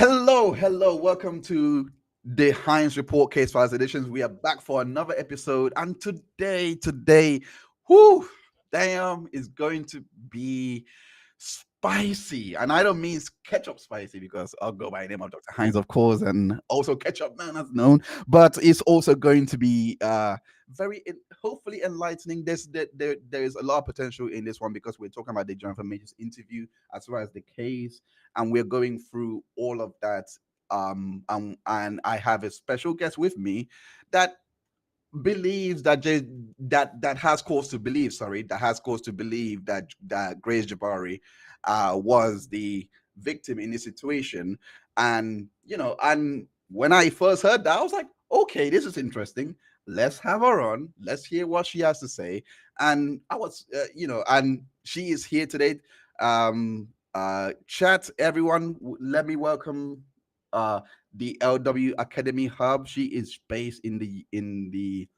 Hello. Welcome to the Heinz Report Case Files Editions. We are back for another episode, and today, whoo, damn, is going to be spicy. And I don't mean ketchup spicy because I'll go by the name of Dr. Heinz, of course, and also Ketchup Man as known. But it's also going to be hopefully enlightening. There's a lot of potential in this one because we're talking about the Jonathan Majors interview as well as the case, and we're going through all of that. And I have a special guest with me that believes that has cause to believe. That has cause to believe that Grace Jabari was the victim in this situation. And and when I first heard that, I was like, okay, this is interesting. Let's have her on. Let's hear what she has to say. And I was, and she is here today. Chat, everyone. Let me welcome the LW Academy Hub. She is based in the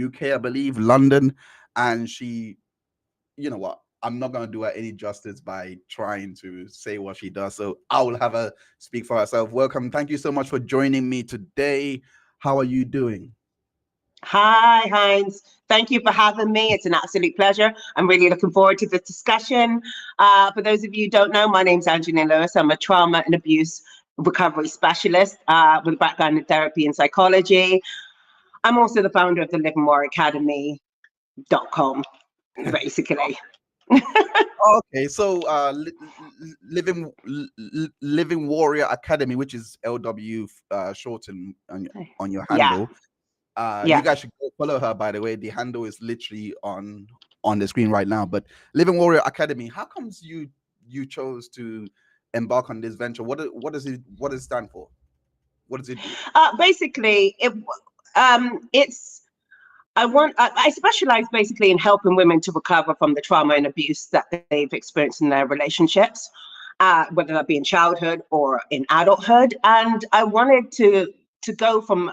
UK, I believe, London, and she, you know what? I'm not gonna do her any justice by trying to say what she does. So I will have her speak for herself. Welcome. Thank you so much for joining me today. How are you doing? Hi, Heinz. Thank you for having me. It's an absolute pleasure. I'm really looking forward to this discussion. For those of you who don't know, my name's Angelina Lewis. I'm a trauma and abuse recovery specialist with a background in therapy and psychology. I'm also the founder of the livingmoreacademy.com, basically. Okay, so Living Warrior Academy, which is LW shortened on your Yeah, handle. You yeah. guys should go follow her, by the way. The handle is literally on the screen right now. But Living Warrior Academy, how comes you chose to embark on this venture? What does it stand for? What does it do? Basically, it's I specialize basically in helping women to recover from the trauma and abuse that they've experienced in their relationships, whether that be in childhood or in adulthood. And I wanted to go from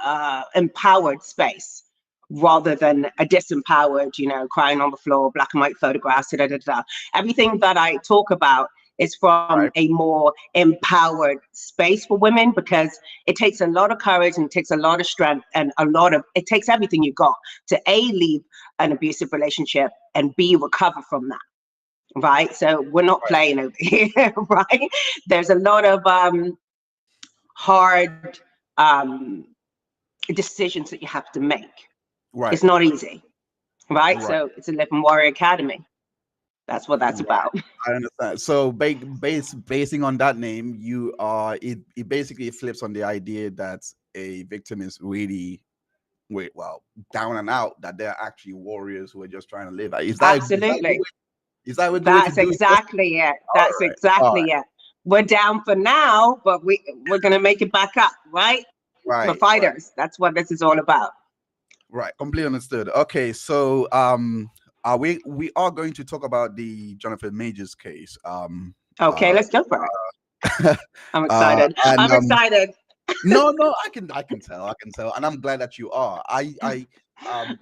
empowered space rather than a disempowered, crying on the floor, black and white photographs, da, da, da. Everything that I talk about is from Right. a more empowered space for women, because it takes a lot of courage and it takes a lot of strength and it takes everything you got to leave an abusive relationship and recover from that. Right. So we're not Right. playing over here. Right. There's a lot of hard decisions that you have to make. Right. It's not easy. Right. Right. So it's a Living Warrior Academy. That's what that's Right. about. I understand. So basing on that name, it basically flips on the idea that a victim is really down and out, that they're actually warriors who are just trying to live. Absolutely. Is that a good way to That's do it? exactly it. All That's right. All exactly right. it. We're down for now, but we're gonna make it back up, right? We're Right. Right. fighters. That's what this is all about. Right. Completely understood. Okay. So we are going to talk about the Jonathan Majors case. Okay, Uh let's go for it. I'm uh excited. and I'm excited. No, I can tell, and I'm glad that you are. Um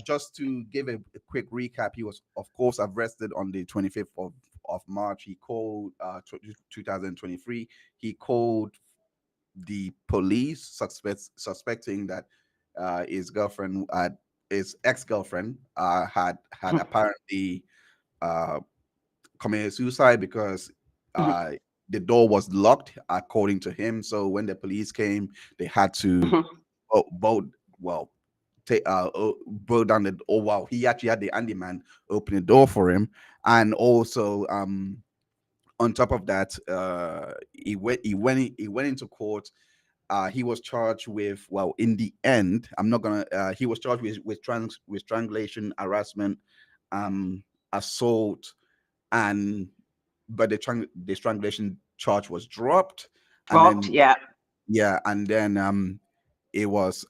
just to give a quick recap, he was, of course, arrested on the 25th of March. He called 2023. He called the police, suspecting that his girlfriend, his ex-girlfriend, had apparently uh committed suicide because Mhm, uh, the door was locked, according to him. So when the police came, they had to mhm, bolt, well, take bolt down the. Oh wow, he actually had the handyman open the door for him, and also on top of that, he went into court. He was charged with, well, in the end, I'm not gonna. He was charged with strangulation, harassment, assault, and but the strangulation charge was dropped, and dropped. then Yeah. yeah, and then it was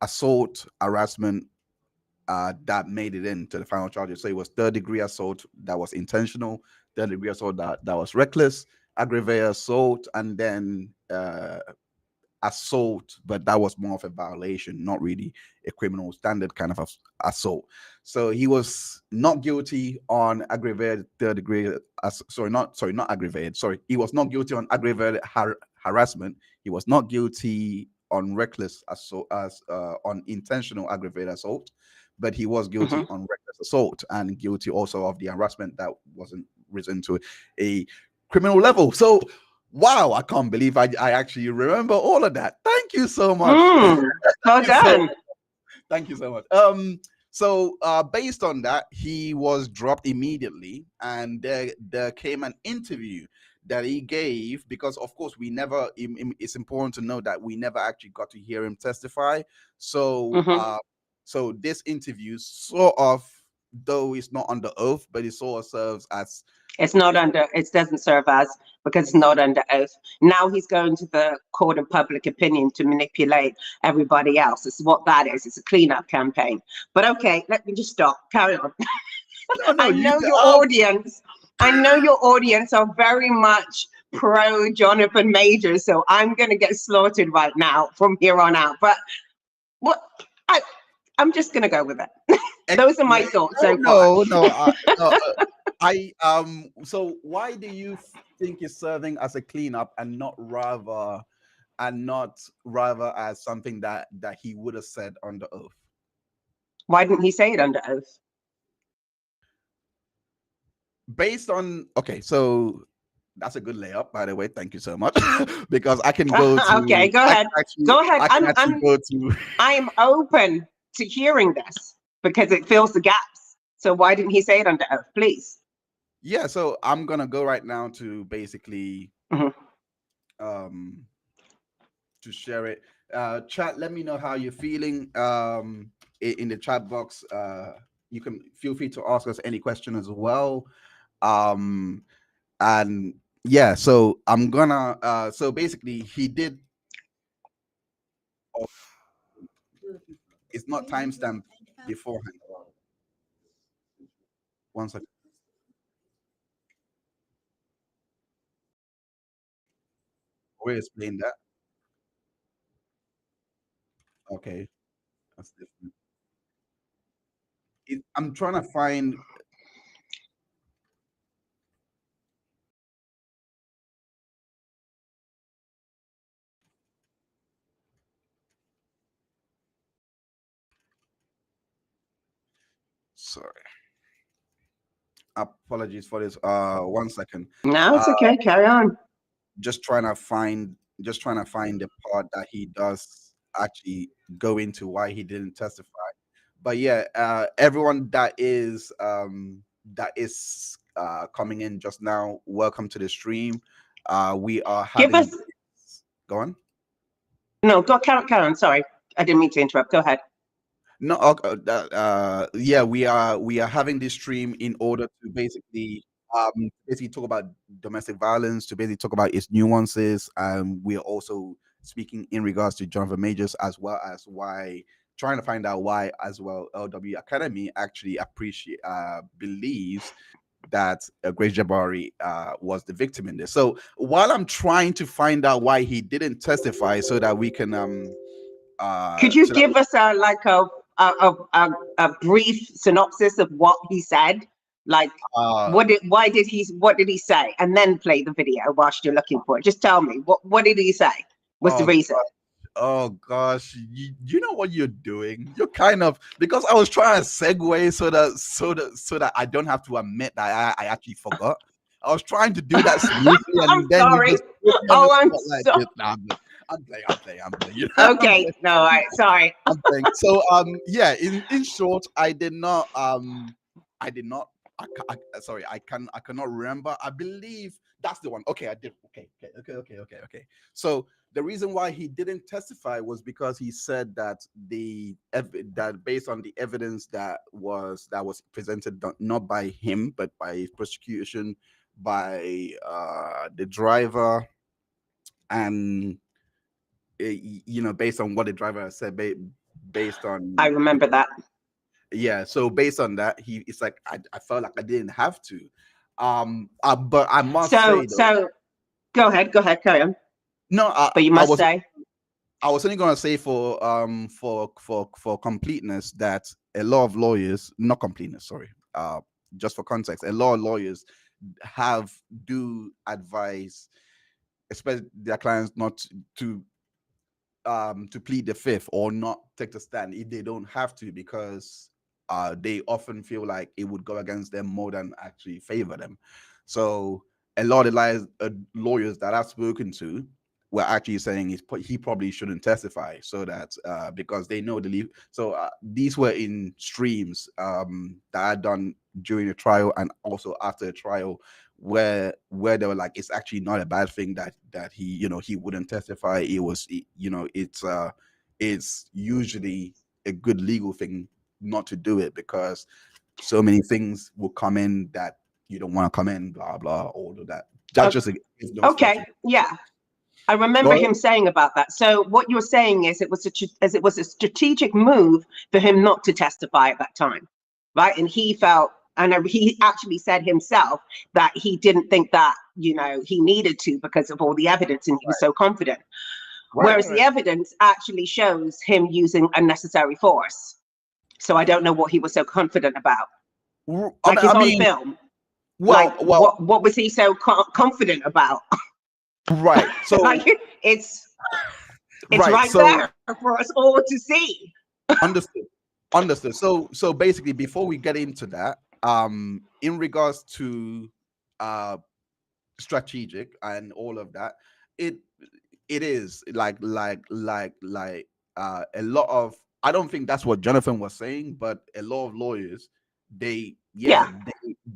assault, harassment, that made it into the final charges. So it was third degree assault that was intentional, third degree assault that was reckless, aggravated assault, and then assault, but that was more of a violation, not really a criminal standard kind of assault. So he was not guilty on aggravated third degree. Sorry, not aggravated. Sorry, he was not guilty on aggravated harassment. He was not guilty on reckless assault as on intentional aggravated assault, but he was guilty on reckless assault and guilty also of the harassment that wasn't risen to a criminal level. So wow, I can't believe I actually remember all of that. Thank you so much. Well done. Thank you so much. So based on that, he was dropped immediately, and there came an interview that he gave, because of course we never. It's important to know that we never actually got to hear him testify. So so this interview sort of, though it's not under oath, but it sort of serves as. It's not under, it doesn't serve as, because it's not under oath. Now he's going to the court of public opinion to manipulate everybody else. It's what that is. It's a cleanup campaign. But okay, let me just stop. Carry on. No, I know your audience. I know your audience are very much pro Jonathan Majors, so I'm going to get slaughtered right now from here on out. But what I'm just going to go with it. Those are my thoughts so far. So why do you think it's serving as a cleanup and not rather as something that he would have said under oath? Why didn't he say it under oath? Based on, okay, so that's a good layup, by the way. Thank you so much. Because I can go to. Okay, go ahead. Go ahead. I am open to hearing this because it fills the gaps. So why didn't he say it under oath, please? Yeah, so I'm gonna go right now to basically to share it. Chat, let me know how you're feeling. In the chat box, you can feel free to ask us any question as well. And yeah, so I'm gonna so basically he did. It's not timestamped beforehand. One second. We'll explain that. Okay, that's different. I'm trying to find. Sorry. Apologies for this. 1 second. No, it's okay. Carry on. Just trying to find the part that he does actually go into why he didn't testify. But yeah, everyone that is coming in just now, welcome to the stream. We are having. Give us. Go on. No, go carry on. Sorry, I didn't mean to interrupt. Go ahead. No, yeah, we are having this stream in order to basically talk about domestic violence, to basically talk about its nuances. We are also speaking in regards to Jonathan Majors, as well as why, trying to find out why as well LW Academy actually believes that Grace Jabari was the victim in this. So while I'm trying to find out why he didn't testify, so that we can could you give us a brief synopsis of what he said? Like, what did he say? And then play the video whilst you're looking for it. Just tell me, what did he say? What's the reason? Oh gosh, you know what you're doing. You're kind of, because I was trying to segue so that I don't have to admit that I actually forgot. I was trying to do that smoothly, and I'm then sorry. I'm sorry. I'm playing. You know? Okay, no, all right, sorry. I'm playing. So yeah, in short, I cannot remember. I believe that's the one. Okay, I did. Okay. So the reason why he didn't testify was because he said that that based on the evidence that was presented, not by him but by his prosecution, by the driver, and based on what the driver said, based on, I remember that. Yeah, so based on that, it's like I felt like I didn't have to. But I must say, so go ahead, carry on. No, but you must say. I was only going to say for completeness that a lot of lawyers, not completeness, sorry, just for context, a lot of lawyers do advise expect their clients not to plead the fifth or not take the stand if they don't have to, because they often feel like it would go against them more than actually favor them. So a lot of lawyers that I've spoken to were actually saying he probably shouldn't testify, so that because they know the leave. So these were in streams that I done during the trial and also after the trial, where they were like, it's actually not a bad thing that he, he wouldn't testify. It was, it's usually a good legal thing not to do it, because so many things will come in that you don't want to come in, blah blah, all of that. That's just those Okay, yeah. I Go remember ahead. him saying about that. So what you're saying is it was a strategic move for him not to testify at that time, right? And he felt, and he actually said himself that he didn't think that, he needed to because of all the evidence, and he was so confident. Right. Whereas the evidence actually shows him using unnecessary force. So I don't know what he was so confident about. Like, I it's on mean, film. Like, well, what was he so confident about? right. So Like, it's right. right So there for us all to see. understood. Understood. So basically, before we get into that, in regards to uh strategic and all of that, it it is like a lot of, I don't think that's what Jonathan was saying, but a lot of lawyers, they yeah, Yeah.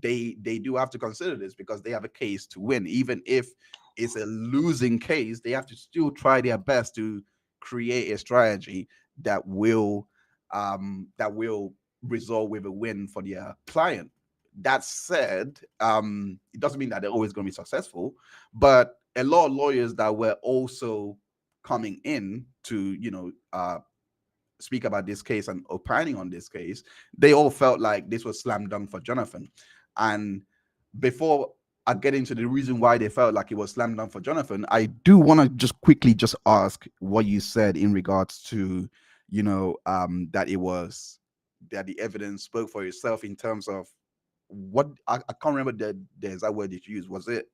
they do have to consider this because they have a case to win. Even if it's a losing case, they have to still try their best to create a strategy that will result with a win for their client. That said, it doesn't mean that they're always going to be successful, but a lot of lawyers that were also coming in to, speak about this case and opining on this case, they all felt like this was slam dunk for Jonathan. And before I get into the reason why they felt like it was slam dunk for Jonathan, I do want to just quickly just ask what you said in regards to, that it was that the evidence spoke for itself in terms of what I can't remember the exact word that you used. Was it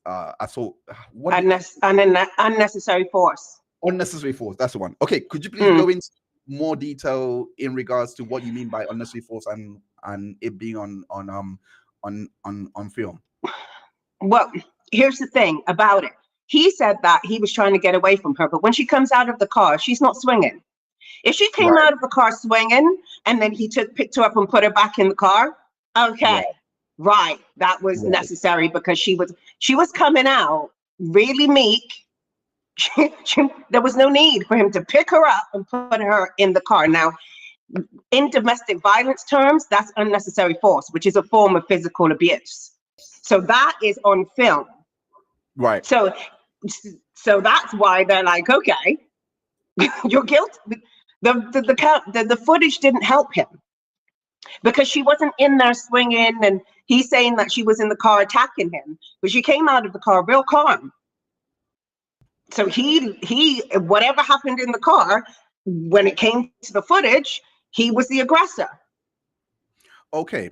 I thought what did Unnecessary force. unnecessary force? That's the one. Okay, could you please Mm. go into more detail in regards to what you mean by unnecessary force and it being on film? Well, here's the thing about it. He said that he was trying to get away from her, but when she comes out of the car, she's not swinging. If she came Right, out of the car swinging and then he picked her up and put her back in the car, okay, right, right, that was right. necessary because she was coming out really meek. There was no need for him to pick her up and put her in the car. Now, in domestic violence terms, that's unnecessary force, which is a form of physical abuse. So that is on film. Right. So, so that's why they're like, okay, you're guilty. The footage didn't help him because she wasn't in there swinging, and he's saying that she was in the car attacking him, but she came out of the car real calm. So he whatever happened in the car, when it came to the footage, he was the aggressor. Okay.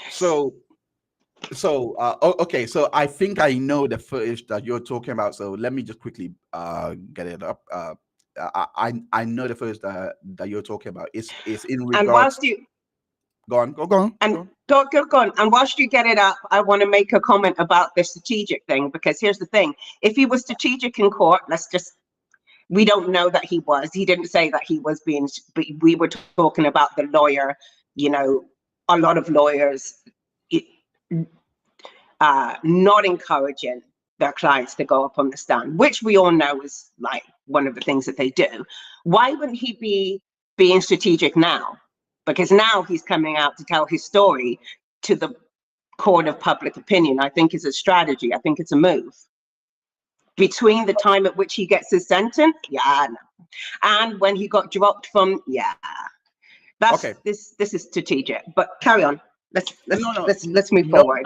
So okay, so I think I know the footage that you're talking about. So let me just quickly get it up. I know the footage that you're talking about. It's in And regards. whilst you Go on, go on, go and on. go on, and whilst you get it up, I want to make a comment about the strategic thing, because here's the thing: if he was strategic in court, we don't know that he was. He didn't say that he was being. But we were talking about the lawyer. You know, a lot of lawyers not encouraging their clients to go up on the stand, which we all know is like one of the things that they do. Why wouldn't he be being strategic now? Because now he's coming out to tell his story to the court of public opinion. I think it's a strategy. I think it's a move. Between the time at which he gets his sentence, yeah, no. And when he got dropped from, yeah, that's Okay. this is strategic. But carry on. Let's let's No, no, let's let's move no, forward.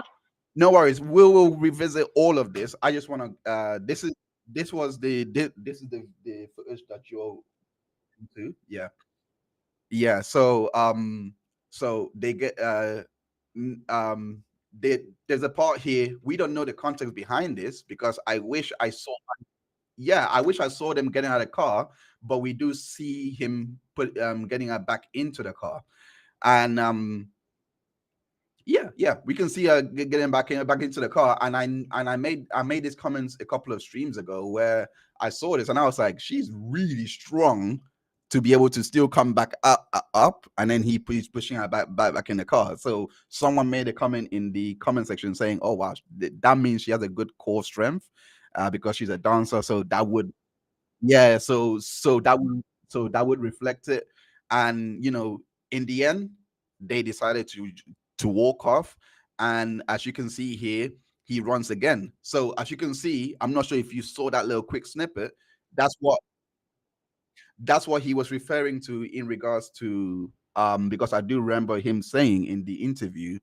no worries. We will revisit all of this. I just want to. This is the footage that you're into. Yeah, yeah. So they get there's a part here we don't know the context behind this, because I wish I saw. Yeah, I wish I saw them getting out of the car, but we do see him getting her back into the car, and yeah, we can see her getting back into the car. And I made these comments a couple of streams ago where I saw this and I was like, she's really strong to be able to still come back up, and then he's pushing her back in the car. So someone made a comment in the comment section saying, "Oh wow, that means she has a good core strength, because she's a dancer." So that would, yeah, so that would reflect it. And in the end, they decided to walk off. And as you can see here, he runs again. So as you can see, I'm not sure if you saw that little quick snippet. That's what that's what he was referring to in regards to, because I do remember him saying in the interview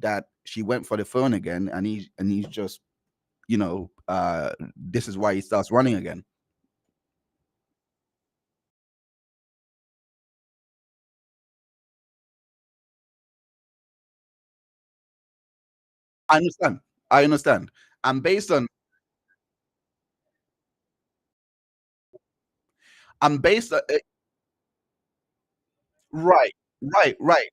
that she went for the phone again, and he's just, this is why he starts running again. I understand. I understand. And based on I'm based on right, right, right,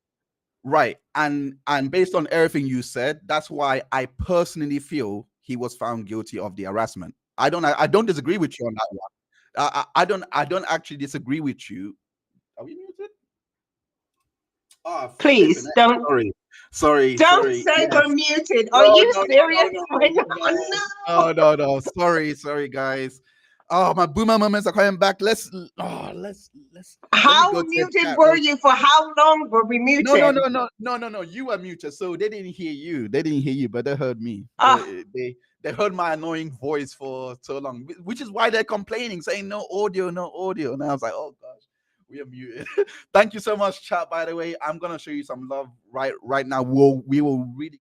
right. And based on everything you said, that's why I personally feel he was found guilty of the harassment. I don't disagree with you on that one. I don't actually disagree with you. Are we muted? Oh, flipping Please it. don't Sorry. Sorry, don't sorry. say we're Yes. muted. Are No, you no, no, no, serious no, right now? no, No. no, no, no. Sorry, sorry, guys. Oh, my boomer moments are coming back. Let me How go to the muted chat were real. you? For how long were we No, no, muted? no, no, no, no, no. You were muted, so they didn't hear you. They didn't hear you, but they heard me. Ah, They heard my annoying voice for so long, which is why they're complaining, saying no audio, no audio. And I was like, oh gosh, we are muted. Thank you so much, chat. By the way, I'm gonna show you some love right now. We will really.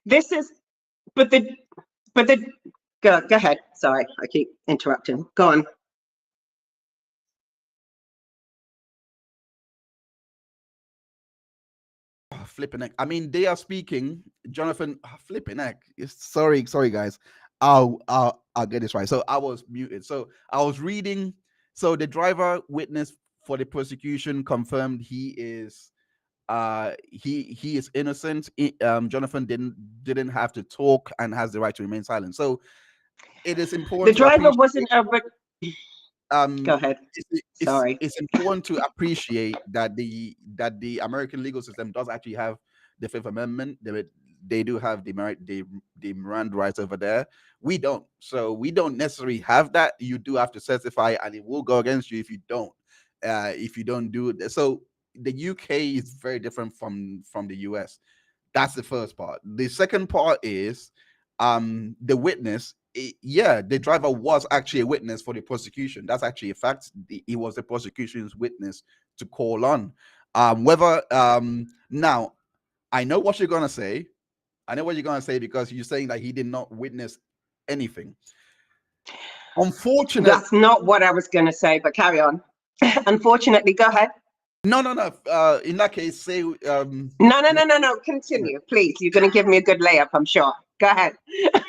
this is, but the go ahead. Sorry, I keep interrupting. Go on. Flipping heck. I mean, they are speaking. Jonathan, flipping heck. Sorry, guys. I'll get this right. So I was muted. So I was reading. So the driver witness for the prosecution confirmed he is innocent. Jonathan didn't have to talk and has the right to remain silent. So it is The important to driver appreciate. wasn't a. Go um ahead. it's Sorry. it's important to appreciate that the American legal system does actually have the Fifth Amendment. They do have the Miranda rights over there. We don't. So we don't necessarily have that. You do have to certify, and it will go against you if you don't do it. So the UK is very different from the US. That's the first part. The second part is the witness. Yeah, the driver was actually a witness for the prosecution. That's actually a fact. He was the prosecution's witness to call on. Whether now I know what you're gonna say. I know what you're gonna say, because you're saying that he did not witness anything. Unfortunate. That's not what I was going to say, but carry on. Unfortunately, go ahead. No, no, no. In that case, say No. Continue, please. You're going to give me a good layup, I'm sure. Go ahead.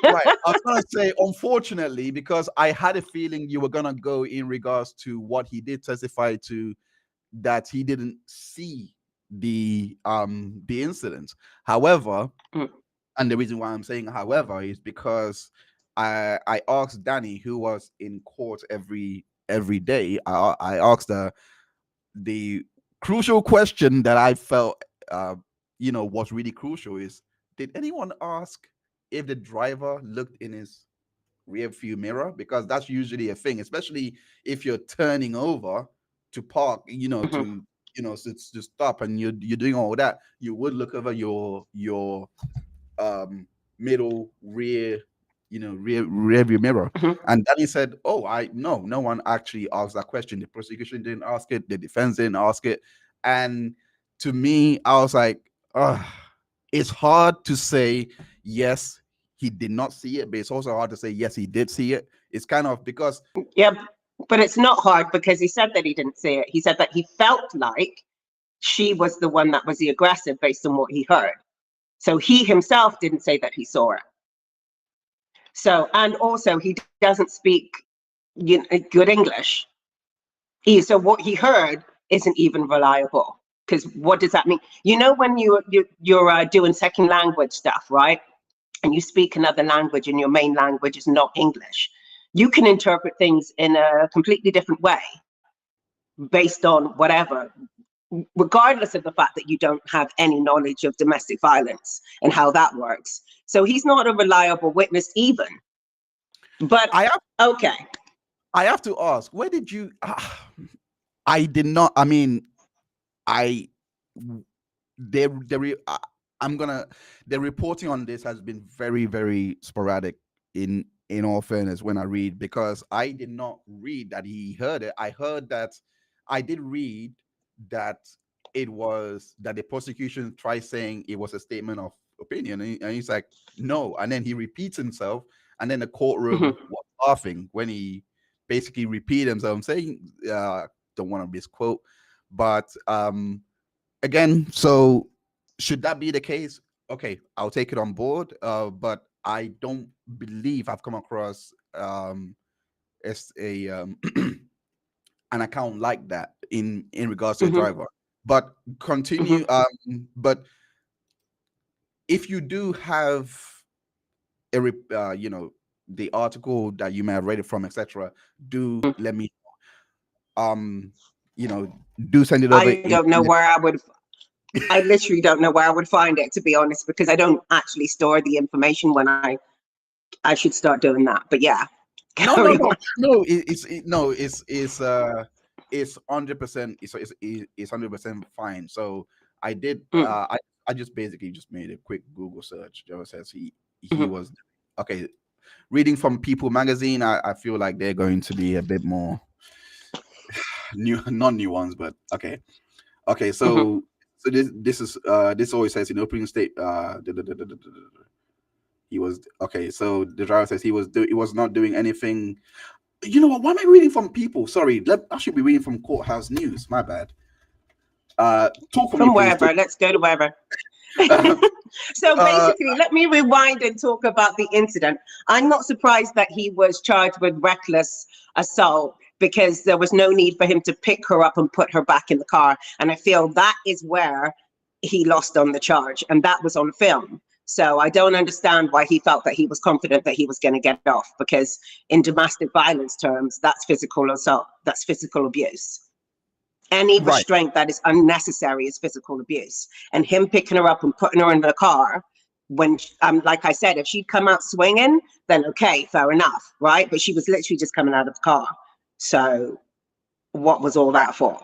right. I was gonna say, unfortunately, because I had a feeling you were gonna go in regards to what he did testify to, that he didn't see the incident. However, Mm. and the reason why I'm saying however is because I asked Danny, who was in court every day. I asked her the crucial question that I felt was really crucial is, did anyone ask if the driver looked in his rear view mirror? Because that's usually a thing, especially if you're turning over to park, Mhm. to stop, and you're doing all that, you would look over your middle rear, rear view mirror. Mhm. And then he said, oh, no one actually asked that question. The prosecution didn't ask it, the defense didn't ask it. And to me, I was like, it's hard to say yes, he did not see it, but it's also hard to say yes, he did see it. It's kind of because Yeah, but it's not hard because he said that he didn't see it. He said that he felt like she was the one that was the aggressor based on what he heard. So he himself didn't say that he saw it. So, and also he doesn't speak good English. So what he heard isn't even reliable. Because what does that mean? When you're doing second language stuff, right? And you speak another language and your main language is not English, you can interpret things in a completely different way based on whatever, regardless of the fact that you don't have any knowledge of domestic violence and how that works. So he's not a reliable witness even. But okay. I have to ask, where did you I did not, I mean, the reporting on this has been very, very sporadic in all fairness when I read, because I did not read that he heard it. I did read that it was that the prosecution tried saying it was a statement of opinion, and he's like, no, and then he repeats himself, and then the courtroom was laughing when he basically repeated himself. I'm saying, don't want to misquote, but again, so should that be the case? Okay, I'll take it on board. But I don't believe I've come across as a an account like that in regards to a driver. But continue. But if you do have the article that you may have read it from, etc., do let me do send it over. I don't know where I literally don't know where I would find it, to be honest, because I don't actually store the information when I should start doing that. But yeah. No, it's 100%. It's 100% fine. So I did. I just basically just made a quick Google search. Joe says he was okay. Reading from People magazine, I feel like they're going to be a bit more not new ones, but okay. So this always says in opening state. He was okay. So the driver says he was not doing anything. You know what? Why am I reading from People? Sorry, I should be reading from Courthouse News. My bad. Talk from wherever. Let's go to wherever. So basically, let me rewind and talk about the incident. I'm not surprised that he was charged with reckless assault, because there was no need for him to pick her up and put her back in the car. And I feel that is where he lost on the charge, and that was on film. So I don't understand why he felt that he was confident that he was going to get off, because in domestic violence terms, that's physical assault, that's physical abuse. Any restraint that is unnecessary is physical abuse. And him picking her up and putting her in the car, when, like I said, if she'd come out swinging, then okay, fair enough, right? But she was literally just coming out of the car. So what was all that for?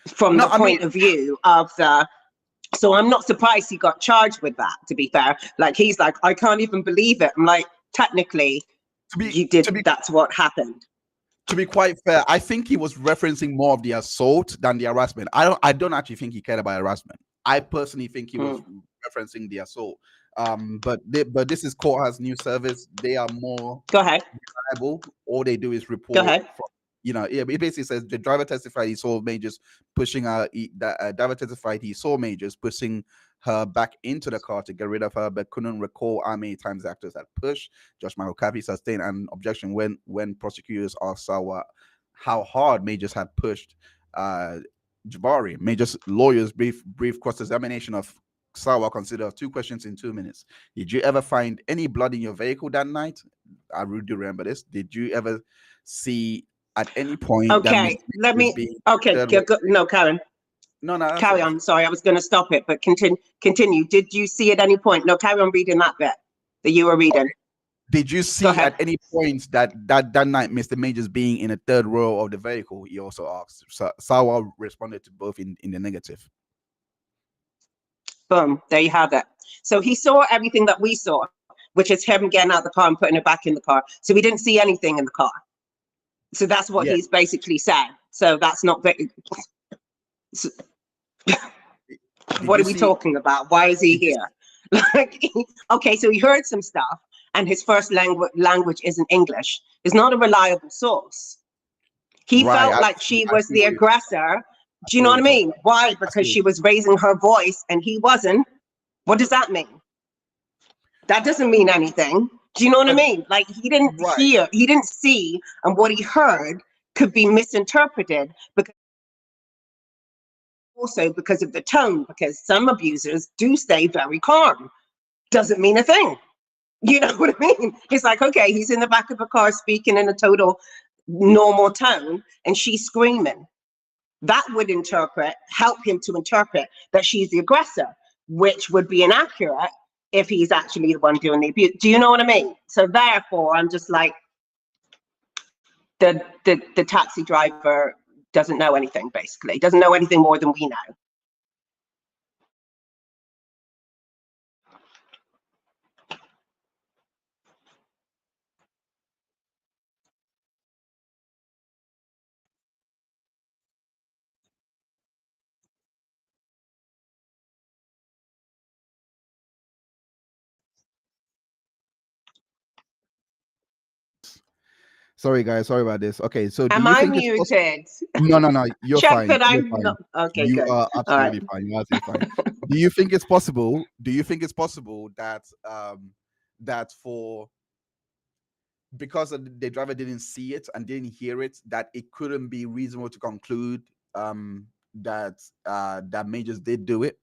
From the point of view of the... So I'm not surprised he got charged with that, to be fair. Like, he's like, I can't even believe it. I'm like, technically, that's what happened. To be quite fair, I think he was referencing more of the assault than the harassment. I don't actually think he cared about harassment. I personally think he was referencing the assault. But this is Courthouse News Service. They are more reliable. All they do is report. Go ahead. It basically says the driver testified he saw Majors pushing her. Driver testified he saw Majors pushing her back into the car to get rid of her, but couldn't recall how many times the actors had pushed. Josh Michael Cappy sustained an objection when prosecutors asked Sawa how hard Majors had pushed Jabari. Majors' lawyers brief cross-examination of Sawa consisted of 2 questions in 2 minutes. Did you ever find any blood in your vehicle that night? I really do remember this. Did you ever see at any point? Okay, no, Karen. No, carry on. Sorry, I was going to stop it, but continue. Did you see at any point? No, carry on reading that bit that you were reading. Did you Go see ahead. at any point that night Mr. Majors being in a third row of the vehicle? He also asked. So Sawa responded to both in the negative. Boom, there you have it. So he saw everything that we saw, which is him getting out of the car and putting it back in the car. So we didn't see anything in the car. So that's what Yeah. he's basically said. So that's not very. So what are we talking about? Why is he here? Like, okay, so he heard some stuff, and his first language isn't English. Is not a reliable source. He Right. felt like she I was see the what you're, aggressor. I Do you see know what what I you're talking mean? about. Why? I see Because what she was raising her voice and he wasn't. What does that mean? That doesn't mean anything. Do you know what I but mean? Like, he didn't right. hear, he didn't see, and what he heard could be misinterpreted, because also because of the tone, because some abusers do stay very calm. Doesn't mean a thing. You know what I mean? It's like, okay, he's in the back of a car speaking in a total normal tone, and she's screaming. That would help him to interpret that she's the aggressor, which would be inaccurate if he's actually the one doing the abuse. Do you know what I mean? So therefore, I'm just like, the taxi driver doesn't know anything, basically. Doesn't know anything more than we know. Sorry, guys. Sorry about this. Okay, so do Am you I think it's possible? muted? No. You're Check fine. that You're I'm not. fine. Okay, You good. are All right. absolutely fine. You're absolutely fine. Do you think it's possible? Do you think it's possible that that for because the driver didn't see it and didn't hear it, that it couldn't be reasonable to conclude that that Majors did do it,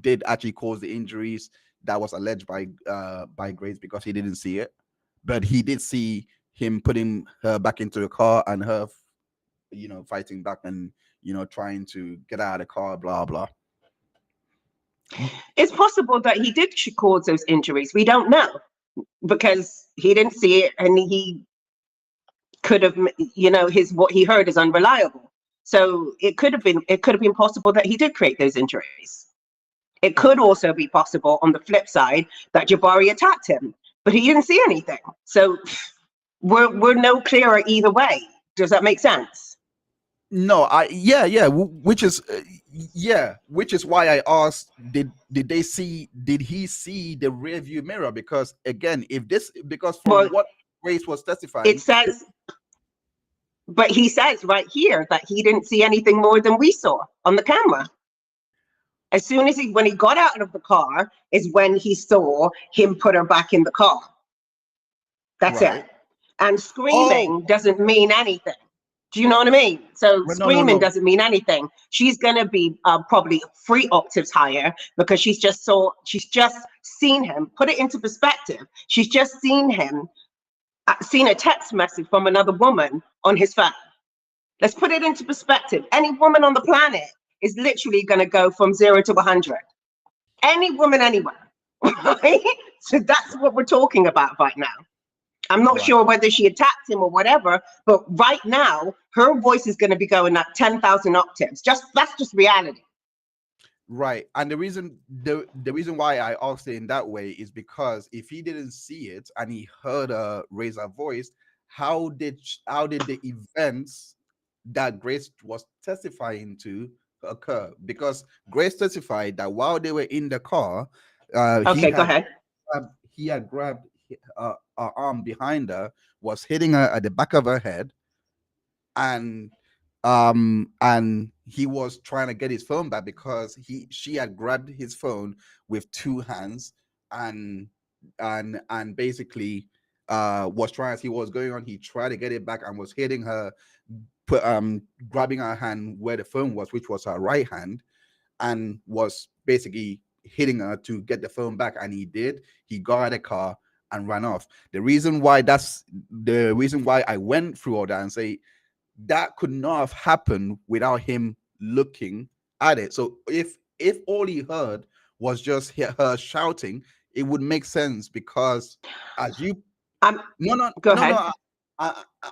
did actually cause the injuries that was alleged by Grace because he didn't see it, but he did see him putting her back into the car and her, fighting back and trying to get out of the car, blah blah. It's possible that he did cause those injuries. We don't know, because he didn't see it, and he could have, what he heard is unreliable. So it could have been possible that he did create those injuries. It could also be possible on the flip side that Jabari attacked him, but he didn't see anything. So we're no clearer either way. Does that make sense? No, which is which is why I asked, did he see the rear view mirror? Because again, because from Well, what Grace was it testifying. says, but he says right here that he didn't see anything more than we saw on the camera. As soon as when he got out of the car is when he saw him put her back in the car. That's Right. it. And Oh, screaming doesn't mean anything. Do you know what I mean? So well, no. screaming doesn't mean anything. She's gonna be probably 3 octaves higher, because she's just seen him. Put it into perspective. She's just seen him, seen a text message from another woman on his phone. Let's put it into perspective. Any woman on the planet is literally gonna go from 0 to 100. Any woman anywhere, right? So that's what we're talking about right now. I'm not Right. sure whether she attacked him or whatever, but right now her voice is going to be going at 10,000 octaves. That's just reality. Right. And the reason why I asked it in that way is because if he didn't see it and he heard her raise her voice, how did the events that Grace was testifying to occur? Because Grace testified that while they were in the car, Okay, go ahead. he had grabbed her arm behind her, was hitting her at the back of her head, and he was trying to get his phone back because she had grabbed his phone with two hands, and basically was trying, as he was going on, he tried to get it back and was hitting her, grabbing her hand where the phone was, which was her right hand, and was basically hitting her to get the phone back. And he got out of the car and ran off. The reason why I went through all that and say that could not have happened without him looking at it. So if all he heard was just her shouting, it would make sense, because as you Go ahead.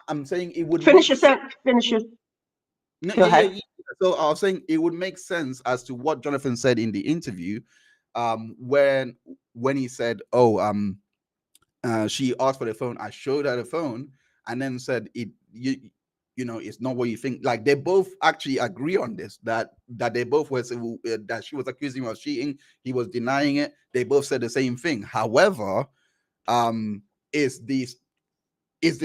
I'm saying it would Finish make your finish your. no, Go ahead. yeah. So I was saying it would make sense as to what Jonathan said in the interview, when he said, "Oh, she asked for the phone. I showed her the phone, and then said you know, it's not what you think." Like they both actually agree on this, that they both were that she was accusing him of cheating. He was denying it. They both said the same thing. However, is the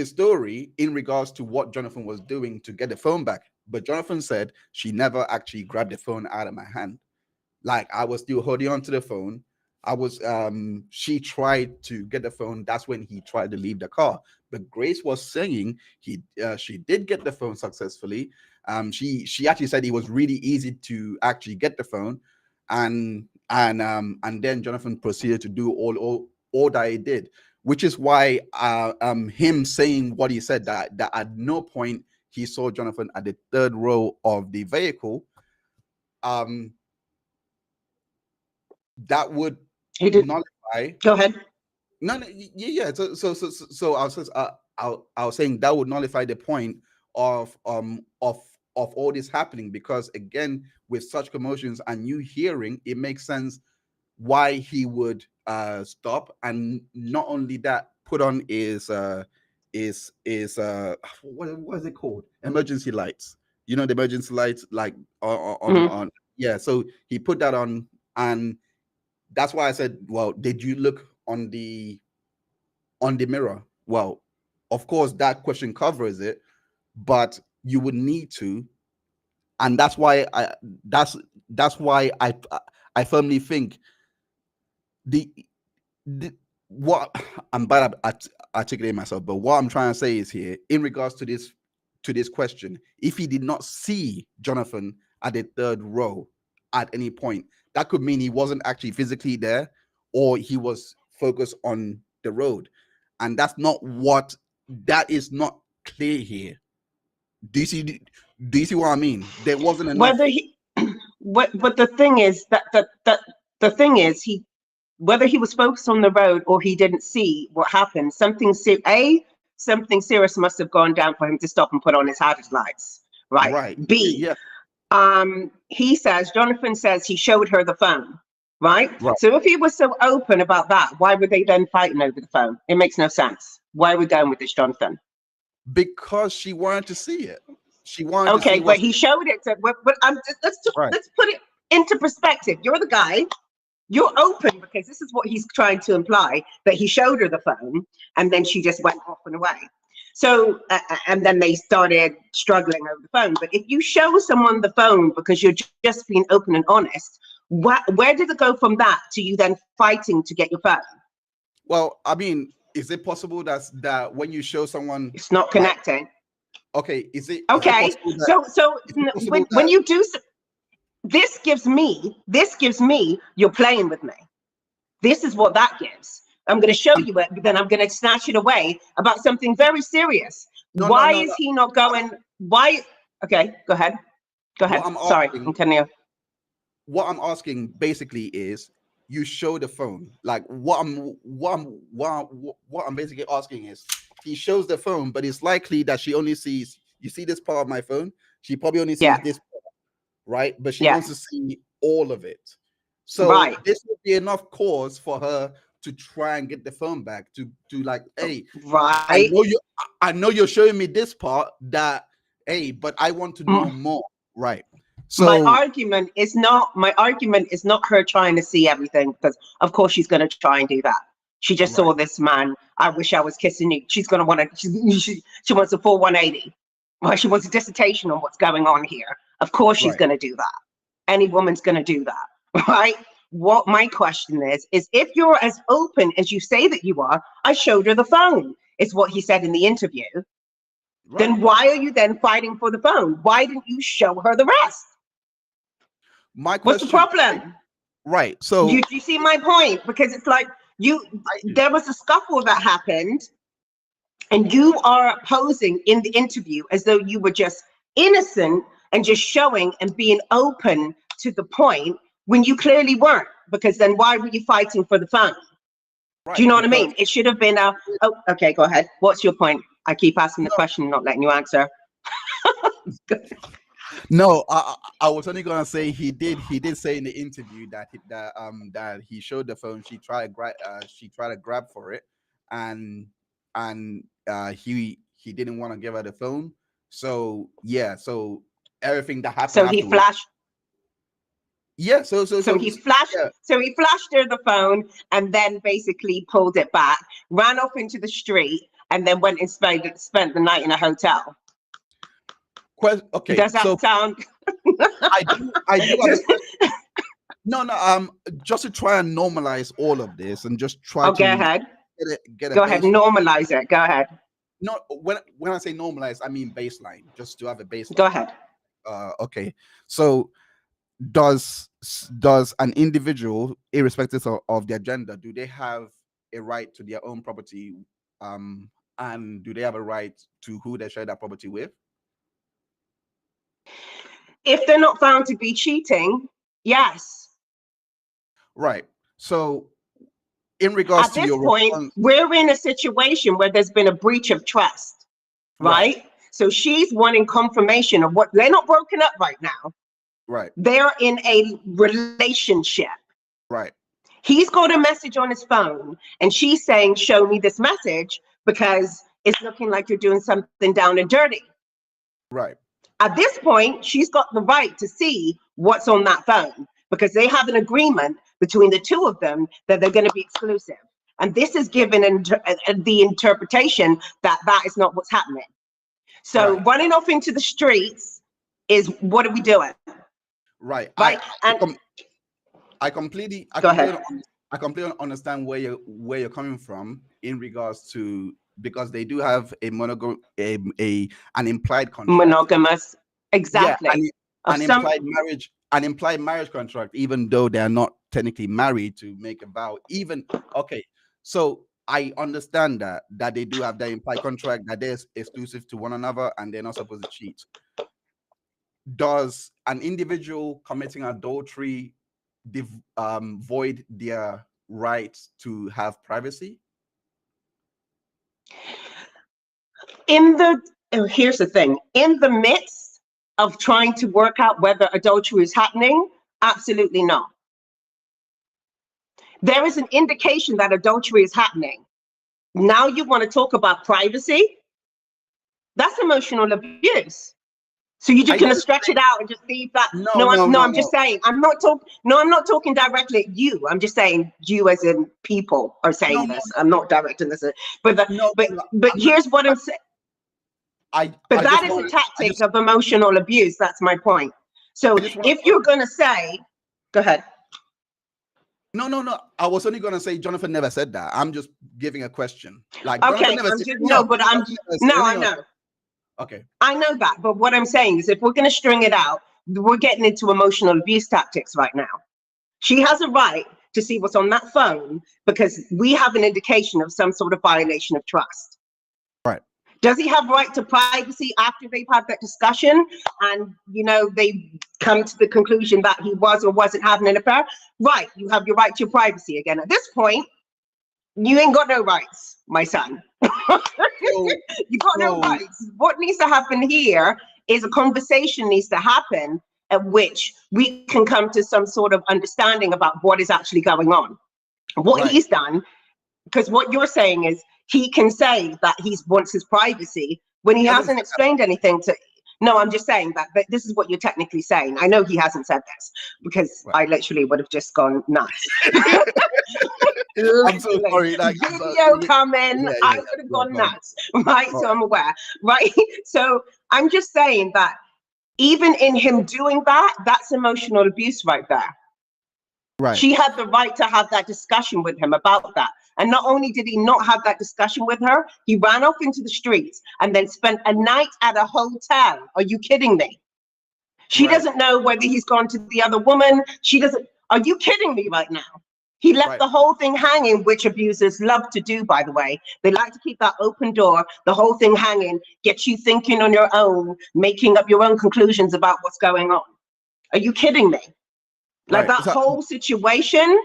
story in regards to what Jonathan was doing to get the phone back. But Jonathan said she never actually grabbed the phone out of my hand. Like I was still holding on to the phone. She tried to get the phone. That's when he tried to leave the car. But Grace was saying she did get the phone successfully. She actually said it was really easy to actually get the phone, and then Jonathan proceeded to do all that he did, which is why him saying what he said, that at no point he saw Jonathan at the third row of the vehicle, that would nullify. Go ahead. No, yeah. So I was saying that would nullify the point of all this happening, because again, with such commotions and you hearing, it makes sense why he would stop, and not only that, put on his what is it called, emergency lights, you know, the emergency lights, like on yeah. So he put that on, and that's why I said, well, did you look on the mirror? Well, of course that question covers it, but you would need to, and that's why I firmly think the what I'm bad at articulating myself, but what I'm trying to say is here, in regards to this question, if he did not see Jonathan at the third row at any point, that could mean he wasn't actually physically there, or he was focused on the road, and that is not clear here. Do you see what I mean? There wasn't enough. Whether he, but the thing is the thing is whether he was focused on the road or he didn't see what happened, something serious must have gone down for him to stop and put on his hazard lights, right? B, yeah. Jonathan says he showed her the phone, right? Right. So if he was so open about that, why were they then fighting over the phone? It makes no sense. Why are we going with this, Jonathan? Because she wanted to see it. She wanted to see. Okay, but he showed it to. But let's put it into perspective. You're the guy. You're open because this is what he's trying to imply, that he showed her the phone and then she just went off and away. So, and then they started struggling over the phone. But if you show someone the phone because you're just being open and honest, where did it go from that to you then fighting to get your phone? Well, I mean, is it possible that when you show someone, it's not connecting? Okay, is it? Okay, is it so when you do. This gives me, you're playing with me. This is what that gives. I'm going to show you it, but then I'm going to snatch it away about something very serious. Why is he not going? Why? Okay, go ahead. Sorry, I'm cutting you. What I'm asking basically is, you show the phone. Like what I'm basically asking is, he shows the phone, but it's likely that she only sees. You see this part of my phone? She probably only sees this. Right, but she wants to see all of it. So this would be enough cause for her to try and get the phone back, to like, hey, right, I know you're showing me this part, that, hey, but I want to know more. Right. So my argument is not her trying to see everything, because of course she's going to try and do that. She just saw this man. I wish I was kissing you. She's going to want to. She wants a full 180. Well, she wants a dissertation on what's going on here. Of course she's going to do that. Any woman's going to do that, right? What my question is if you're as open as you say that you are, I showed her the phone, is what he said in the interview. Then why are you then fighting for the phone? Why didn't you show her the rest? What's the problem? Right. So you see my point? Because it's like there was a scuffle that happened, and you are posing in the interview as though you were just innocent and just showing and being open to the point, when you clearly weren't, because then why were you fighting for the phone? Do you know what I because mean? It should have been a, oh, okay, go ahead. What's your point? I keep asking the no, question and not letting you answer. no, I was only gonna say he did say in the interview that that he showed the phone. She tried to grab for it, and he didn't want to give her the phone. So yeah, so everything that happened So he afterwards. flashed. Yeah, So he flashed. yeah. So he flashed her the phone and then basically pulled it back, ran off into the street, and then went and spent the night in a hotel. Okay, Does that so sound? I do have a question. No, just to try and normalize all of this and just try Oh, to go ahead. get a Go ahead. baseline. Normalize it. Go ahead. No, when I say normalize, I mean baseline, just to have a baseline. Go ahead. Okay, so does an individual, irrespective of their gender, do they have a right to their own property, and do they have a right to who they share that property with? If they're not found to be cheating, yes. Right. So in regards At to this your point, response, we're in a situation where there's been a breach of trust, right? So she's wanting confirmation of what, they're not broken up right now. right, They're in a relationship. right, He's got a message on his phone and she's saying, show me this message because it's looking like you're doing something down and dirty. right, At this point, she's got the right to see what's on that phone because they have an agreement between the two of them that they're going to be exclusive. And this is given the interpretation that that is not what's happening. So right, running off into the streets is, what are we doing? right. Right. I completely understand where you're coming from in regards to, because they do have a an implied contract. Monogamous, exactly. Yeah, an implied marriage contract, even though they are not technically married, to make a vow. Even okay, so I understand that they do have that implied contract, that they're exclusive to one another and they're not supposed to cheat. Does an individual committing adultery void their right to have privacy? Here's the thing, in the midst of trying to work out whether adultery is happening, absolutely not. There is an indication that adultery is happening. Now you want to talk about privacy? That's emotional abuse. So you're just going to stretch it out and just leave that? I'm just saying, I'm not talking directly at you. I'm just saying you as in people are saying this. I'm not directing this. But here's what I'm saying. But that is a tactic of emotional abuse. That's my point. So if you're going to say, go ahead. No. I was only going to say Jonathan never said that. I'm just giving a question. Like, okay, I know. Okay. I know that, but what I'm saying is if we're going to string it out, we're getting into emotional abuse tactics right now. She has a right to see what's on that phone because we have an indication of some sort of violation of trust. Right. Does he have right to privacy after they've had that discussion and, they come to the conclusion that he was or wasn't having an affair? Right. You have your right to your privacy again. At this point, you ain't got no rights, my son. You got no rights. What needs to happen here is a conversation needs to happen at which we can come to some sort of understanding about what is actually going on. What he's done, because what you're saying is he can say that he wants his privacy when he hasn't explained anything to. No, I'm just saying that this is what you're technically saying. I know he hasn't said this because I literally would have just gone nuts. I'm so sorry. Video coming, I would have gone nuts, right? So I'm aware, right? So I'm just saying that even in him doing that, that's emotional abuse right there. Right. She had the right to have that discussion with him about that. And not only did he not have that discussion with her, he ran off into the streets and then spent a night at a hotel. Are you kidding me? She doesn't know whether he's gone to the other woman. She doesn't. Are you kidding me right now? He left the whole thing hanging, which abusers love to do, by the way. They like to keep that open door, the whole thing hanging, get you thinking on your own, making up your own conclusions about what's going on. Are you kidding me? Like that whole situation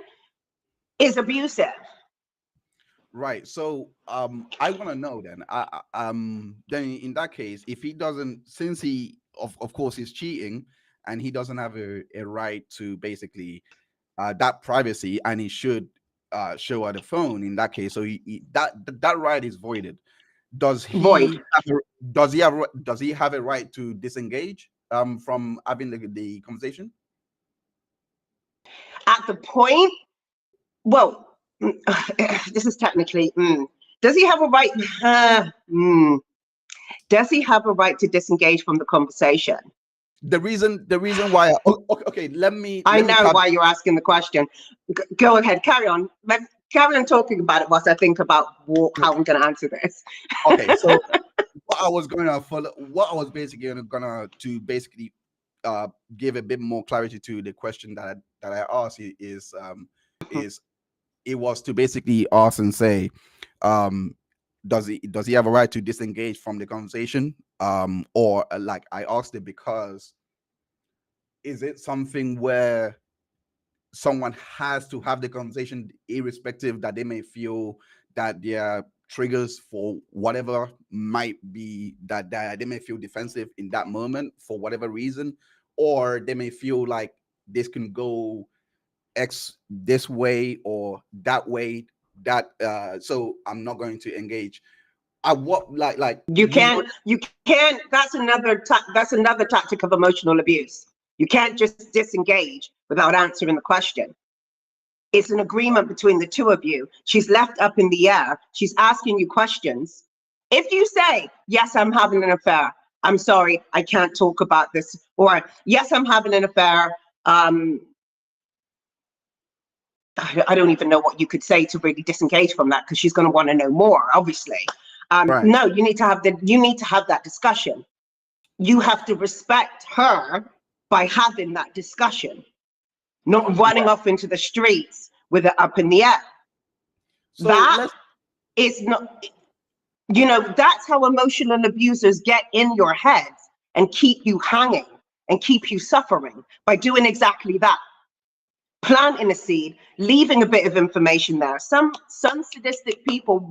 is abusive. Right. So I want to know then. Then in that case, if he doesn't, since he of course is cheating, and he doesn't have a right to basically that privacy, and he should show her the phone in that case. So that right is voided. Does Void. he have does he have a right to disengage from having the conversation? At the point, well, this is technically, does he have a right? Does he have a right to disengage from the conversation? The reason why okay, I let me know why you're asking the question. Go ahead, carry on. Carry on talking about it whilst I think about how I'm going to answer this. okay. So what I was going to follow, what I was basically gonna to basically give a bit more clarity to the question that I asked is it was to basically ask and say, um, does he have a right to disengage from the conversation? Or like I asked it because is it something where someone has to have the conversation irrespective that they may feel that their triggers for whatever might be that they may feel defensive in that moment for whatever reason, or they may feel like this can go x this way or that way, that so I'm not going to engage. I what like You we can't. You can't. That's another tactic of emotional abuse. You can't just disengage without answering the question. It's an agreement between the two of you. She's left up in the air. She's asking you questions. If you say, yes, I'm having an affair, I'm sorry, I can't talk about this, or yes, I'm having an affair, I don't even know what you could say to really disengage from that, because she's going to want to know more, obviously. right. No, you need to have that discussion. You have to respect her by having that discussion, not running off into the streets with it up in the air. So That let's is not, that's how emotional abusers get in your head and keep you hanging and keep you suffering, by doing exactly that. Planting a seed, leaving a bit of information there. Some sadistic people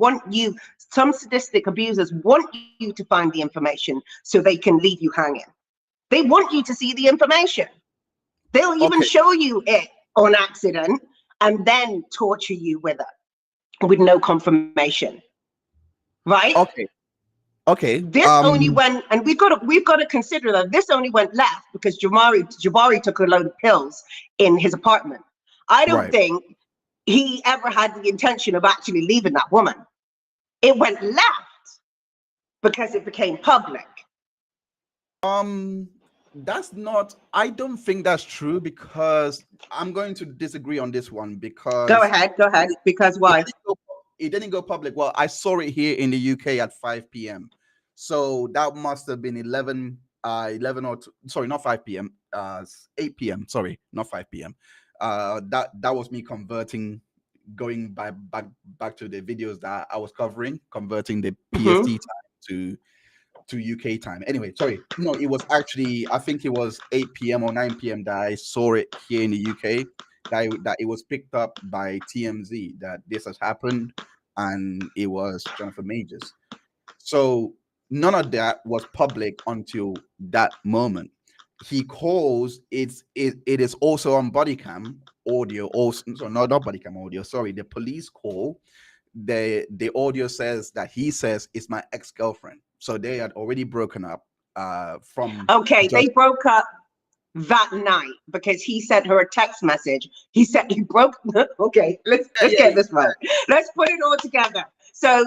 some sadistic abusers want you to find the information so they can leave you hanging. They want you to see the information. They'll even okay. show you it on accident and then torture you with it with no confirmation. Right? Okay. Okay. This only went, and we've got to consider that this only went left because Jabari took a load of pills in his apartment. I don't Right. think he ever had the intention of actually leaving that woman. It went left because it became public. That's not, I don't think that's true, because I'm going to disagree on this one, Go because ahead, because it why? didn't go, it didn't go public. Well, I saw it here in the UK at 5 p.m. So that must have been 11 or sorry, not 5 p.m. 8 p.m. Sorry, not 5 p.m. That was me going back to the videos that I was covering, converting the PST time to UK time. Anyway, sorry. No, it was actually, I think it was 8 p.m. or 9 p.m. that I saw it here in the UK, that it was picked up by TMZ that this has happened, and it was Jonathan Majors. So none of that was public until that moment. He calls, it is also on body cam audio, also, so not body cam audio, sorry, the police call. The audio says that he says it's my ex-girlfriend. So they had already broken up from Okay, just they broke up that night because he sent her a text message. He said he broke. Okay, let's get this right. Let's put it all together. So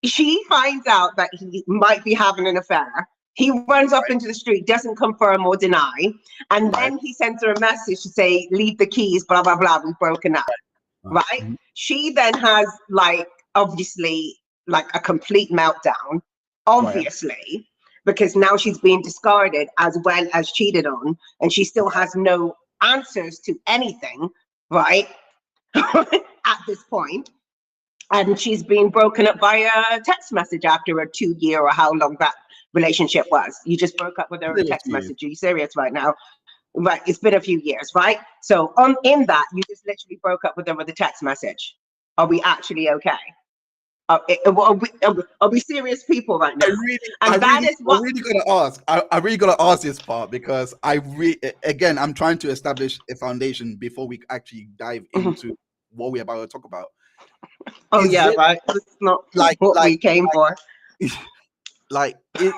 she finds out that he might be having an affair. He runs off into the street, doesn't confirm or deny, and right. then he sends her a message to say, "Leave the keys." Blah blah blah. We've broken up. Right? Mhm. She then has obviously a complete meltdown. Right. Obviously, because now she's being discarded as well as cheated on, and she still has no answers to anything, right? At this point. And she's being broken up by a text message after a 2 year or how long that relationship was. You just broke up with her in a text message. Are you serious right now? Right, it's been a few years, right? So in that, you just literally broke up with her with a text message. Are we actually okay? Are we serious people right now? And that is what I really gotta ask. I really gotta ask this part because again, I'm trying to establish a foundation before we actually dive into what we're about to talk about. Oh Is yeah, it right. That's not like what we came for. like it?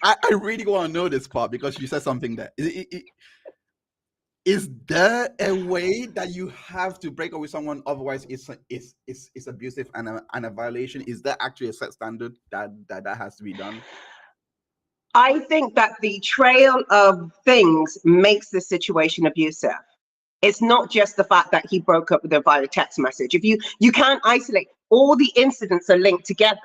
I really want to know this part because you said something there. Is there a way that you have to break up with someone otherwise it's abusive and a violation? Is there actually a set standard that has to be done? I think that the trail of things makes the situation abusive. It's not just the fact that he broke up with her via text message. If you can't isolate, all the incidents are linked together.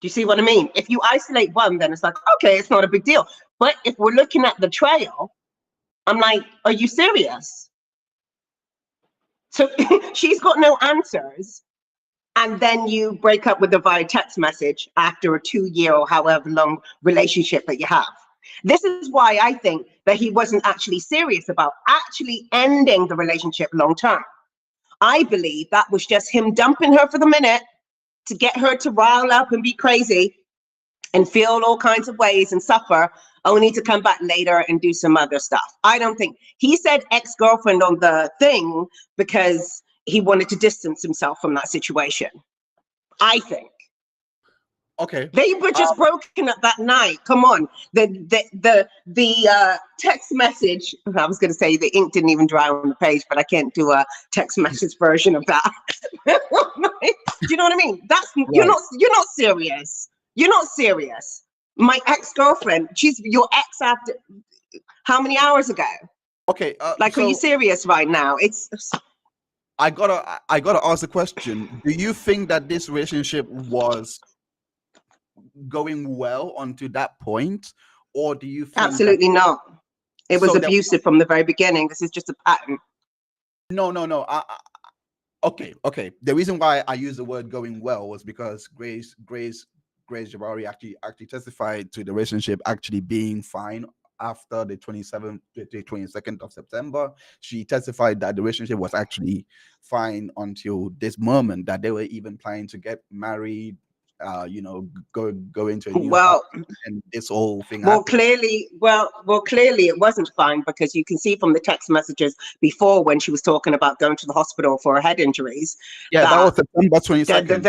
Do you see what I mean? If you isolate one, then it's like, okay, it's not a big deal. But if we're looking at the trail, I'm like, are you serious? So she's got no answers. And then you break up with her via text message after a 2-year or however long relationship that you have. This is why I think that he wasn't actually serious about actually ending the relationship long term. I believe that was just him dumping her for the minute to get her to rile up and be crazy and feel all kinds of ways and suffer, only to come back later and do some other stuff. I don't think he said ex-girlfriend on the thing because he wanted to distance himself from that situation. I think. Okay. They were just broken up that night. Come on. The text message, I was going to say the ink didn't even dry on the page, but I can't do a text message version of that. Do you know what I mean? That's right. You're not serious. You're not serious. My ex-girlfriend, she's your ex after how many hours ago? Okay. Like, so, are you serious right now? I gotta ask the question. Do you think that this relationship was going well onto that point, or do you think absolutely not? It was abusive from the very beginning. This is just a pattern. No. Okay. The reason why I use the word going well was because Grace Jabari actually testified to the relationship actually being fine after the 22nd of September. She testified that the relationship was actually fine until this moment, that they were even planning to get married, go into a new house, and this whole thing happened. Clearly it wasn't fine, because you can see from the text messages before, when she was talking about going to the hospital for her head injuries. Yeah, that was September 22nd.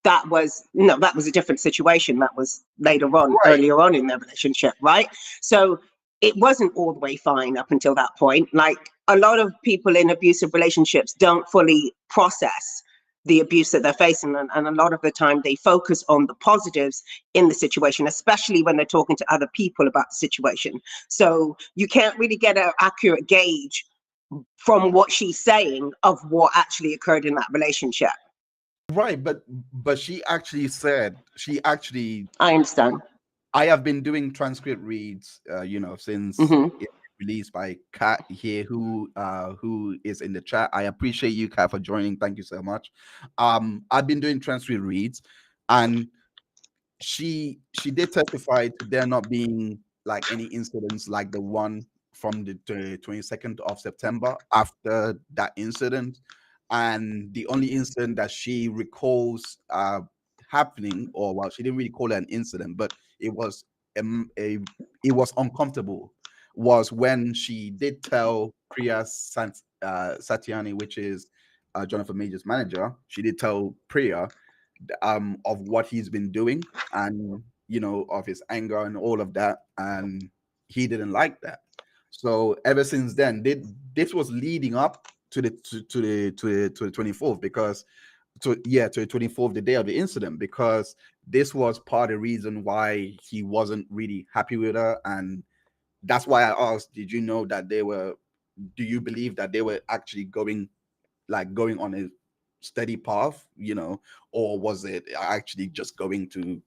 That was a different situation. That was later on, right, earlier on in their relationship, right? So it wasn't all the way fine up until that point. Like, a lot of people in abusive relationships don't fully process the abuse that they're facing, and a lot of the time they focus on the positives in the situation, especially when they're talking to other people about the situation. So you can't really get an accurate gauge from what she's saying of what actually occurred in that relationship. Right, but she actually said, I understand. I have been doing transcript reads, since it's released by Kat here, who is in the chat. I appreciate you, Kat, for joining. Thank you so much. I've been doing transcript reads, and she did testify to there not being like any incidents like the one from the 22nd of September after that incident. And the only incident that she recalls happening, or well, she didn't really call it an incident, but it was it was uncomfortable, was when she did tell Priya Satyani, which is Jonathan Major's manager. She did tell Priya of what he's been doing, and of his anger and all of that, and he didn't like that. So ever since then, this was leading up to the 24th, because to the 24th, the day of the incident, because this was part of the reason why he wasn't really happy with her. And that's why I asked, do you believe that they were actually going on a steady path, or was it actually just going to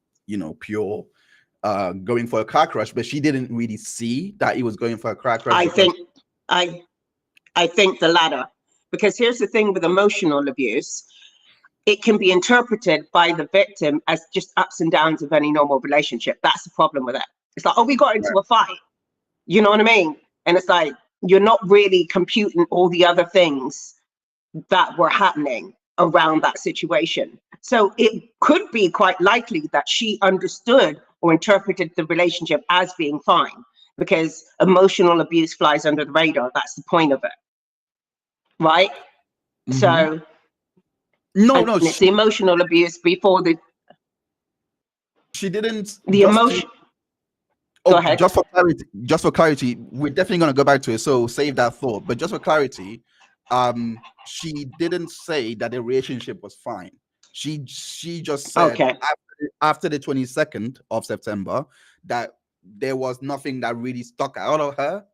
pure going for a car crash? But she didn't really see that he was going for a car crash. I think the latter, because here's the thing with emotional abuse. It can be interpreted by the victim as just ups and downs of any normal relationship. That's the problem with it. It's like, oh, we got into a fight. You know what I mean? And it's like, you're not really computing all the other things that were happening. around that situation. So it could be quite likely that she understood or interpreted the relationship as being fine, because emotional abuse flies under the radar. That's the point of it, right? So no, it's the emotional abuse before she didn't. the emotion. Go ahead. Just for clarity, we're definitely going to go back to it. So save that thought. But just for clarity, she didn't say that the relationship was fine. She just said after the 22nd of September that there was nothing that really stuck out of her,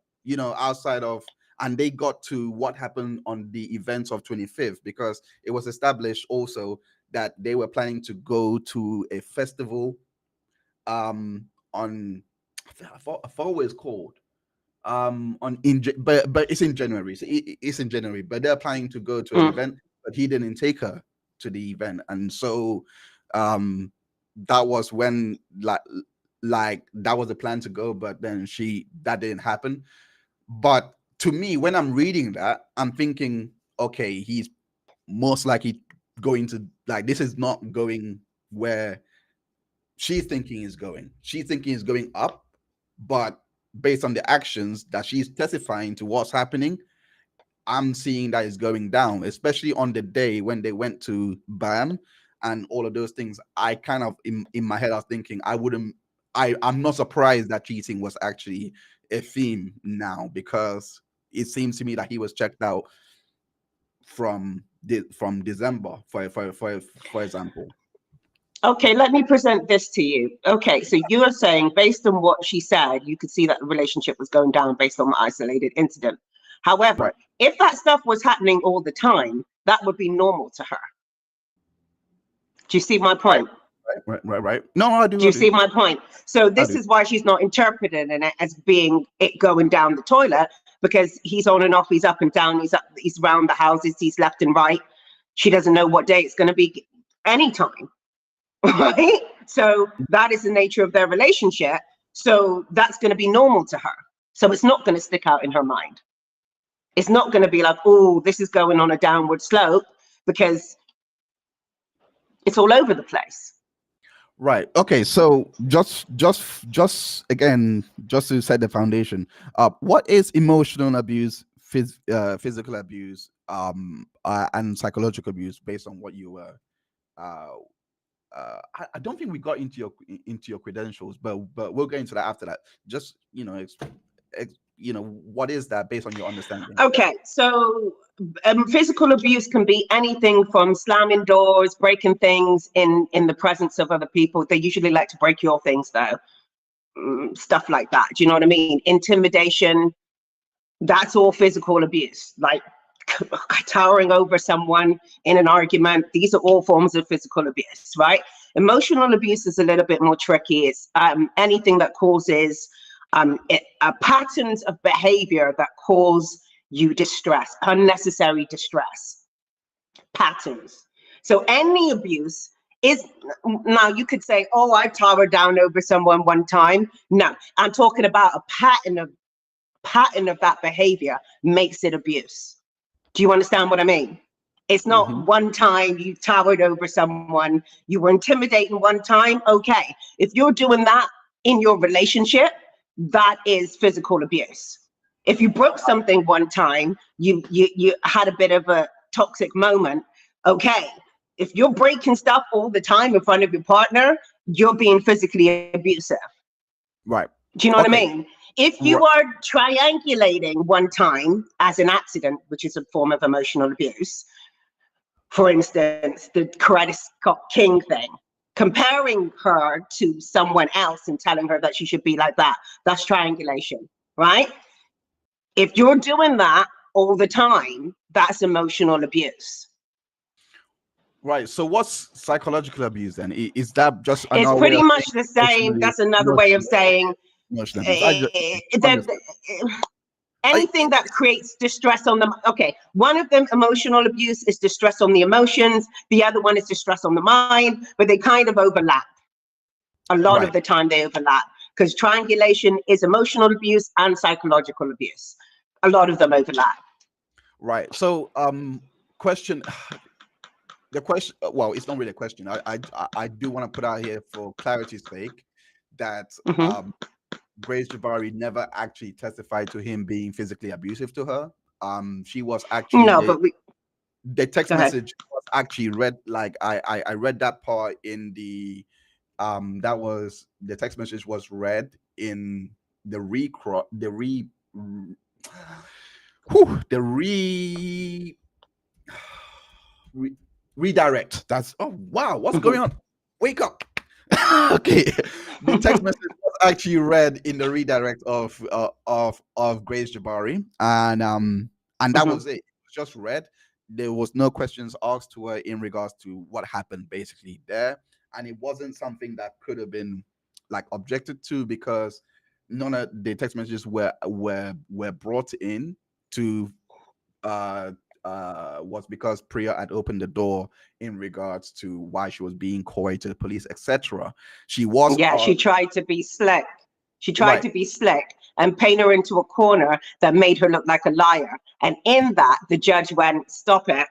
outside of, and they got to what happened on the events of 25th, because it was established also that they were planning to go to a festival on I forgot what it's called. But it's in January. So it's in January, but they're planning to go to an event, but he didn't take her to the event, and so that was when like that was the plan to go, but then that didn't happen. But to me, when I'm reading that, I'm thinking, okay, he's most likely going to, like, this is not going where she's thinking is going. She's thinking is going up, but based on the actions that she's testifying to what's happening, I'm seeing that it's going down, especially on the day when they went to BAM and all of those things. I kind of, in my head, I was thinking I'm not surprised that cheating was actually a theme now, because it seems to me that he was checked out from December, for example. Okay, let me present this to you. Okay, so you are saying, based on what she said, you could see that the relationship was going down based on the isolated incident. However, if that stuff was happening all the time, that would be normal to her. Do you see my point? Right. No, I do. Do you see my point? So this is why she's not interpreting it as being it going down the toilet, because he's on and off, he's up and down, he's around the houses, he's left and right. She doesn't know what day it's going to be anytime. Right? So that is the nature of their relationship. So that's going to be normal to her. So it's not going to stick out in her mind. It's not going to be like, oh, this is going on a downward slope, because it's all over the place. Right. Okay. So just again, just to set the foundation, what is emotional abuse, physical abuse, and psychological abuse, based on what you were I don't think we got into your credentials, but we'll get into that after that. Just what is that based on your understanding? Okay, so physical abuse can be anything from slamming doors, breaking things in the presence of other people. They usually like to break your things though, stuff like that. Do you know what I mean? Intimidation, that's all physical abuse. Like towering over someone in an argument, these are all forms of physical abuse, right? Emotional abuse is a little bit more tricky. It's anything that causes patterns of behavior that cause you distress, unnecessary distress patterns. So any abuse is, now you could say, oh, I towered down over someone one time. No, I'm talking about a pattern of that behavior makes it abuse. Do you understand what I mean? It's not one time you towered over someone, you were intimidating one time. Okay, if you're doing that in your relationship, that is physical abuse. If you broke something one time, you had a bit of a toxic moment. Okay, if you're breaking stuff all the time in front of your partner, you're being physically abusive. Right. Do you know what I mean? If you are triangulating one time as an accident, which is a form of emotional abuse, for instance, the Coretta Scott King thing, comparing her to someone else and telling her that she should be like that, that's triangulation, right? If you're doing that all the time, that's emotional abuse. Right. So what's psychological abuse then? Is that just it's pretty much the same? That's another way of saying anything that creates distress on them. Okay, one of them, emotional abuse, is distress on the emotions. The other one is distress on the mind, but they kind of overlap. A lot of the time they overlap, because triangulation is emotional abuse and psychological abuse. A lot of them overlap. Right. So question, the question, well, it's not really a question. I do want to put out here for clarity's sake that Hmm. Grace Jabari never actually testified to him being physically abusive to her. She was actually No, but we the text go ahead. message was actually read, like I read that part in the that was the text message was read in the the re, redirect. That's, oh wow, what's Hmm. going on? Wake up. Okay, the text message was actually read in the redirect of Grace Jabari, and that Hmm. was it. It was just read. There was no questions asked to her in regards to what happened basically there, and it wasn't something that could have been like objected to, because none of the text messages were brought in to uh was because Priya had opened the door in regards to why she was being coy to the police, etc. She was Yeah, she tried to be slick. She tried right, to be slick and paint her into a corner that made her look like a liar. And in that, the judge went, "Stop it,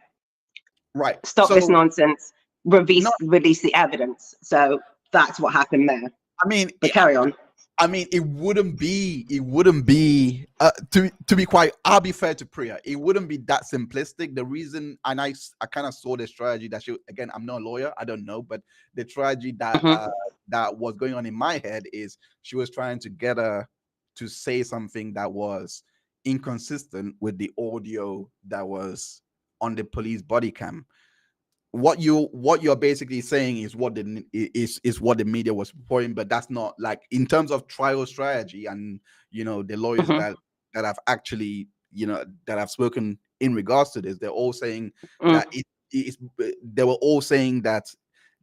right. stop this So nonsense, no, release the evidence." So that's what happened there. I mean, But carry on. I mean, it wouldn't be to be quite, I'll be fair to Priya, it wouldn't be that simplistic. The reason, and I kind of saw the strategy that she, again, I'm not a lawyer, I don't know, but the strategy Hmm. that was going on in my head is she was trying to get her to say something that was inconsistent with the audio that was on the police body cam. What you're basically saying is is what the media was reporting, but that's not, like, in terms of trial strategy, and the lawyers Hmm. that have actually, that have spoken in regards to this, they're all saying Mm. that it is, they were all saying that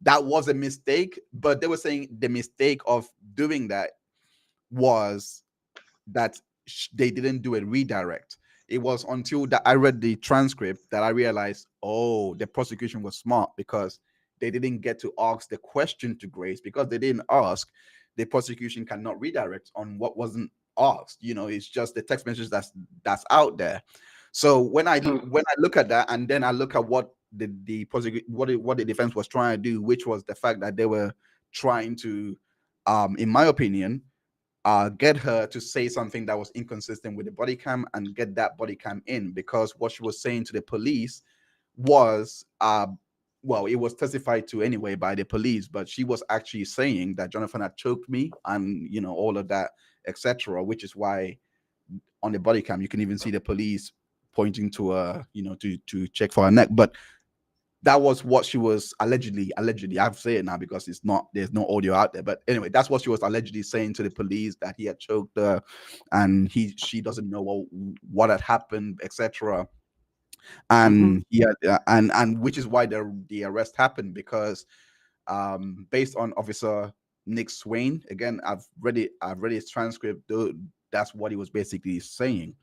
that was a mistake, but they were saying the mistake of doing that was that they didn't do a redirect. It was until that I read the transcript that I realized, oh, the prosecution was smart, because they didn't get to ask the question to Grace. Because they didn't ask, the prosecution cannot redirect on what wasn't asked. It's just the text message that's out there. So when I look at that, and then I look at what the prosecution, what the defense was trying to do, which was the fact that they were trying to, in my opinion, get her to say something that was inconsistent with the body cam, and get that body cam in, because what she was saying to the police was, well, it was testified to anyway by the police, but she was actually saying that Jonathan had choked me, and all of that, etc., which is why on the body cam you can even see the police pointing to her, to check for her neck. But that was what she was allegedly, I have to say it now because there's no audio out there, but anyway, that's what she was allegedly saying to the police, that he had choked her, and she doesn't know what had happened, etc. Hmm. And he had, and which is why the arrest happened, because based on Officer Nick Swain, again, I've read his transcript, though. That's what he was basically saying.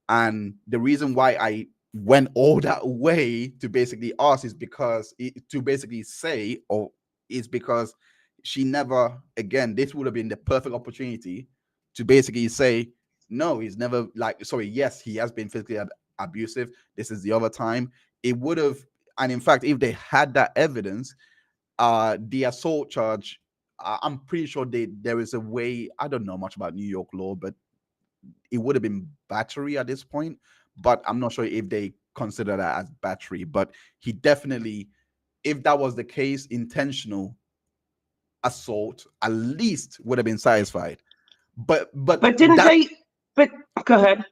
And the reason why I went all that way to basically ask is because to basically say, or is because she never, again, this would have been the perfect opportunity to basically say, no, he's never, like, sorry, yes, he has been physically abusive. This is the other time. It would have, and in fact, if they had that evidence, the assault charge, I'm pretty sure there is a way, I don't know much about New York law, but it would have been battery at this point, but I'm not sure if they consider that as battery. But he definitely, if that was the case, intentional assault at least would have been satisfied. But But didn't that, they? But go ahead.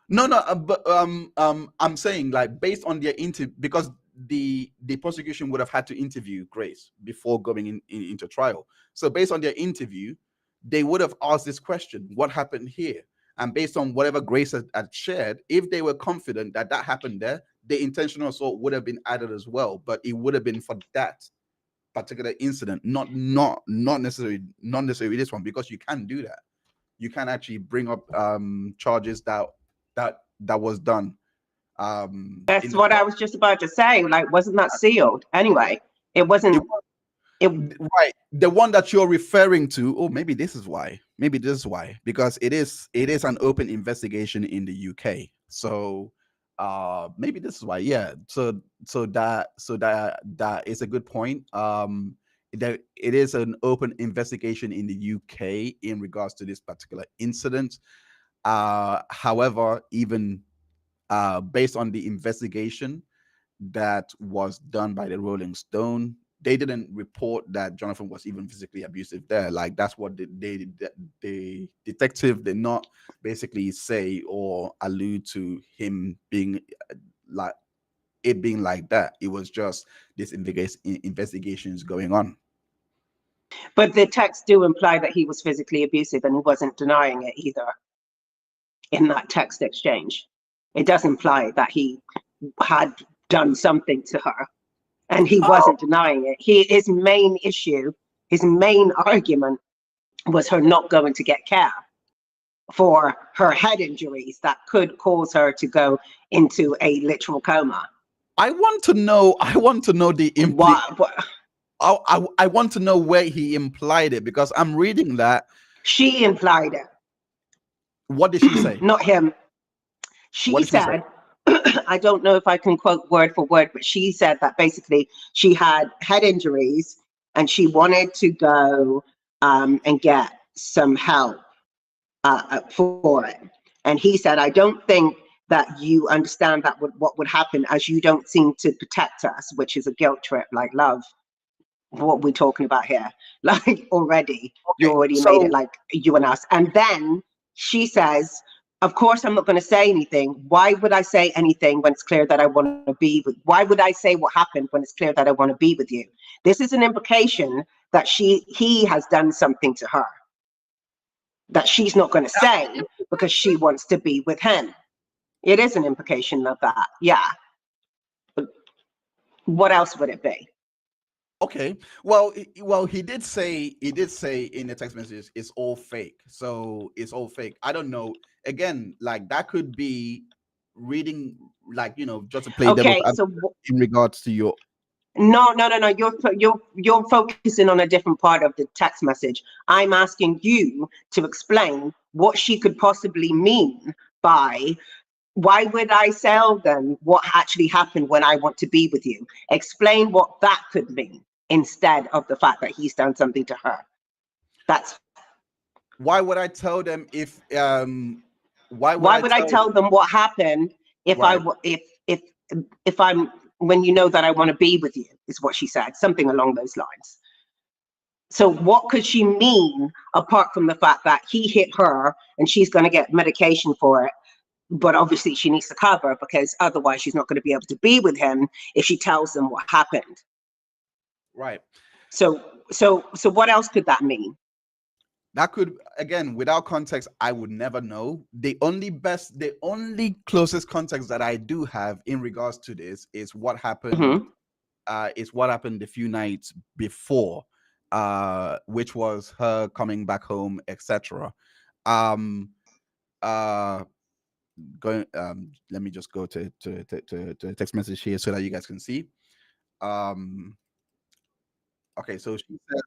no, but I'm saying, like, based on their interview, because the prosecution would have had to interview Grace before going into trial. So based on their interview, they would have asked this question: what happened here? And based on whatever Grace had shared, if they were confident that that happened there, the intentional assault would have been added as well. But it would have been for that particular incident, not necessarily this one, because you can do that. You can actually bring up charges that was done in That's the what I past. was just about to say. Like, wasn't that sealed anyway? It It wasn't. was, It. right, the one that you're referring to. Oh, maybe this is why, because it is an open investigation in the UK. So maybe this is why. Yeah. So that is a good point. That it is an open investigation in the UK in regards to this particular incident. However, even based on the investigation that was done by the Rolling Stone, they didn't report that Jonathan was even physically abusive there. Like that's what the detective did not basically say or allude to him being like it being like that. It was just this investigations going on. But the texts do imply that he was physically abusive, and he wasn't denying it either in that text exchange. It does imply that he had done something to her, and he Oh, wasn't denying it. His main issue, his main argument was her not going to get care for her head injuries that could cause her to go into a literal coma. I want to know. I want to know the What I want to know where he implied it because I'm reading that. she implied What did she it, say? not him. What She did she say? said, I don't know if I can quote word for word, but she said that basically she had head injuries and she wanted to go and get some help for it. And he said, I don't think that you understand that what would happen, as you don't seem to protect us, which is a guilt trip, like, love. What we're talking about here, like, already you Okay, already made it so like you and us. And then she says, of course I'm not going to say anything. Why would I say anything when it's clear that I want to be with? Why would I say what happened when it's clear that I want to be with you? This is an implication that he has done something to her that she's not going to say because she wants to be with him. It is an implication of that, yeah. But what else would it be? okay, well, he did say in the text message it's all fake. So it's all fake. I don't know. Again, like that could be reading, like just to play devil's Okay, advocate so in regards to your. no. You're focusing on a different part of the text message. I'm asking you to explain what she could possibly mean by, why would I tell them what actually happened when I want to be with you? Explain what that could mean instead of the fact that he's done something to her. That's Why would I tell them if why would why I would I tell them? tell them what happened if Right. if I'm, when you know that I want to be with you, is what she said, something along those lines. So what could she mean apart from the fact that he hit her and she's going to get medication for it? But obviously she needs to cover, because otherwise she's not going to be able to be with him if she tells them what happened. Right. So what else could that mean? That could, again, without context, I would never know. The only closest context that I do have in regards to this is what happened. Mm-hmm. Is what happened a few nights before, which was her coming back home, etc. Um, uh, going. Let me just go to the text message here so that you guys can see. Um, okay, so she said,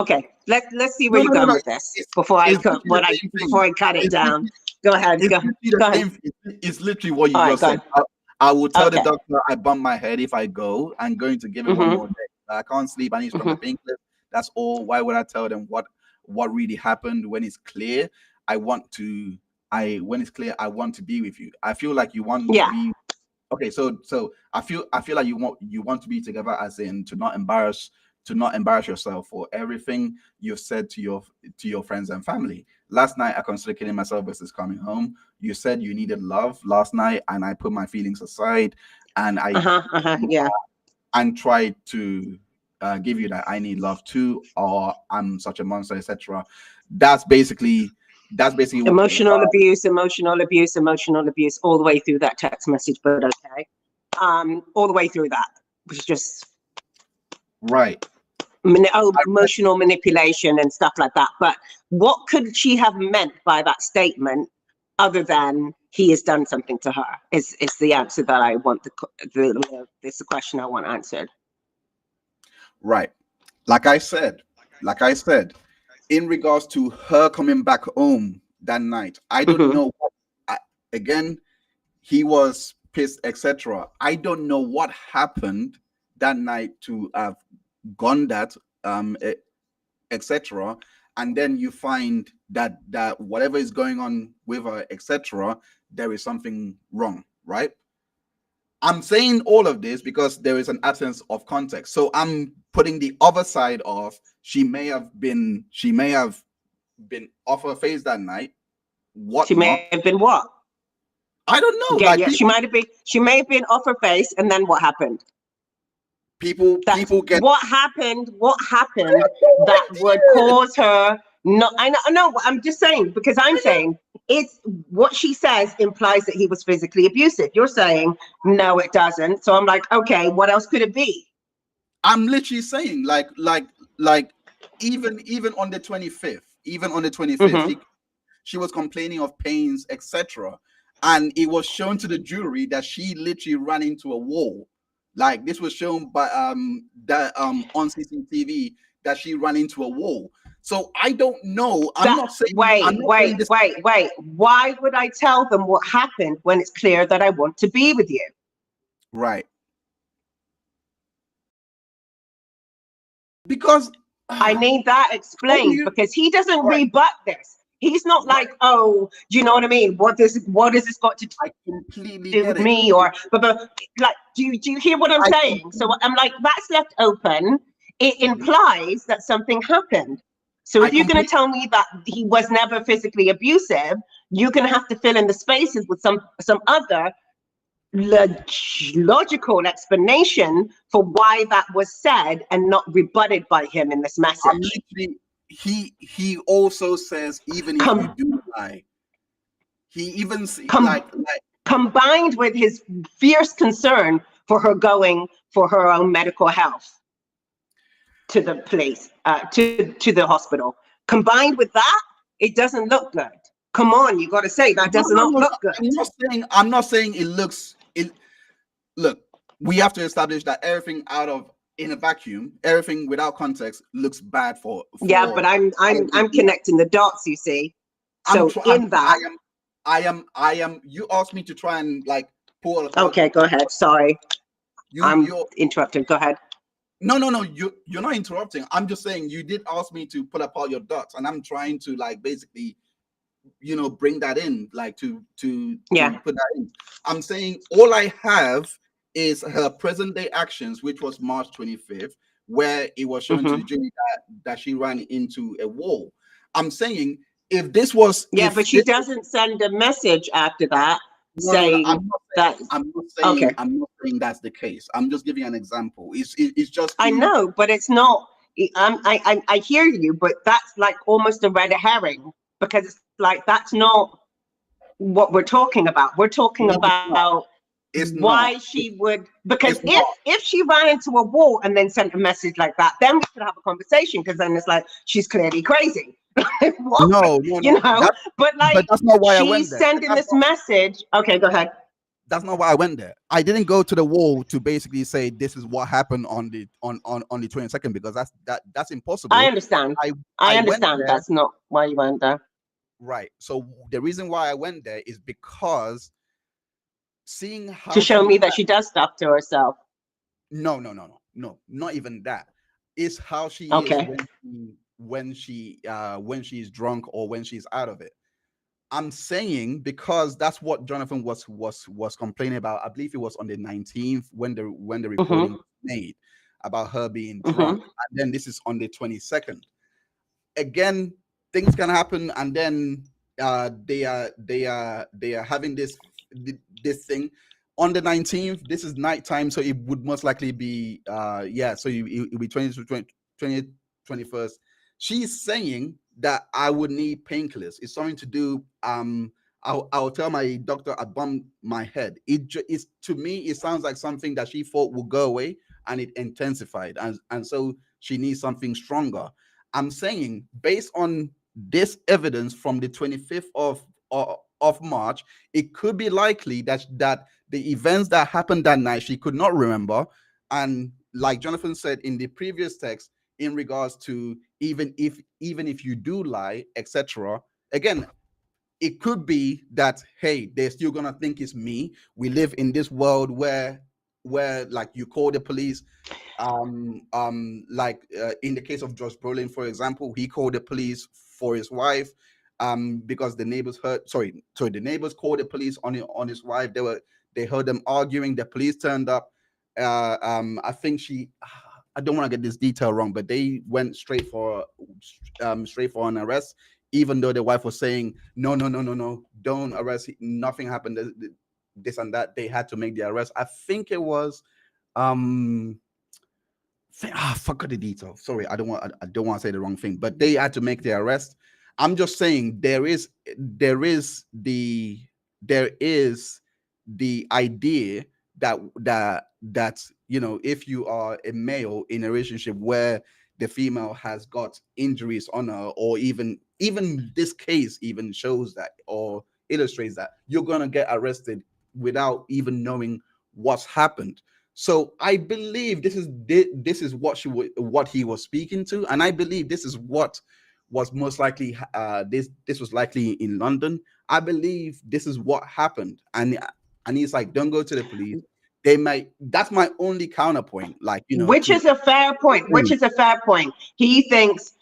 Okay, let's see where no, you're no, no, going no. with this It's before I it's cut literally the same before thing. I cut it It's down. Go ahead, It's go literally the go ahead. same. It's literally what you All right, just go said. ahead. I will tell the Okay. doctor I bumped my head if I go. I'm going to give it one more Mm-hmm. day. I can't sleep. I need stronger Mm-hmm. painkillers. That's all. Why would I tell them what really happened when it's clear? I want to. I when it's clear, I want to be with you. I feel like you want to Yeah. be. Okay, so I feel like you want to be together, as in to not embarrass yourself for everything you've said to your friends and family. Last night I considered killing myself versus coming home. You said you needed love last night, and I put my feelings aside, and I Uh-huh. Uh-huh. Yeah. and tried to give you that I need love too, or I'm such a monster, etc. That's basically Emotional abuse, emotional abuse, emotional abuse, all the way through that text message, but okay. All the way through that was just right. I read, emotional manipulation and stuff like that. But what could she have meant by that statement, other than he has done something to her? Is the answer that I want this the question I want answered. right. Like I said, in regards to her coming back home that night, I don't Mm-hmm. know what. Again, he was pissed, etc. I don't know what happened that night to have gone that, etc. And then you find that whatever is going on with her, etc., there is something wrong, right? I'm saying all of this because there is an absence of context. So I'm putting the other side of she may have been off her face that night. What She not? may have been what? I don't know. Again, Like yeah, people, she may have been off her face, and then what happened? That's people get. what happened that would cause her not. I know, I'm just saying, because I'm saying it's what she says implies that he was physically abusive. You're saying no, it doesn't. So I'm like, okay, what else could it be? I'm literally saying like even on the 25th, Mm-hmm. she was complaining of pains, etc. And it was shown to the jury that she literally ran into a wall. Like this was shown by that on CCTV that she ran into a wall. So I don't know. I'm not saying this. Wait. Why would I tell them what happened when it's clear that I want to be with you? Right. Because I need that explained, because he doesn't rebut this. He's not like, oh, do you know what I mean? What does this got to I completely do get with it. me? Or like, do you hear what I'm saying? So I'm like, that's left open. It implies that something happened. So if you're going to tell me that he was never physically abusive, you're going to have to fill in the spaces with some other logical explanation for why that was said and not rebutted by him in this message. He also says, even if you do lie, he even combined with his fierce concern for her going for her own medical health to the place, to the hospital. Combined with that, it doesn't look good. Come on, you got to say that does not look good. I'm not saying it looks. Look, we have to establish that everything in a vacuum, everything without context looks bad for yeah, but I'm connecting the dots, you see. So I am. You asked me to try and like pull. Okay, go ahead. Sorry, I'm interrupting. Go ahead. No. You're not interrupting. I'm just saying you did ask me to pull apart your dots, and I'm trying to like basically, bring that in, like to put that in. I'm saying all I have is her present day actions, which was March 25th, where it was shown to the jury that she ran into a wall. I'm saying if this was but she doesn't send a message after that saying that. I'm not saying that's the case. I'm just giving an example. It's just I know, but it's not. I hear you, but that's like almost a red herring, because it's like that's not what we're talking about. We're talking about why she would, because if she ran into a wall and then sent a message like that, then we could have a conversation, because then it's like she's clearly crazy. No, but that's not why I went she's sending this message. Okay, go ahead. That's not why I went there. I didn't go to the wall to basically say this is what happened on the 22nd, because that's impossible. I understand. I understand that's not why you went there. Right. So the reason why I went there is because seeing how to show me that she does stuff to herself. No, not even that. It's how she is when she's drunk or when she's out of it. I'm saying because that's what Jonathan was complaining about. I believe it was on the 19th when the recording was made about her being drunk, and then this is on the 22nd. Again, things can happen, and then they are having this thing on the 19th. This is nighttime, so it would most likely be so it will be 20th, 21st. She's saying that I would need painkillers. It's something to do. I'll tell my doctor I bumped my head. It's to me, it sounds like something that she thought would go away, and it intensified, and so she needs something stronger. I'm saying based on this evidence from the 25th of March, it could be likely that the events that happened that night she could not remember, and like Jonathan said in the previous text, in regards to even if you do lie, etc. Again, it could be that, hey, they're still gonna think it's me. We live in this world where like you call the police, in the case of Josh Brolin, for example, he called the police for his wife, because the neighbors heard, the neighbors called the police on his wife. They heard them arguing. The police turned up. I think I don't want to get this detail wrong, but they went straight for an arrest, even though the wife was saying, no, no, no, no, no, don't arrest. Nothing happened. This and that. They had to make the arrest. I think it was, I forgot the detail. Sorry, I don't want to say the wrong thing, but they had to make the arrest. I'm just saying there is the idea that if you are a male in a relationship where the female has got injuries on her, or even this case even shows that or illustrates that you're gonna get arrested without even knowing what's happened. So I believe this is what he was speaking to, and I believe this is what was most likely this was likely in London. I believe this is what happened, and he's like, don't go to the police. They might. That's my only counterpoint. Like, which is a fair point. Which is a fair point. He thinks,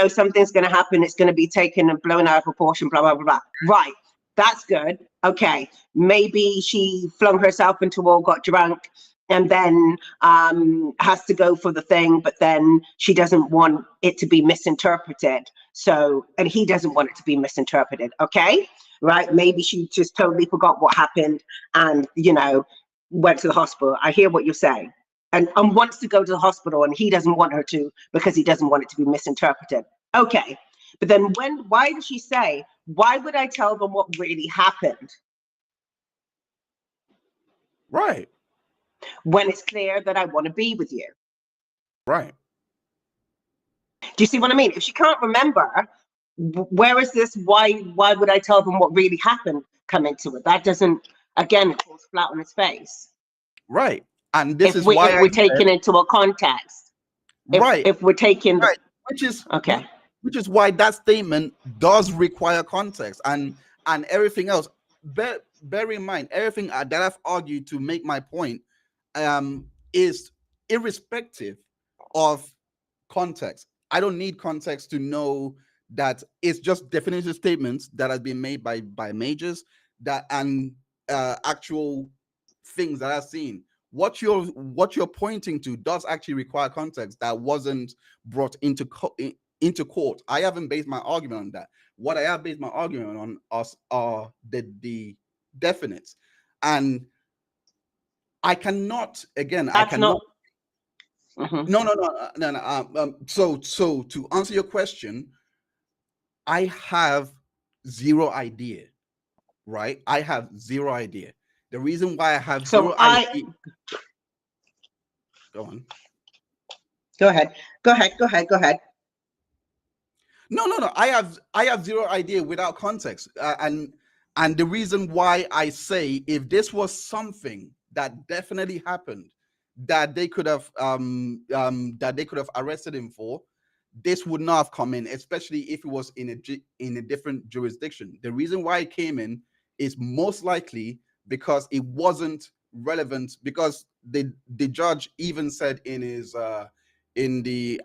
something's going to happen. It's going to be taken and blown out of proportion. Blah blah blah blah. Right. That's good. Okay. Maybe she flung herself into a wall, got drunk, and then has to go for the thing, but then she doesn't want it to be misinterpreted. So, and he doesn't want it to be misinterpreted. Okay. Right. Maybe she just totally forgot what happened and, went to the hospital. I hear what you're saying. And wants to go to the hospital, and he doesn't want her to because he doesn't want it to be misinterpreted. Okay. But then why did she say, why would I tell them what really happened? Right. When it's clear that I want to be with you. Right. Do you see what I mean? If she can't remember, where is this why would I tell them what really happened come into it? That doesn't, again, it falls flat on its face. Right. And this is why we're taking into a context. Right. If we're taking right. Which is okay. Which is why that statement does require context and everything else. Bear in mind, everything that I've argued to make my point is irrespective of context. I don't need context to know that it's just definitive statements that have been made by majors that and actual things that I've seen. What you're pointing to does actually require context that wasn't brought into court. I haven't based my argument on that. What I have based my argument on are the definites, and I cannot again. That's I cannot. Mm-hmm. No. So to answer your question, I have zero idea. Right? I have zero idea. The reason why I have zero idea. Go on. Go ahead. No. I have zero idea without context, and the reason why I say if this was something that definitely happened, that they could have arrested him for, this would not have come in, especially if it was in a different jurisdiction. The reason why it came in is most likely because it wasn't relevant, because the judge even said in his in the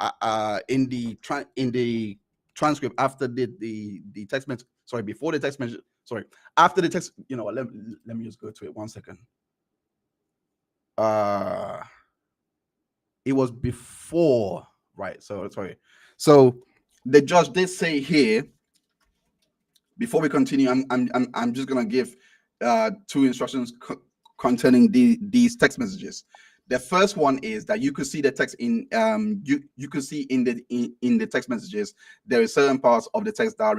transcript after the text message, before the text message, after the text, let me just go to it 1 second. It was before, right? So the judge did say here, before we continue, I'm just gonna give two instructions containing these text messages. The first one is that you could see the text in you could see in the text messages there are certain parts of the text that are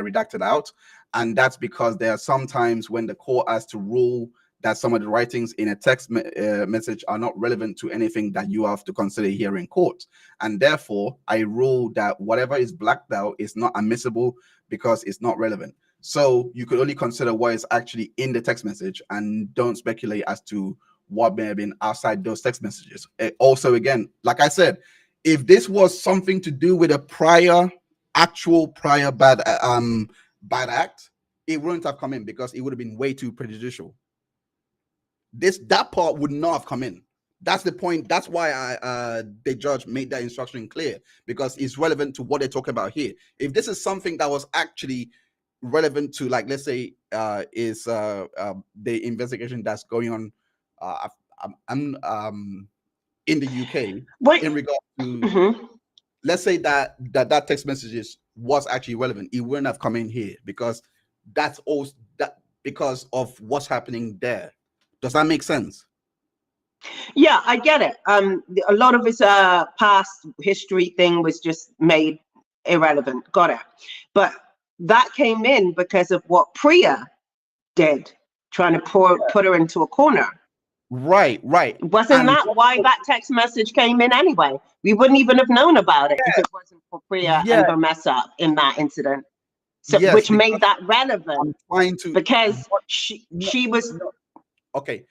redacted out, and that's because there are sometimes when the court has to rule that some of the writings in a text message are not relevant to anything that you have to consider here in court, and therefore I rule that whatever is blacked out is not admissible because it's not relevant. So you could only consider what is actually in the text message and don't speculate as to what may have been outside those text messages. Also, again, like I said, if this was something to do with a prior bad act, it wouldn't have come in because it would have been way too prejudicial. That part would not have come in. That's the point. That's why the judge made that instruction clear, because it's relevant to what they're talking about here. If this is something that was actually relevant to, like, let's say, is the investigation that's going on, in the UK, Wait. in regard to, let's say that text messages was actually relevant, it wouldn't have come in here because that's also that because of what's happening there. Does that make sense? Yeah, I get it. A lot of his past history thing was just made irrelevant. Got it. But that came in because of what Priya did, trying to put her into a corner. Right. Wasn't that why that text message came in anyway? We wouldn't even have known about it if it wasn't for Priya and her mess up in that incident. So, which made that relevant. Because she was okay.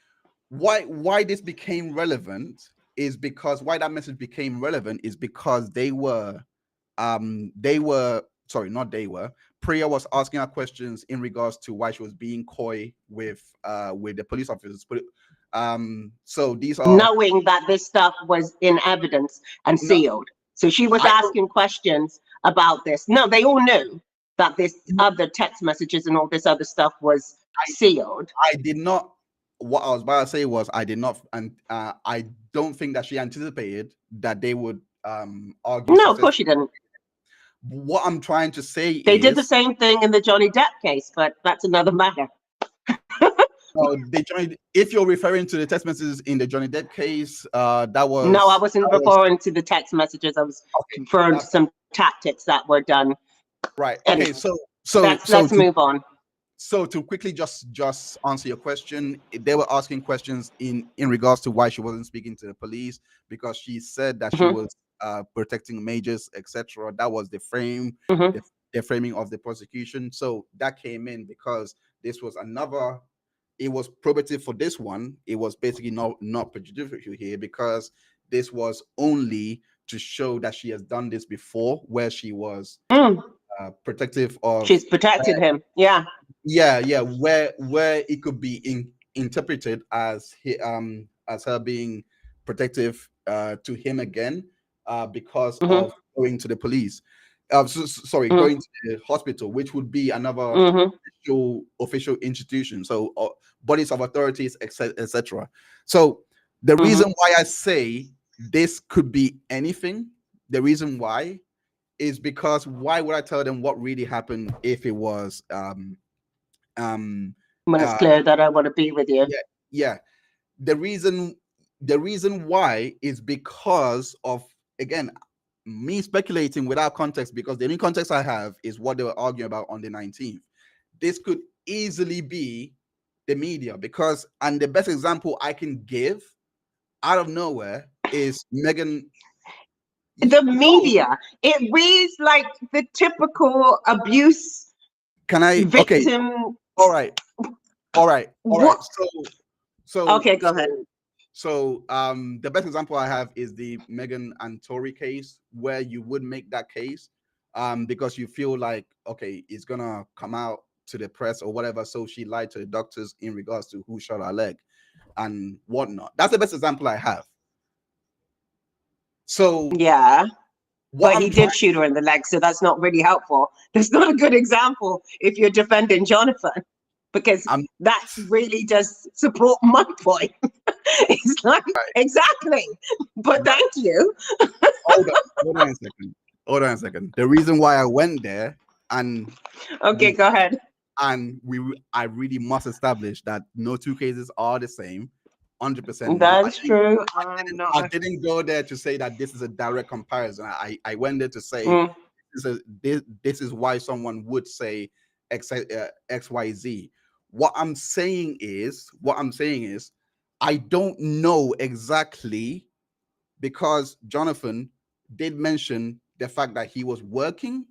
Why this became relevant is because why that message became relevant is because Priya was asking her questions in regards to why she was being coy with the police officers. So these are knowing that this stuff was in evidence and sealed. So she was asking questions about this. No, they all knew that this other text messages and all this other stuff was sealed. I did not. What I was about to say was I did not, and I don't think that she anticipated that they would argue. No, of course she didn't. What I'm trying to say they did the same thing in the Johnny Depp case, but that's another matter. If you're referring to the text messages in the Johnny Depp case, that was no, I wasn't referring to the text messages. I was referring to some tactics that were done. Right. Anyway, okay. So let's move on. So to quickly just answer your question, they were asking questions in regards to why she wasn't speaking to the police, because she said that she was protecting majors, etc. That was the frame, the framing of the prosecution. So that came in because this was another. It was probative for this one. It was basically not prejudicial here because this was only to show that she has done this before, where she was protective of. She's protected him. Yeah. Where it could be interpreted as her being protective to him again because of going to the police. Going to the hospital, which would be another official institution. So bodies of authorities, etc. So the reason why I say this could be anything, the reason why is because why would I tell them what really happened if it was when it's clear that I want to be with you. Yeah. The reason why is because of, again, me speculating without context, because the only context I have is what they were arguing about on the 19th. This could easily be the media, because, and the best example I can give out of nowhere is Meghan. The media, it reads like the typical abuse victim. Okay. All right. So okay, go ahead. So the best example I have is the Meghan and Tory case, where you would make that case because you feel like, okay, it's gonna come out to the press or whatever, so she lied to the doctors in regards to who shot her leg and whatnot. That's the best example I have. So yeah, but he did shoot her in the leg, so that's not really helpful. That's not a good example if you're defending Jonathan, because that really does support my point. It's like, exactly, but thank you. Hold on a second. The reason why I went there, and okay, go ahead. And I really must establish that no two cases are the same. 100%. That's true. I didn't go there to say that this is a direct comparison. I went there to say this is why someone would say XYZ. What I'm saying is I don't know exactly, because Jonathan did mention the fact that he was working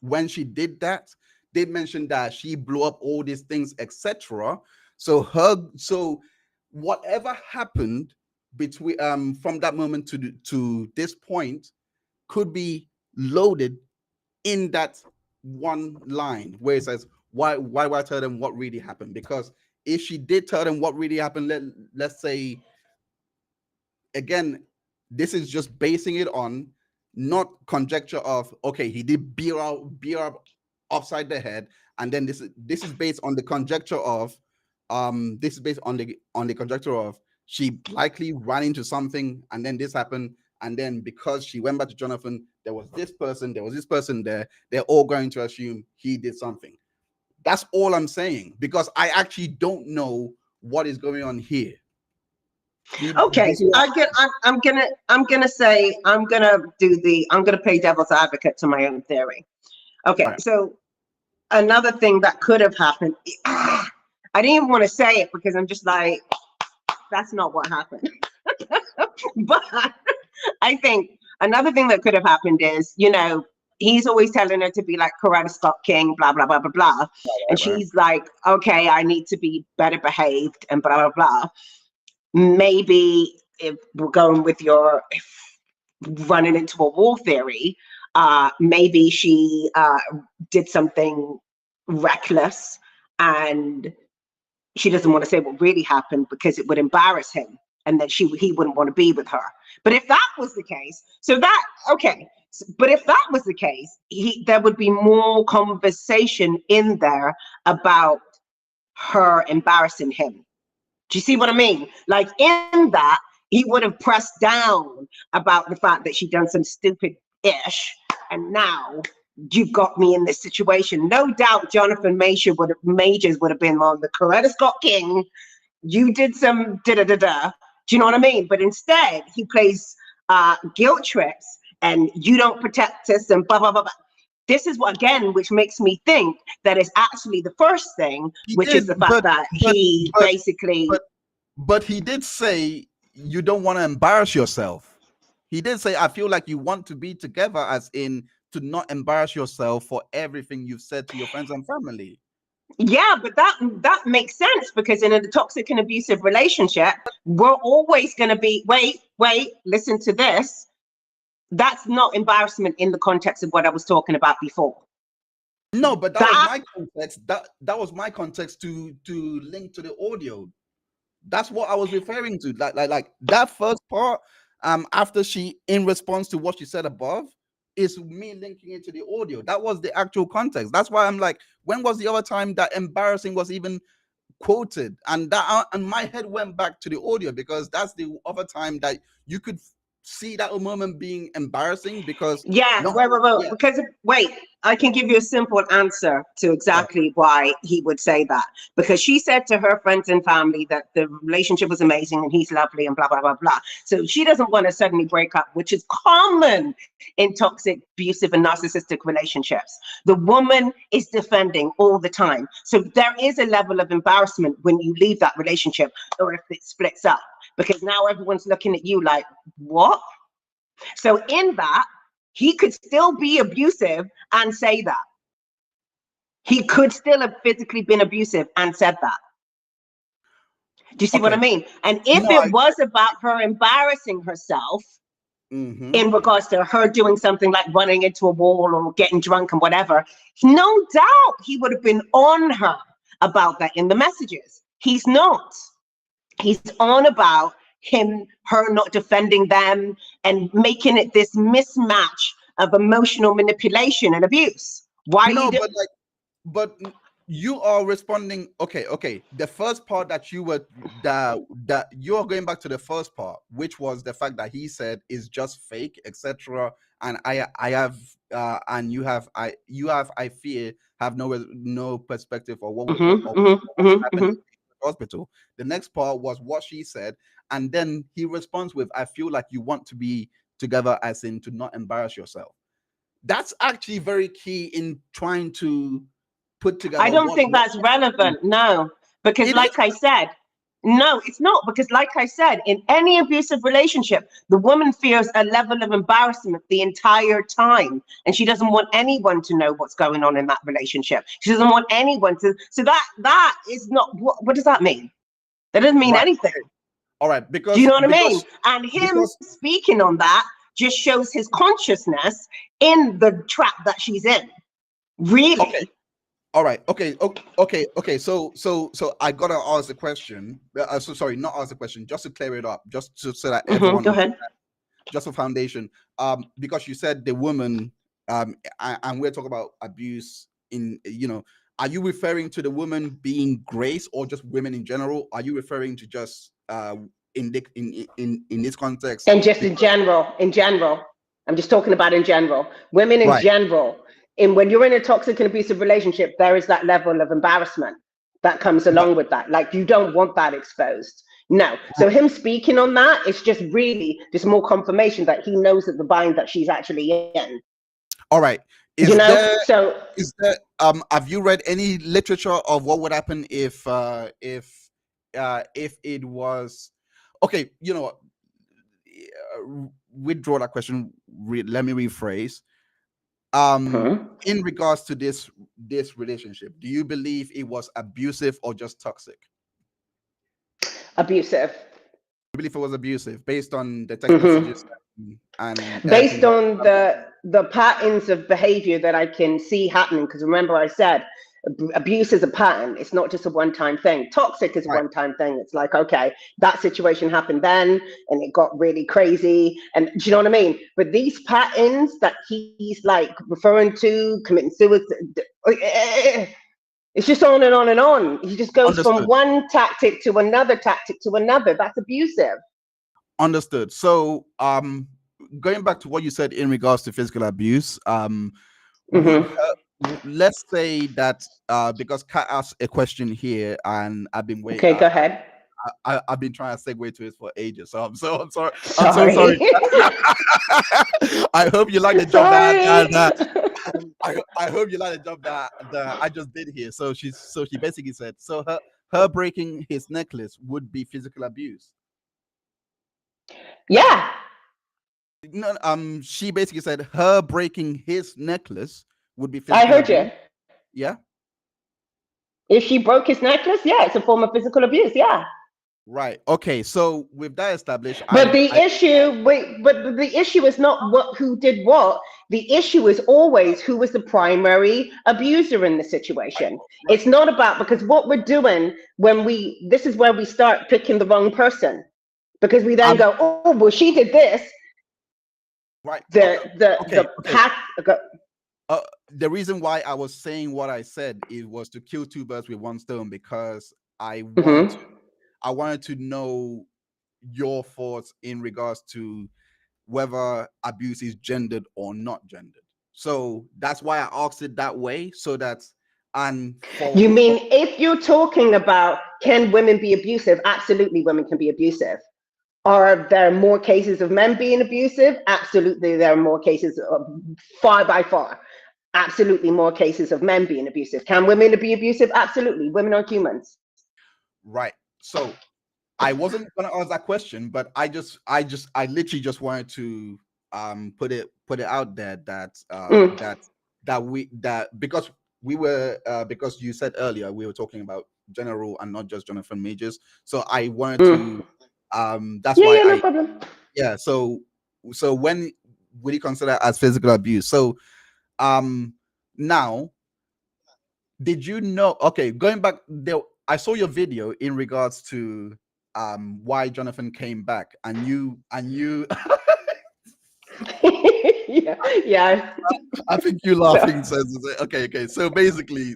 when she did that. Did mention that she blew up all these things, etc. So whatever happened between from that moment to this point could be loaded in that one line where it says why tell them what really happened? Because if she did tell them what really happened, let's say, again, this is just basing it on not conjecture of, okay, he did beat her up upside the head, and then this is based on the conjecture of this is based on the conjecture of she likely ran into something, and then this happened, and then because she went back to Jonathan, there was this person there, they're all going to assume he did something. That's all I'm saying, because I actually don't know what is going on here. Okay, I'm gonna play devil's advocate to my own theory. Okay, Right. so another thing that could have happened, I didn't even want to say it because I'm just like, that's not what happened. But I think another thing that could have happened is, he's always telling her to be like Coretta Scott King, blah, blah, blah, blah, blah. And she's like, okay, I need to be better behaved and blah, blah, blah. Maybe if we're going with your running into a wall theory, maybe she did something reckless and she doesn't want to say what really happened because it would embarrass him, and that he wouldn't want to be with her. But if that was the case, but if that was the case, there would be more conversation in there about her embarrassing him. Do you see what I mean? Like, in that, he would have pressed down about the fact that she done some stupid ish, and now you've got me in this situation. No doubt Jonathan Majors would have been on the Coretta Scott King. You did some da-da-da-da. Do you know what I mean? But instead, he plays guilt trips, and you don't protect us, and blah, blah, blah, blah. This is what, again, which makes me think that is actually the first thing, is the fact that he basically... But he did say, you don't want to embarrass yourself. He did say, I feel like you want to be together, as in to not embarrass yourself for everything you've said to your friends and family. Yeah, but that makes sense, because in a toxic and abusive relationship, we're always going to be, wait, listen to this. That's not embarrassment in the context of what I was talking about before. No, but that was my context. That was my context to link to the audio. That's what I was referring to. Like that first part, after she, in response to what she said above, is me linking it to the audio. That was the actual context. That's why I'm like, when was the other time that embarrassing was even quoted? And my head went back to the audio, because that's the other time that you could see that moment being embarrassing, because wait, I can give you a simple answer to exactly why he would say that. Because she said to her friends and family that the relationship was amazing and he's lovely and blah, blah, blah, blah. So she doesn't want to suddenly break up, which is common in toxic, abusive and narcissistic relationships. The woman is defending all the time. So there is a level of embarrassment when you leave that relationship, or if it splits up, because now everyone's looking at you like, what? So in that, he could still be abusive and say that. He could still have physically been abusive and said that. Do you see what I mean? And if it was about her embarrassing herself, in regards to her doing something like running into a wall or getting drunk and whatever, no doubt he would have been on her about that in the messages. He's not. He's on about her not defending them and making it this mismatch of emotional manipulation and abuse. Why? No, but you are responding. Okay. The first part that you were that you're going back to the first part, which was the fact that he said is just fake, etc. And I have and you have I fear have no perspective or what happened in the hospital. The next part was what she said, and then he responds with, I feel like you want to be together, as in to not embarrass yourself. That's actually very key in trying to put together. I don't think that's relevant. No, because I said, no, it's not, because like I said, in any abusive relationship, the woman fears a level of embarrassment the entire time, and she doesn't want anyone to know what's going on in that relationship. She doesn't want anyone to. So that is not, what does that mean? That doesn't mean anything. All right, because do you know what I mean? And him speaking on that just shows his consciousness in the trap that she's in. Really. All right. Okay. Okay. So I gotta ask the question. So sorry, not ask the question. Just to clear it up, so that everyone Go ahead. just a foundation. Because you said the woman, and we're talking about abuse in, are you referring to the woman being Grace or just women in general? Are you referring to just in this context? And just in general, I'm just talking about in general, women in Right. general. And when you're in a toxic and abusive relationship, there is that level of embarrassment that comes But along with that. Like, you don't want that exposed. No. So him speaking on that, it's just really just more confirmation that he knows that the bind that she's actually in. all right. You Is know? there So is there have you read any literature of what would happen if it was okay, withdraw that question. Let me rephrase. In regards to this relationship, do you believe it was abusive or just toxic? abusive. I believe it was abusive based on the text Hmm. messages and Based everything. on the patterns of behavior that I can see happening. Because remember, I said abuse is a pattern. It's not just a one-time thing. Toxic is a Right. one-time thing. It's like, okay, that situation happened then, and it got really crazy. And do you know what I mean? But these patterns that he's like referring to, committing suicide. It's just on and on and on. He just goes from Understood. one tactic to another tactic to another. That's abusive. Understood. So, going back to what you said in regards to physical abuse, would Hmm. her, let's say that because Kat asked a question here, and I've been waiting. Okay, go ahead. I've been trying to segue to it for ages, so I'm sorry. I'm so sorry. Sorry. I hope you like the job Sorry. I hope you like the job that I just did here. So she basically said, so her breaking his necklace would be physical abuse. Yeah, No, she basically said her breaking his necklace would be I physical heard abuse. you. Yeah. If she broke his necklace, yeah, it's a form of physical abuse. Yeah. Right. Okay. So with that established, But the issue, wait, but the issue is not what who did what. The issue is always who was the primary abuser in the situation. right, It's not about, because what we're doing when this is where we start picking the wrong person, because we then um go, oh, well, she did this. right. The Okay. path. The reason why I was saying what I said, it was to kill two birds with one stone, because Mhm. I wanted to know your thoughts in regards to whether abuse is gendered or not gendered. So that's why I asked it that way, so that and You for mean if you're talking about can women be abusive? Absolutely, women can be abusive. Are there more cases of men being abusive? Absolutely, there are more cases, far by far. Absolutely, more cases of men being abusive. Can women be abusive? Absolutely. Women are humans. right. So I wasn't gonna ask that question, but I literally just wanted to put it out there that Mm, that because we were because you said earlier we were talking about general and not just Jonathan Majors. So I wanted to mm. that's Yeah, why yeah, no I problem. yeah, so when would you consider as physical abuse? So um now, did you know, okay, going back there, I saw your video in regards to why Jonathan came back, and you Yeah, yeah. I think you So laughing says okay. So basically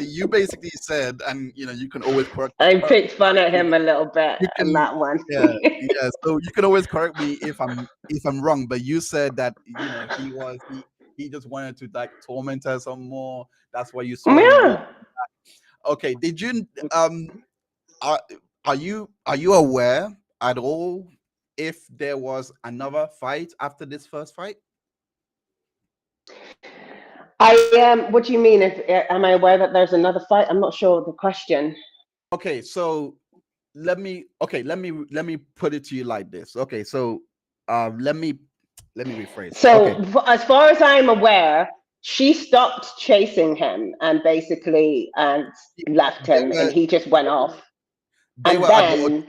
you basically said, and you can always I correct picked fun at him a little bit you on can that one. yeah, so you can always correct me if I'm wrong, but you said that he just wanted to like torment her some more. That's why you saw him walk. Yeah. Okay, did you are are you aware at all if there was another fight after this first fight? I am. What do you mean? If am I aware that there's another fight? I'm not sure of the question. Okay, so let me put it to you like this. Okay, so let me rephrase. So, Okay, as far as I'm aware, she stopped chasing him and basically and left they him, and were he just went off. they And were at the then,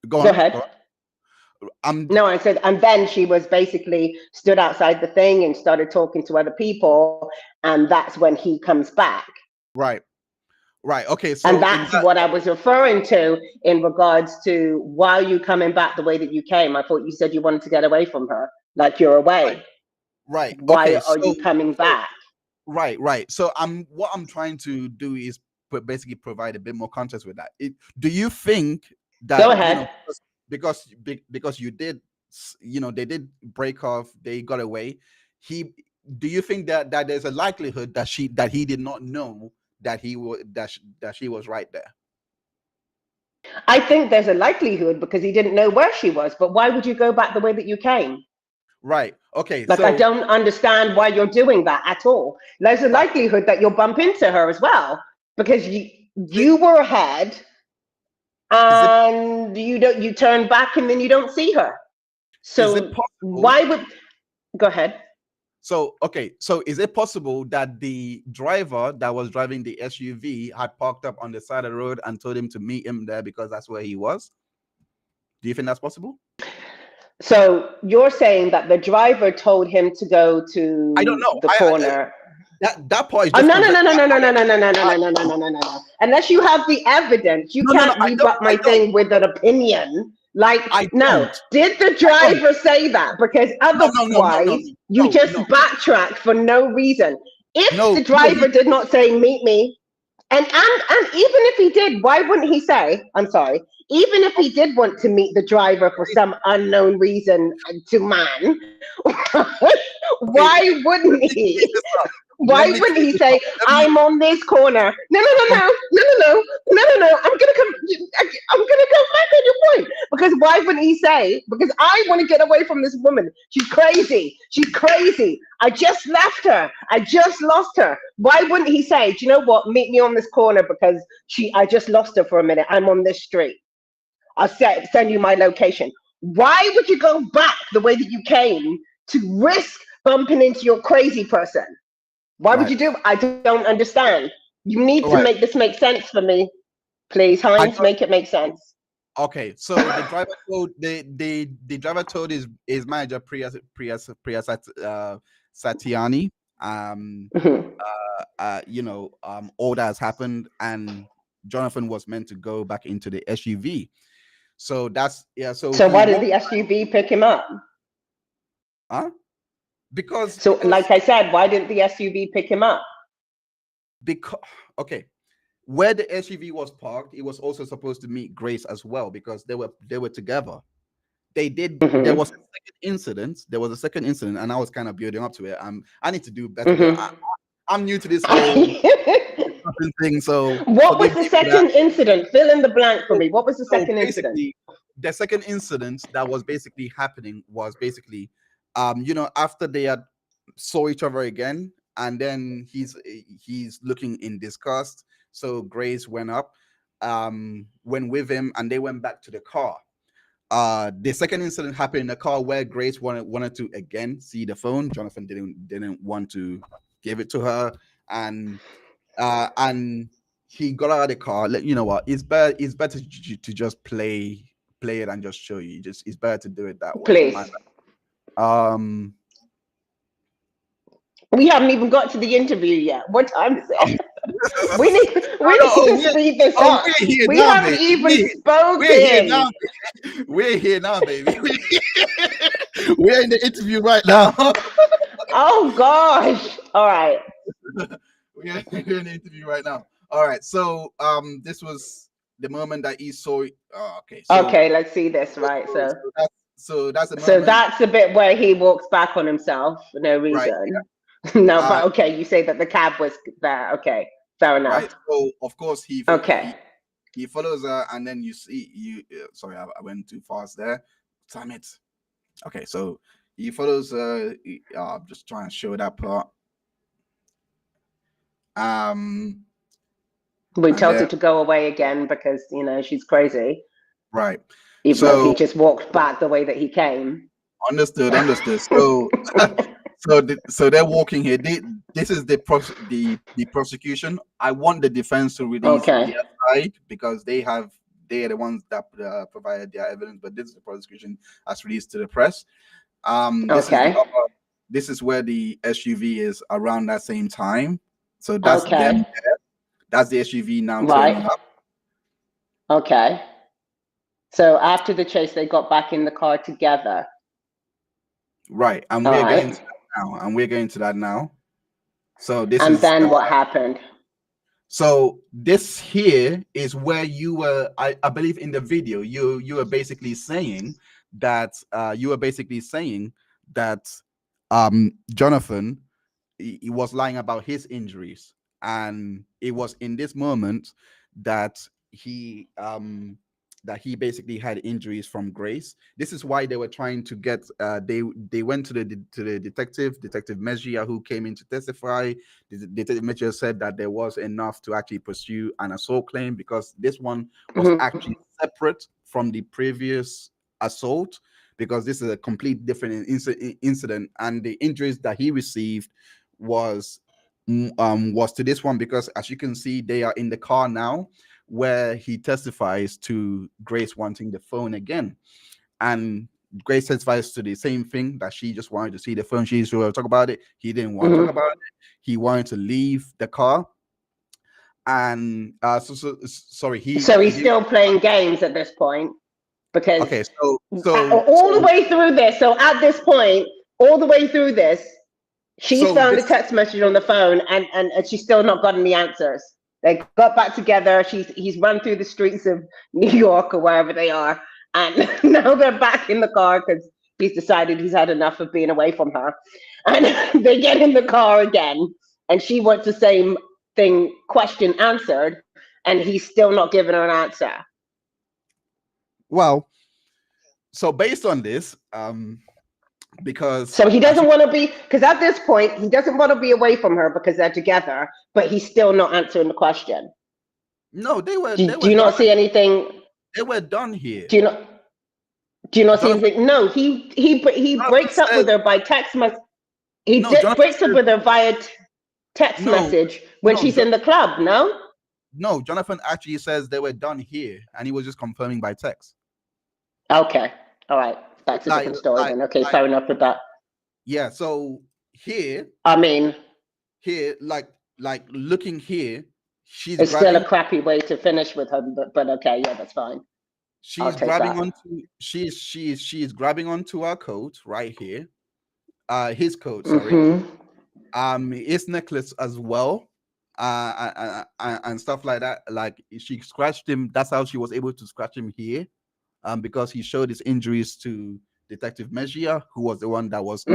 go go on, go ahead. on. No, I said, and then she was basically stood outside the thing and started talking to other people, and that's when he comes back. Right. Right. Okay. And So in that's that, what I was referring to in regards to why are you coming back the way that you came? I thought you said you wanted to get away from her, like you're right. away. Right. Why Okay. are you coming So back? right. Right. So what I'm trying to do is basically provide a bit more context with that. Do you think Go that, ahead. because you did, they did break off, they got away. He Do you think that there's a likelihood that he did not know that that she was right there? I think there's a likelihood because he didn't know where she was, but why would you go back the way that you came? Right. Okay. Like, I So don't understand why you're doing that at all. There's a right. likelihood that you'll bump into her as well because Is it you were ahead is it and you turn back and then you don't see her. is it So possible? why would go ahead? So, okay, so is it possible that the driver that was driving the SUV had parked up on the side of the road and told him to meet him there because that's where he was? Do you think that's possible? So you're saying that the driver told him to go I don't to know. the I corner. that part is Oh, just no, no, no, conjecture. no, no, no, no, no, no, no, no, no, no, no, no, no, no, no. Unless you have the evidence, you No, can't rebut I my don't. thing with an opinion. Like, I no, don't. did the I don't. driver say that? Because No, no, no, no, no, otherwise, no, you no, just no, backtrack for no reason. If no, the no. driver did not say, meet me, and even if he did, why wouldn't he say, I'm sorry, even if he did want to meet the driver for Okay, some unknown reason to man, okay. why wouldn't Let me clear he? this up. Why Let me wouldn't clear he this say, up. Let me. I'm on this corner? No, no, no, Okay. no, no, no, no, no, no, no. I'm gonna go back on your point. Because why wouldn't he say, because I want to get away from this woman. She's crazy. She's crazy. I just left her. I just lost her. Why wouldn't he say, do you know what? Meet me on this corner because I just lost her for a minute. I'm on this street. I'll send you my location. Why would you go back the way that you came to risk bumping into your crazy person? Why would Right. you do? I don't understand. You need to All right. make this make sense for me, please, I Heinz. got. Make it make sense. Okay, so the driver told his manager Satiani, um Mhm. all that has happened, and Jonathan was meant to go back into the SUV. So that's, yeah. So So he why did the walked. SUV pick him up? Huh? Because So, like I said, why didn't the SUV pick him up? because okay, where the SUV was parked, it was also supposed to meet Grace as well because they were together. There was Hmm. a second incident. There was a second incident, and I was kind of building up to it. I need to do better because Hmm. I'm new to this whole thing, so What was forgive the me for that. second incident? Fill in the blank for So, me. What was the so second incident? basically, the second incident that was basically happening was basically, after they had saw each other again, and then he's looking in disgust. So Grace went up, went with him, and they went back to the car. The second incident happened in the car where Grace wanted to again see the phone. Jonathan didn't want to give it to her, and and he got out of the car. You know what? It's better to just play it and just show you. Just It's better to do it that way. Please. Um. We haven't even got to the interview yet. What time is it? We no, need we no, need to speed this up. we're here We now, haven't baby. even We're here spoken. now. We're here now, baby. We're in the interview right now. Oh gosh. All right. We're in the interview right now. All right. So this was the moment that he saw it. Oh, okay. Okay, let's see this, right? So that's the So moment, that's the bit where he walks back on himself for no right? reason. No, Uh, but okay, you say that the cab was there. Okay, fair right. enough. So of course Okay. he follows her, and then you see you. Sorry, I went too fast there. Damn it. Okay, so he follows. I'm just trying to show that part. Um, We and told then her to go away again because, she's crazy, right. even though he So just walked back the way that he came. understood. So so they're walking here. This is the prosecution. I want the defense to release Okay. their side because they have they are the ones that provided their evidence, but this is the prosecution as released to the press. This is the Okay. upper, this is where the SUV is around that same time. So that's them. Okay. That's the SUV now turning Right. up. Okay. So after the chase, they got back in the car together. Right. And All we're going right. to that now. And we're going to that now. So this And is then what happened? so this here is where you were, I believe in the video, you were basically saying that Jonathan, he was lying about his injuries, and it was in this moment that he basically had injuries from Grace. This is why they were trying to get they went to the detective Mejia, who came in to testify. The detective Mejia said that there was enough to actually pursue an assault claim, because this one was actually separate from the previous assault, because this is a complete different incident, and the injuries that he received was to this one, because as you can see, they are in the car now, where he testifies to Grace wanting the phone again, and Grace testifies to the same thing, that she just wanted to see the phone. She should talk about it. He didn't want to talk about it. He wanted to leave the car, and sorry, So he he's didn't. still playing games at this point, because Okay, all the way through this. So at this point, all the way through this, she's found a this text message on the phone, and she's still not gotten the answers. They got back together. He's run through the streets of New York or wherever they are, and now they're back in the car because he's decided he's had enough of being away from her. And they get in the car again, and she wants the same question answered, and he's still not giving her an answer. well, so based on this, because so he doesn't want to be, because at this point he doesn't want to be away from her because they're together, but he's still not answering the question. No, they were Do you not see anything? They were done here. Do you not see Jonathan, anything? No, he breaks up with her by text message. He breaks up with her via text message when she's in the club. No, Jonathan actually says they were done here, and he was just confirming by text. Okay, all right, that's a different story then. Okay, fair enough with that. Yeah, so here, here, like looking here, it's still a crappy way to finish with her, but okay, yeah, that's fine. She's grabbing onto she's grabbing onto our coat right here, his coat, sorry, his necklace as well, and stuff like that. Like, she scratched him. That's how she was able to scratch him here, because he showed his injuries to Detective Mejia, who was the one that was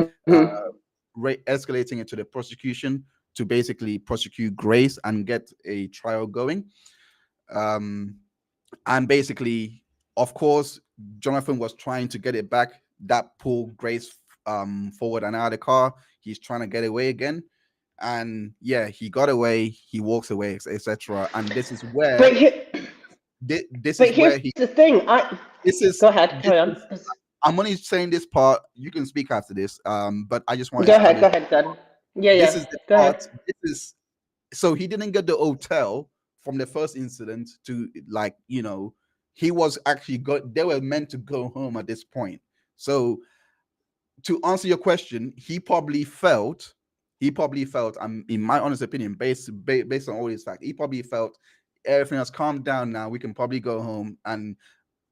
escalating it to the prosecution to basically prosecute Grace and get a trial going. And basically, of course, Jonathan was trying to get it back. That pulled Grace forward and out of the car. He's trying to get away again. And yeah, he got away. He walks away, etc. And this is where. This is where he. The thing. Go ahead. Carry on. I'm only saying this part. You can speak after this. But I just want to. Go ahead. Yeah. This is the part. This is. So he didn't get the hotel from the first incident to, like, he was actually they were meant to go home at this point. So to answer your question, he probably felt, in my honest opinion, based on all these facts, he probably felt everything has calmed down now. We can probably go home, and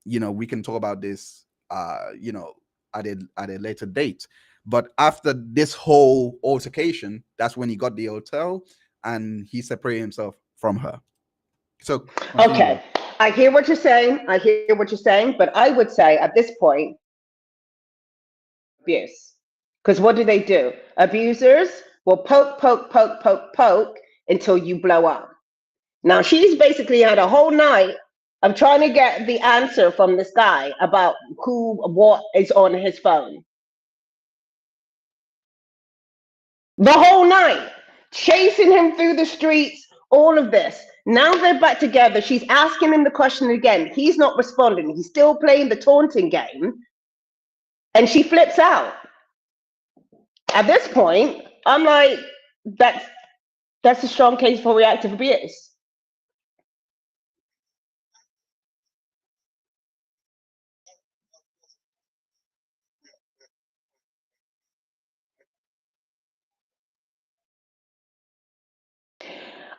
we can talk about this at a later date. But after this whole altercation, that's when he got the hotel and he separated himself from her. So okay, I hear what you're saying. But I would say at this point, abuse. Because what do? Abusers will poke until you blow up. Now, she's basically had a whole night of trying to get the answer from this guy about what is on his phone. The whole night, chasing him through the streets, all of this. Now they're back together. She's asking him the question again. He's not responding. He's still playing the taunting game. And she flips out. At this point, I'm like, that's a strong case for reactive abuse.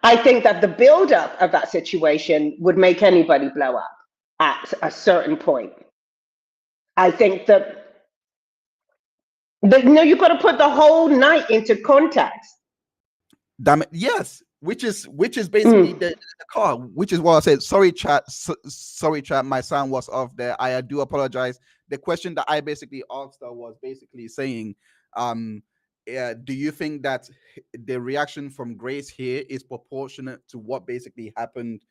I think that the buildup of that situation would make anybody blow up at a certain point. I think that you've got to put the whole night into context. Damn it. Yes, which is basically the car, which is what I said. Sorry, chat. Sorry, chat. My sound was off there. I do apologize. The question that I basically asked her was basically saying, do you think that the reaction from Grace here is proportionate to what basically happened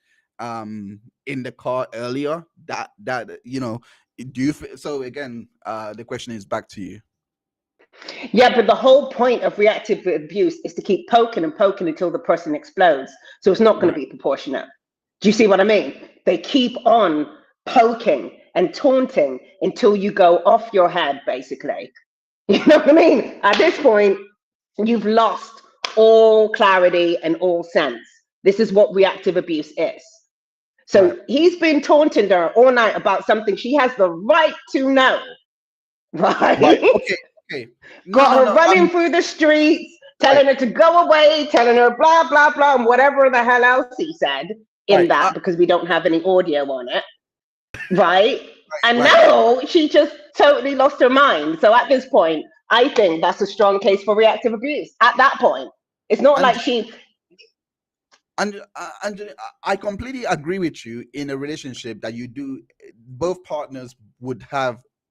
in the car earlier? That do you so again, the question is back to you. Yeah, but the whole point of reactive abuse is to keep poking and poking until the person explodes. So it's not going to be proportionate. Do you see what I mean? They keep on poking and taunting until you go off your head, basically. You know what I mean? At this point, you've lost all clarity and all sense. This is what reactive abuse is. So he's been taunting her all night about something she has the right to know. Right? Okay. Got her running through the streets, telling her to go away, telling her blah, blah, blah, and whatever the hell else he said in that, because we don't have any audio on it. Right? And now she just totally lost her mind. So at this point, I think that's a strong case for reactive abuse. At that point, it's not like she... And I completely agree with you in a relationship that you do, both partners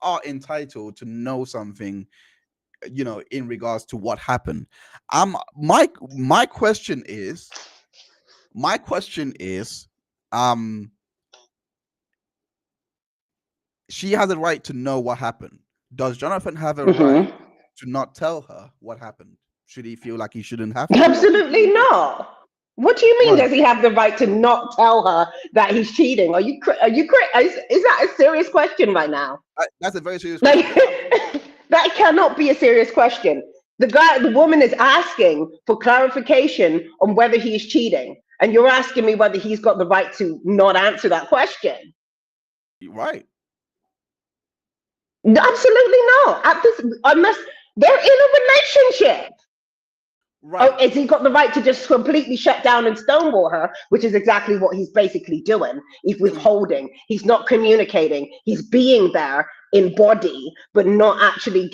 are entitled to know something, in regards to what happened. My question is, she has a right to know what happened. Does Jonathan have a right to not tell her what happened? Should he feel like he shouldn't have to? Absolutely not. What do you mean? Does he have the right to not tell her that he's cheating? Is that a serious question right now? That's a very serious question. That cannot be a serious question. The woman is asking for clarification on whether he is cheating, and you're asking me whether he's got the right to not answer that question. Right. Absolutely not. Unless they're in a relationship. Right. Oh, has he got the right to just completely shut down and stonewall her, which is exactly what he's basically doing? He's withholding. He's not communicating. He's being there in body, but not actually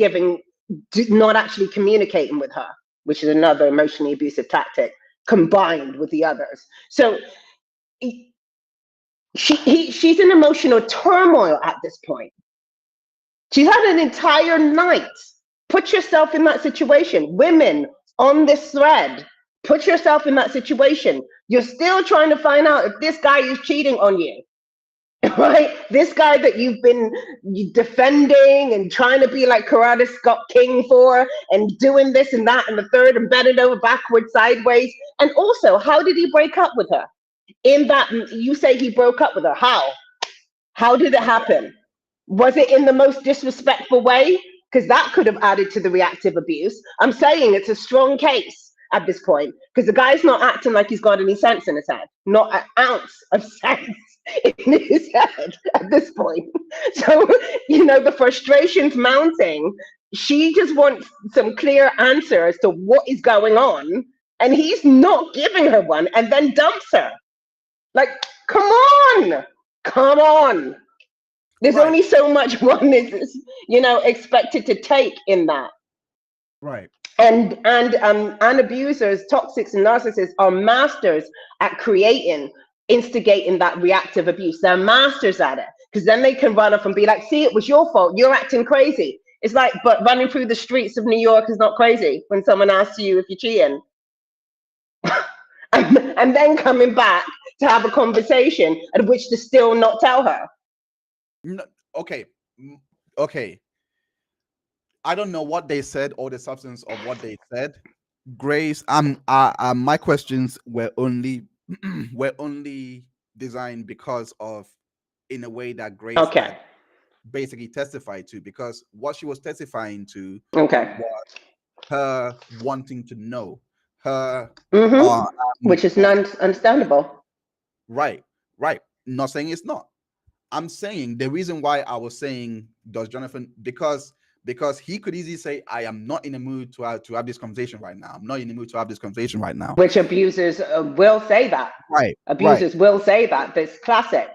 communicating with her, which is another emotionally abusive tactic combined with the others. So she's in emotional turmoil at this point. She's had an entire night. Put yourself in that situation. Women on this thread, put yourself in that situation. You're still trying to find out if this guy is cheating on you, right? This guy that you've been defending and trying to be like Karate Scott King for, and doing this and that and the third, and bending over backwards, sideways. And also, how did he break up with her? In that, you say he broke up with her. How did it happen? Was it in the most disrespectful way? Because that could have added to the reactive abuse. I'm saying it's a strong case at this point, because the guy's not acting like he's got any sense in his head. Not an ounce of sense in his head at this point. So, the frustration's mounting. She just wants some clear answer as to what is going on, and he's not giving her one, and then dumps her. Like, come on. There's only so much one is, expected to take in that. Right. And abusers, toxics, and narcissists are masters at instigating that reactive abuse. They're masters at it, because then they can run off and be like, see, it was your fault. You're acting crazy. It's like, but running through the streets of New York is not crazy when someone asks you if you're cheating. and then coming back to have a conversation at which to still not tell her. No, okay. I don't know what they said or the substance of what they said. Grace, my questions were only designed because of, in a way that Grace had basically testified to, because what she was testifying to was her wanting to know her, which is understandable. Right. Not saying it's not. I'm saying the reason why I was saying, does Jonathan, because because he could easily say, I am not in the mood to have this conversation right now. I'm not in the mood to have this conversation right now. Which abusers will say that. Right. Abusers will say that. That's classic.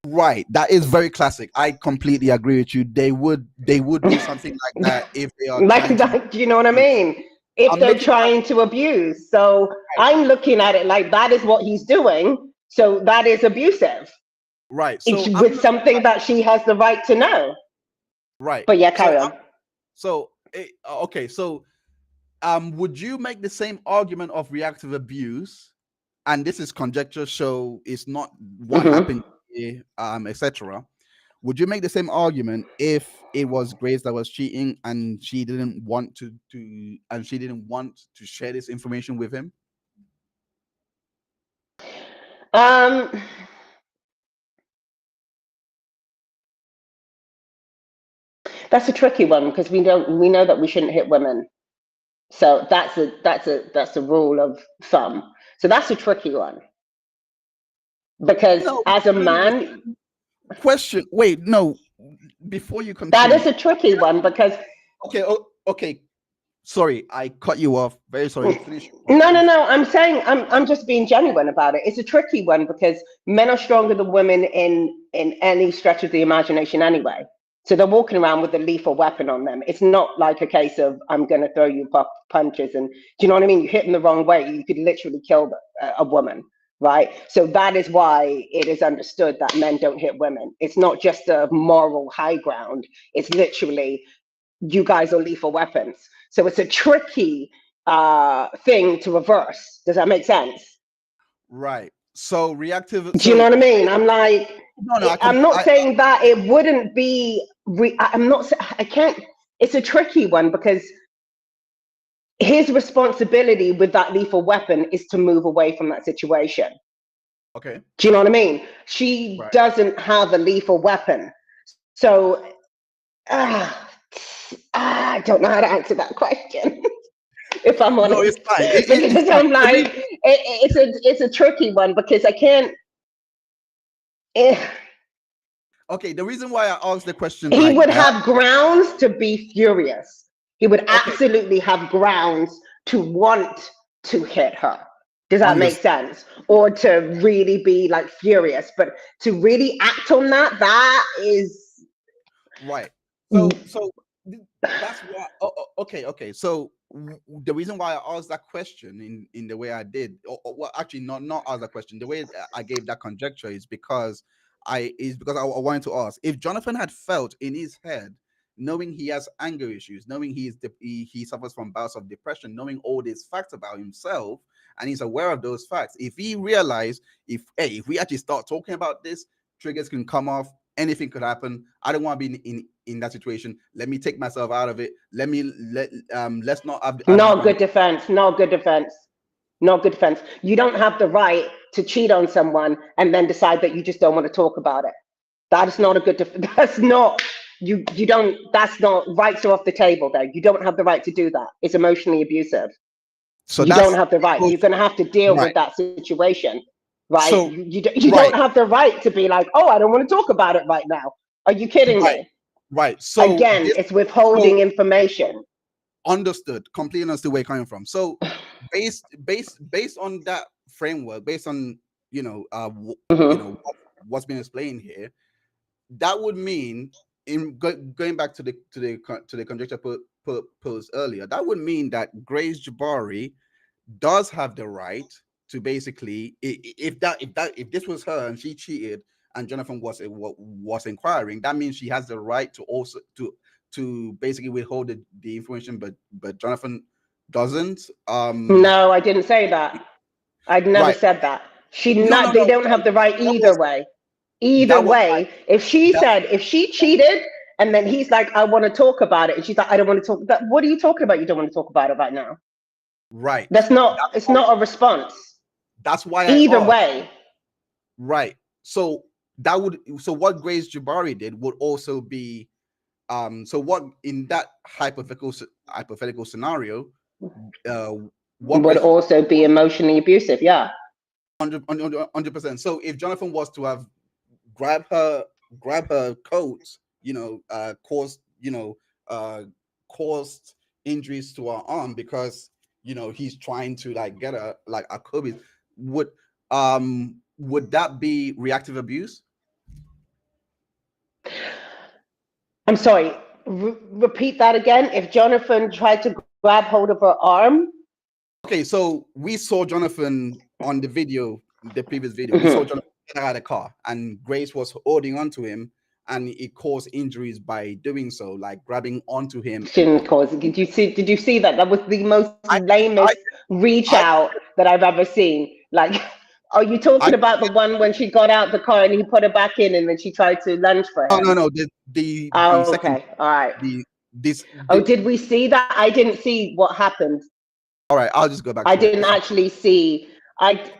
Right. That is very classic. I completely agree with you. They would do something like that if they are Like trying to that, do you know what I abuse. mean? If I'm they're looking at trying to abuse. So right, I'm looking at it like that is what he's doing. So that is abusive. right. It's So I'm with looking something that she has the right to know. right. But yeah, So carry on. okay. So would you make the same argument of reactive abuse? And this is conjecture, so it's not what happened here, etc. Would you make the same argument if it was Grace that was cheating and she didn't want to share this information with him? Um, that's a tricky one because we know that we shouldn't hit women. So that's a rule of thumb. So that's a tricky one because No, as a man, question. Wait, no. Before you that is continue, a tricky one because okay, okay. Sorry, I cut you off. Very sorry. Finish. no. I'm saying I'm just being genuine about it. It's a tricky one because men are stronger than women in any stretch of the imagination anyway. So they're walking around with a lethal weapon on them. It's not like a case of I'm going to throw you punches and do you know what I mean? You hit them the wrong way, you could literally kill a woman, right? So that is why it is understood that men don't hit women. It's not just a moral high ground. It's literally you guys are lethal weapons. So it's a tricky thing to reverse. Does that make sense? Right. So reactive. Do you know So what I mean? I'm like, no. I'm not saying that it wouldn't be. I'm not. I can't. It's a tricky one because his responsibility with that lethal weapon is to move away from that situation. Okay. Do you know what I mean? She Right. doesn't have a lethal weapon, so I don't know how to answer that question. If I'm No, honest, it's fine. It's because fine. I'm like, it's a tricky one because I can't. Okay. The reason why I asked the question He like would that. have grounds to be furious. He would Okay. absolutely have grounds to want to hit her. Does that make Understood. sense? Or to really be like furious, but to really act on that is Right. So that's why. Okay. So the reason why I asked that question in the way I did, well, actually, not ask that question. The way I gave that conjecture is because I wanted to ask if Jonathan had felt in his head, knowing he has anger issues, knowing he suffers from bouts of depression, knowing all these facts about himself, and he's aware of those facts. If he realized, if we actually start talking about this, triggers can come off, anything could happen. I don't want to be in that situation. Let me take myself out of it. Let's not have this not good defense. Not good defense. Not good defense. You don't have the right to cheat on someone and then decide that you just don't want to talk about it. That is not a good that's not you don't that's not rights are off the table there. You don't have the right to do that. It's emotionally abusive. So You don't that's have the right. You're going to have to deal right. with that situation, right? So You right, don't have the right to be like, oh, I don't want to talk about it right now. Are you kidding right, me? right. So Again, it's withholding information. understood, completely understood where you're coming from. So based on that framework, based on Mm-hmm. what's been explained here, that would mean going back to the conjecture posed earlier, that would mean that Grace Jabari does have the right to basically, if this was her and she cheated and Jonathan was inquiring, that means she has the right to also to basically withhold the information, but Jonathan doesn't. No, I didn't say that. I'd never Right. said that. No, no, They no. don't have the right That either was way. Either that was my way, if that she cheated and then he's like, I want to talk about it, and she's like, I don't want to talk. What are you talking about? You don't want to talk about it right now. right. That's not. That's It's not a response. that's why I Either asked. way, Right. So what Grace Jabari did would also be so what in that hypothetical scenario, uh what would Grace also be emotionally abusive. Yeah. 100%. So if Jonathan was to have grab her coat, caused caused injuries to her arm because he's trying to like get a Kobe. Would that be reactive abuse? I'm sorry, repeat that again. If Jonathan tried to grab hold of her arm. Okay, so we saw Jonathan on the video, the previous video. We saw Mm-hmm. Jonathan get out of the car, and Grace was holding onto him, and it caused injuries by doing so, like grabbing onto him. Didn't cause it. Did you see that? That was the most I, lamest I, reach I, out that I've ever seen. Like, are you I talking about the one when she got out the car and he put her back in and then she tried to lunge for him? no. The Oh, second okay. All right. the this Oh, the, did we see that? I didn't see what happened. all right. I'll just go back I to it. didn't actually see.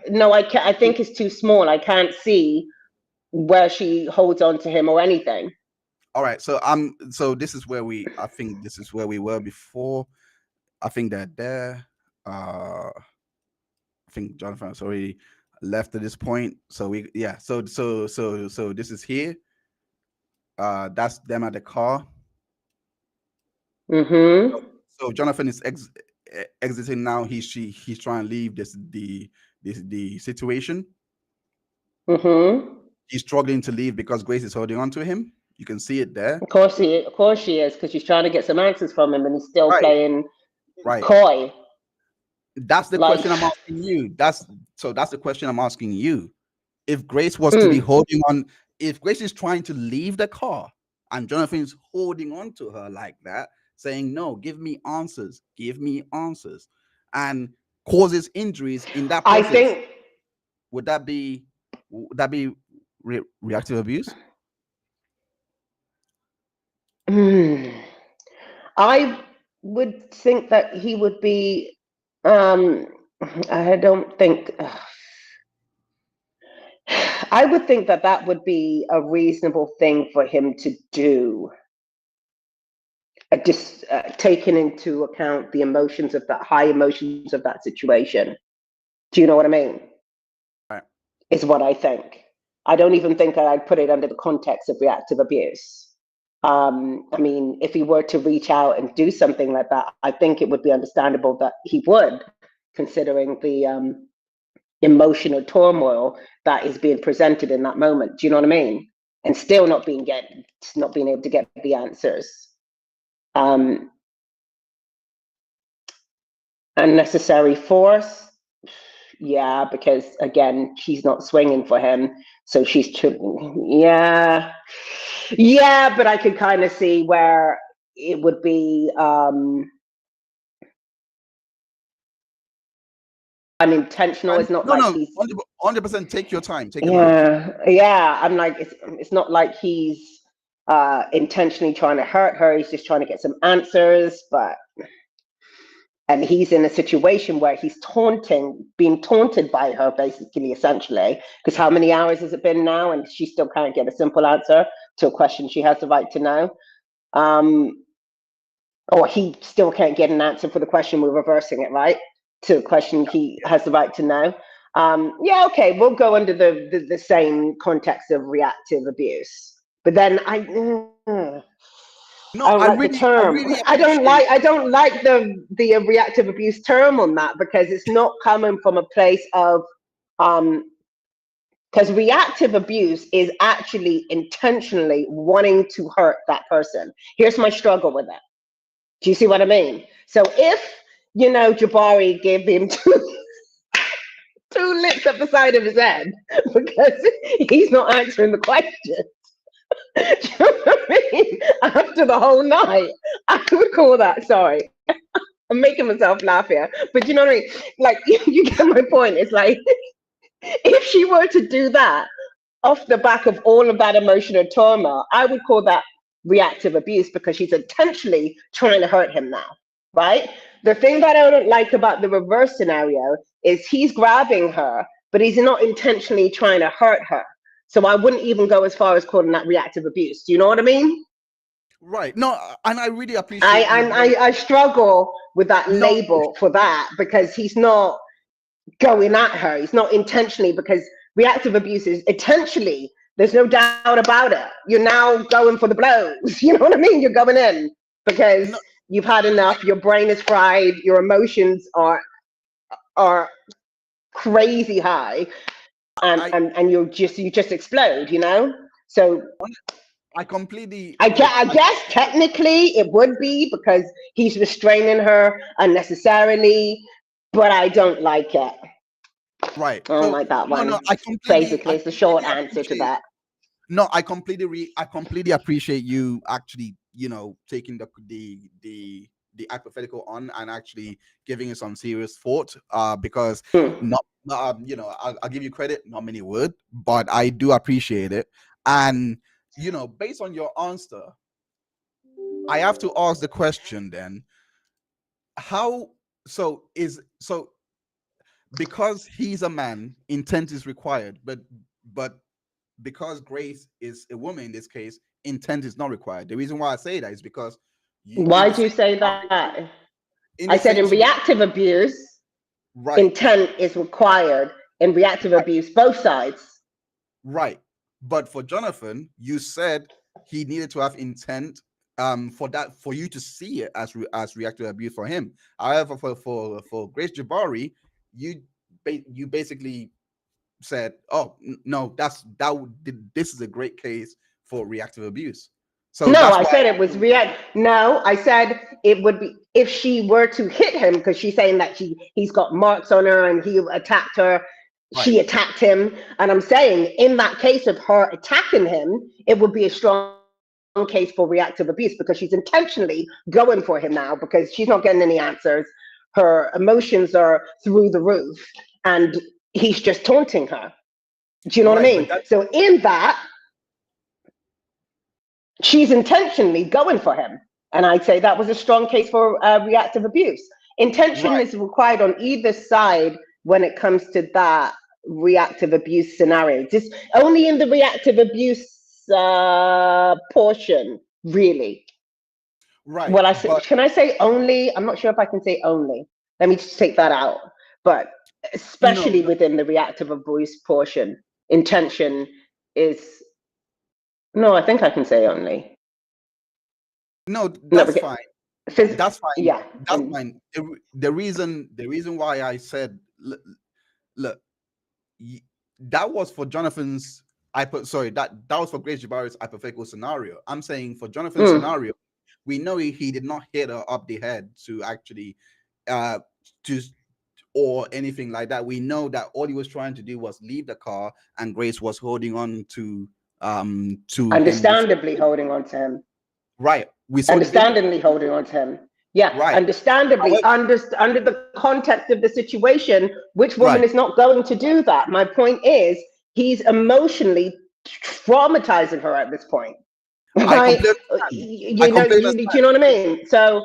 No, I can't. I think it's too small. I can't see where she holds on to him or anything. All right, so this is where I think this is where we were before. I think that there. I think Jonathan has already left at this point. So so this is here. That's them at the car. Mm-hmm. So Jonathan is exiting now. He's trying to leave the situation. Mm-hmm. He's struggling to leave because Grace is holding on to him. You can see it there. Of course she is, because she's trying to get some answers from him, and he's still Right, playing right. coy. That's the Like, question I'm asking you. That's the question I'm asking you. If Grace was to be holding on, if Grace is trying to leave the car and Jonathan is holding on to her like that, saying, "No, give me answers, and causes injuries in that I process, think would that be reactive abuse? I would think that he would be. I don't think. I would think that that would be a reasonable thing for him to do. Just taking into account the emotions of that, high emotions of that situation. Do you know what I mean? Right. Is what I think. I don't even think I'd put it under the context of reactive abuse. I mean, if he were to reach out and do something like that, I think it would be understandable that he would, considering the emotional turmoil that is being presented in that moment. Do you know what I mean? And still not being able to get the answers. Unnecessary force. Yeah, because again, she's not swinging for him, so she's yeah, but I could kind of see where it would be unintentional. It's not like he's 100%. Take your time. Take your time. Yeah. I'm like, it's not like he's intentionally trying to hurt her. He's just trying to get some answers, and he's in a situation where he's being taunted by her, basically, essentially, because how many hours has it been now, and she still can't get a simple answer to a question she has the right to know, or he still can't get an answer for the question. We're reversing it, right, to a question he has the right to know. Yeah, okay, we'll go under the same context of reactive abuse, but then I don't like the term. I don't like the reactive abuse term on that, because it's not coming from a place of because reactive abuse is actually intentionally wanting to hurt that person. Here's my struggle with it. Do you see what I mean? So if Jabari gave him two licks up the side of his head because he's not answering the question. Do you know what I mean? After the whole night, I would call that, sorry, I'm making myself laugh here, but you know what I mean? Like, you get my point. It's like, if she were to do that off the back of all of that emotional turmoil, I would call that reactive abuse, because she's intentionally trying to hurt him now, right? The thing that I don't like about the reverse scenario is he's grabbing her, but he's not intentionally trying to hurt her. So I wouldn't even go as far as calling that reactive abuse. Do you know what I mean? Right. No, and I really appreciate. I struggle with that label for that, because he's not going at her. He's not intentionally, because reactive abuse is intentionally. There's no doubt about it. You're now going for the blows. You know what I mean? You're going in. because No, you've had enough, your brain is fried, your emotions are crazy high, and I you just explode, you know? So I completely I look. guess technically it would be because he's restraining her unnecessarily, but I don't like it. Right. I don't So like that no, no, one. Basically, I it's the short completely answer to appreciate. that. No, I completely appreciate you actually, taking the hypothetical on and actually giving it some serious thought. Because Hmm. not, I'll give you credit. Not many would, but I do appreciate it. And based on your answer, I have to ask the question then: how so because he's a man, intent is required, but because Grace is a woman in this case, intent is not required. The reason why I say that is because in Why the do you same say scenario, that? in I the said same in scenario, reactive abuse, right, intent is required. In reactive right, abuse, both sides. right. But for Jonathan, you said he needed to have intent for you to see it as as reactive abuse for him. However, for Grace Jabari, you you basically said, "Oh no, this is a great case for reactive abuse." So No, that's I why. said it was react. No, I said it would be if she were to hit him because she's saying that he's got marks on her and he attacked her. Right, She attacked him, and I'm saying in that case of her attacking him, it would be a strong case for reactive abuse because she's intentionally going for him now because she's not getting any answers. Her emotions are through the roof, and he's just taunting her. Do you know what I right, but mean? that So in that, she's intentionally going for him. And I'd say that was a strong case for reactive abuse. Intention right, is required on either side when it comes to that reactive abuse scenario. Just only in the reactive abuse portion, really. right, Well, but can I say only? I'm not sure if I can say only. Let me just take that out. But no, especially within the reactive abuse portion, intention is no. I think I can say only. no, No, that's because fine. phys- That's fine. yeah, That's and fine. The reason why I said, look, that was for Jonathan's. Sorry, that was for Grace Jabari's hypothetical scenario. I'm saying for Jonathan's mm, scenario, we know he did not hit her up the head to actually, uh, to or anything like that. We know that all he was trying to do was leave the car, and Grace was holding on to him. We saw understandably holding on to him, right. We saw the video. understandably holding on to him. Yeah, Right. understandably However, under the context of the situation, which woman right. is not going to do that? My point is, he's emotionally traumatizing her at this point, I right? completely understand. I completely Do understand. you know what I mean? So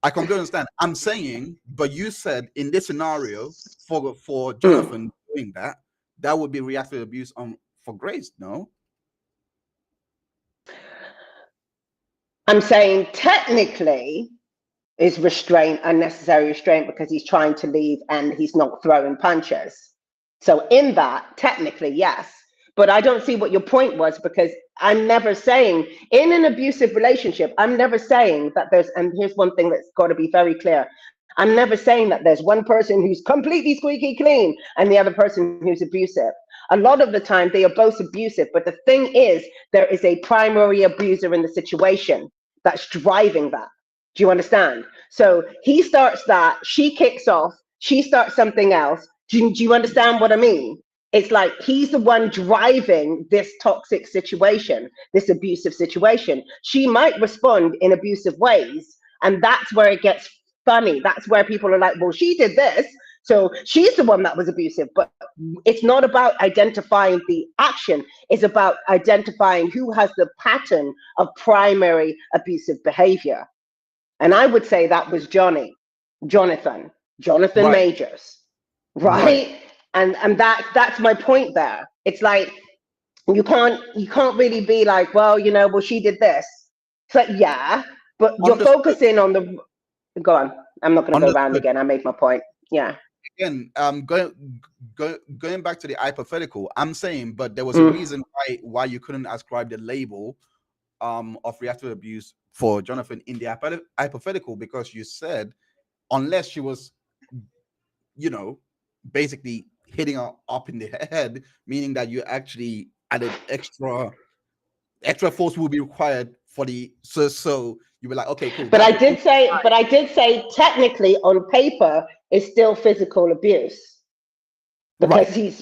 I completely understand. I'm saying, but you said in this scenario for mm, Jonathan doing that, that would be reactive abuse on for Grace. No, I'm saying technically is restraint, unnecessary restraint, because he's trying to leave and he's not throwing punches. So in that, technically, yes. But I don't see what your point was because I'm never saying in an abusive relationship, I'm never saying that there's, and here's one thing that's got to be very clear. I'm never saying that there's one person who's completely squeaky clean and the other person who's abusive. A lot of the time they are both abusive, but the thing is, there is a primary abuser in the situation that's driving that. Do you understand? So he starts that, she kicks off, she starts something else. Do you understand what I mean? It's like he's the one driving this toxic situation, this abusive situation. She might respond in abusive ways, and that's where it gets funny. That's where people are like, well, she did this, so she's the one that was abusive. But it's not about identifying the action, it's about identifying who has the pattern of primary abusive behavior. And I would say that was Jonathan, Jonathan right, Majors, right. right? And that's my point there. It's like you can't really be like, well, well, she did this. It's like, yeah, but you're Understood. focusing on the go on. I'm not gonna go around Understood. again. I made my point. Yeah. Again, going back to the hypothetical, I'm saying, but there was a Mm. reason why you couldn't ascribe the label of reactive abuse for Jonathan in the hypothetical, because you said unless she was, basically hitting her up in the head, meaning that you actually added extra force will be required for the so you were like, okay, cool, But that's I the did say, but I did say, technically on paper, it's still physical abuse because right. she's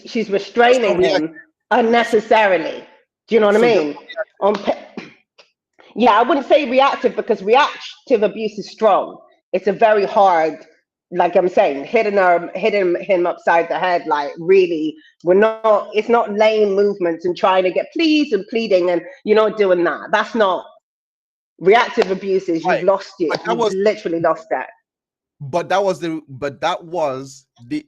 Just not restraining react. him unnecessarily. Do you know what I So just mean? On Yeah, I wouldn't say reactive because reactive abuse is strong. It's a very hard, like I'm saying, hitting him upside the head. Like really, we're not. It's not lame movements and trying to get pleas and pleading, and you're not doing that. That's not reactive abuse. Is right, you've lost it. but that You've was literally lost that. but that was the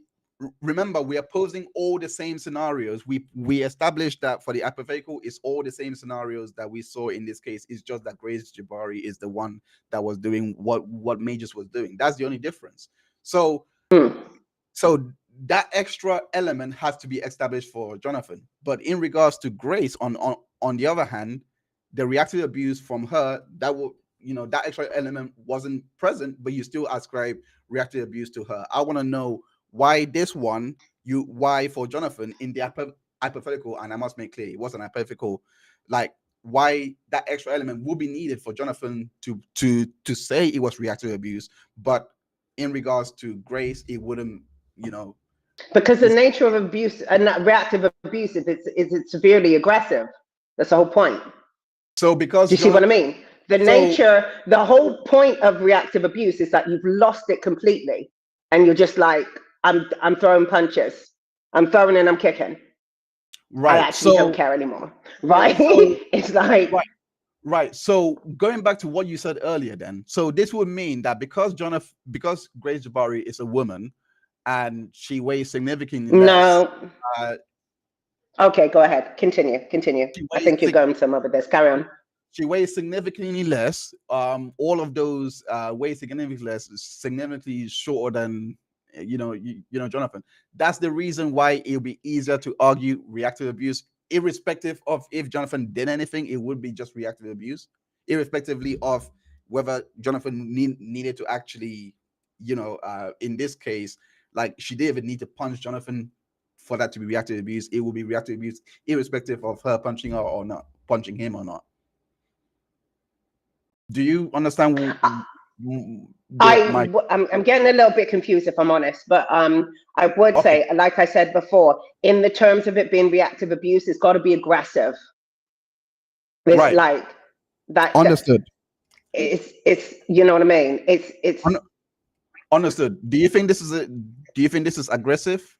remember, we are posing all the same scenarios. We established that for the hypothetical, it's all the same scenarios that we saw in this case. It's just that Grace Jabari is the one that was doing what Majors was doing. That's the only difference. So Hmm. so that extra element has to be established for Jonathan. But in regards to Grace, on the other hand, the reactive abuse from her, that will, that extra element wasn't present, but you still ascribe reactive abuse to her. I want to know why this one, why for Jonathan in the hypothetical, and I must make clear it wasn't hypothetical, like why that extra element will be needed for Jonathan to say it was reactive abuse, but in regards to Grace, it wouldn't, you know, Because the it's nature of abuse and reactive abuse is it's severely aggressive. That's the whole point. so Do because you see what I Jonathan, mean? so The whole point of reactive abuse is that you've lost it completely, and you're just like, I'm throwing punches, I'm throwing and I'm kicking. I right, actually don't so care anymore, right? so It's like, right, right. So going back to what you said earlier, then, so this would mean that because Grace Jabari is a woman and she weighs significantly less, no. uh, Okay, go ahead. Continue. she I weighs think you're going somewhere with this. Carry on. she weighs significantly less. All of those weigh significantly less, significantly shorter than Jonathan. That's the reason why it'll be easier to argue reactive abuse, irrespective of if Jonathan did anything. It would be just reactive abuse, irrespectively of whether Jonathan needed to actually, in this case, like she didn't even need to punch Jonathan for that to be reactive abuse. It will be reactive abuse, irrespective of her punching her or not, punching him or not. Do you understand my I'm getting a little bit confused if I'm honest, but I would okay, say, like I said before, in the terms of it being reactive abuse, it's got to be aggressive. It's right, like that understood. it's you know what I mean. It's Un- Understood. Do you think this is aggressive?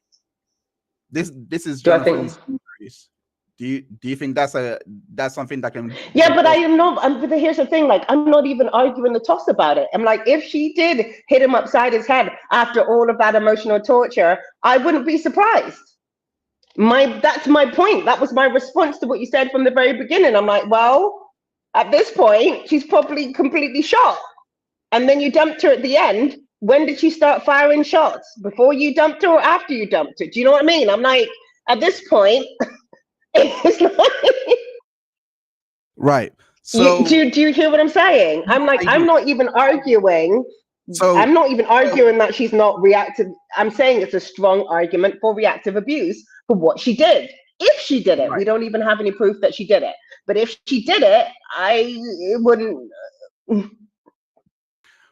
This is do I think Jonathan's injuries. Do you think that's something that yeah, can but I cause? am not. But here's the thing: like, I'm not even arguing the toss about it. I'm like, if she did hit him upside his head after all of that emotional torture, I wouldn't be surprised. That's my point. That was my response to what you said from the very beginning. I'm like, well, at this point, she's probably completely shot. And then you dumped her at the end. When did she start firing shots? Before you dumped her or after you dumped her? Do you know what I mean? I'm like, at this point, it's like, Right. you, So do you hear what I'm saying? I'm like, I I'm do. not even arguing. I'm So not even arguing that she's not reactive. I'm saying it's a strong argument for reactive abuse for what she did. If she did it, right, we don't even have any proof that she did it. But if she did it, I wouldn't.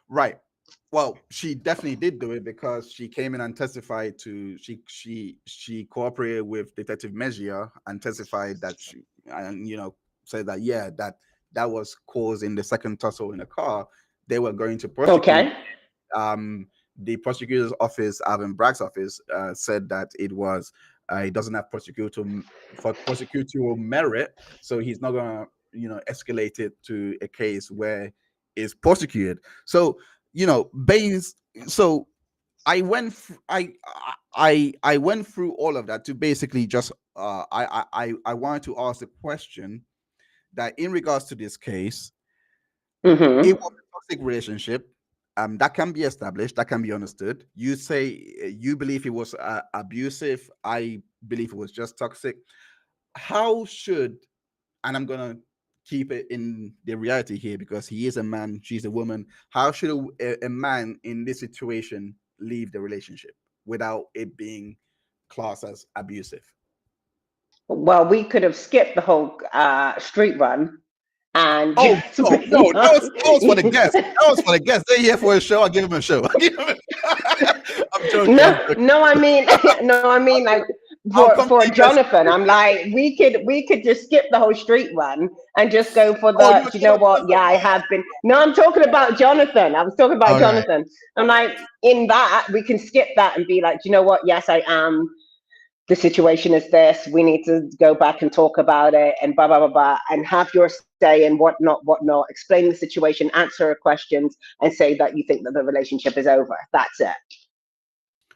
right. Well, she definitely did do it because she came in and testified to she cooperated with Detective Mejia and testified that she and said that yeah, that was caused in the second tussle in the car. They were going to prosecute. Okay. The prosecutor's office, Alvin Bragg's office, said that it doesn't have prosecutorial merit, so he's not gonna escalate it to a case where it's prosecuted. So based so I went I went through all of that to basically just I wanted to ask the question that in regards to this case, it Mm-hmm. was a toxic relationship. That can be established. That can be understood. You say you believe it was abusive. I believe it was just toxic. How should, and I'm gonna keep it in the reality here, because he is a man, she's a woman. How should a man in this situation leave the relationship without it being classed as abusive? Well, we could have skipped the whole street run and Oh just no, been no, on. that was for the guests. That was for the guests. They're here for a show. I give them a show. I'm joking. I'm No, joking. no, I mean, no, I mean, like I'll for come to you guys. Jonathan, I'm like, we could just skip the whole street run and just go for Oh, the. you were Do you talking know about what? Yeah, Jonathan. I have been. No, I'm talking about Jonathan. I was talking about All right. Jonathan. I'm like, in that we can skip that and be like, do you know what? Yes, I am. The situation is this. We need to go back and talk about it and blah blah blah blah, and have your say and whatnot, whatnot. Explain the situation, answer her questions, and say that you think that the relationship is over. That's it.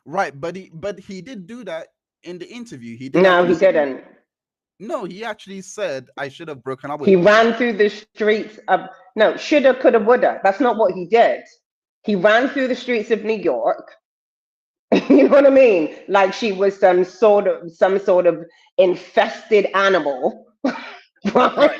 Right, but he did do that in the interview. He did No, actually he say, didn't. no, he actually said I should have broken up with He her. ran through the streets of no, shoulda, coulda, woulda. That's not what he did. He ran through the streets of New York. You know what I mean? Like she was some sort of infested animal, Right. right?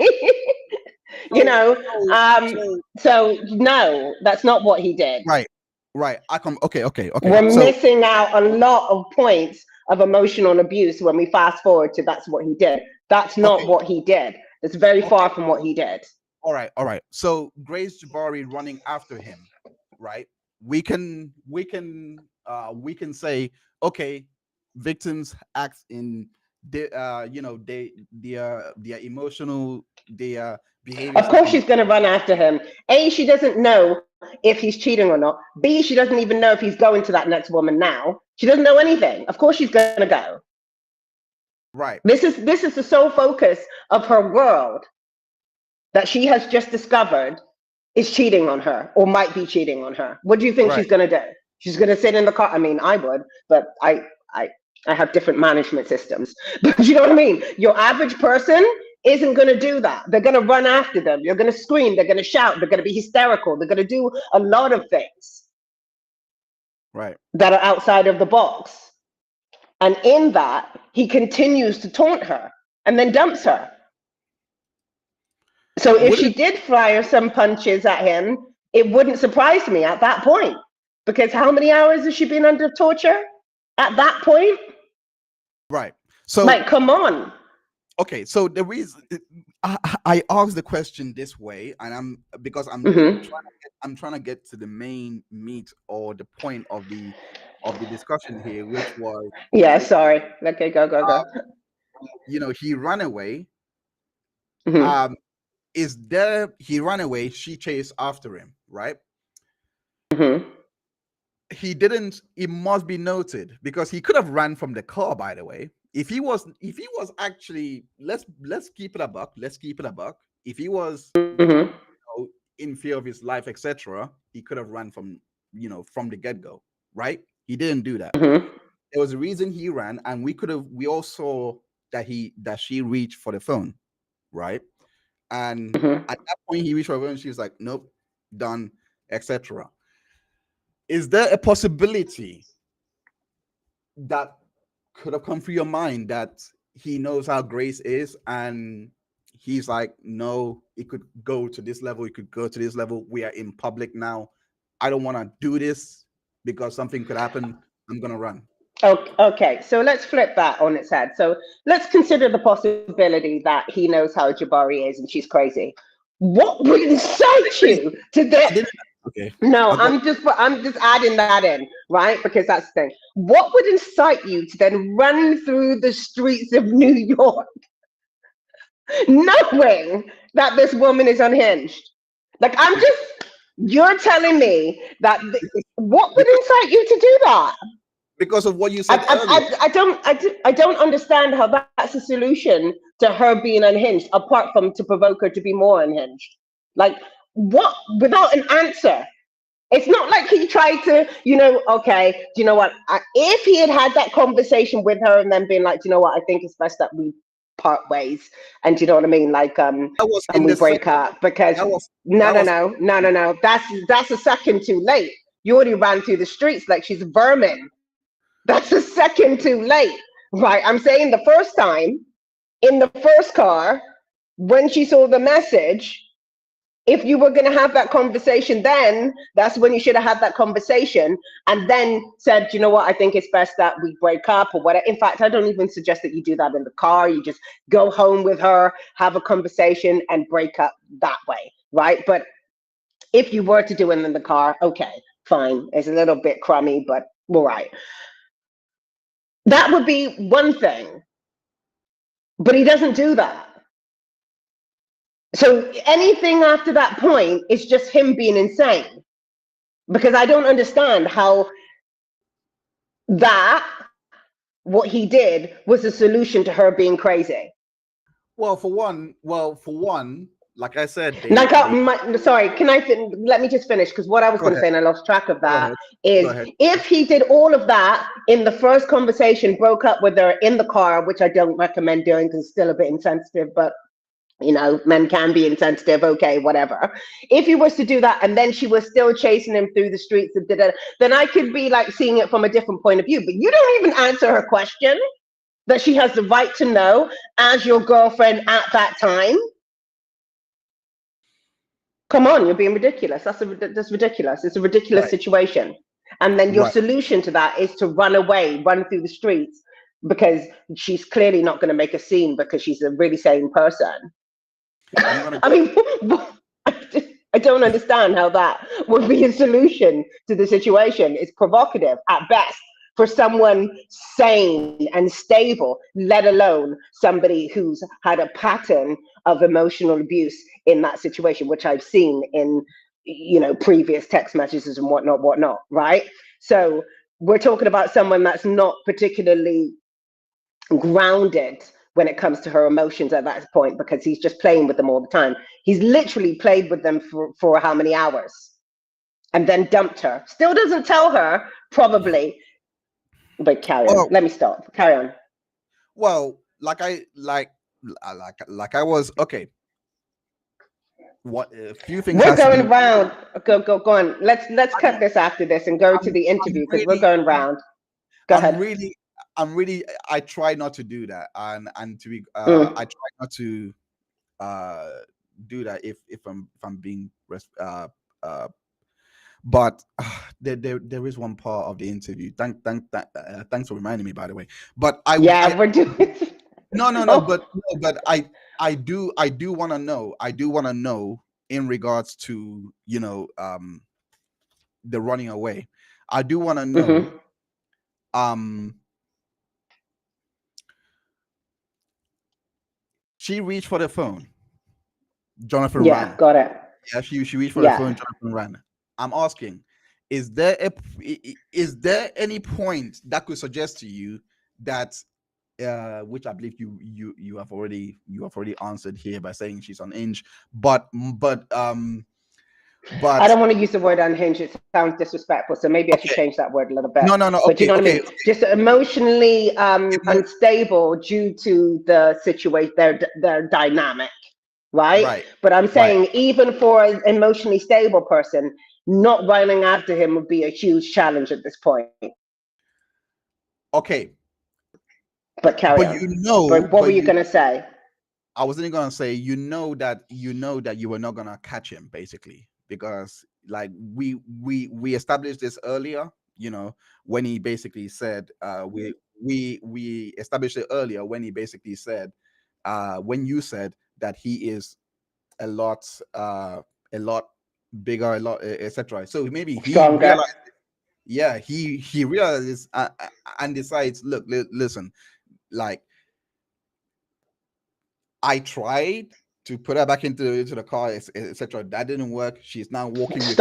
You So know. so so So no, that's not what he did. right. Right. I come okay. We're So missing out a lot of points of emotional abuse when we fast forward to that's what he did. That's not okay, what he did. It's very okay, far from what he did. all right. So Grace Jabari running after him, right? We can say, okay, victims act in their emotional, their Of behaviors are course, she's going to run after him. A, she doesn't know if he's cheating or not. B, she doesn't even know if he's going to that next woman now. She doesn't know anything. Of course, she's going to go. right. This is the sole focus of her world that she has just discovered is cheating on her or might be cheating on her. What do you think Right. she's going to do? She's going to sit in the car. I mean, I would, but I I have different management systems. But you know what I mean? Your average person isn't going to do that. They're going to run after them. You're going to scream. They're going to shout. They're going to be hysterical. They're going to do a lot of things Right. that are outside of the box. And in that, he continues to taunt her and then dumps her. So if Would she it did fire some punches at him, it wouldn't surprise me at that point. Because how many hours has she been under torture at that point? right? So Like, come on. okay, so the reason I asked the question this way, and because Hmm. I'm trying to get to the main meat or the point of the discussion here, which was, Yeah, right, sorry. Okay, go, go, uh, go. he ran away. Hmm. Um, is there he ran away? She chased after him, right? Hmm. He didn't. It must be noted, because he could have ran from the car. By the way, if he was actually, let's keep it a buck. Let's keep it a buck. If he was, Hmm. in fear of his life, etc., he could have run from, from the get go, right? He didn't do that. Hmm. There was a reason he ran, and we all saw that she reached for the phone, right? And Hmm. at that point, he reached for her phone. She was like, "Nope, done," etc. Is there a possibility that could have come through your mind that he knows how Grace is, and he's like, no, it could go to this level, it could go to this level. We are in public now. I don't want to do this because something could happen. I'm gonna run. Okay, so let's flip that on its head. So let's consider the possibility that he knows how Jabari is and she's crazy. What would incite Crazy. you to I that? didn't. Okay. No, I got. I'm just adding that in, right? Because that's the thing. What would incite you to then run through the streets of New York knowing that this woman is unhinged? Like, you're telling me that what would because incite you to do that? because of what you I, said earlier. I don't understand how that's a solution to her being unhinged, apart from to provoke her to be more unhinged. Like, what? Without an answer. It's not like he tried to, okay, do you know what? If he had that conversation with her and then been like, do you know what? I think it's best that we part ways. And do you know what I mean? Like, That was and in we the break second. up because That was no, that no, was no, no, no, no. That's a second too late. You already ran through the streets like she's vermin. That's a second too late. Right. I'm saying the first time in the first car, when she saw the message, if you were going to have that conversation, then that's when you should have had that conversation and then said, you know what, I think it's best that we break up or whatever. In fact, I don't even suggest that you do that in the car. You just go home with her, have a conversation and break up that way, right? But if you were to do it in the car, okay, fine. It's a little bit crummy, but all right. That would be one thing. But he doesn't do that. So anything after that point is just him being insane. Because I don't understand how that, what he did, was a solution to her being crazy. Well, for one, like I said, sorry, can let me just finish, because what I was going to say, and I lost track of that, is if he did all of that in the first conversation, broke up with her in the car, which I don't recommend doing because it's still a bit insensitive, but you know, men can be insensitive, okay, whatever. If he was to do that and then she was still chasing him through the streets and then I could be like seeing it from a different point of view. But you don't even answer her question that she has the right to know as your girlfriend at that time. Come on, you're being ridiculous. That's ridiculous. It's a ridiculous situation. And then your solution to that is to run away, run through the streets, because she's clearly not going to make a scene because she's a really sane person. I mean, I don't understand how that would be a solution to the situation. It's provocative at best for someone sane and stable, let alone somebody who's had a pattern of emotional abuse in that situation, which I've seen in, you know, previous text messages and whatnot, right? So we're talking about someone that's not particularly grounded when it comes to her emotions at that point, because he's just playing with them all the time. He's literally played with them for how many hours and then dumped her. Still doesn't tell her, probably. But carry on. Let me stop. Carry on. Well, like I was okay. What a few things. We're going round. Go on. Let's cut this after this and go to the interview, because we're going round. Go ahead. I'm really, I try not to do that, and to be, I try not to do that if I'm being but there is one part of the interview. Thanks for reminding me, by the way. But we're doing but I do want to know. I do want to know in regards to, you know, the running away. I do want to know. She reached for the phone. Jonathan ran. Got it. Yeah, she reached for the phone. Jonathan ran. I'm asking, is there any point that could suggest to you that, which I believe you have already answered here by saying she's unhinged, but I don't want to use the word unhinged. It sounds disrespectful, so maybe I should change that word a little bit. No. But you know what I mean? Just emotionally unstable due to the situation, their dynamic, right? But I'm saying even for an emotionally stable person, not running after him would be a huge challenge at this point. Okay. But carry on. What were you gonna say? I wasn't gonna say, you know that you were not gonna catch him, basically, because like we established this earlier, you know, when he basically said we established it earlier when he basically said when you said that he is a lot bigger, a lot, etc. So maybe he realized, he realizes and decides, look, listen, like, I tried to put her back into the car, etc. That didn't work. She's now walking with me,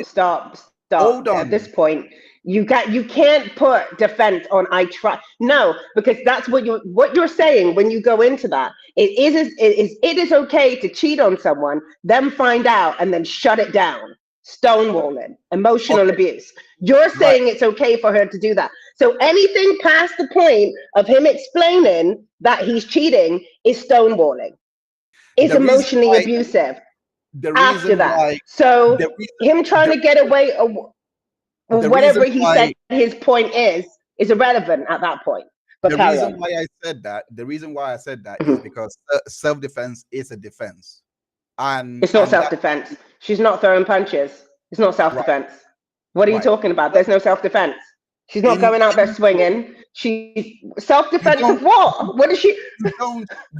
Stop. Hold on. At this point, you can't put defense on I try. No, because that's what you're saying when you go into that. It is okay to cheat on someone, then find out, and then shut it down. Stonewalling, emotional abuse. You're saying it's okay for her to do that. So anything past the point of him explaining that he's cheating is stonewalling. It's emotionally abusive. After that, him trying to get away, or whatever he said his point is irrelevant at that point. But The carry reason on. why I said that, the reason why I said that is Mhm. because self-defense is a defense, It's not and that self-defense. She's not throwing punches. It's not right, self-defense. What are you right. talking about? So There's no self-defense. She's not in going out there so swinging. She's you self-defense don't of what? What is she?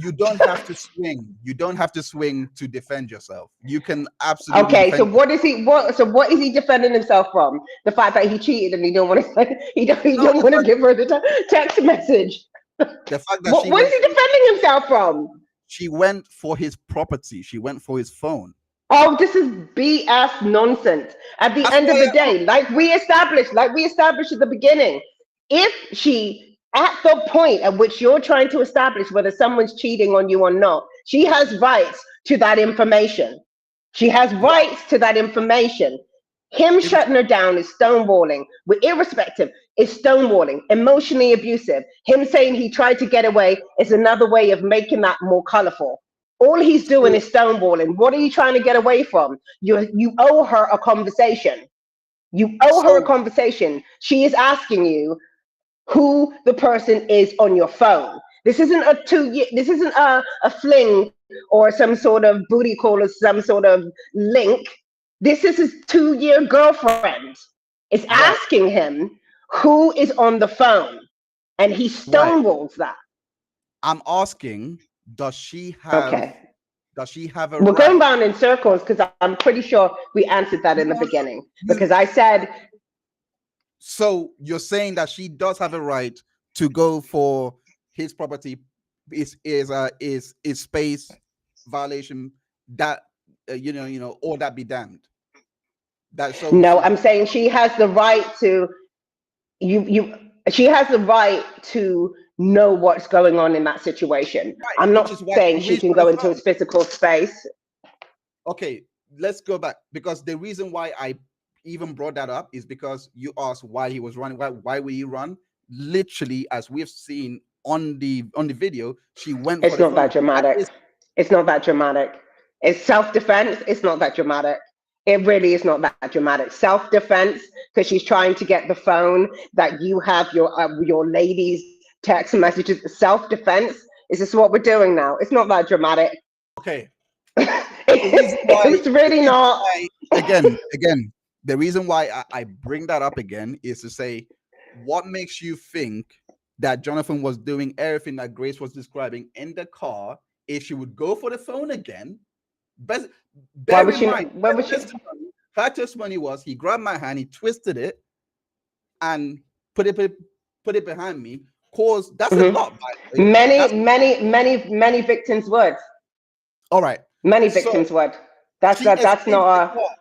you don't have to swing. You don't have to swing to defend yourself. You can absolutely Okay, so defend. what is he? What is he defending himself from? The fact that he cheated and he don't want to. He No, don't want to give her the text message. the fact that What she what is went he defending himself from? she went for his property. She went for his phone. Oh, this is BS nonsense. At the That's end of why the day, like we established at the beginning, if she, at the point at which you're trying to establish whether someone's cheating on you or not, she has rights to that information. She has right. rights to that information. Him It, shutting her down is stonewalling. We're irrespective. It's stonewalling, emotionally abusive. Him saying he tried to get away is another way of making that more colorful. All he's doing so is stonewalling. What are you trying to get away from? You owe her a conversation. You owe her a so conversation. She is asking you who the person is on your phone. This isn't a 2 year. This isn't a fling or some sort of booty call or some sort of link. This is his 2 year girlfriend. Is right, asking him who is on the phone, and he right. stonewalls that. I'm asking, does she have Okay. does she have a We're going right? round in circles because I'm pretty sure we answered that No, in the no, beginning. you, Because I said, so you're saying that she does have a right to go for his property is space violation that or that be damned. That no, so I'm saying she has the right to, you, she has the right to know what's going on in that situation. right, I'm which not is why saying she she reached can for the go into phone. his physical space. Okay, let's go back because the reason why I even brought that up is because you asked why he was running. Why would he run? Literally, as we've seen on the video, she went for It's the not that phone. That dramatic. is It's not that dramatic. It's self-defense. It's not that dramatic. It really is not that dramatic. Self-defense, because she's trying to get the phone that you have your lady's text messages. Self-defense. Is this what we're doing now? It's not that dramatic. okay. The reason why It's the really reason not. why again the reason why I bring that up again is to say, what makes you think that Jonathan was doing everything that Grace was describing in the car if she would go for the phone again? But Why bear would in she mind, not? Why would she? her testimony was he grabbed my hand, he twisted it, and put it behind me. Cause that's a Mhm. lot, by the way. That's Many victims would. all right. Many So victims would. That's she that. That's escapes not the a. car.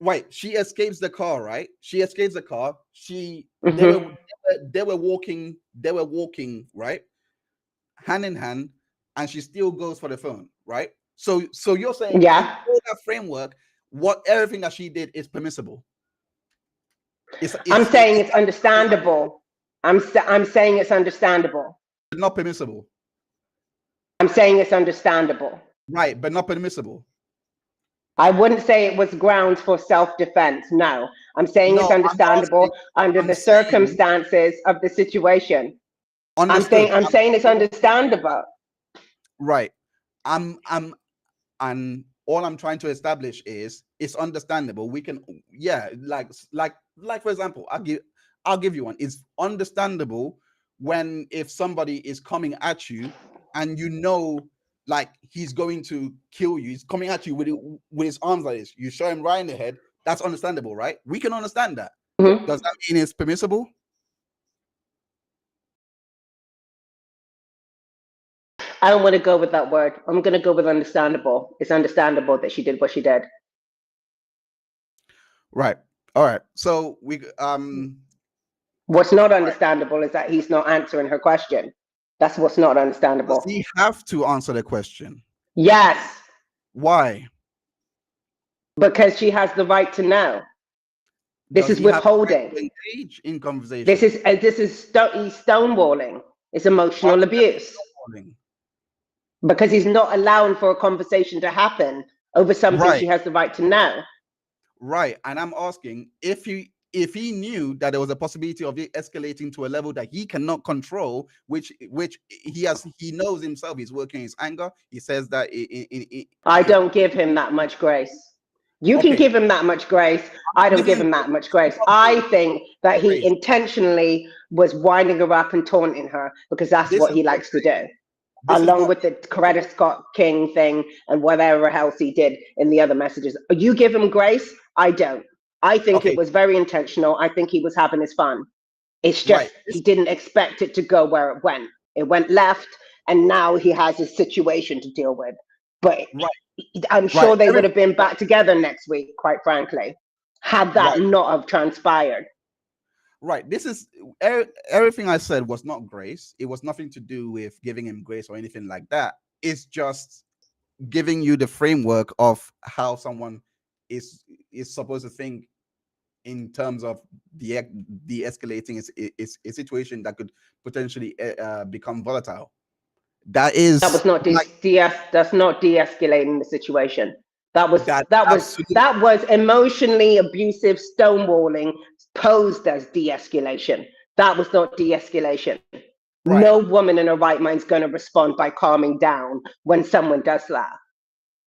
Right. She escapes the car, right? She escapes the car. She Mhm. they were walking, right? Hand in hand, and she still goes for the phone, right? So you're saying in Yeah. all that framework, what everything that she did is permissible. I'm saying It's it's absolutely understandable. I'm saying it's understandable. not permissible. I'm saying it's understandable. Right, but not permissible. I wouldn't say it was grounds for self-defense. No, I'm saying it's No, understandable under I'm the saying circumstances of the situation. understood. I'm saying it's understandable. Right. I'm and all I'm trying to establish is it's understandable. We can, yeah, like for example, I'll give you one. It's understandable when if somebody is coming at you and like he's going to kill you, he's coming at you with his arms like this. You show him right in the head. That's understandable, right? We can understand that. Mhm. Does that mean it's permissible? I don't want to go with that word. I'm going to go with understandable. It's understandable that she did what she did. Right. All right. So What's not all right. understandable is that he's not answering her question. That's what's not Does understandable. he have to answer the question? Yes, Why? because she has the right to know. This Does is he have the right withholding. to engage in This conversation? is he's stonewalling. It's Why emotional is that abuse stonewalling? because he's not allowing for a conversation to happen over something Right, she has the right to know. right. And I'm asking if if he knew that there was a possibility of it escalating to a level that he cannot control, which he knows himself, he's working his anger. He says that I don't give him that much grace. You can okay, give him that much grace. I don't give him that much grace. I think that he intentionally was winding her up and taunting her because that's what he likes to do, along with the Coretta Scott King thing and whatever else he did in the other messages. You give him grace. I don't. I think it was very intentional. I think he was having his fun. It's just he didn't expect it to go where it went. It went left, and now he has a situation to deal with. But I'm sure they would have been back together next week, quite frankly, had that not have transpired. Right. This is everything I said was not grace. It was nothing to do with giving him grace or anything like that. It's just giving you the framework of how someone is supposed to think in terms of the escalating a situation that could potentially become volatile. That was not that's not de-escalating the situation. That was emotionally abusive stonewalling posed as de-escalation. That was not de-escalation. Right. No woman in her right mind is going to respond by calming down when someone does that.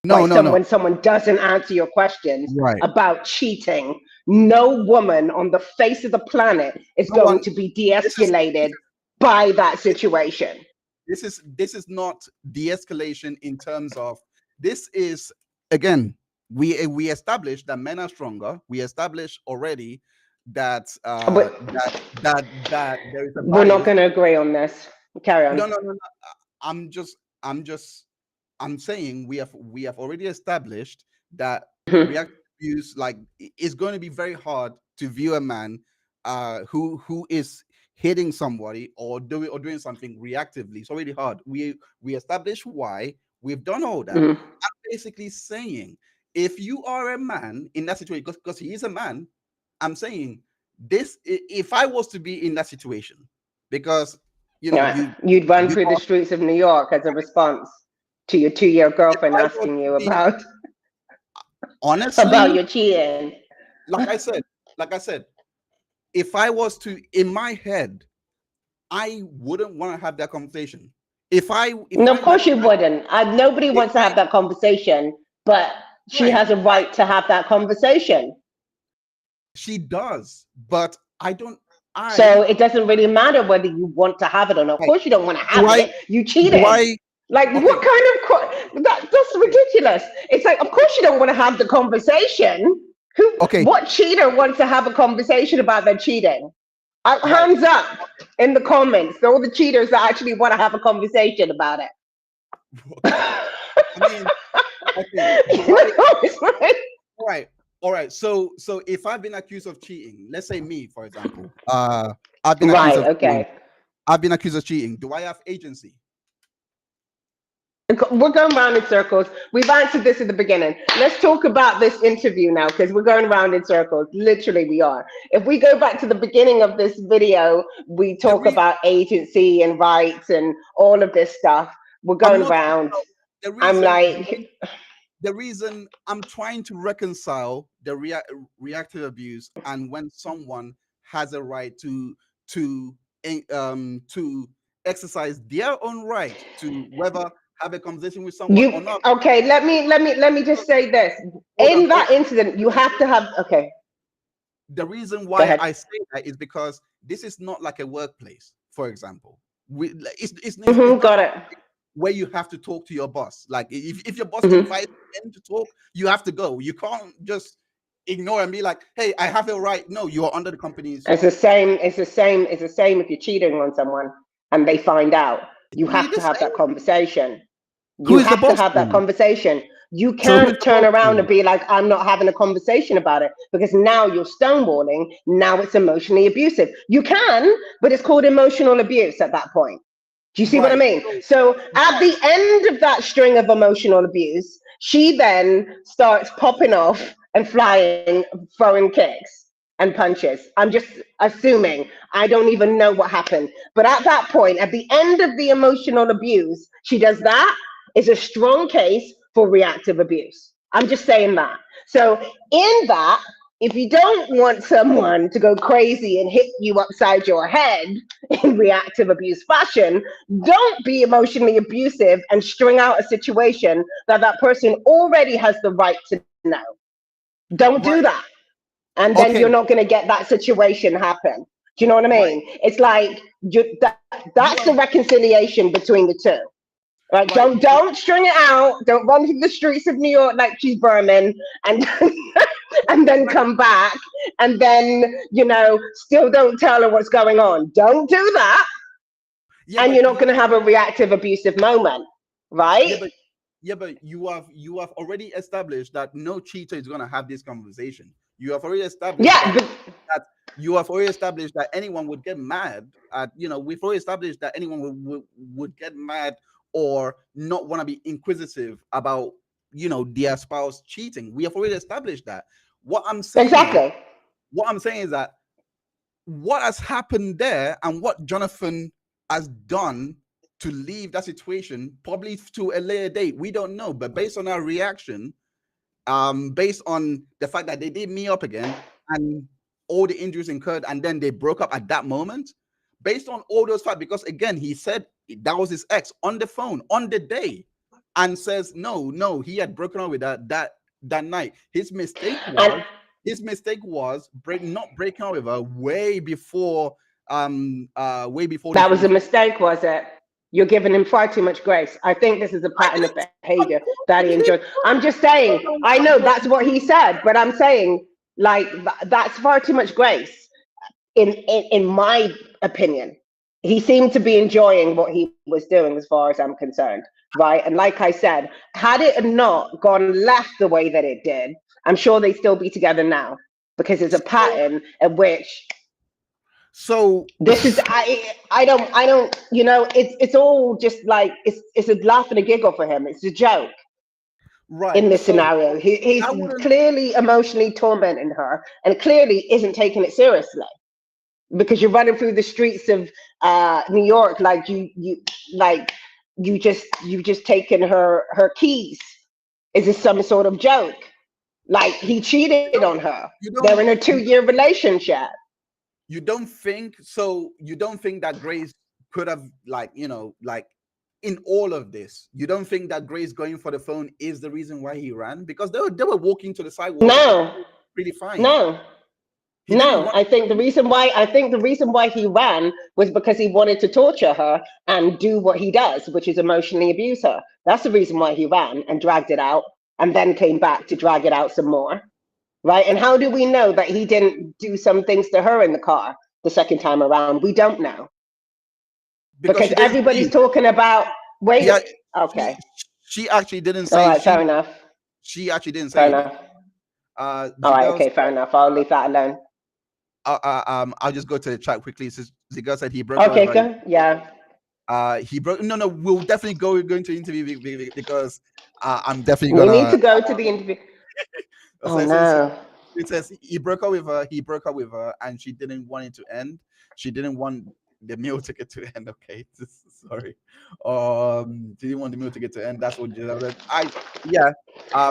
When someone doesn't answer your questions about cheating, no woman on the face of the planet is going to be de-escalated by that situation. This is not de-escalation in terms of, this is, again, we established that men are stronger. We established already that that there is a bias. We're not going to agree on this. Carry on. No. I'm saying we have already established that reactive abuse, like, it's going to be very hard to view a man who is hitting somebody or doing something reactively. It's already hard. We established why. We've done all that. I'm basically saying, if you are a man in that situation, because he is a man, I'm saying this, if I was to be in that situation, because you'd run through the streets of New York as a response to your 2-year girlfriend asking you about your cheating. Like I said, if I was to, in my head, I wouldn't want to have that conversation. Of course you wouldn't. Nobody wants to have that conversation, but she has a right to have that conversation. She does, but I don't. So it doesn't really matter whether you want to have it or not. Of course you don't want to have it. You cheated. What kind of that's ridiculous. It's like, of course you don't want to have the conversation. What cheater wants to have a conversation about their cheating? Hands up in the comments. All the cheaters that actually want to have a conversation about it. All right. So if I've been accused of cheating, let's say me, for example, I've been accused of cheating. Do I have agency? We're going around in circles. We've answered this at the beginning. Let's talk about this interview now, because we're going around in circles. Literally, we are. If we go back to the beginning of this video, we talk about agency and rights and all of this stuff. We're going around. The reason I'm trying to reconcile the reactive abuse and when someone has a right to exercise their own right to whether have a conversation with someone or not. Okay, let me just say this. That incident, you have to have The reason why I say that is because this is not like a workplace, for example. It's got it. Where you have to talk to your boss. Like if your boss invites you to talk, you have to go. You can't just ignore and be like, "Hey, I have a right." No, you are under the company's. It's the same if you're cheating on someone and they find out. You have to have that conversation. You have to have that conversation. You can't turn around and be like, "I'm not having a conversation about it," because now you're stonewalling. Now it's emotionally abusive. You can, but it's called emotional abuse at that point. Do you see what I mean? So at the end of that string of emotional abuse, she then starts popping off and throwing kicks and punches. I'm just assuming. I don't even know what happened. But at that point, at the end of the emotional abuse, she does that. Is a strong case for reactive abuse. I'm just saying that. So in that, if you don't want someone to go crazy and hit you upside your head in reactive abuse fashion, don't be emotionally abusive and string out a situation that that person already has the right to know. Don't do Right. that. And then you're Okay. not going to get that situation happen. Do you know what I Right. mean? It's like that's You the have reconciliation between the two. Right? right. Don't string it out. Don't run through the streets of New York like she's Berman, and and then Right. come back, and then still don't tell her what's going on. Don't do that, Yeah, and but you're not going to have a reactive abusive moment, yeah, right? but you have already established that no cheater is gonna have this conversation. You have already established Yeah, that but that you have already established that anyone would get mad at, we've already established that anyone would get mad or not want to be inquisitive about their spouse cheating. We have already established that. what i'm saying is exactly. what I'm saying is that what has happened there and what Jonathan has done to leave that situation, probably to a later date, we don't know. But based on our reaction, based on the fact that they did meet up again and all the injuries incurred, and then they broke up at that moment, based on all those facts, because again, he said that was his ex on the phone on the day, and says no, he had broken up with that night. And His mistake was not breaking up with her way before the that was a situation. mistake, was it? You're giving him far too much grace. I think this is a I pattern of didn't behavior that he enjoys. I'm just saying, I know that's what he said, but I'm saying, like, that's far too much grace, in my opinion. He seemed to be enjoying what he was doing, as far as I'm concerned, right? And like I said, had it not gone left the way that it did, I'm sure they'd still be together now, because it's a so pattern in which so this is I don't it's all just like it's a laugh and a giggle for him. It's a joke right. in this So scenario. He's I wouldn't. clearly emotionally tormenting her and clearly isn't taking it seriously, because you're running through the streets of New York like like you just taken her keys. Is this some sort of joke? Like, he You cheated on don't. her. You They're in don't. a 2-year relationship. You don't think so? You don't think that Grace could have, like in all of this, you don't think that Grace going for the phone is the reason why he ran? Because they were walking to the sidewalk No, pretty fine. no. He didn't No, run. I think the reason why he ran was because he wanted to torture her and do what he does, which is emotionally abuse her. That's the reason why he ran and dragged it out and then came back to drag it out some more. Right? And how do we know that he didn't do some things to her in the car the second time around? We don't know. Because Because she didn't everybody's see. talking about, She wait, act- she okay. she actually didn't All say right, fair she enough. she actually didn't Fair say it. enough. All The right, girl okay, fair said, enough. I'll leave that alone. I'll just go to the chat quickly. It says, the girl said he broke up with Okay, her. good. Yeah. He broke. No, we'll definitely going to interview because I'm definitely We need gonna. to go to the interview. So Oh no. it says he broke up with her. He broke up with her, and she didn't want it to end. She didn't want the meal ticket to end. Okay, sorry. She didn't want the meal ticket to end. That's what I. Yeah.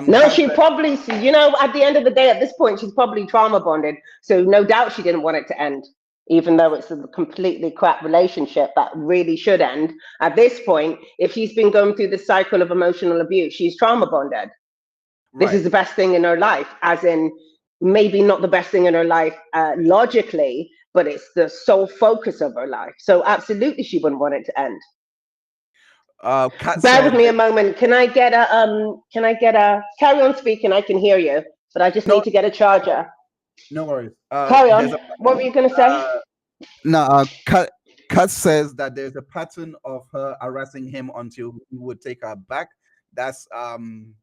No, Kat she said, probably, at the end of the day, at this point, she's probably trauma bonded. So no doubt she didn't want it to end, even though it's a completely crap relationship that really should end. At this point, if she's been going through the cycle of emotional abuse, she's trauma bonded. This right. is the best thing in her life, as in maybe not the best thing in her life logically, but it's the sole focus of her life. So absolutely, she wouldn't want it to end. Kat Bear with said, me a moment. Can I get a carry on speaking? I can hear you, but I just no, need to get a charger. no worries. Carry There's on. a What were you gonna say? no. Kat says that there's a pattern of her harassing him until he would take her back. That's um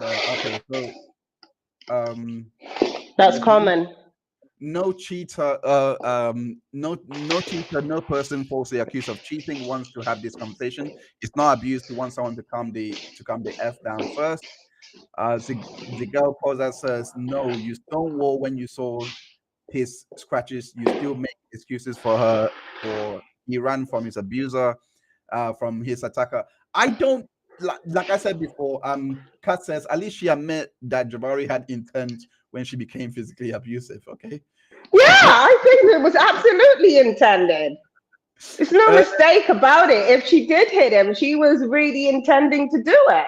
okay. So um That's there's no common. no cheater, no person falsely accused of cheating wants to have this conversation. It's not abuse to want someone to come the f down first. The girl poser says no, you stonewall when you saw his scratches. You still make excuses for her, for he ran from his abuser. from his attacker. I don't like I said before. Kat says at least she admit that Jabari had intent when she became physically abusive. Okay. Yeah, I think it was absolutely intended. There's no Uh, mistake about it. If she did hit him, she was really intending to do it.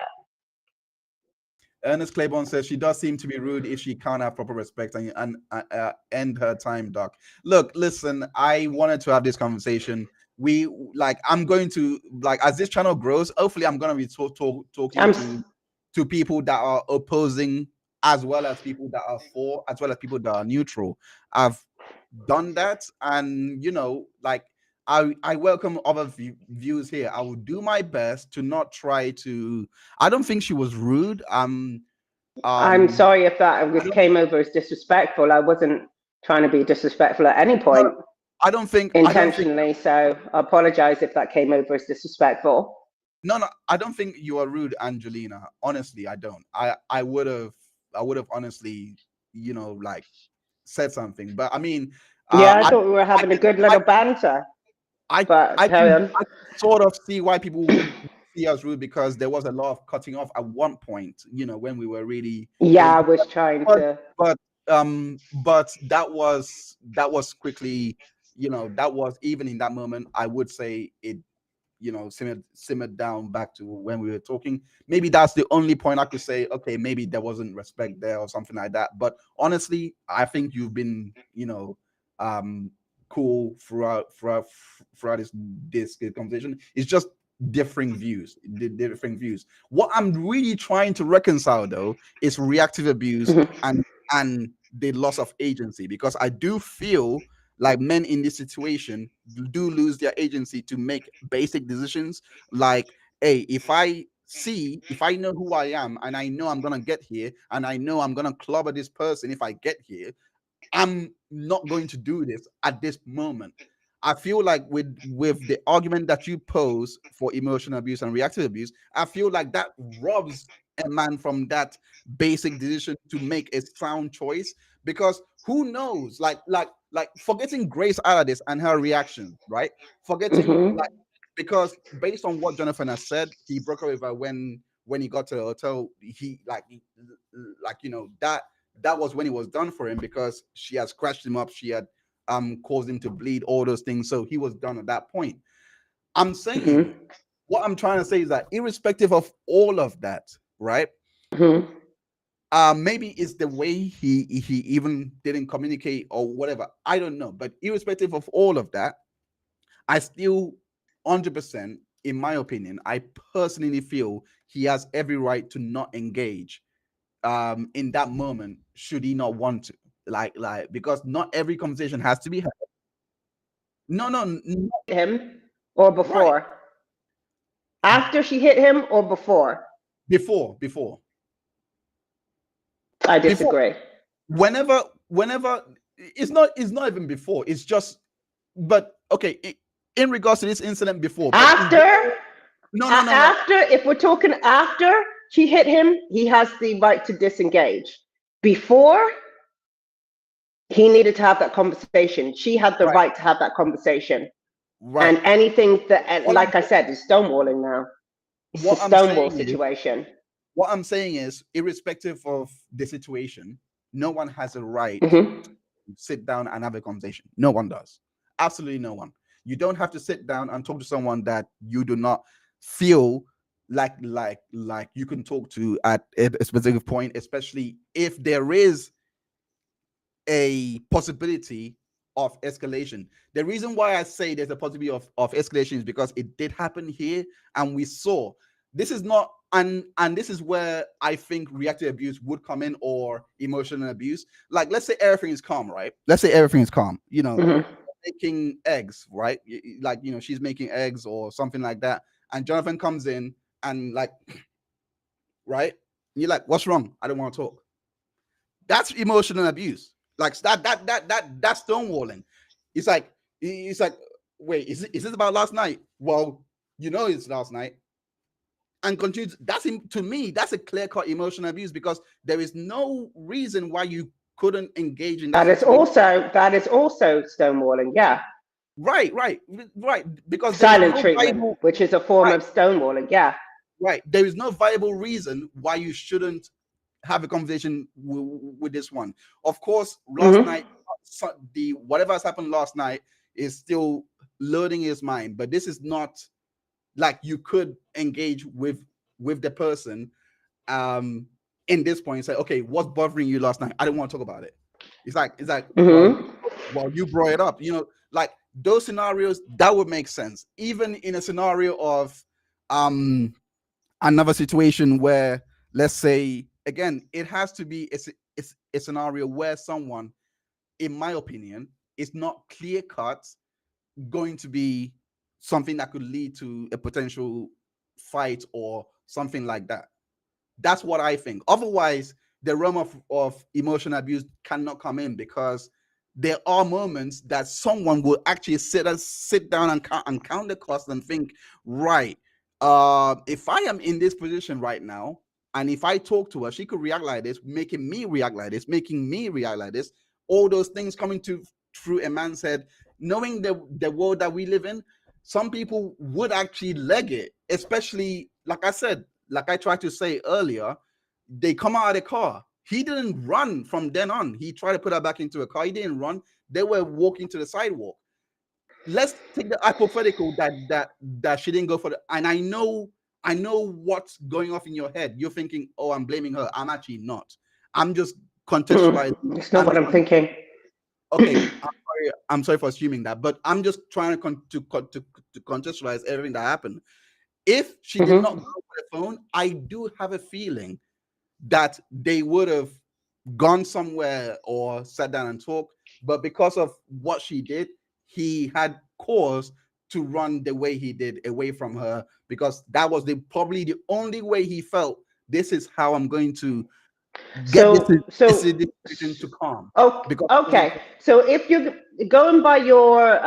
Ernest Claiborne says she does seem to be rude if she can't have proper respect and end her time, Doc. Look, listen, I wanted to have this conversation. We like I'm going to like as this channel grows. Hopefully, I'm going to be talking I'm to people that are opposing, as well as people that are for, as well as people that are neutral. I've done that, and like I welcome other views here. I will do my best to not try to. I don't think she was rude. I'm Um, sorry if that I don't. came over as disrespectful. I wasn't trying to be disrespectful at any No, point I don't think. I don't think. intentionally. So I apologize if that came over as disrespectful. No, no, I don't think you are rude, Angelina. Honestly, I don't. I would have. I would have honestly, like said something. But I mean, Yeah, I I thought we were I having a can good I little banter, I but I carry can on. I can sort of see why people would see us rude because there was a lot of cutting off at one point. When we were really Yeah, going I to, was trying but to. but that was quickly. That was even in that moment. I would say it simmered down back to when we were talking. Maybe that's the only point I could say, okay, maybe there wasn't respect there or something like that. But honestly, I think you've been, um, cool throughout this conversation. It's just differing views, different views. What I'm really trying to reconcile though is reactive abuse Mhm, and the loss of agency, because I do feel like men in this situation do lose their agency to make basic decisions like, hey, if I know who I am and I know I'm gonna get here and I know I'm gonna clobber this person if I get here, I'm not going to do this at this moment. I feel like with the argument that you pose for emotional abuse and reactive abuse, I feel like that robs a man from that basic decision to make a sound choice, because who knows, like forgetting Grace out of this and her reaction, right? Forgetting, mhm, like, because based on what Jonathan has said, he broke up with her when he got to the hotel. He like that was when it was done for him, because she had scratched him up, she had caused him to bleed, all those things. So he was done at that point. I'm saying, mhm, what I'm trying to say is that irrespective of all of that, right? mhm, Maybe it's the way he even didn't communicate or whatever. I don't know. But irrespective of all of that, I still 100%, in my opinion, I personally feel he has every right to not engage in that moment should he not want to, like because not every conversation has to be had. No, no, him or right. before? After she hit him or before? Before I before disagree. whenever it's not even before, it's just, but okay, in regards to this incident before, but After, no. after, if we're talking after she hit him, he has the right to disengage. Before, he needed to have that conversation. She had the Right, right to have that conversation. right. And anything that, All I'm like I said, is stonewalling now. It's a what I'm stonewall saying is situation. what I'm saying is, irrespective of the situation, no one has a right Hmm. sit down and have a conversation. No one does. Absolutely no one. You don't have to sit down and talk to someone that you do not feel like you can talk to at a specific point, especially if there is a possibility of escalation. The reason why I say there's a possibility of escalation is because it did happen here, and we saw this is not, and this is where I think reactive abuse would come in, or emotional abuse. Like, let's say everything is calm, right? Let's say everything is calm, Hmm. making eggs, right? Like, she's making eggs or something like that, and Jonathan comes in and like, right? You're like, what's wrong? I don't want to talk. That's emotional abuse. Like, that's stonewalling. It's like, wait, is this about last night? Well, it's last night. And continues. To me, that's a clear-cut emotional abuse, because there is no reason why you couldn't engage in that That is situation. also that is also stonewalling. Yeah. right. Because there is Silent no treatment, viable, which is a form right, of stonewalling. Yeah. right. There is no viable reason why you shouldn't have a conversation with this one. Of course, last Mm-hmm. night, the whatever has happened last night is still loading his mind. But this is not like you could engage with the person um in this point and say, okay, what's bothering you last night? I don't want to talk about it. It's like, Mm-hmm. well, you brought it up. Like those scenarios that would make sense. Even in a scenario of um another situation where, let's say, again, it has to be it's a scenario where someone, in my opinion, is not clear cut going to be something that could lead to a potential fight or something like that. That's what I think. Otherwise, the realm of emotional abuse cannot come in, because there are moments that someone will actually sit down and count the cost and think, right, if I am in this position right now, and if I talk to her, she could react like this, making me react like this, making me react like this. All those things coming to through a man's head, knowing the world that we live in, some people would actually leg it, especially, like I said, like I tried to say earlier, they come out of the car. He didn't run from then on. He tried to put her back into a car. He didn't run. They were walking to the sidewalk. Let's take the hypothetical that she didn't go for the. And I know what's going off in your head. You're thinking, oh, I'm blaming her. I'm actually not. I'm just contextualizing. It's not I'm what just I'm thinking. okay. I'm sorry for assuming that, but I'm just trying to contextualize everything that happened. If she did not go Mm-hmm. for the phone, I do have a feeling that they would have gone somewhere or sat down and talked. But because of what she did, he had cause to run the way he did away from her, because that was probably the only way he felt, this is how I'm going to get this So, this so, situation to calm. oh, Because it wasn't. okay. So if you're going by your,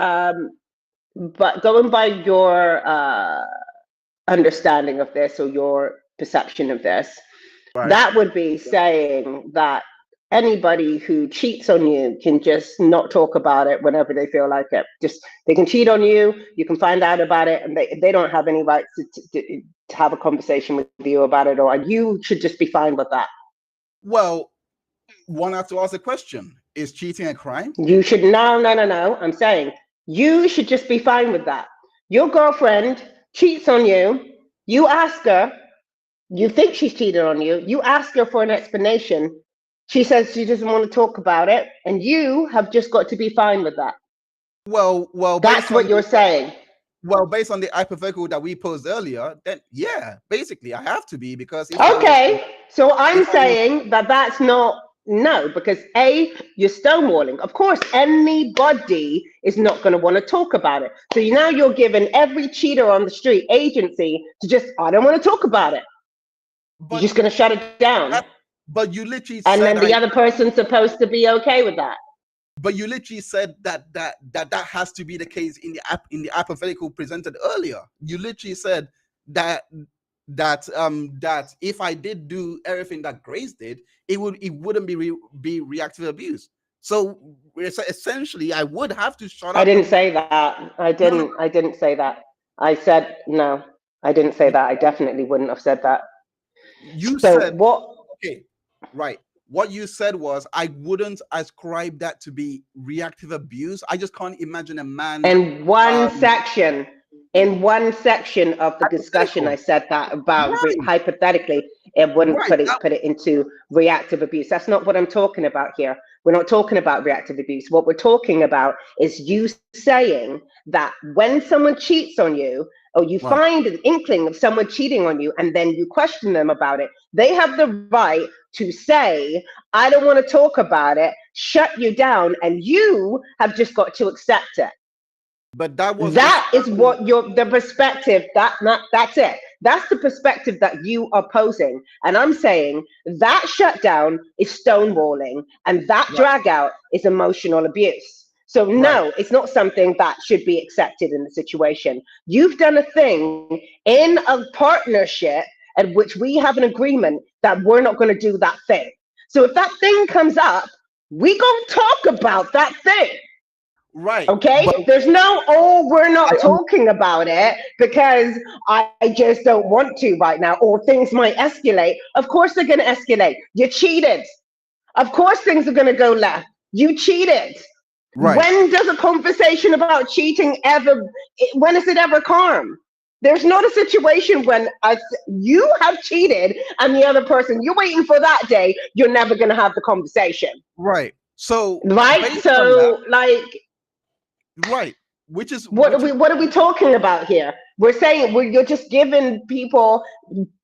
but going by your understanding of this or your perception of this, Right. that would be saying that anybody who cheats on you can just not talk about it whenever they feel like it. Just they can cheat on you, you can find out about it, and they don't have any right to have a conversation with you about it, or you should just be fine with that. Well, one has to ask the question: is cheating a crime? You should no. I'm saying you should just be fine with that. Your girlfriend cheats on you, you ask her, you think she's cheated on you, you ask her for an explanation. She says she doesn't want to talk about it, and you have just got to be fine with that. Well, That's what you're saying. based on the hypothetical that we posed earlier, then yeah, basically I have to be, because Okay, so I'm if I was saying that that's not no, because A, you're stonewalling. Of course, anybody is not going to want to talk about it. So now you're giving every cheater on the street agency to just, I don't want to talk about it. You're but just going to shut it down. that but you literally And said then the other person's supposed to be okay with that. that has to be the case in the hypothetical presented earlier. You literally said that that if I did do everything that Grace did, it wouldn't be reactive abuse. So essentially, I would have to shut I up didn't the. say that. No, no, I didn't say that. I said no. I didn't say you, that. I definitely wouldn't have said that. you So said what? okay, right. What you said was, I wouldn't ascribe that to be reactive abuse. I just can't imagine a man In one um section, in one section of the discussion, I hypothetical. said that about Right, hypothetically, it wouldn't right. put it into reactive abuse. That's not what I'm talking about here. We're not talking about reactive abuse. What we're talking about is you saying that when someone cheats on you, or you Right. find an inkling of someone cheating on you, and then you question them about it, they have the right to say, I don't want to talk about it, shut you down, and you have just got to accept it. But that was just That is what the perspective that's it. That's the perspective that you are posing. And I'm saying that shutdown is stonewalling and that right, drag out is emotional abuse. So right. no, it's not something that should be accepted in the situation. You've done a thing in a partnership at which we have an agreement that we're not going to do that thing. So if that thing comes up, we gonna talk about that thing. Right. But Okay, there's no, oh, we're I not un- talking about it because I just don't want to right now, or things might escalate. Of course, they're going to escalate. You cheated. Of course, things are going to go left. You cheated. right. When does a conversation about cheating ever, when is it ever calm? There's not a situation when you have cheated and the other person, you're waiting for that day, you're never going to have the conversation. Right. So Right? based on that, So, like, right, which is what are which is we what are we talking about here? We're saying you're just giving people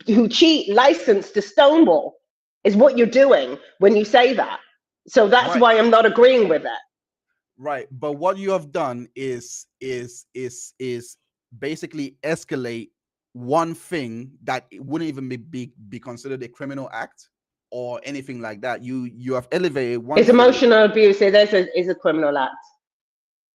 who cheat license to stonewall, is what you're doing when you say that. So that's right, why I'm not agreeing with it. right. But what you have done is basically escalate one thing that it wouldn't even be considered a criminal act or anything like that. You have elevated one It's thing. emotional abuse. Is a criminal act.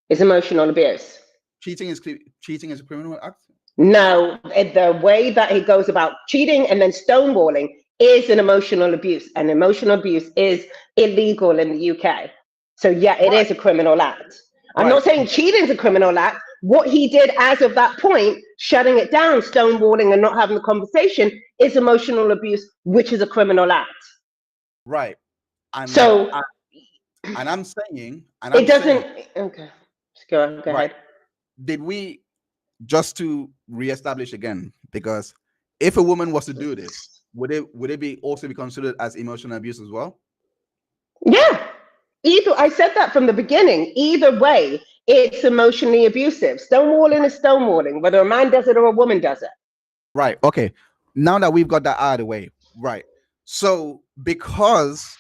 It's emotional abuse. Cheating is a criminal act. No, the way that he goes about cheating and then stonewalling is an emotional abuse, and emotional abuse is illegal in the UK. So yeah, it Right, is a criminal act. I'm right. not saying cheating is a criminal act. What he did as of that point, shutting it down, stonewalling, and not having the conversation, is emotional abuse, which is a criminal act. Right. And So I, and I'm saying, it doesn't. Okay, go right. ahead. Did we, just to reestablish again, because if a woman was to do this, would it be also be considered as emotional abuse as well? Yeah. Either I said that from the beginning. Either way, it's emotionally abusive. Stonewalling is stonewalling, whether a man does it or a woman does it. Right. Okay. Now that we've got that out of the way, right. So because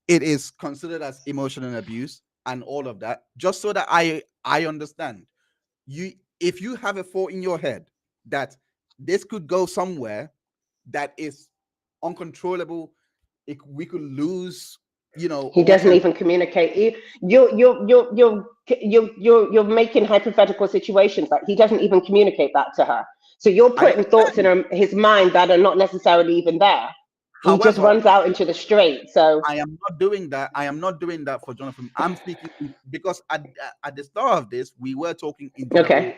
it is considered as emotional abuse and all of that, just so that I understand, you if you have a thought in your head that this could go somewhere that is uncontrollable, we could lose, He all doesn't control. even communicate. You're making hypothetical situations that he doesn't even communicate that to her. So you're I putting thoughts in understand. his mind that are not necessarily even there. He just However, runs out into the street. So I am not doing that. I am not doing that for Jonathan. I'm speaking because at the start of this, we were talking in okay, general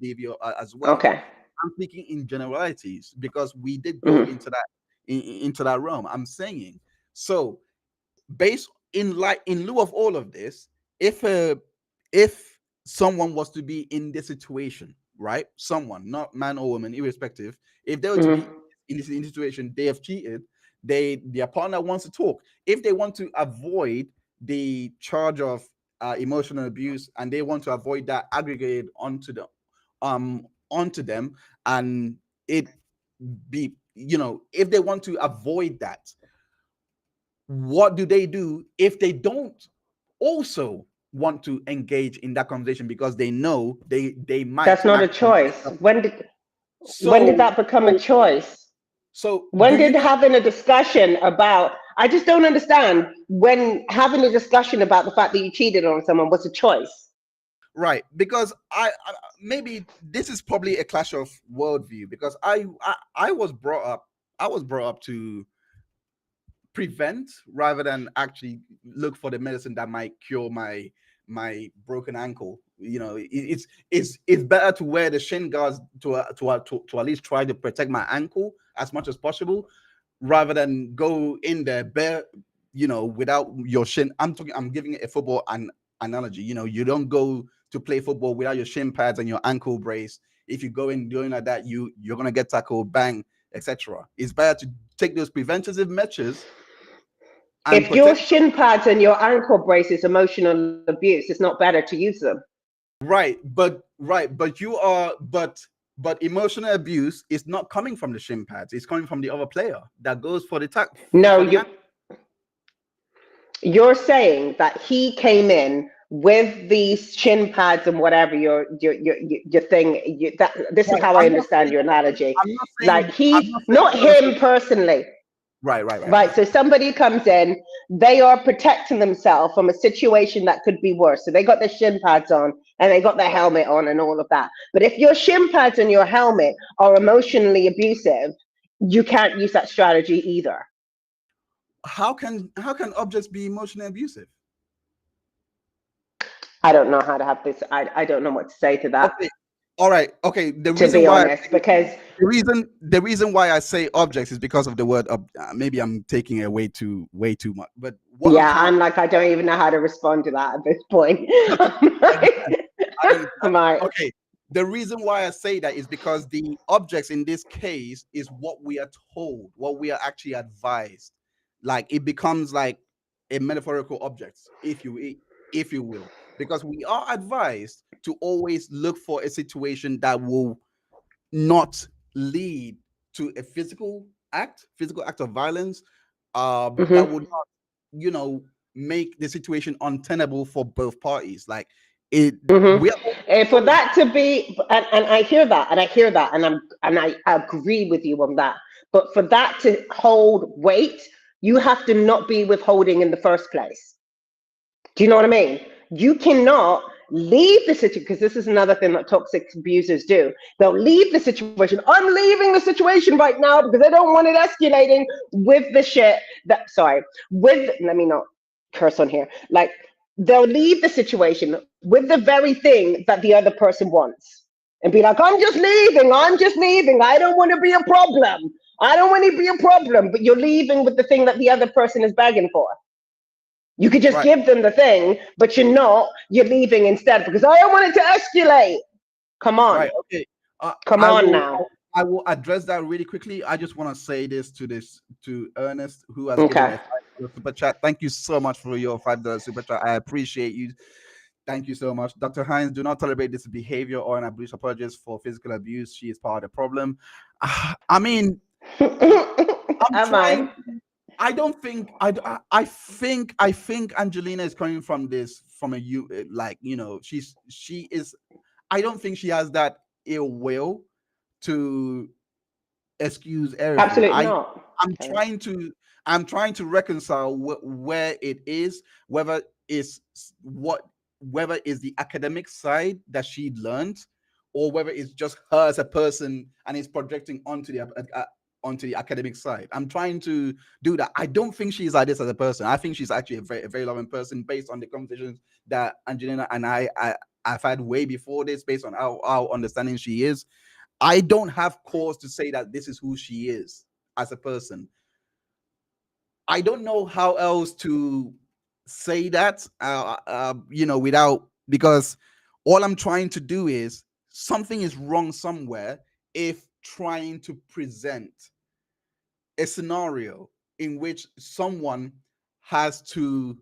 behavior as well. okay. I'm speaking in generalities because we did go Mhm. into that into that realm. I'm saying so based in lieu of all of this, if someone was to be in this situation, right? Someone, not man or woman, irrespective, if they were to be Mhm. in this situation, they have cheated, their partner wants to talk. If they want to avoid the charge of emotional abuse and they want to avoid that aggregated onto them, and it be, if they want to avoid that, what do they do if they don't also want to engage in that conversation because they know they might That's not a actually mess choice. up? When did So that become a so choice? so When do you did not having a discussion about, I just don't understand when having a discussion about the fact that you cheated on someone was a choice. right? Because I maybe this is probably a clash of worldview because I was brought up, to prevent rather than actually look for the medicine that might cure my broken ankle. It's better to wear the shin guards to at least try to protect my ankle as much as possible rather than go in there bare, without your shin. I'm giving it a football analogy. You don't go to play football without your shin pads and your ankle brace. If you go in doing like that, you're gonna get tackled, bang, etc. It's better to take those preventative measures and If your protect. shin pads and your ankle brace is emotional abuse, it's not better to use them. Right, but you are but emotional abuse is not coming from the shin pads. It's coming from the other player that goes for the tack No, for the you're saying that he came in with these shin pads and whatever your thing. This is right. how I understand your analogy. Like I'm he, not saying not Jonathan. him personally. Right. Right. So somebody comes in, they are protecting themselves from a situation that could be worse. So they got their shin pads on and they got their helmet on and all of that. But if your shin pads and your helmet are emotionally abusive, you can't use that strategy either. How can objects be emotionally abusive? I don't know how to have this. I don't know what to say to that, Okay. All right. Okay. to be honest, because The reason why I say objects is because of the word maybe I'm taking it way too much. But what I'm yeah, trying I'm like, I don't even know how to respond to that at this point. I'm I understand. like, I understand. I'm like, Okay. The reason why I say that is because the objects in this case is what we are told, what we are actually advised. Like it becomes like a metaphorical object, if you will, because we are advised to always look for a situation that will not lead to a physical act of violence, that mhm. would not, you know, make the situation untenable for both parties. Like it, Mm-hmm. we are always And for told. that to be, and I hear that, and I hear that, and I agree with you on that. But for that to hold weight, you have to not be withholding in the first place. Do you know what I mean? You cannot leave the situation, because this is another thing that toxic abusers do. They'll leave the situation. I'm leaving the situation right now because I don't want it escalating with the shit that, sorry, with, let me not curse on here. Like, they'll leave the situation with the very thing that the other person wants and be like, I'm just leaving. I don't want to be a problem. I don't want to be a problem. But you're leaving with the thing that the other person is begging for. You could just Right, give them the thing, but you're not. You're leaving instead because I don't want it to escalate. Come right. on. Okay. Come I on will. now. I will address that really quickly. I just want to say this to Ernest, who has given Okay. a $5 super chat. Thank you so much for your $5 super chat. I appreciate you. Thank you so much. Dr. Heinz, do not tolerate this behavior or an abuse apologist for physical abuse. She is part of the problem. I mean, I'm Am trying. I? I don't think I think Angelina is coming from this from a you like, you know, she is. I don't think she has that ill will to excuse everything. Absolutely not. I'm Okay. trying to I'm trying to reconcile where it is, whether it's what whether it's the academic side that she learned, or whether it's just her as a person and it's projecting onto the academic side. I'm trying to do that. I don't think she's like this as a person. I think she's actually a very loving person based on the conversations that Angelina and I've had way before this, based on our understanding she is. I don't have cause to say that this is who she is as a person. I don't know how else to say that, you know, without, because all I'm trying to do is something is wrong somewhere if trying to present a scenario in which someone has to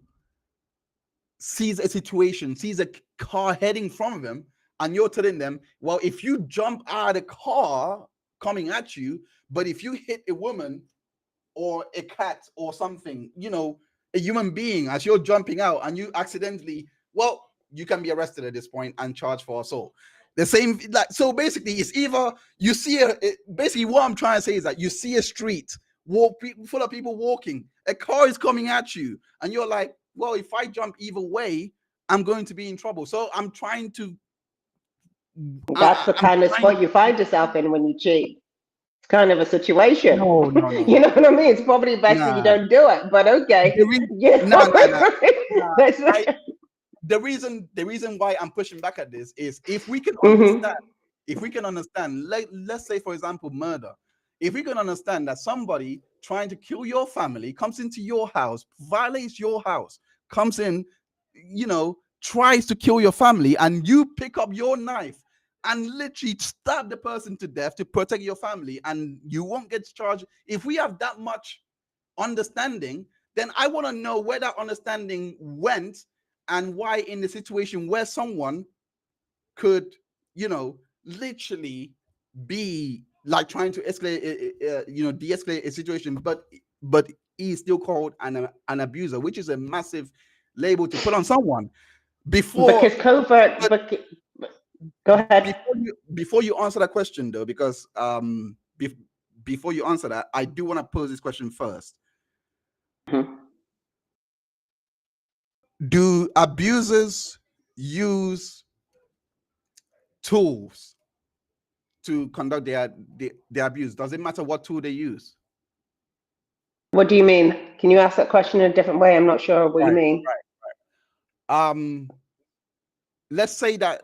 sees a situation, sees a car heading from them, and you're telling them, well, if you jump out of the car coming at you, but if you hit a woman or a cat or something, you know, a human being as you're jumping out and you accidentally, well, you can be arrested at this point and charged for assault. The same, like, so basically, it's either you see basically what I'm trying to say is that you see a street full of people walking, a car is coming at you, and you're like, well, if I jump either way, I'm going to be in trouble. So I'm trying to, That's the I'm kind of trying. spot you find yourself in when you cheat. It's kind of a situation. No, no, no, You no, know what I mean? It's probably best that you nah. don't do it, but okay. The re- You nah, know nah, nah, what I mean? nah. I the reason why I'm pushing back at this is Mhm. if we can understand, let's say for example murder, if we can understand that somebody trying to kill your family comes into your house, violates your house, comes in, you know, tries to kill your family, and you pick up your knife and literally stab the person to death to protect your family, and you won't get charged. If we have that much understanding, then I want to know where that understanding went, and why in the situation where someone could, you know, literally be like trying to escalate, you know, de-escalate a situation, but he's still called an abuser, which is a massive label to put on someone. Before, Because covert, but but go ahead. before you answer that question though, because before you answer that, I do want to pose this question first. Mhm. Do abusers use tools to conduct their abuse? Does it matter what tool they use? What do you mean? Can you ask that question in a different way? I'm not sure what you Right, mean. right. Um, let's say that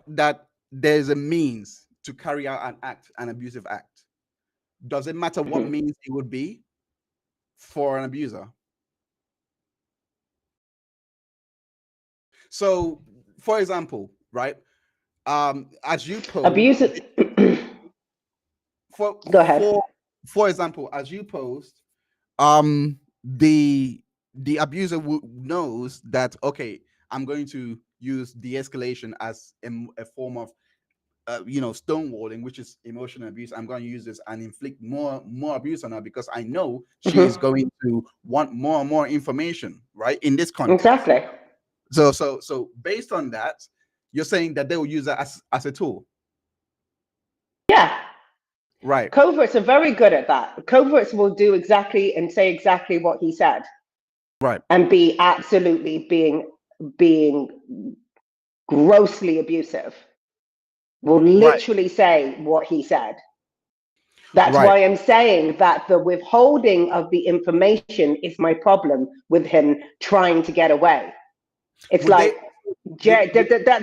there's a means to carry out an abusive act. Does it matter what means it would be for an abuser? So, for example, right? As you pose, Abuse it. for Go ahead. for example, as you posed, um, the abuser knows that, okay, I'm going to use de-escalation as a form of stonewalling, which is emotional abuse. I'm going to use this and inflict more abuse on her because I know she is going to want more and more information, right? In this context. Exactly. So based on that, you're saying that they will use that as a tool, Yeah. right? Coverts are very good at that. Coverts will do exactly and say exactly what he said, Right. and be absolutely being grossly abusive. Will Right. literally say what he said. That's Right. why I'm saying that the withholding of the information is my problem with him trying to get away. It's Would they? like,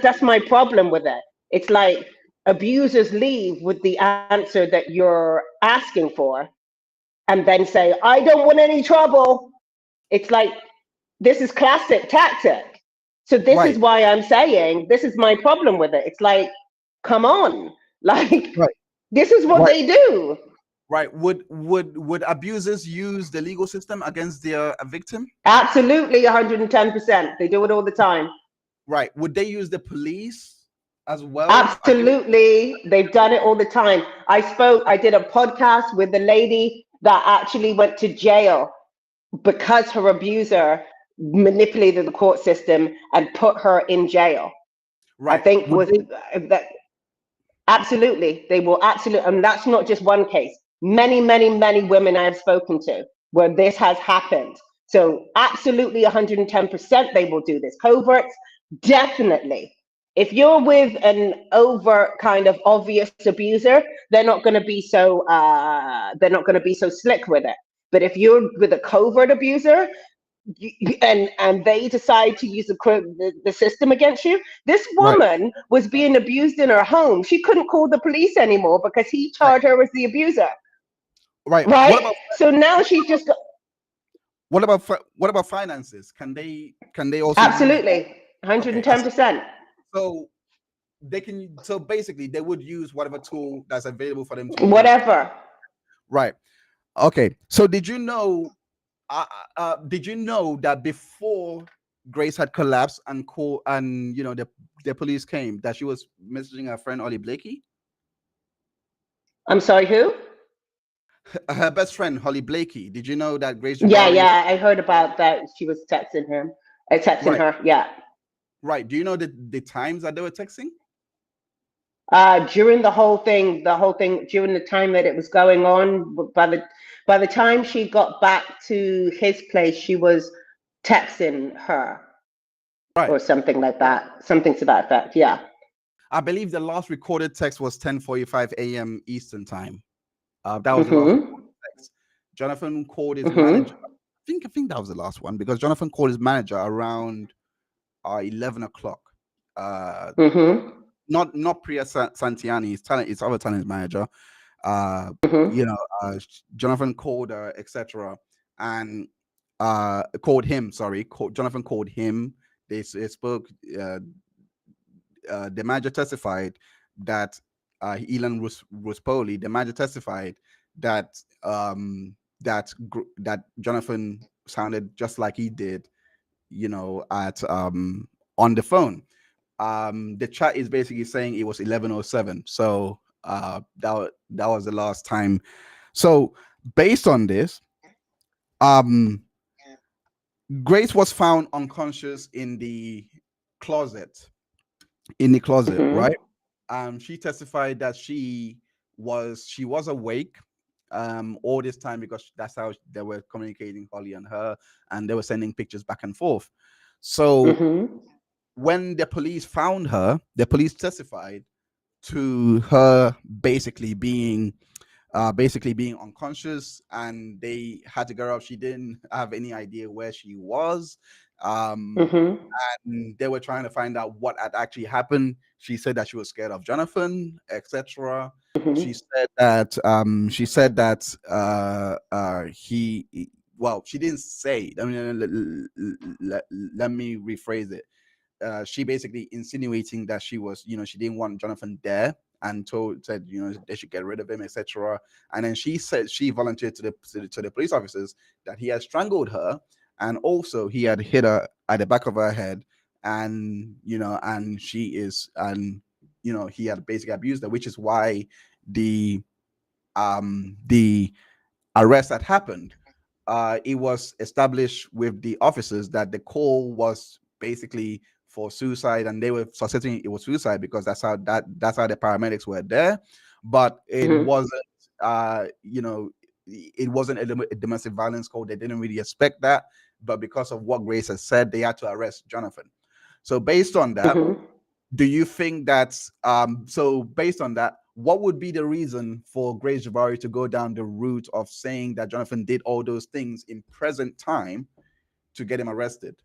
that's my problem with it. It's like abusers leave with the answer that you're asking for and then say, I don't want any trouble. It's like, this is classic tactic. So this is Right. why I'm saying this is my problem with it. It's like, come on, like, Right. this is what Right. they do. Right. Would abusers use the legal system against their victim? Absolutely, 110%. They do it all the time. Right. Would they use the police as well against? Absolutely. They've done it all the time. I did a podcast with a lady that actually went to jail because her abuser manipulated the court system and put her in jail. I Right. think Would was they? that absolutely they will absolutely, and that's not just one case. Many, many, many women I have spoken to where this has happened. So absolutely 110% they will do this. Coverts, definitely. If you're with an overt kind of obvious abuser, they're not going to be so slick with it. But if you're with a covert abuser, and they decide to use the system against you. This Right. woman was being abused in her home. She couldn't call the police anymore because he Right. charged her as the abuser. Right. Right? So now she's just what about finances? Can they also use? absolutely Okay. 110%. So they can. So basically, they would use whatever tool that's available for them to use. Whatever. Right. Okay. So did you know that before Grace had collapsed and the police came, that she was messaging her friend Ollie Blakey, I'm sorry, who? her best friend Holly Blakey? Did you know that Grace Yeah, Jabari? yeah, I heard about that. She was texting him. Texting Right. her, yeah. Right. Do you know the times that they were texting? During during the time that it was going on, by the time she got back to his place, she was texting her Right. or something like that, something to that effect. Yeah. I believe the last recorded text was 10:45 a.m. Eastern time. That was the last Mm-hmm. recorded text. Jonathan called his manager. Mm-hmm. I think that was the last one, because Jonathan called his manager around 11 o'clock. Mm-hmm. Not Priya Santiani, his other talent manager. Uh, Mm-hmm. Jonathan called her, etc., and Jonathan called him. They spoke. The manager testified that Elon Ruspoli, the manager testified that that Jonathan sounded just like he did, at on the phone. The chat is basically saying it was 11:07. So that was the last time. So based on this, um, Grace was found unconscious in the closet. Right? Mm-hmm. She testified that she was awake all this time, because that's how they were communicating, Holly and her, and they were sending pictures back and forth. So Mm-hmm. when the police found her, the police testified to her basically being unconscious, and they had to get her up. She didn't have any idea where she was. Mm-hmm. And they were trying to find out what had actually happened. She said that she was scared of Jonathan, etc. Mm-hmm. She said that well, she didn't say. I mean, let me rephrase it. She basically insinuating that she was, she didn't want Jonathan there, and said, they should get rid of him, etc. And then she said she volunteered to the police officers that he had strangled her, and also he had hit her at the back of her head, and he had basically abused her, which is why the arrest had happened. It was established with the officers that the call was basically for suicide, and they were suspecting it was suicide because that's how the paramedics were there. But it Mm-hmm. wasn't. It wasn't a domestic violence call. They didn't really expect that, but because of what Grace has said, they had to arrest Jonathan. So based on that, Mm-hmm. do you think that's so based on that, what would be the reason for Grace Javari to go down the route of saying that Jonathan did all those things in present time to get him arrested,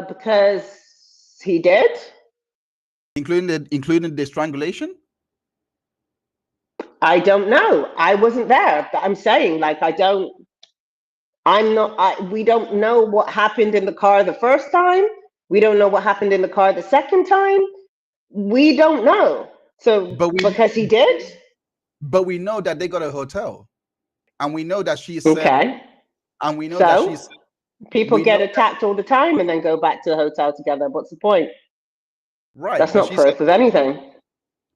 Because he did. including the strangulation? I don't know. I wasn't there, but I'm saying, like, I don't. I'm not. We don't know what happened in the car the first time. We don't know what happened in the car the second time. We don't know. So but we because he did. but we know that they got a hotel, and we know that she said Okay. and we know that So she's people we get know that, attacked all the time and then go back to the hotel together. What's the point? right, That's not proof of anything.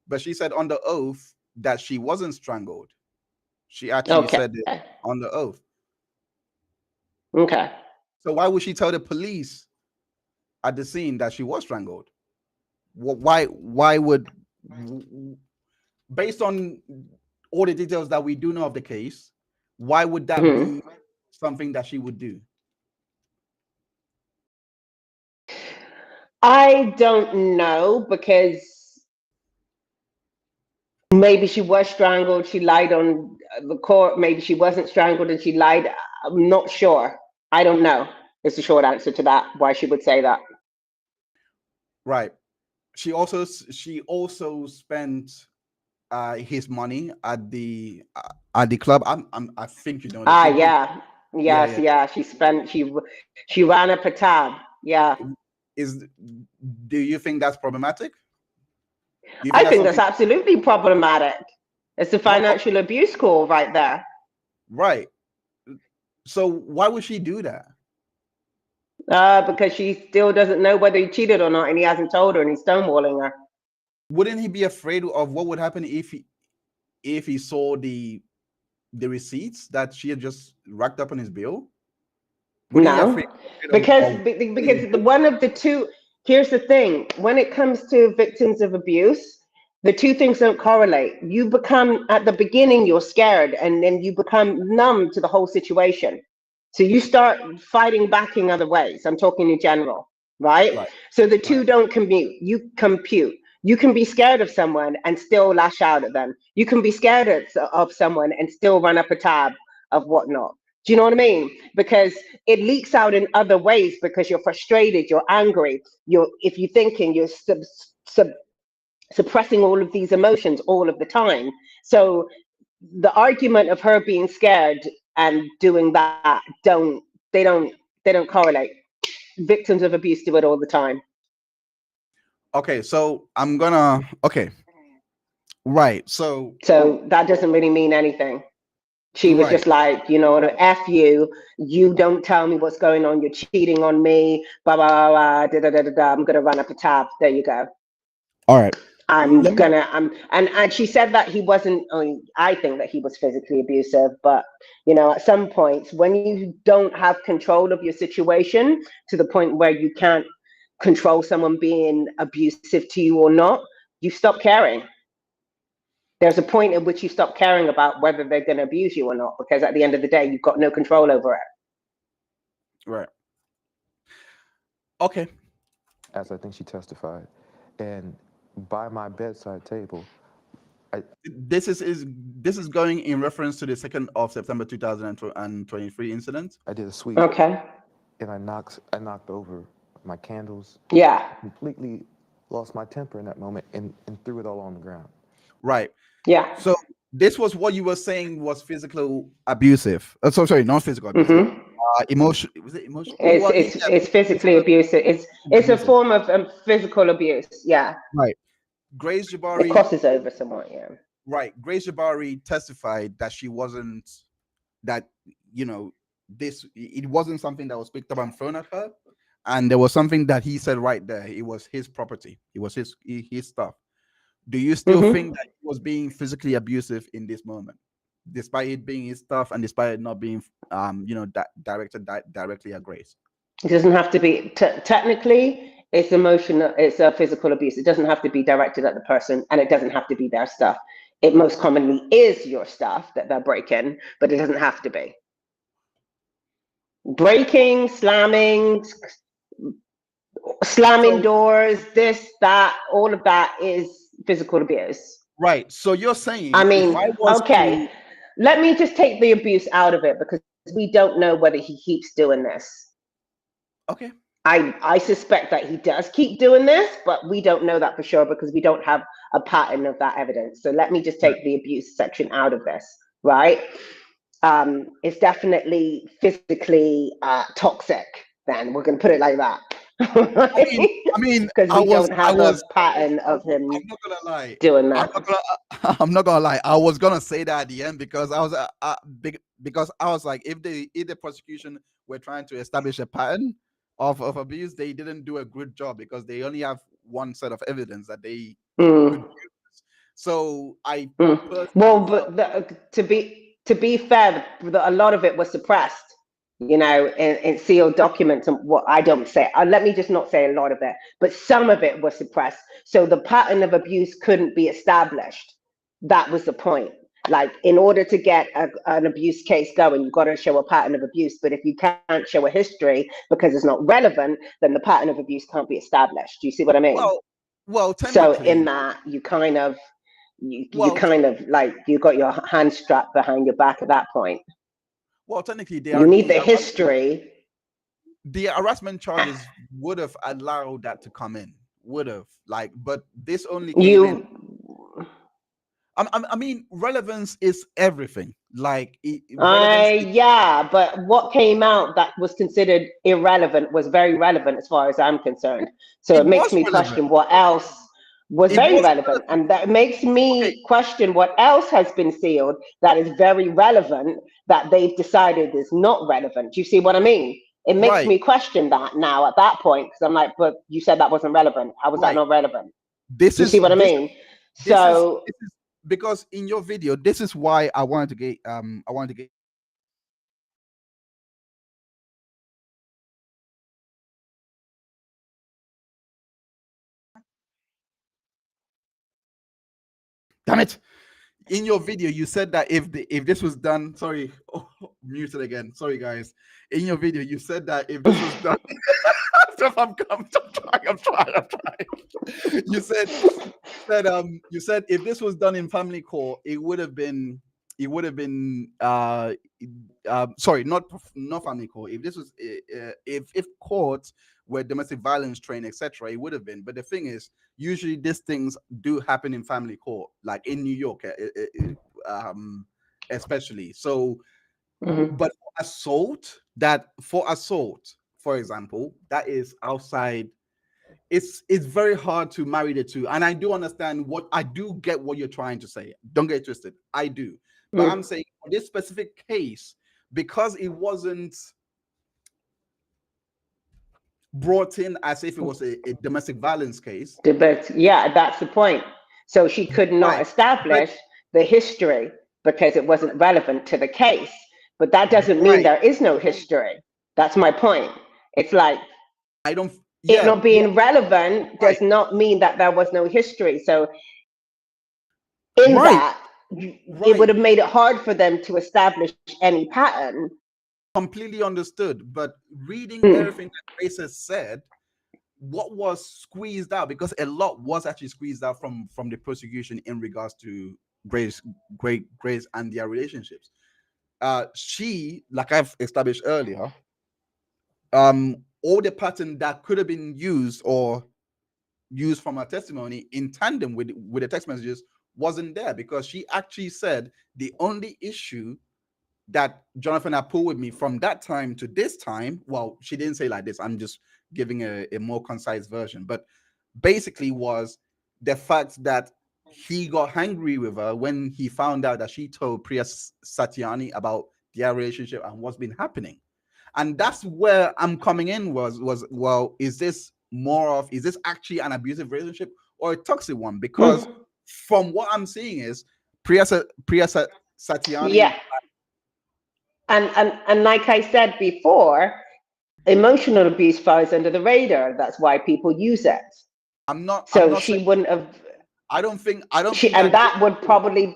but she said on the oath that she wasn't strangled. She actually Okay. said it on the oath. Okay. So why would she tell the police at the scene that she was strangled? Why would, based on all the details that we do know of the case, why would that Hmm. be something that she would do? I don't know because maybe she was strangled. She lied on the court. Maybe she wasn't strangled and she lied. I'm not sure. I don't know. It's the short answer to that. Why she would say that. Right. She also spent his money at the club. I think you know this. Ah, She did. yeah. Yeah, Yes, yeah. yeah. She ran up a tab. Yeah. Is Do you think that's problematic? Do you think I that's think that's something? absolutely problematic. It's a What? financial abuse call right there. Right. So why would she do that? Because she still doesn't know whether he cheated or not, and he hasn't told her, and he's stonewalling her. Wouldn't he be afraid of what would happen if he saw the receipts that she had just racked up on his bill? Wouldn't he No, afraid because of one of the two. Here's the thing: when it comes to victims of abuse, the two things don't correlate. You become at the beginning you're scared, and then you become numb to the whole situation. So you start fighting back in other ways. I'm talking in general, right? right, So the right. two don't commute. You compute. You can be scared of someone and still lash out at them. You can be scared of someone and still run up a tab of whatnot. Do you know what I mean? Because it leaks out in other ways because you're frustrated, you're angry, if you're thinking, you're suppressing all of these emotions all of the time. So the argument of her being scared and doing that they don't they don't correlate. Victims of abuse do it all the time. Okay, so I'm gonna. Okay, right. So So that doesn't really mean anything. She was right. just like, you know, F you, you don't tell me what's going on, you're cheating on me, blah, blah, blah, blah, da, da, da, da, da. I'm going to run up a tab. There you go. All right. I'm Let me. gonna and she said that he wasn't, I mean, I think that he was physically abusive, but you know, at some points when you don't have control of your situation to the point where you can't control someone being abusive to you or not, you stop caring. There's a point at which you stop caring about whether they're going to abuse you or not, because at the end of the day you've got no control over it. Right. Okay. as I think she testified. And by my bedside table This is going in reference to the 2nd of September 2023 incident. I did a sweep. Okay. And I knocked over my candles. Yeah. Completely lost my temper in that moment and threw it all on the ground. Right. Yeah. So this was what you were saying was physical abusive. Sorry, not physical abusive. Emotion. Was it emotion? It's physically abusive. It's a form of physical abuse. Yeah. Right. Grace Jabari. It crosses over somewhat. Yeah. Right. Grace Jabari testified that she wasn't, that, it wasn't something that was picked up and thrown at her. And there was something that he said right there. It was his property. It was his stuff. Do you still think that he was being physically abusive in this moment, despite it being his stuff and despite it not being, directed directly at Grace? It doesn't have to be technically. It's emotional. It's a physical abuse. It doesn't have to be directed at the person, and it doesn't have to be their stuff. It most commonly is your stuff that they're breaking, but it doesn't have to be. Breaking, slamming doors, this, that, all of that is physical abuse. Right. So you're saying, I mean, let me just take the abuse out of it, because we don't know whether he keeps doing this. Okay. I suspect that he does keep doing this, but we don't know that for sure because we don't have a pattern of that evidence. So let me just take the abuse section out of this, right? It's definitely physically toxic, then. We're going to put it like that. I mean, because we don't have a pattern of him I'm not gonna lie. Doing that. I'm not gonna lie. I was gonna say that at the end because I was like, if the prosecution were trying to establish a pattern of abuse, they didn't do a good job because they only have one set of evidence that they could use. So well, but to be fair, a lot of it was suppressed. In sealed documents, and what I don't say, let me just not say a lot of it, but some of it was suppressed. So the pattern of abuse couldn't be established. That was the point. Like, in order to get an abuse case going, you've got to show a pattern of abuse. But if you can't show a history because it's not relevant, then the pattern of abuse can't be established. Do you see what I mean? Well, so in that, you kind of like, you got your hand strapped behind your back at that point. Well, technically, you need the history. The harassment charges would have allowed that to come in. Would have, but this only came in. I mean, relevance is everything. Yeah, but what came out that was considered irrelevant was very relevant as far as I'm concerned. So it makes me question what else was very relevant, and that makes me question what else has been sealed that is very relevant that they've decided is not relevant. Do you see what I mean? It makes me question that now at that point, because I'm like, but you said that wasn't relevant. How was that not relevant? Do you see what I mean? So this is because in your video, this is why I wanted to get damn it. In your video, you said that if this was done, muted again. Sorry, guys. In your video, you said that if this was done, I'm trying. You said if this was done in family court, it would have been sorry, not family court. If this was if courts were domestic violence trained, etc., it would have been. But the thing is, usually these things do happen in family court, like in New York, especially. So, but for assault, for example, that is outside. It's very hard to marry the two, and I do understand I do get what you're trying to say. Don't get it twisted. I do, but I'm saying for this specific case, because it wasn't brought in as if it was a domestic violence case. Yeah, that's the point. So she could not establish the history because it wasn't relevant to the case. But that doesn't mean there is no history. That's my point. It's like, it not being relevant does not mean that there was no history. So in that, it would have made it hard for them to establish any pattern. Completely understood. But reading everything that Grace has said, what was squeezed out, because a lot was actually squeezed out from the prosecution in regards to Grace and their relationships. She, like I've established earlier, all the pattern that could have been used from her testimony in tandem with the text messages wasn't there, because she actually said the only issue that Jonathan had pulled with me from that time to this time, well, she didn't say like this, I'm just giving a more concise version, but basically was the fact that he got angry with her when he found out that she told Priya Satyani about their relationship and what's been happening. And that's where I'm coming in was well, is this actually an abusive relationship or a toxic one? Because from what I'm seeing is Priya Satyani. Yeah. And like I said before, emotional abuse flies under the radar. That's why people use it. I'm not she wouldn't have. I don't think and that would probably.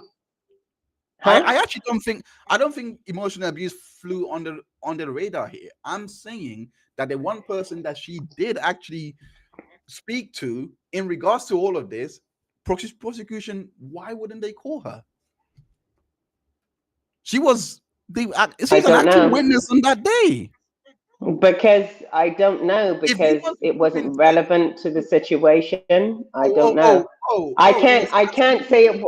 Huh? I actually don't think emotional abuse flew under the radar here. I'm saying that the one person that she did actually speak to in regards to all of this prosecution, why wouldn't they call her? She was an actual witness on that day. Because I don't know, because it wasn't relevant to the situation. I don't know. I can't say it.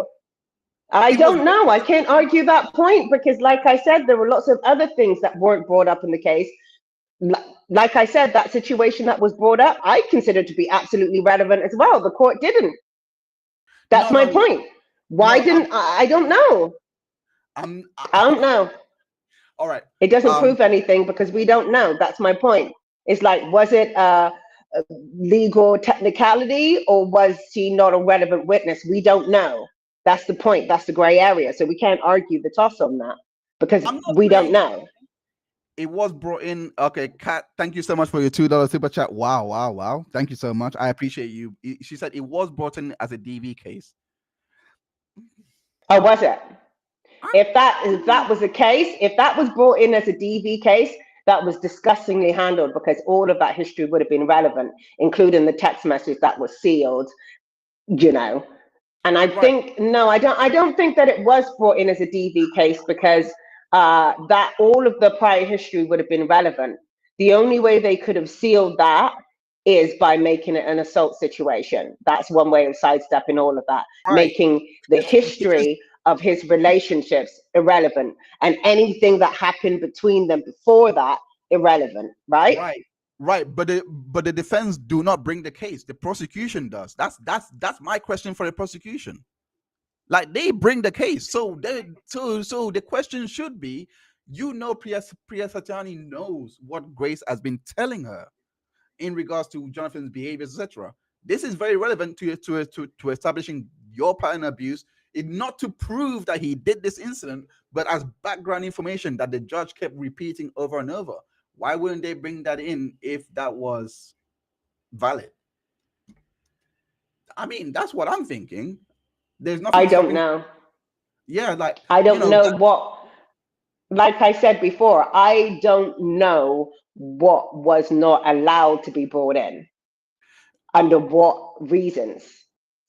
I don't know. I can't argue that point, because like I said, there were lots of other things that weren't brought up in the case. Like I said, that situation that was brought up, I consider to be absolutely relevant as well. The court didn't. That's my point. Why didn't I don't know. I don't know. All right. It doesn't prove anything because we don't know. That's my point. It's like, was it a legal technicality or was she not a relevant witness? We don't know. That's the point. That's the gray area. So we can't argue the toss on that because we don't know. It was brought in. Okay, Kat, thank you so much for your $2 super chat. Wow. Thank you so much. I appreciate you. She said it was brought in as a DV case. Oh, was it? If that was the case, if that was brought in as a DV case, that was disgustingly handled, because all of that history would have been relevant, including the text message that was sealed, And I think, no, I don't think that it was brought in as a DV case, because that all of the prior history would have been relevant. The only way they could have sealed that is by making it an assault situation. That's one way of sidestepping all of that, making the history of his relationships irrelevant, and anything that happened between them before that irrelevant, right? Right. But the defense do not bring the case. The prosecution does. That's my question for the prosecution. Like, they bring the case. So the question should be, Priya Satyani knows what Grace has been telling her in regards to Jonathan's behaviors, etc. This is very relevant to establishing your pattern abuse. It not to prove that he did this incident, but as background information that the judge kept repeating over and over. Why wouldn't they bring that in if that was valid? I mean, that's what I'm thinking. There's nothing. I don't know. Yeah, like, I don't know what. Like I said before, I don't know what was not allowed to be brought in, under what reasons.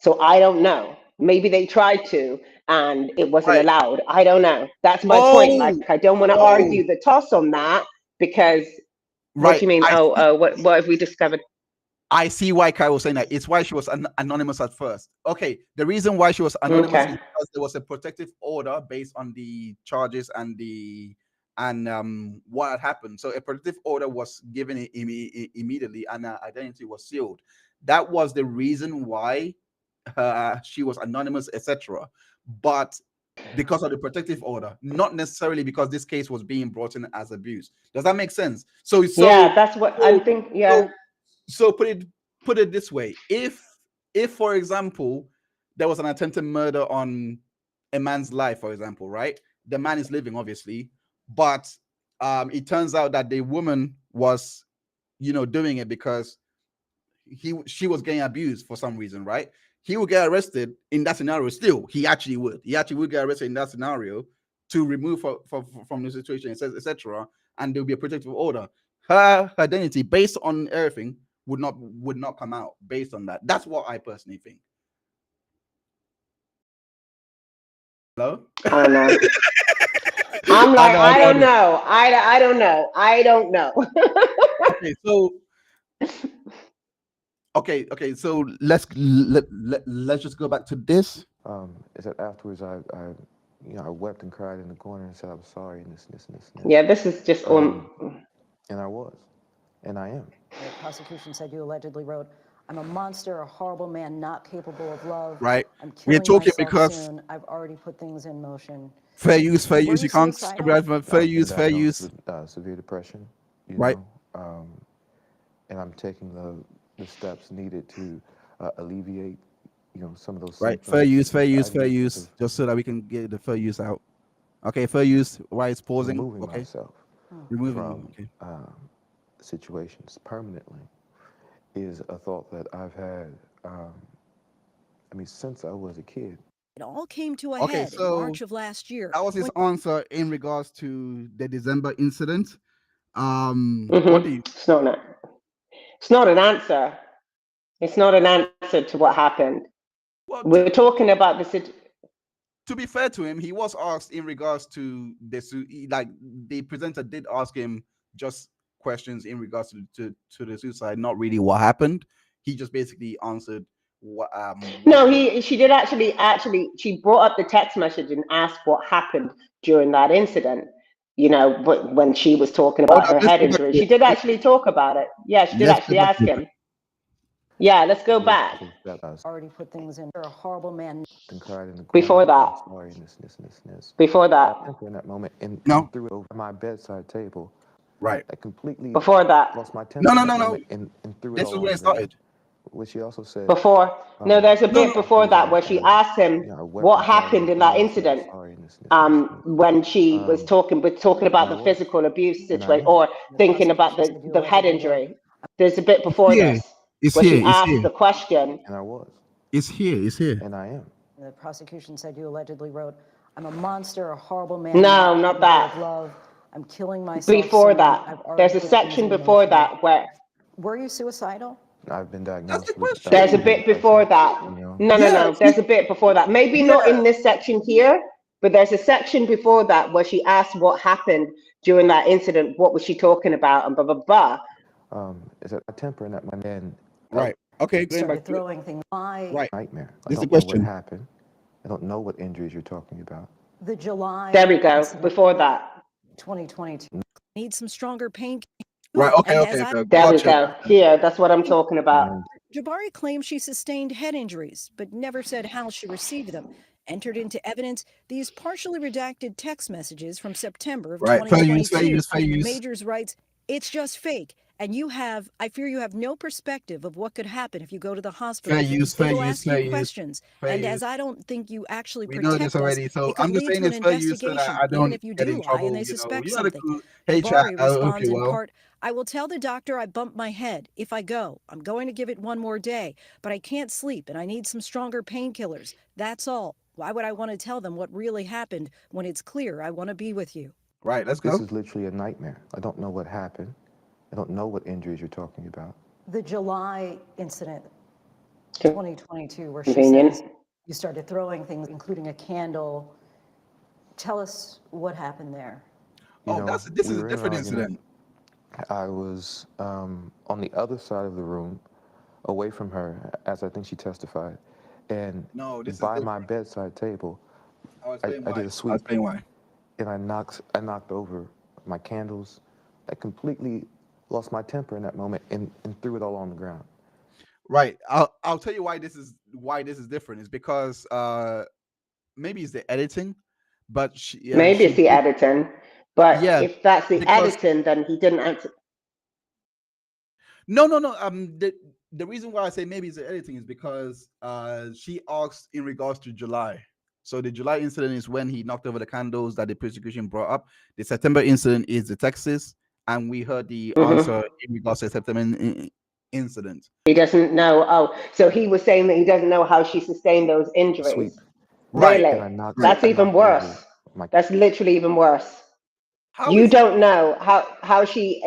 So I don't know. Maybe they tried to and it wasn't allowed. I don't know. That's my point. Like, I don't want to argue the toss on that, because what do you mean? What have we discovered? I see why Kai was saying that. It's why she was anonymous at first. Okay, the reason why she was anonymous is because there was a protective order based on the charges and what had happened. So a protective order was given immediately, and her identity was sealed. That was the reason why she was anonymous, etc. But because of the protective order, not necessarily because this case was being brought in as abuse. Does that make sense? So yeah, that's what I think. Yeah. So put it this way: if for example there was an attempted murder on a man's life, for example, right? The man is living, obviously, but it turns out that the woman was, doing it because she was getting abused for some reason, right? He would get arrested in that scenario. Still, he actually would get arrested in that scenario to remove her from the situation, etc. And there will be a protective order. Her identity, based on everything, would not come out based on that. That's what I personally think. Hello? I don't know. I'm like, know, I don't know. know. I don't know. I don't know. Okay, so okay, so let's just go back to this. Is that afterwards I wept and cried in the corner and said I was sorry and this. Yeah, this is just And I was, and I am. The prosecution said you allegedly wrote, "I'm a monster, a horrible man, not capable of love. Right. I'm We're killing talking myself because soon. I've already put things in motion." fair use. Were You you can't suicidal? fair I've been use. diagnosed with severe depression, Right. And I'm taking the steps needed to alleviate, some of those Right. symptoms. Fair use. diagnosis Just so that we can get the fair use out. Okay, fair use. Why it's of pausing? removing Okay, myself removing. from Okay. situations permanently is a thought that I've had, since I was a kid. It all came to a Okay, head in so March of last year. that was his answer in regards to the December incident. What do you? It's not an answer. It's not an answer to what happened. Well, We're talking about the situation. to be fair to him, he was asked in regards to like the presenter did ask him just questions in regards to the suicide, not really what happened. He just basically answered what. No, she did actually she brought up the text message and asked what happened during that incident. But when she was talking about her head injury, she did actually talk about it. Yeah, she did actually ask him. Yeah, let's go back. Already put things in. You're a horrible man. And cried in the corner. Before that. Sorry, and this. Before that. In that moment, and No. threw it over my bedside table. Right. I completely Before that. lost my temper. No. And threw it This all is on where the it started. ground. Which she also said. Before. No, there's a bit before that where she asked him what happened in that incident. When she was talking about the physical abuse situation or thinking about the head injury. There's a bit before this where she asked the question. And I was. It's here. And I am. The prosecution said you allegedly wrote, "I'm a monster, a horrible man." No, not that. Of love. I'm killing myself. Before soon. that, there's a section before that where. Were you suicidal? I've been diagnosed with. There's a bit before that. No. There's a bit before that. Maybe not in this section here, but there's a section before that where she asked what happened during that incident. What was she talking about? And blah blah blah. Is that my temper and that my man? Right. Okay. Started throwing things. Right. Nightmare. This is the I don't know question. what happened. I don't know what injuries you're talking about. The July. There we go. Before that. 2022. Need some stronger pain. Right. Okay. There we go. Here, that's what I'm talking about. Jabari claims she sustained head injuries, but never said how she received them. Entered into evidence these partially redacted text messages from September of 2022. Fair use. Majors writes, "It's just fake. And I fear you have no perspective of what could happen if you go to the hospital. They will ask you questions. And as I don't think you actually protect us, we know this already. So I'm just saying it's fair use so that I don't if you do lie and they suspect something." Jabari responds in part, "I will tell the doctor I bumped my head if I go. I'm going to give it one more day, but I can't sleep and I need some stronger painkillers. That's all. Why would I want to tell them what really happened when it's clear I want to be with you?" Right, let's go. This is literally a nightmare. I don't know what happened. I don't know what injuries you're talking about. The July incident, 2022, where she says you started throwing things, including a candle. Tell us what happened there. This is a different incident. I was on the other side of the room, away from her, as I think she testified. And by my bedside table, I did a sweep. And I knocked over my candles. I completely lost my temper in that moment and threw it all on the ground. Right. I'll tell you why this is different. Is because maybe it's the editing, but maybe it's the editing. But if that's the editing, then he didn't answer. No. The reason why I say maybe it's the editing is because she asked in regards to July. So the July incident is when he knocked over the candles that the prosecution brought up. The September incident is the Texas. And we heard the answer in regards to the September incident. He doesn't know. Oh, so he was saying that he doesn't know how she sustained those injuries. Sweet. Really? That's even worse. That's literally even worse. You don't know how she.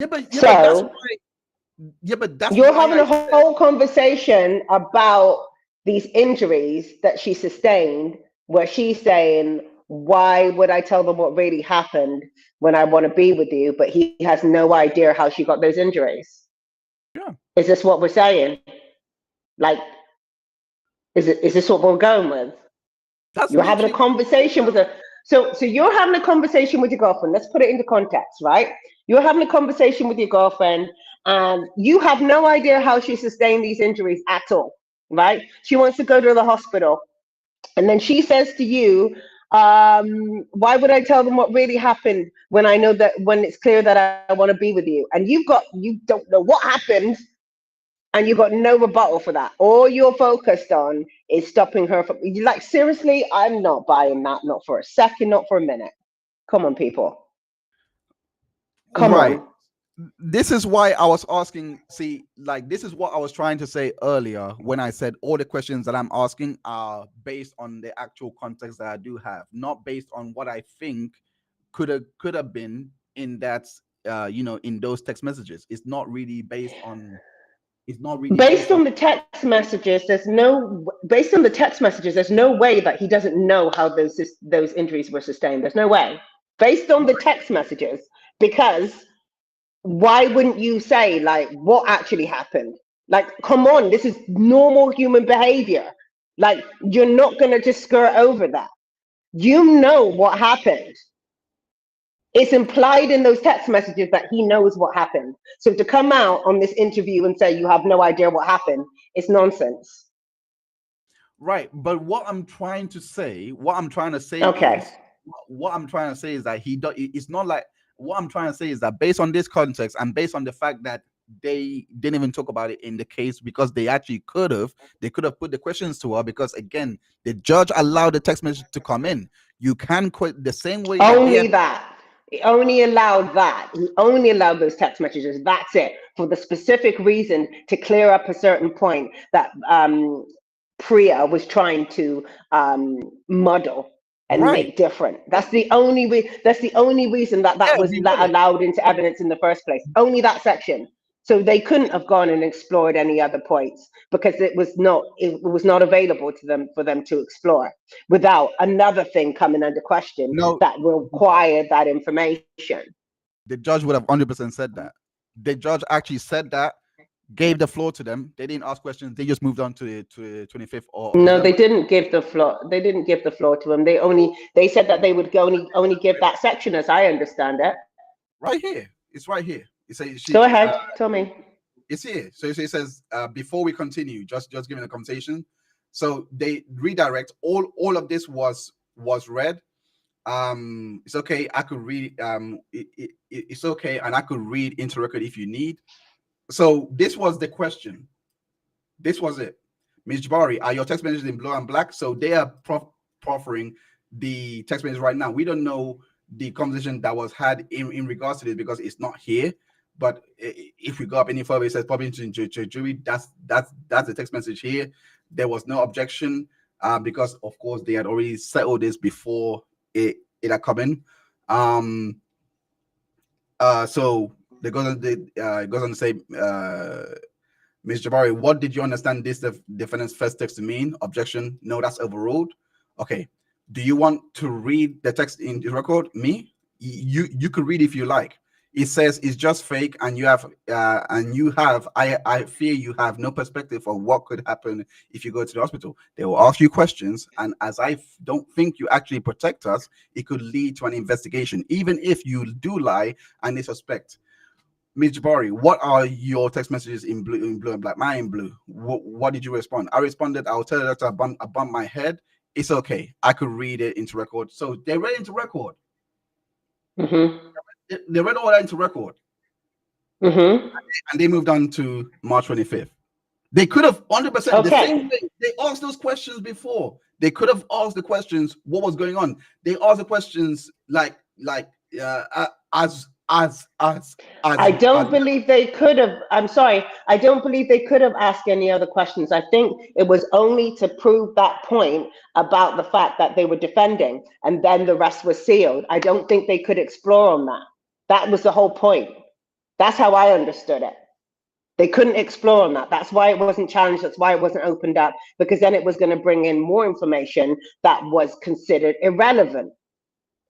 but so that's why, but that's you're why having a whole conversation about these injuries that she sustained, where she's saying, why would I tell them what really happened when I want to be with you? But he has no idea how she got those injuries. Yeah. Is this what we're saying? Like, is this what we're going with? You're having a conversation with her. So you're having a conversation with your girlfriend. Let's put it into context, right? You're having a conversation with your girlfriend, and you have no idea how she sustained these injuries at all, right? She wants to go to the hospital, and then she says to you, why would I tell them what really happened when I know that, when it's clear that I want to be with you? And you don't know what happened, and you got no rebuttal for that. All you're focused on is stopping her from, like, seriously, I'm not buying that, not for a second, not for a minute. Come on, people. Come on. This is why I was asking, see, like, this is what I was trying to say earlier when I said all the questions that I'm asking are based on the actual context that I do have, not based on what I think could have been in that, in those text messages. It's not really based on based on the text messages. There's no way that he doesn't know how those injuries were sustained. There's no way, based on the text messages, because why wouldn't you say, like, what actually happened? Like, come on, this is normal human behavior. Like, you're not going to just skirt over that. You know what happened. It's implied in those text messages that he knows what happened. So to come out on this interview and say you have no idea what happened, it's nonsense. Right. But what I'm trying to say okay. is, that it's not like, what I'm trying to say is that based on this context and based on the fact that they didn't even talk about it in the case, because they actually could have put the questions to her, because again, the judge allowed the text message to come in. You can quit the same way. He only allowed that. He only allowed those text messages. That's it. For the specific reason to clear up a certain point that Priya was trying to muddle and make different. That's the only reason that was allowed into evidence in the first place. Only that section. So they couldn't have gone and explored any other points, because it was not available to them for them to explore without another thing coming under question that required that information. The judge would have 100% said that. The judge actually said that, gave the floor to them. They didn't ask questions. They just moved on to the 25th. No, they didn't give the floor. They didn't give the floor to them. They said that they would only give that section, as I understand it. Right here. It's right here. Go ahead, tell me. It's here. So it says, before we continue, just giving a conversation. So they redirect. All of this was read. It's okay. I could read. It's okay, and I could read into record if you need. So this was the question. This was it. Ms. Jabari, are your text messages in blue and black? So they are proffering the text messages right now. We don't know the conversation that was had in regards to this, because it's not here. But if we go up any further, it says public to jury. That's the text message here. There was no objection, because of course they had already settled this before it had come in. So it goes on to say, Ms. Jabari, what did you understand this defendant's first text to mean? Objection. No, that's overruled. Okay. Do you want to read the text in the record? Me? You could read if you like. It says it's just fake, and I fear you have no perspective of what could happen if you go to the hospital. They will ask you questions, and as I don't think you actually protect us, it could lead to an investigation, even if you do lie and they suspect. Ms. Jabari, what are your text messages in blue and black? Mine in blue. What did you respond? I responded, I'll tell the doctor I bumped my head. It's okay. I could read it into record. So they read into record. Mm-hmm. They read all that into record. Mm-hmm. And they moved on to March 25th. They could have 100%. The same way they asked those questions before. They could have asked the questions, what was going on? They asked the questions I don't believe they could have. I'm sorry. I don't believe they could have asked any other questions. I think it was only to prove that point about the fact that they were defending, and then the rest was sealed. I don't think they could explore on that. That was the whole point. That's how I understood it. They couldn't explore on that. That's why it wasn't challenged. That's why it wasn't opened up, because then it was going to bring in more information that was considered irrelevant,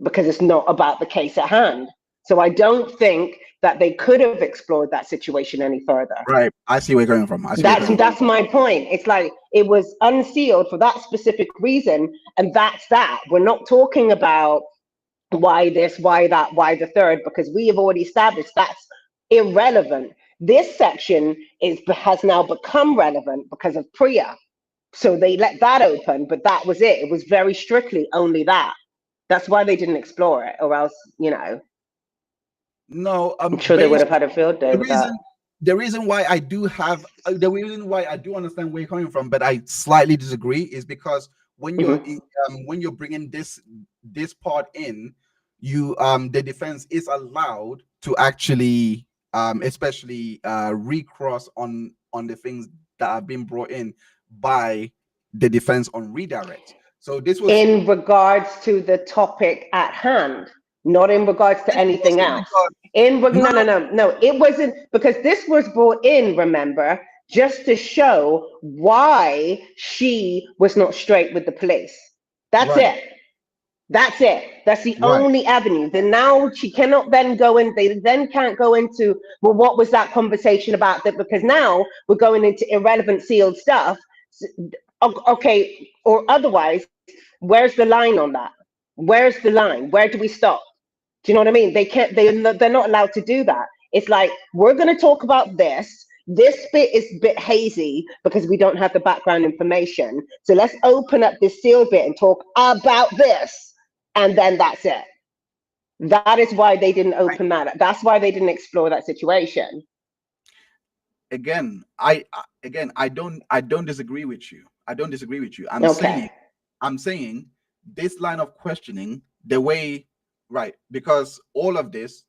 because it's not about the case at hand. So I don't think that they could have explored that situation any further. Right. I see where you're going from. That's my point. It's like it was unsealed for that specific reason, and that's that. We're not talking about why this, why that, why the third, because we have already established that's irrelevant. This section has now become relevant because of Priya. So they let that open, but that was it. It was very strictly only that. That's why they didn't explore it, or else, No, I'm sure they would have had a field day with that. The reason why I do understand where you're coming from, but I slightly disagree, is because when you're when you're bringing this part in, you the defense is allowed to actually especially recross on the things that have been brought in by the defense on redirect. So this was in regards to the topic at hand, not in regards to anything else. No, it wasn't, because this was brought in, remember, just to show why she was not straight with the police. That's it. That's it. That's the only avenue. Then now she cannot then go in. They then can't go into, well, what was that conversation about? That because now we're going into irrelevant sealed stuff. Okay, or otherwise, where's the line on that? Where's the line? Where do we stop? Do you know what I mean? They can't. They're not allowed to do that. It's like, we're going to talk about this. This bit is a bit hazy because we don't have the background information. So let's open up this sealed bit and talk about this. And then that's it. That is why they didn't open that. That's why they didn't explore that situation. Again, I don't disagree with you. I don't disagree with you. I'm saying this line of questioning, the way, right? Because all of this,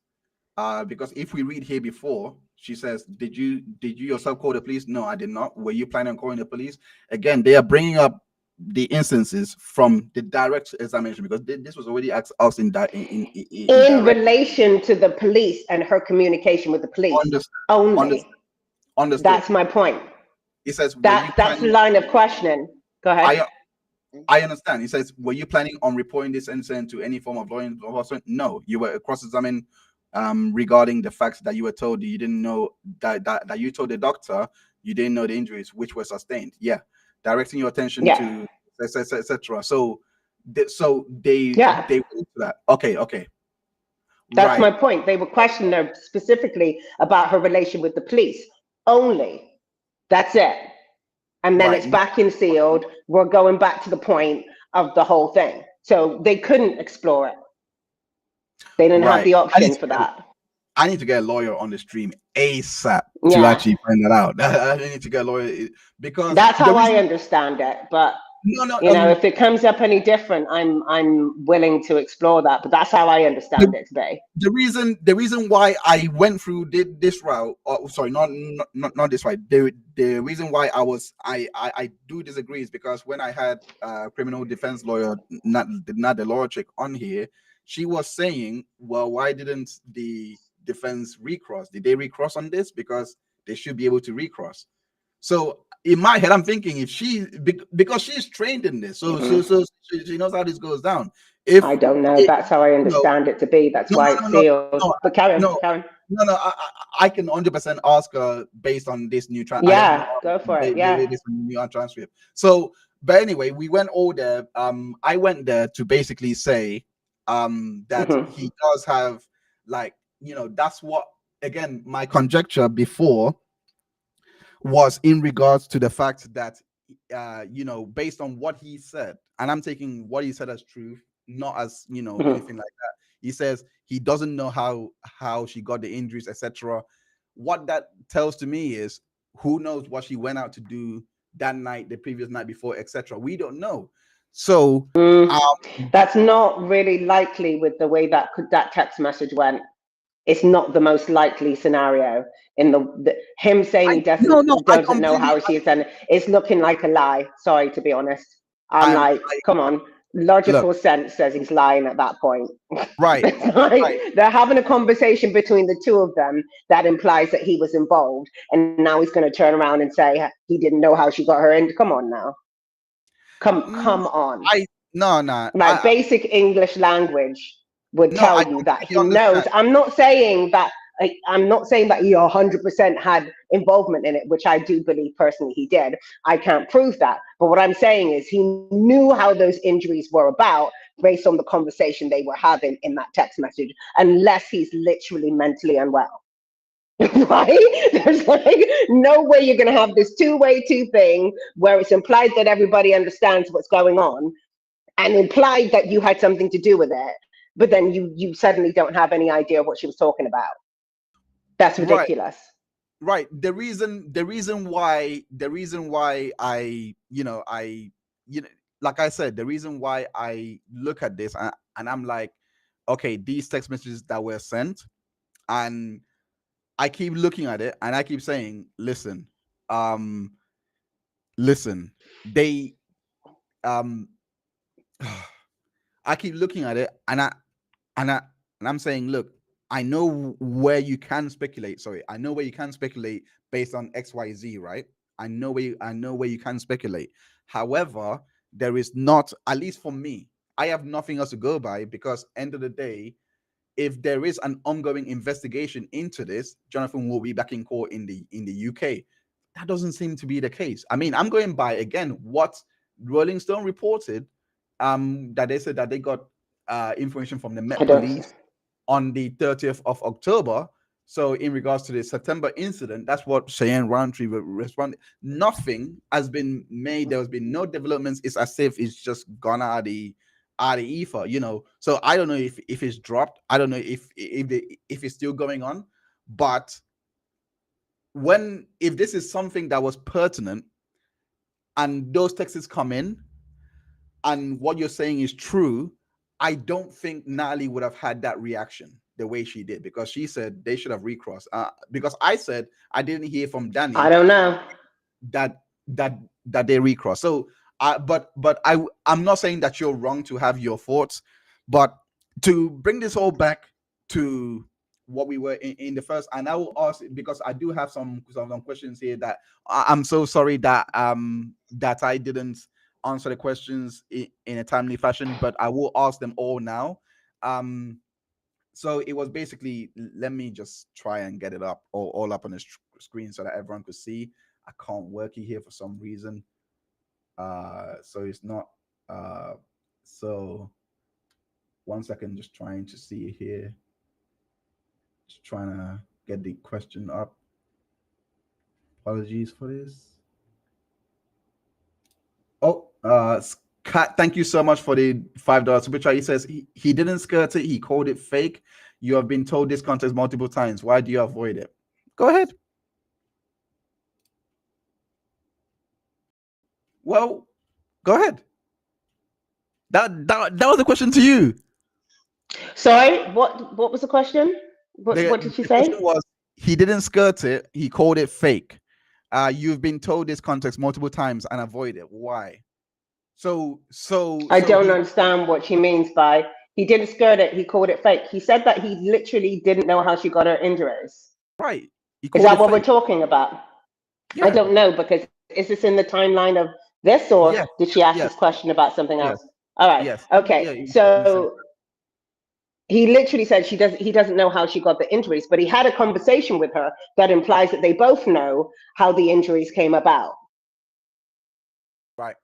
because if we read here before, she says, "Did you yourself call the police?" No, I did not. Were you planning on calling the police? Again, they are bringing up the instances from the direct examination, because this was already asked in relation to the police and her communication with the police. Understood. That's my point. He says that's the line of questioning. Go ahead. I understand. He says, were you planning on reporting this incident to any form of law enforcement? No, you were cross-examined regarding the facts that you were told you didn't know, that you told the doctor you didn't know the injuries which were sustained. Yeah. Directing your attention to etc. So they went to that. Okay. That's my point. They were questioning her specifically about her relation with the police only. That's it. And then it's back in sealed. We're going back to the point of the whole thing. So they couldn't explore it. They didn't have the option for that. I need to get a lawyer on the stream ASAP to actually find that out. I need to get a lawyer, because that's how I understand it. But if it comes up any different, I'm willing to explore that. But that's how I understand it today. The reason why I went through this route, not this route. The reason why I do disagree is because when I had criminal defense lawyer, not the lawyer chick on here, she was saying, well, why didn't the defense recross? Did they recross on this? Because they should be able to recross. So in my head, I'm thinking, because she's trained in this, so she knows how this goes down. I don't know. That's how I understand it to be. That's why it's sealed. But Karen. I can 100% ask her based on this new transcript. Yeah, go for it. This new transcript. So, but anyway, we went all there. I went there to basically say that he does have, like, that's what, again, my conjecture before was in regards to the fact that based on what he said, and I'm taking what he said as truth, not as anything like that. He says he doesn't know how she got the injuries, etc. What that tells to me is, who knows what she went out to do that night, the previous night before, etc. We don't know. So that's not really likely with the way that text message went. It's not the most likely scenario. In him saying he doesn't know how she's done it, it's looking like a lie. Sorry, to be honest. I'm like, come on. Logical sense says he's lying at that point. Right. They're having a conversation between the two of them that implies that he was involved, and now he's going to turn around and say he didn't know how she got her in. Come on now. Come on. Like basic English language would tell you that he knows. I'm not saying that he 100% had involvement in it, which I do believe personally he did. I can't prove that. But what I'm saying is he knew how those injuries were about based on the conversation they were having in that text message, unless he's literally mentally unwell. Right? There's like no way you're going to have this two-way thing where it's implied that everybody understands what's going on and implied that you had something to do with it, but then you suddenly don't have any idea what she was talking about. That's ridiculous. Right. The reason why I like I said, the reason why I look at this and I'm like, okay, these text messages that were sent, and I keep looking at it and I keep saying, listen, they I keep looking at it and I'm saying, look, I know where you can speculate. I know where you can speculate based on XYZ, right? I know where you can speculate. However, there is not, at least for me, I have nothing else to go by, because end of the day, if there is an ongoing investigation into this, Jonathan will be back in court in the UK. That doesn't seem to be the case. I mean, I'm going by, again, what Rolling Stone reported, that they said that they got information from the Met Police on the 30th of October. So in regards to the September incident, that's what Cheyenne Roundtree responded. Nothing has been made. There has been no developments. It's as if it's just gone out of the ether, So I don't know if it's dropped. I don't know if it's still going on. But if this is something that was pertinent and those texts come in and what you're saying is true, I don't think Natalie would have had that reaction the way she did, because she said they should have recrossed. Because I said I didn't hear from Danny. I don't know that they recrossed. So, I'm not saying that you're wrong to have your thoughts, but to bring this all back to what we were in the first, and I will ask, because I do have some questions here that I'm so sorry that that I didn't answer the questions in a timely fashion, but I will ask them all now. So it was basically, let me just try and get it up all up on the screen so that everyone could see. I can't work it here for some reason. So it's not. So 1 second, just trying to see it here. Just trying to get the question up. Apologies for this. Oh, Kat, thank you so much for the $5 super chat. He says he didn't skirt it. He called it fake. You have been told this context multiple times. Why do you avoid it? Go ahead. Well, go ahead. That was a question to you. Sorry, what was the question? What did she say? The question was, he didn't skirt it. He called it fake. You've been told this context multiple times and avoid it. Why? So I don't understand what she means by he didn't skirt it. He called it fake. He said that he literally didn't know how she got her injuries. Right. Is that what we're talking about? Yeah. I don't know, because is this in the timeline of this, or did she ask this question about something else? All right. Yes. Okay. So he literally said he doesn't know how she got the injuries, but he had a conversation with her that implies that they both know how the injuries came about. Right.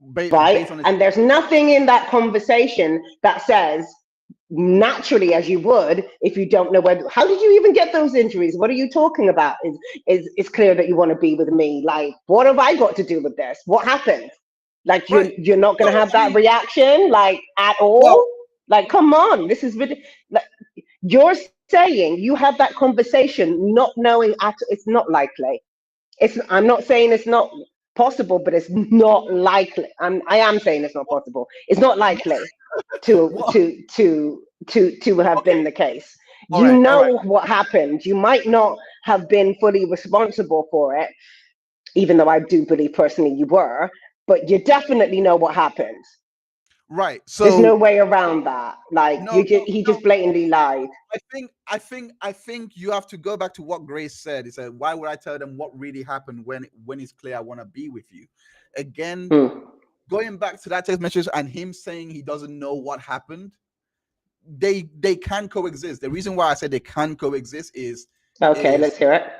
Right. And there's nothing in that conversation that says, naturally, as you would, if you don't know how did you even get those injuries? What are you talking about? It's clear that you want to be with me. Like, what have I got to do with this? What happened? Like, you're not going to have that reaction, like, at all? Well, like, come on, this is ridiculous. Like, you're saying you have that conversation not knowing it's not likely. I'm not saying it's not possible, but it's not likely. I am saying it's not possible. It's not likely to have been the case. What happened. You might not have been fully responsible for it, even though I do believe personally you were, but you definitely know what happened. Right. So there's no way around that. Like he just blatantly lied. I think you have to go back to what Grace said. He said, "Why would I tell them what really happened when it's clear I want to be with you?" Again, going back to that text message and him saying he doesn't know what happened, they can coexist. The reason why I said they can coexist is let's hear it.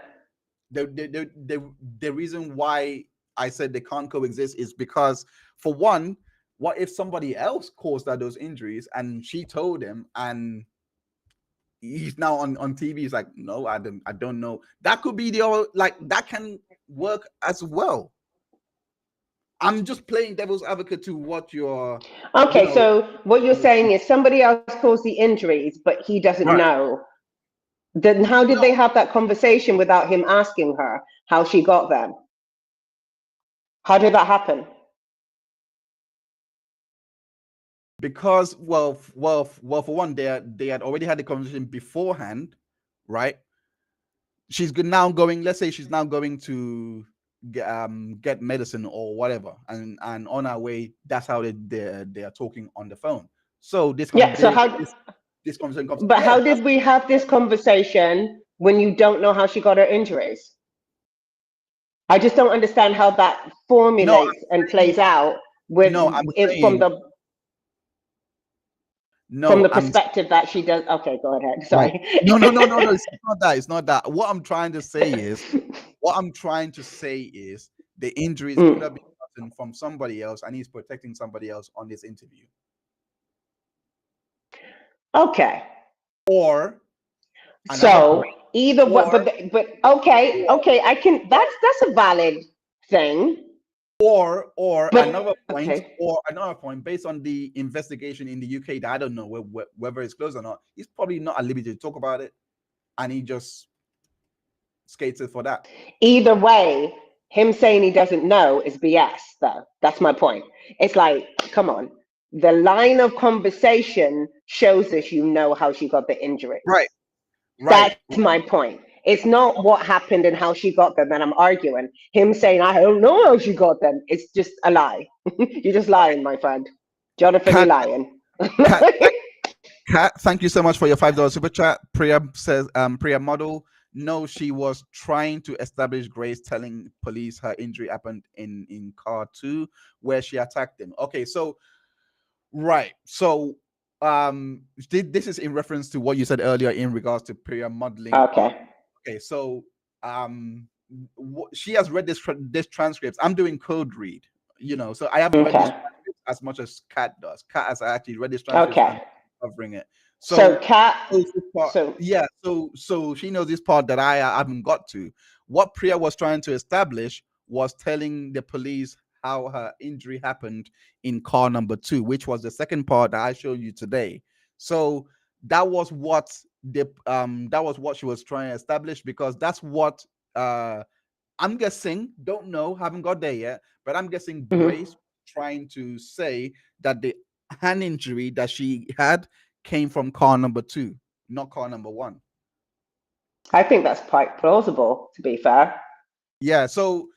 The reason why I said they can't coexist is because, for one, what if somebody else caused those injuries and she told him, and he's now on TV? He's like, no, I don't know. That could be that can work as well. I'm just playing devil's advocate to what you're. Okay, so what you're saying is somebody else caused the injuries, but he doesn't know. Then how did they have that conversation without him asking her how she got them? How did that happen? Because for one, they had already had the conversation beforehand, right? She's now going. Let's say she's now going to get medicine or whatever, and on our way, that's how they are talking on the phone. So this conversation comes. But how did we have this conversation when you don't know how she got her injuries? I just don't understand how that formulates and plays out with from the perspective that she does. Okay, go ahead. Sorry. No. It's not that. It's not that. What I'm trying to say is the injuries could have been gotten from somebody else, and he's protecting somebody else on this interview. Okay. Or so either what, but okay, I can. That's a valid thing. Or another point, based on the investigation in the UK, that I don't know whether it's closed or not. He's probably not at liberty to talk about it, and he just skated for that. Either way, him saying he doesn't know is BS, though. That's my point. It's like, come on. The line of conversation shows us you know how she got the injury. Right. That's my point. It's not what happened and how she got them that I'm arguing. Him saying, I don't know how she got them. It's just a lie. You're just lying, my friend. Jonathan, you're lying. Kat, thank you so much for your $5 super chat. Priya says, Priya model. No, she was trying to establish Grace telling police her injury happened in car 2, where she attacked him. Okay, so this is in reference to what you said earlier in regards to Priya modeling. Okay, so she has read this transcript. I'm doing code read, so I haven't read this transcript as much as Kat does. Kat has actually read this transcript and covering it. So Kat, so she knows this part that I haven't got to. What Priya was trying to establish was telling the police how her injury happened in car number 2, which was the second part that I showed you today. So that was what she was trying to establish, because that's what I'm guessing, don't know, haven't got there yet, but I'm guessing Grace trying to say that the hand injury that she had came from car number 2, not car number 1. I think that's quite plausible, to be fair. Yeah, so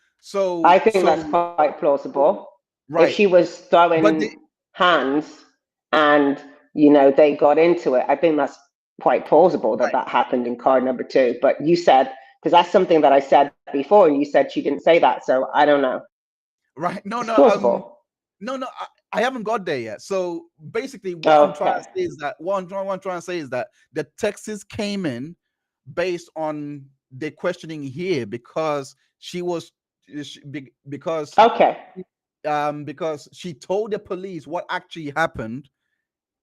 I think that's quite plausible. Right. If she was throwing hands and they got into it, I think that's quite plausible that happened in car number 2. But you said, because that's something that I said before, and you said she didn't say that, so I don't know. Right? It's plausible. I haven't got there yet. So basically, what I'm trying to say is that the texts came in based on the questioning here, because because she told the police what actually happened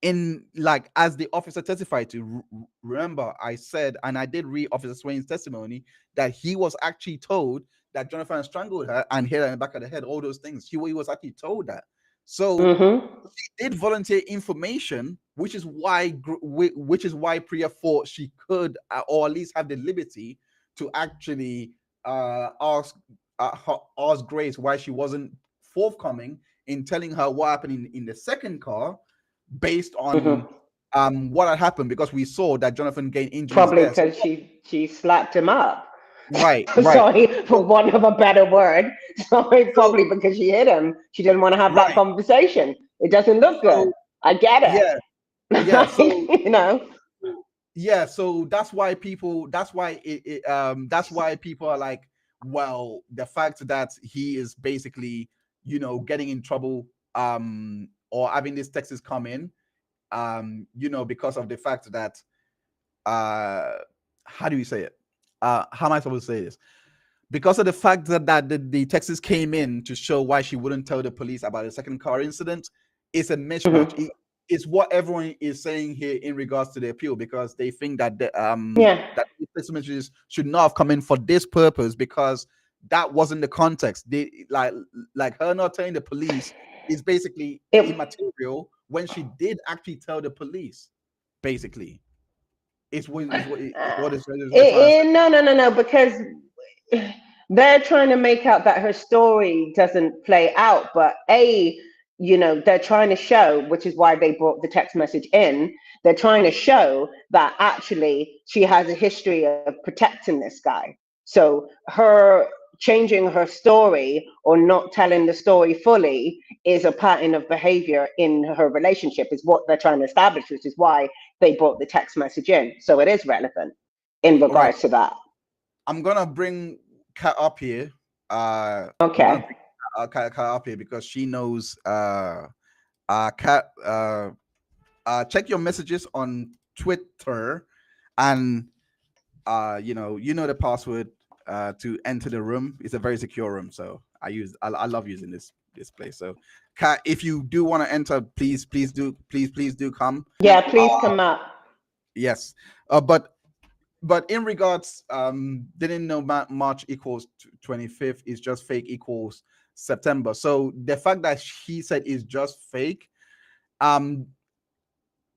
as the officer testified to. Remember, I said, and I did read Officer Swain's testimony, that he was actually told that Jonathan strangled her and hit her in the back of the head, all those things. He was actually told that. So she did volunteer information, which is why Priya thought she could, or at least have the liberty to actually ask Grace why she wasn't forthcoming in telling her what happened in the second car, based on what had happened, because we saw that Jonathan gained injuries. Probably because she slapped him up. Right. Sorry, for want of a better word. Sorry, probably because she hit him. She didn't want to have that conversation. It doesn't look good. I get it. Yeah. So you know. Yeah, so that's why people. That's why that's why people are like, well, the fact that he is basically, getting in trouble, or having these texts come in, because of the fact that, how do you say it? How am I supposed to say this? Because of the fact that the texts came in to show why she wouldn't tell the police about the second car incident, it's a mismatch. It's what everyone is saying here in regards to the appeal, because they think that that the text messages should not have come in for this purpose, because that wasn't the context. They like her not telling the police is basically immaterial when she did actually tell the police. Basically, it's what is no, because they're trying to make out that her story doesn't play out, but they're trying to show, which is why they brought the text message in. They're trying to show that actually she has a history of protecting this guy. So her changing her story or not telling the story fully is a pattern of behavior in her relationship, is what they're trying to establish, which is why they brought the text message in. So it is relevant in regards to that. I'm gonna bring Kat up here. Okay. Kat up here because she knows. Kat, check your messages on Twitter, and you know the password to enter the room. It's a very secure room, so I love using this place. So, Kat, if you do want to enter, please do come. Yeah, please come up. Yes, but in regards, didn't know March equals 25th is just fake equals September. So the fact that he said is just fake,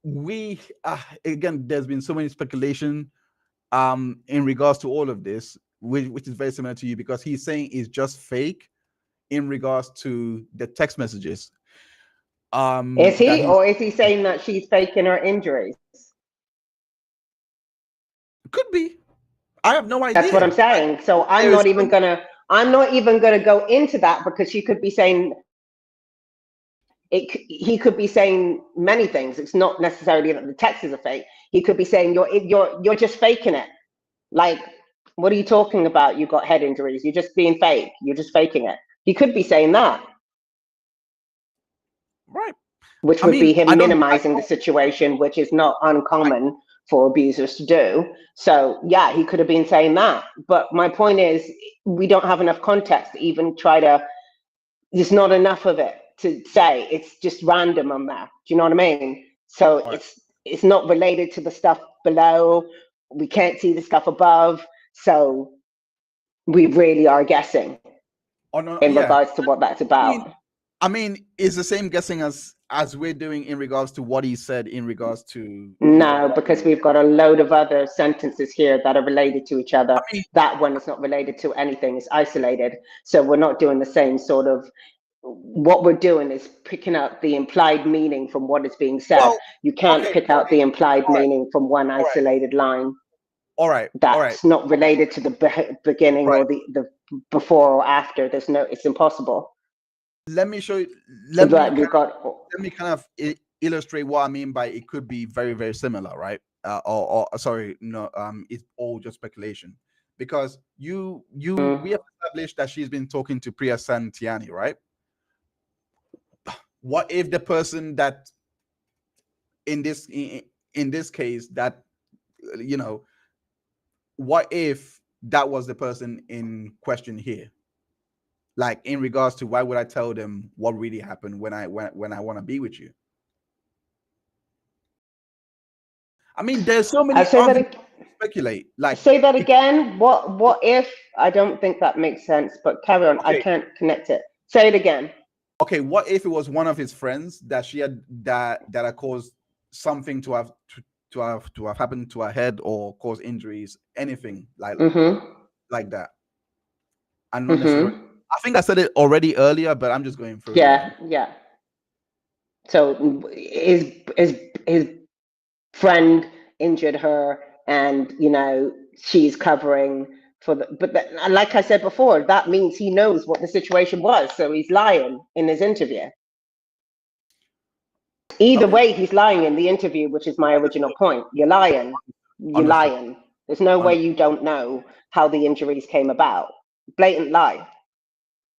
we again, there's been so many speculation in regards to all of this, which is very similar to you, because he's saying is just fake in regards to the text messages. Is he, or is he saying that she's faking her injuries? Could be. I have no idea. That's what I'm saying. So I'm not even gonna go into that, because she could be saying he could be saying many things. It's not necessarily that the text is a fake. He could be saying you're just faking it. Like, what are you talking about? You got head injuries. You're just being fake. You're just faking it. He could be saying that. Right. Which would be him minimizing the situation, which is not uncommon for abusers to do. So yeah, he could have been saying that. But my point is, we don't have enough context to even try to, there's not enough of it to say. It's just random on there. Do you know what I mean? So it's not related to the stuff below. We can't see the stuff above. So we really are guessing in regards to what that's about. I mean, it's the same guessing as we're doing in regards to what he said in regards to... No, because we've got a load of other sentences here that are related to each other. That one is not related to anything. It's isolated. So we're not doing the same sort of... What we're doing is picking out the implied meaning from what is being said. Well, you can't pick out the implied meaning from one isolated line. All right. That's not related to the beginning or the before or after. There's no... It's impossible. Let me show you. Let me kind of illustrate what I mean by it could be very, very similar, right? Sorry, no, it's all just speculation, because we have established that she's been talking to Priya Santiani, right? What if the person that in this case that what if that was the person in question here? Like, in regards to, why would I tell them what really happened when I want to be with you? I mean, there's so many speculate. Like, say that again. What if? I don't think that makes sense. But carry on. Okay. I can't connect it. Say it again. Okay, what if it was one of his friends that she had that had caused something to have happened to her head or cause injuries, anything like that, and not necessarily. I think I said it already earlier, but I'm just going through. Yeah. So his friend injured her, and she's covering for the. But like I said before, that means he knows what the situation was, so he's lying in his interview. Either way, he's lying in the interview, which is my original point. You're lying. You're lying. There's no way you don't know how the injuries came about. Blatant lie.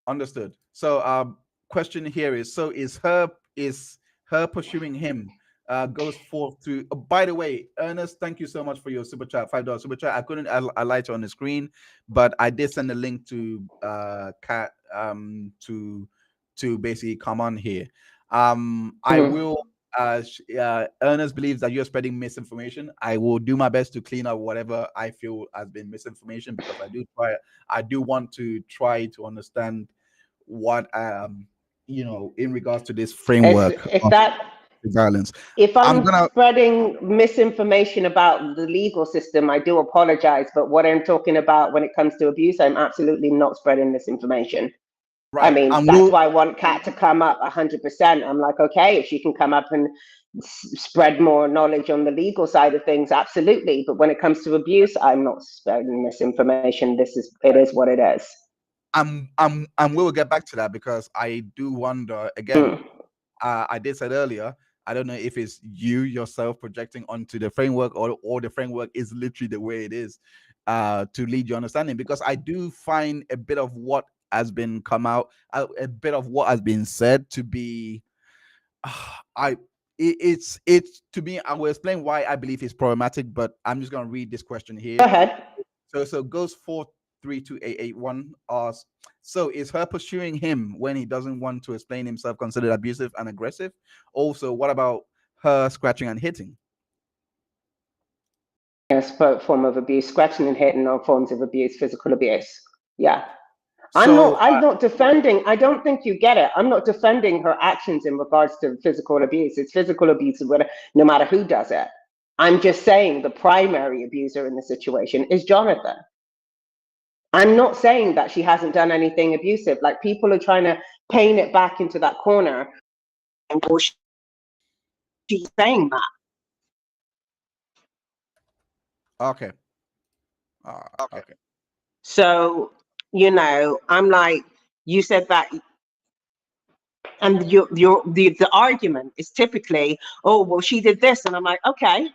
Understood. So, question here is: so is her pursuing him goes forth to? By the way, Ernest, thank you so much for your super chat, $5 super chat. I couldn't highlight it on the screen, but I did send a link to Kat to basically come on here. I will. Ernest believes that you're spreading misinformation. I will do my best to clean up whatever I feel has been misinformation, because I do want to try to understand what in regards to this framework of violence. If I'm spreading misinformation about the legal system, I do apologize. But what I'm talking about when it comes to abuse, I'm absolutely not spreading misinformation. Right. I mean, that's why I want Kat to come up 100%. I'm like, okay, if she can come up and spread more knowledge on the legal side of things, absolutely. But when it comes to abuse, I'm not spreading misinformation. It is what it is. We'll get back to that, because I do wonder again. I did say earlier, I don't know if it's you yourself projecting onto the framework, or the framework is literally the way it is to lead your understanding, because I do find a bit of what has been come out, a bit of what has been said to be it's to me. I will explain why I believe it's problematic, but I'm just going to read this question here. Go ahead. So goes 4328881 asks, so is her pursuing him when he doesn't want to explain himself considered abusive and aggressive? Also, what about her scratching and hitting? Yes, form of abuse, scratching and hitting are forms of abuse, physical abuse. Yeah. So, I'm not defending. I don't think you get it. I'm not defending her actions in regards to physical abuse. It's physical abuse no matter who does it. I'm just saying the primary abuser in the situation is Jonathan. I'm not saying that she hasn't done anything abusive. Like, people are trying to paint it back into that corner, and she's saying that. Okay. Okay. So, I'm like, you said that, and the argument is typically, oh, well, she did this, and I'm like, okay,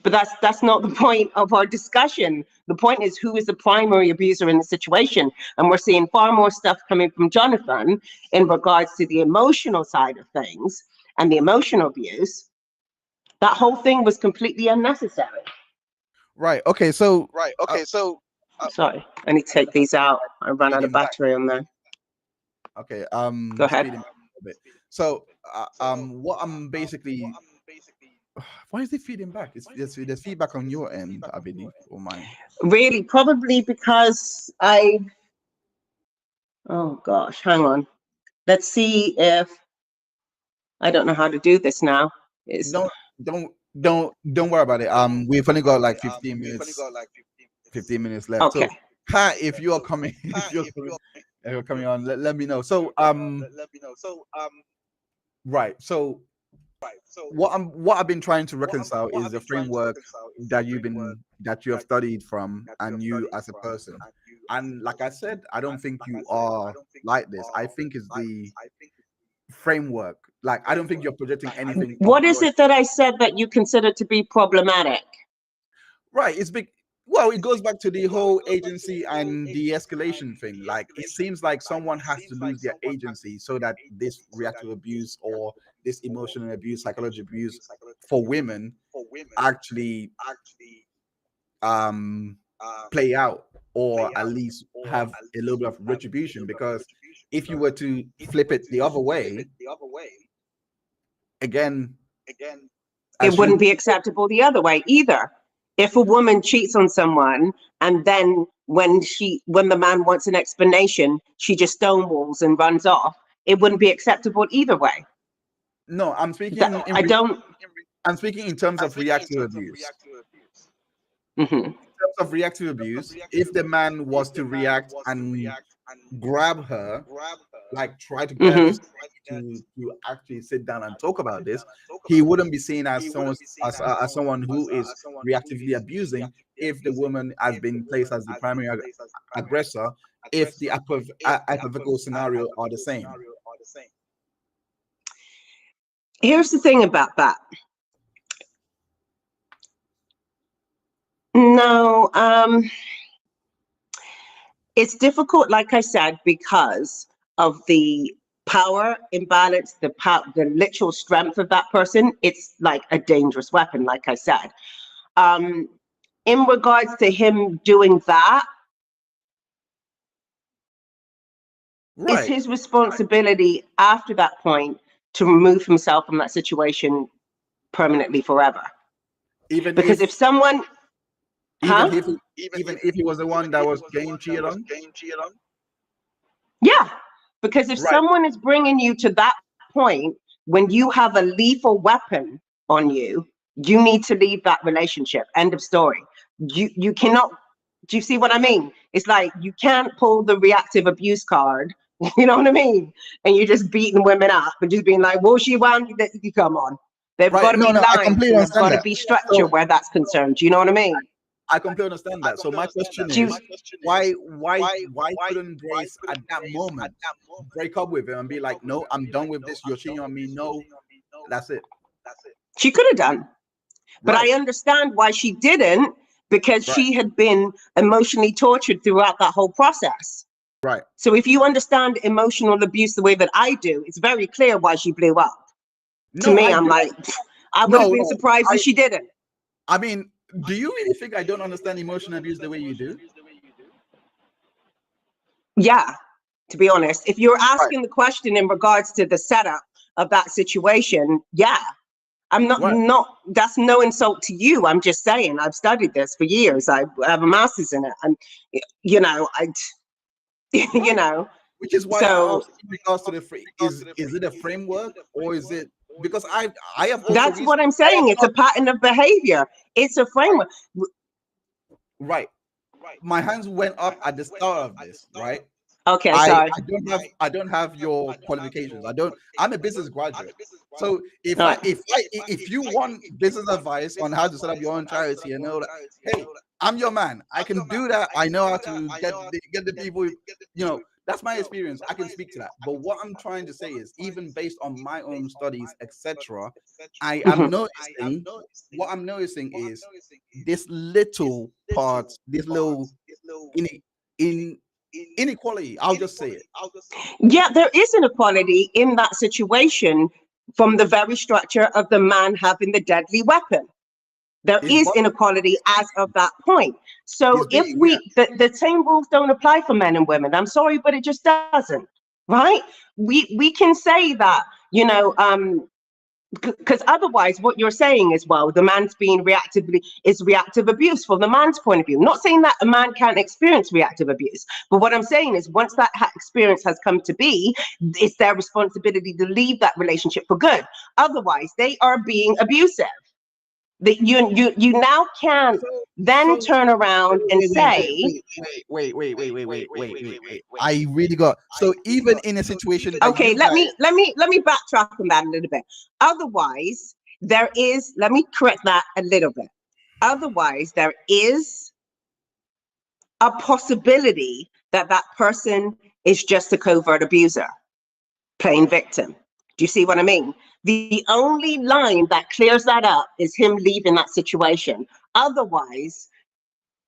but that's not the point of our discussion. The point is, who is the primary abuser in the situation? And we're seeing far more stuff coming from Jonathan in regards to the emotional side of things and the emotional abuse. That whole thing was completely unnecessary. Right. Okay. So. Sorry, I need to take these out. I ran out of battery on there. Okay. Go ahead. So, what I'm basically. Why is it feeding back? There's feedback on your end, I believe, or mine. Really, probably because oh gosh, hang on. Let's see if I don't know how to do this now. Don't worry about it. We've only got like 15 minutes. 15 minutes left. Okay. So, Pat, if you're coming, you're coming on, let me know. So, right. So, what I've been trying to reconcile is the framework that you have studied from, and you as a person. And like I said, I don't think you are like this. I think it's the framework. Like, I don't think you're projecting anything. What is it that I said that you consider to be problematic? Right. It's big. Well, it goes back to the whole agency and de-escalation thing. Like, it seems like someone has to lose their agency so that this reactive abuse or this emotional abuse, psychological abuse for women actually play out, or at least have a little bit of retribution. Because if you were to flip it the other way, again, it wouldn't be acceptable the other way either. If a woman cheats on someone, and then when the man wants an explanation, she just stonewalls and runs off, it wouldn't be acceptable either way. No, I'm speaking. I'm speaking in terms of reactive abuse. Mm-hmm. In terms of reactive abuse, if the man was to react and grab her, like try to get her to actually sit down and talk about this, he wouldn't be seen as someone who is reactively abusing if the woman has been placed as the primary aggressor, if the hypothetical scenario are the same. Here's the thing about that. No, it's difficult, like I said, because of the power imbalance, the literal strength of that person. It's like a dangerous weapon, like I said. In regards to him doing that, it's his responsibility after that point to remove himself from that situation permanently forever. Because if someone, even if he was the one that was getting cheated on, yeah, because if someone is bringing you to that point when you have a lethal weapon on you, you need to leave that relationship. End of story. You cannot. Do you see what I mean? It's like you can't pull the reactive abuse card. You know what I mean? And you're just beating women up and just being like, "Well, she won." You come on. There've got to be lines. There's got to be structure where that's concerned. Do you know what I mean? I completely understand that. So my question is, why couldn't Grace at that moment break up with him and be like, no, I'm done with this. You're cheating on me. No, that's it. She could have done, but I understand why she didn't, because she had been emotionally tortured throughout that whole process. Right. So if you understand emotional abuse the way that I do, it's very clear why she blew up. To me, I'm like, I would have been surprised if she didn't. I mean, do you really think I don't understand emotional abuse the way you do? Yeah, to be honest. If you're asking the question in regards to the setup of that situation, yeah. I'm not, that's no insult to you. I'm just saying, I've studied this for years. I have a master's in it. And, you know, you know. Which is why I asked in regards to the is it a framework or is it, because I have also that's what I'm saying. It's a pattern of behavior. It's a framework. Right. My hands went up at the start of this, right? Okay, sorry. I don't have your qualifications. I'm a business graduate. So if you want business advice on how to set up your own charity and know that, hey, I'm your man. I can do that. I know how to get the people, you know, that's my experience. I can speak to that. But what I'm trying to say is, even based on my own studies, etc., I am noticing, what I'm noticing is this little part, this little inequality. I'll just say it. Yeah, there is inequality in that situation from the very structure of the man having the deadly weapon. There is inequality as of that point. So if the same rules don't apply for men and women, I'm sorry, but it just doesn't, right? We can say that, you know, because otherwise what you're saying is, well, the man's being reactive abuse from the man's point of view. I'm not saying that a man can't experience reactive abuse, but what I'm saying is, once that experience has come to be, it's their responsibility to leave that relationship for good. Otherwise they are being abusive. That you now can't then turn around and say, wait. I really got, so even in a situation that okay, let me backtrack on that a little bit. Otherwise, there is, let me correct that a little bit. Otherwise, there is a possibility that that person is just a covert abuser, playing victim. Do you see what I mean? The only line that clears that up is him leaving that situation. Otherwise,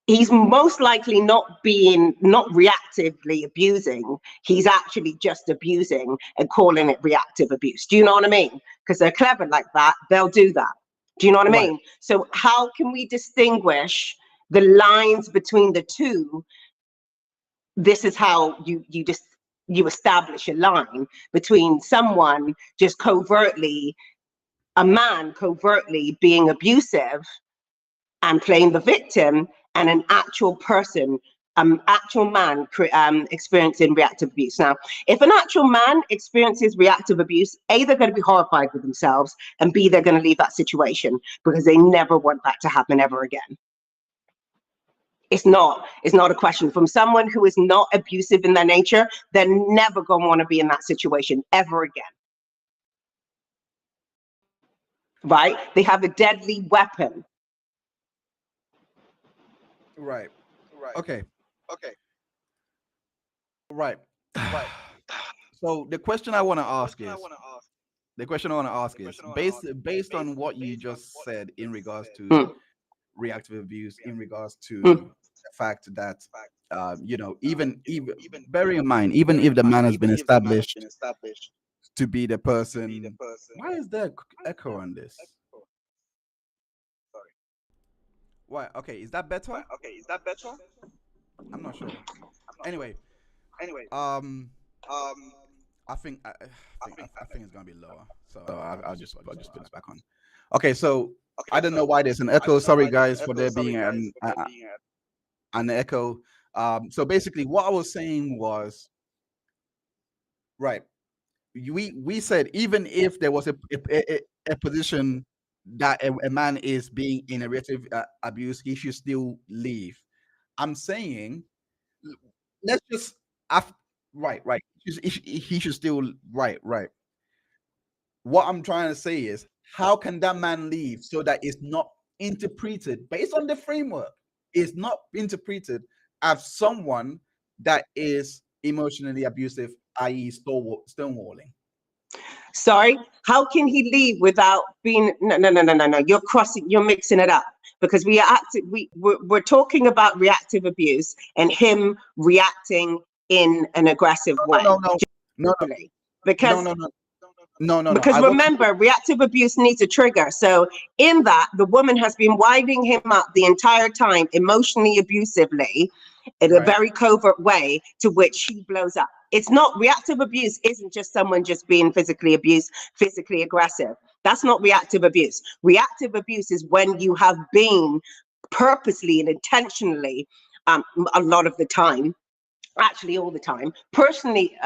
he's most likely not reactively abusing. He's actually just abusing and calling it reactive abuse. Do you know what I mean? Because they're clever like that. They'll do that. Do you know what I mean? So how can we distinguish the lines between the two? This is how you establish a line between someone just covertly, a man covertly being abusive and playing the victim, and an actual person, actual man experiencing reactive abuse. Now, if an actual man experiences reactive abuse, A, they're going to be horrified with themselves, and B, they're going to leave that situation because they never want that to happen ever again. It's not a question. From someone who is not abusive in their nature, they're never going to want to be in that situation ever again. Right? They have a deadly weapon. Right. Okay. Right. So the question I want to ask is, the question I want to ask is based on what you just said in regards to reactive abuse, in regards to the fact that even bearing in mind, even if the man has been established to be the person. Why is there echo on this? Why? Okay, is that better? I'm not sure. Anyway, I think it's gonna be lower. So I'll just put this back on. Okay, so I don't know why there's an echo. Sorry guys for there being an echo. So basically, what I was saying was, right. We said even if there was a position that a man is being in a reactive abuse, he should still leave. I'm saying, let's just right. He should still right. What I'm trying to say is, how can that man leave so that it's not interpreted based on the framework? It's not interpreted as someone that is emotionally abusive, i.e., stonewalling. Sorry, how can he leave without being? No. You're mixing it up, because we're talking about reactive abuse and him reacting in an aggressive way. No. Because No. Because remember, reactive abuse needs a trigger. So in that, the woman has been winding him up the entire time, emotionally abusively, in a very covert way, to which he blows up. It's not, reactive abuse isn't just someone just being physically abused, physically aggressive. That's not reactive abuse. Reactive abuse is when you have been purposely and intentionally, a lot of the time, actually all the time, personally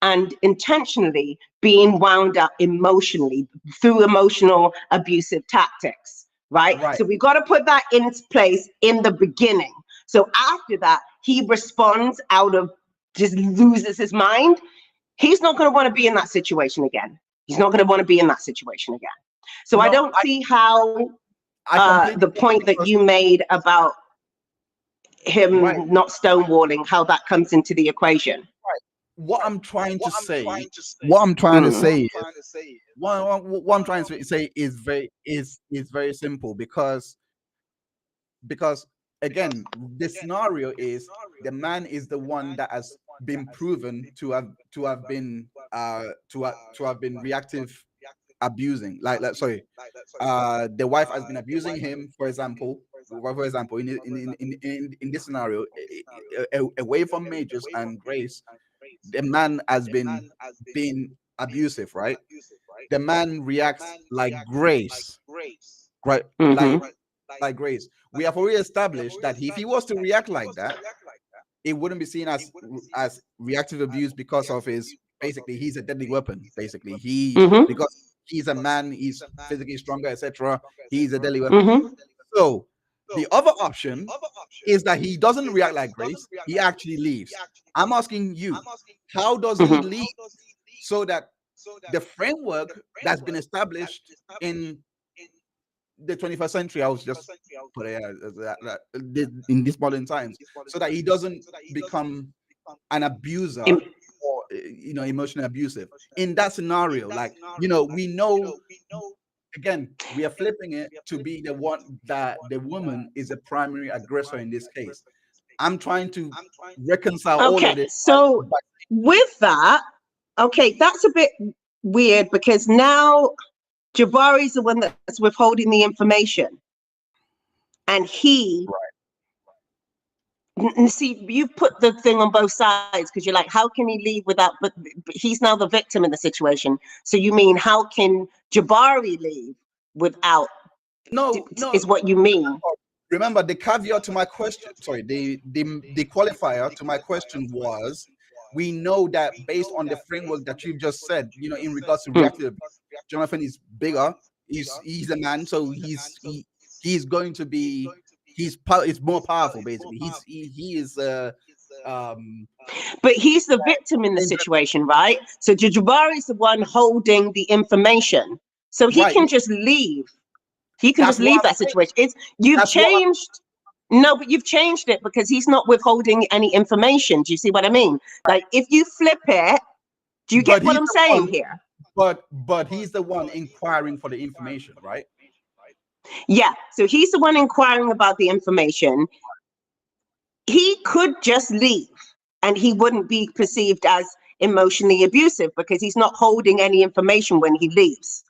and intentionally being wound up emotionally through emotional abusive tactics, right? So we've got to put that in its place in the beginning. So after that, he responds out of, just loses his mind. He's not going to want to be in that situation again. He's not going to want to be in that situation again. So I don't see how the point that you made about him not stonewalling, how that comes into the equation. What I'm trying to say is very simple, because again, the scenario is the man is the one that has been proven to have been reactive abusing, the wife has been abusing him, for example, in this scenario, away from Majors and Grace, the man has been being abusive, right? The man reacts like Grace, right? Like Grace. We have already established that if he was to react like that, it wouldn't be seen as reactive abuse, because of his, basically, he's a deadly weapon. Basically, because he's a man, he's physically stronger, etc. He's a deadly weapon. So the other option is that he doesn't react like Grace, he actually leaves. I'm asking you, how does he leave so that the framework that's been established in the 21st century, I was just put it in these modern times, so that he doesn't become an abuser or emotionally abusive in that scenario? We know, again, we are flipping it to be the one that the woman is a primary aggressor in this case. I'm trying to reconcile all of this. So with that, that's a bit weird, because now Jabari's the one that's withholding the information, and he see, you put the thing on both sides, because you're like, how can he leave without, but he's now the victim in the situation. So you mean, how can Jabari leave without? No, is what you mean. Remember, the caveat to my question, the qualifier to my question was, we know that based on the framework that you've just said, in regards to reactive, Jonathan is bigger, he's a man, so he's going to be, he's more powerful, basically. He is but he's the victim in the situation, right? So Jabari's the one holding the information, so he can just leave. He can just leave that situation. You've changed it, because he's not withholding any information. Do you see what I mean? Like, if you flip it, do you get what I'm saying here? But he's the one inquiring for the information, right? Yeah, so he's the one inquiring about the information. He could just leave and he wouldn't be perceived as emotionally abusive because he's not holding any information when he leaves.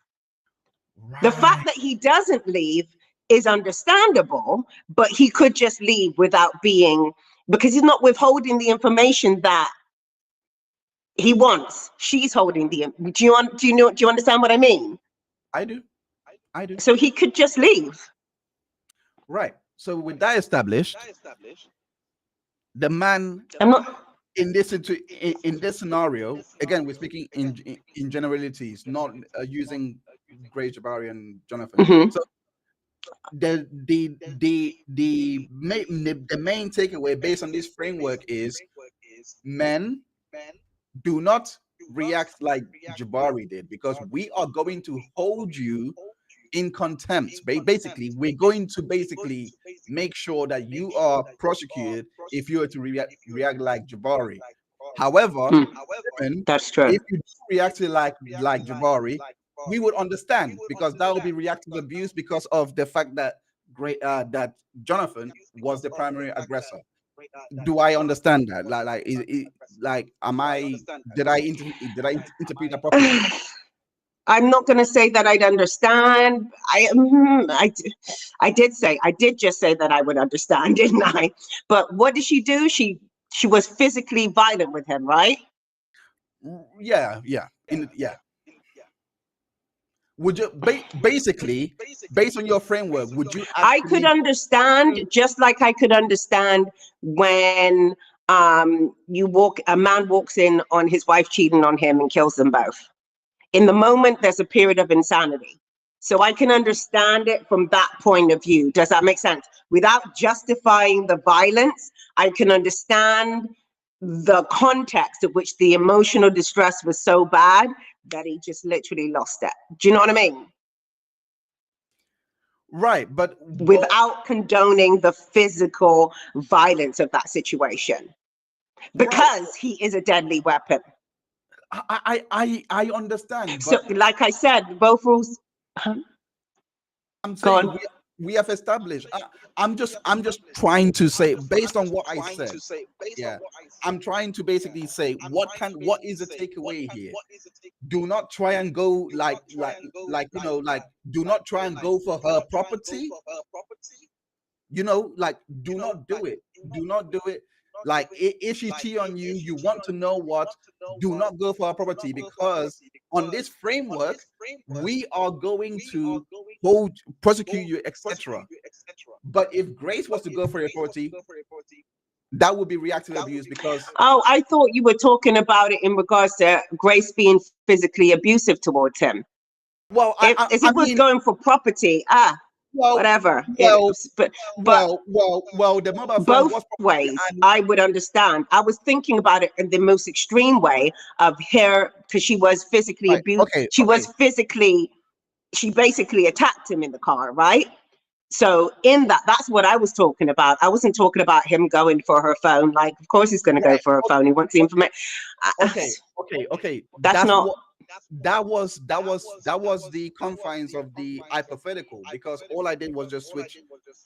Right. The fact that he doesn't leave is understandable, but he could just leave without being, because he's not withholding the information that he wants. She's holding the, do you understand what I mean? I do. So he could just leave. Right. So with that established, the man in this scenario, again, we're speaking in generalities, not using Grace, Jabari, and Jonathan. Mm-hmm. So the main takeaway based on this framework is men do not react like Jabari did, because we are going to hold you in contempt. Basically, we're going to make sure that you are prosecuted if you were to react like Jabari. However, that's true. If you react like Jabari, we would understand, because that would be reactive abuse because of the fact that that Jonathan was the primary aggressor. Do I understand that? Did I interpret that properly? I'm not going to say that I'd understand. I did just say that I would understand, didn't I? But what did she do? She was physically violent with him, right? Yeah. Would you basically, based on your framework, would you actually... I could understand, just like I could understand when a man walks in on his wife cheating on him and kills them both. In the moment, there's a period of insanity. So I can understand it from that point of view. Does that make sense? Without justifying the violence, I can understand the context of which the emotional distress was so bad that he just literally lost it. Do you know what I mean? Right, but without condoning the physical violence of that situation, because he is a deadly weapon. I understand. So, like I said, both rules. I'm saying we have established. I'm just trying to say, based on what I said. Yeah, I'm trying to basically say what is the takeaway here? Do not try and go do not try and go for her property. Do not do it. Do not do it. Like, if she cheat on you, you want to know what? Do not go for her property, because on this framework, we are going to prosecute you, etc. But if Grace was to go for your property, that would be reactive abuse, because... Oh, I thought you were talking about it in regards to Grace being physically abusive towards him. Well, if it was going for property, whatever. The mobile phone both ways, I would understand. I was thinking about it in the most extreme way of her, because she was physically abused. She basically attacked him in the car, right? So in that's what I was talking about. I wasn't talking about him going for her phone. Like, of course he's going to go for her phone. He wants the information. Okay. That was the confines of the hypothetical, because all I did was just switch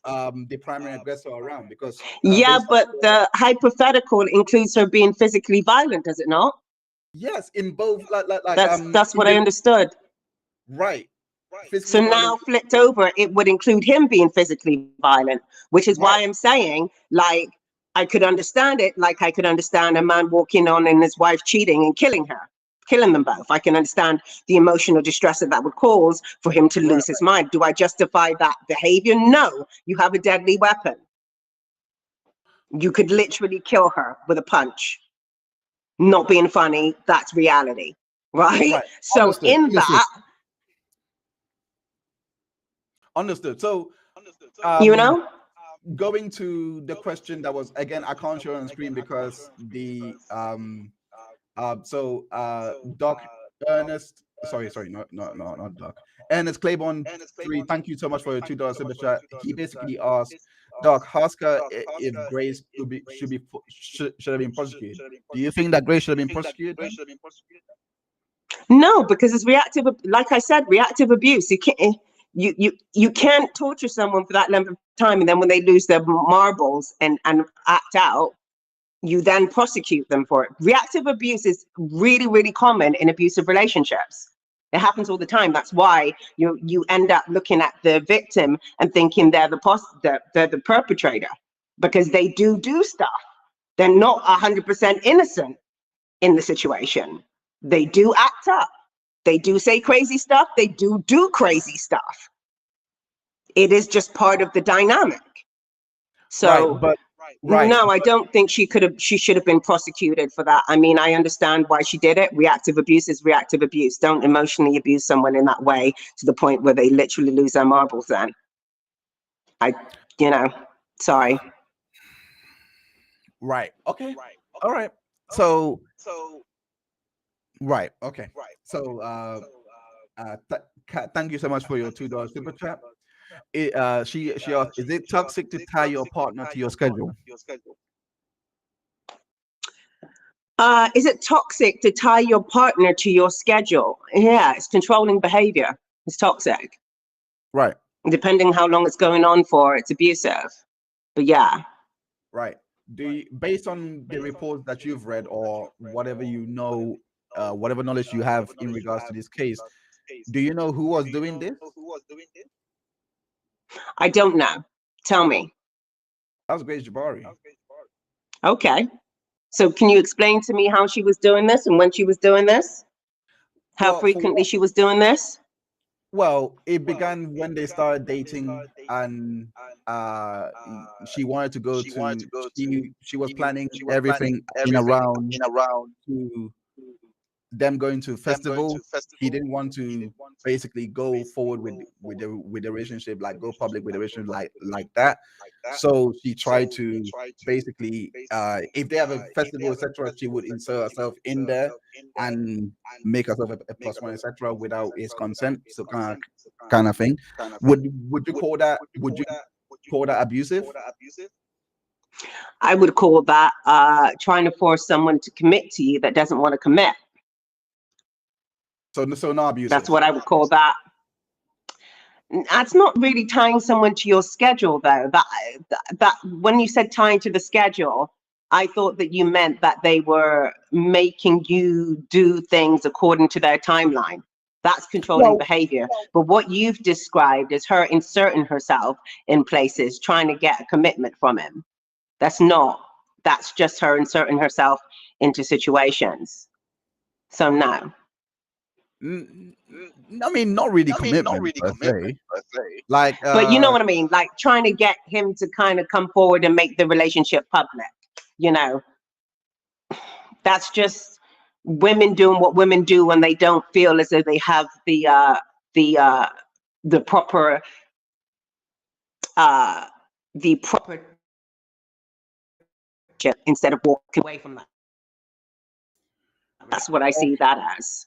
the primary aggressor around, because but the hypothetical includes her being physically violent, does it not? Yes, in both that's what I understood. Right. So now flipped over, it would include him being physically violent, which is why I'm saying, like, I could understand it, like I could understand a man walking on and his wife cheating and killing them both. I can understand the emotional distress that would cause for him to lose his mind. Do I justify that behavior? No. You have a deadly weapon. You could literally kill her with a punch. Not being funny, that's reality, right? So Understood. In that... Understood. So, going to the question that was, again, I can't show on screen because the Doc Ernest, not Doc, Ernest Claiborne 3, thank you so much for your $2 super chat. He basically asked, Doc, ask her if Grace should have been prosecuted. Do you think that Grace should have been prosecuted? No, because it's reactive. Like I said, reactive abuse. You can't torture someone for that length of time, and then when they lose their marbles and act out, you then prosecute them for it. Reactive abuse is really, really common in abusive relationships. It happens all the time. That's why you end up looking at the victim and thinking they're the perpetrator, because they do stuff. They're not 100% innocent in the situation. They do act up. They do say crazy stuff. They do crazy stuff. It is just part of the dynamic. So, no, I don't think she should have been prosecuted for that. I mean, I understand why she did it. Reactive abuse is reactive abuse. Don't emotionally abuse someone in that way to the point where they literally lose their marbles then. Sorry. Right. Okay. All right. So, right. Okay. So, thank you so much for your $2 super chat. She asked, is it toxic to tie your partner to your schedule? Is it toxic to tie your partner to your schedule? Yeah, it's controlling behavior. It's toxic. Right. Depending how long it's going on for, it's abusive. But yeah. Right. Based on the reports that you've read or whatever you know, whatever knowledge you have in regards to this case, do you know who was doing this? I don't know. Tell me. That was Grace Jabari. Okay. So can you explain to me how she was doing this and when she was doing this? How frequently she was doing this? Well, it began when they started dating, and she wanted to go to. She was planning everything in around to them going to festival. He didn't want to basically go forward with the relationship, like go public with the relationship like that. So she tried to basically, if they have a festival, etc., she would insert herself in there and make herself a plus one, etc., without his consent. So kind of thing. Would you call that? Would you call that abusive? I would call that trying to force someone to commit to you that doesn't want to commit. So no abusive. That's what I would call that. That's not really tying someone to your schedule, though. That when you said tying to the schedule, I thought that you meant that they were making you do things according to their timeline. That's controlling behavior. But what you've described is her inserting herself in places, trying to get a commitment from him. That's not. That's just her inserting herself into situations. So no. I mean, not really commitment per se. Like, but you know what I mean? Like trying to get him to kind of come forward and make the relationship public. You know, that's just women doing what women do when they don't feel as though they have the proper instead of walking away from that. That's what I see that as.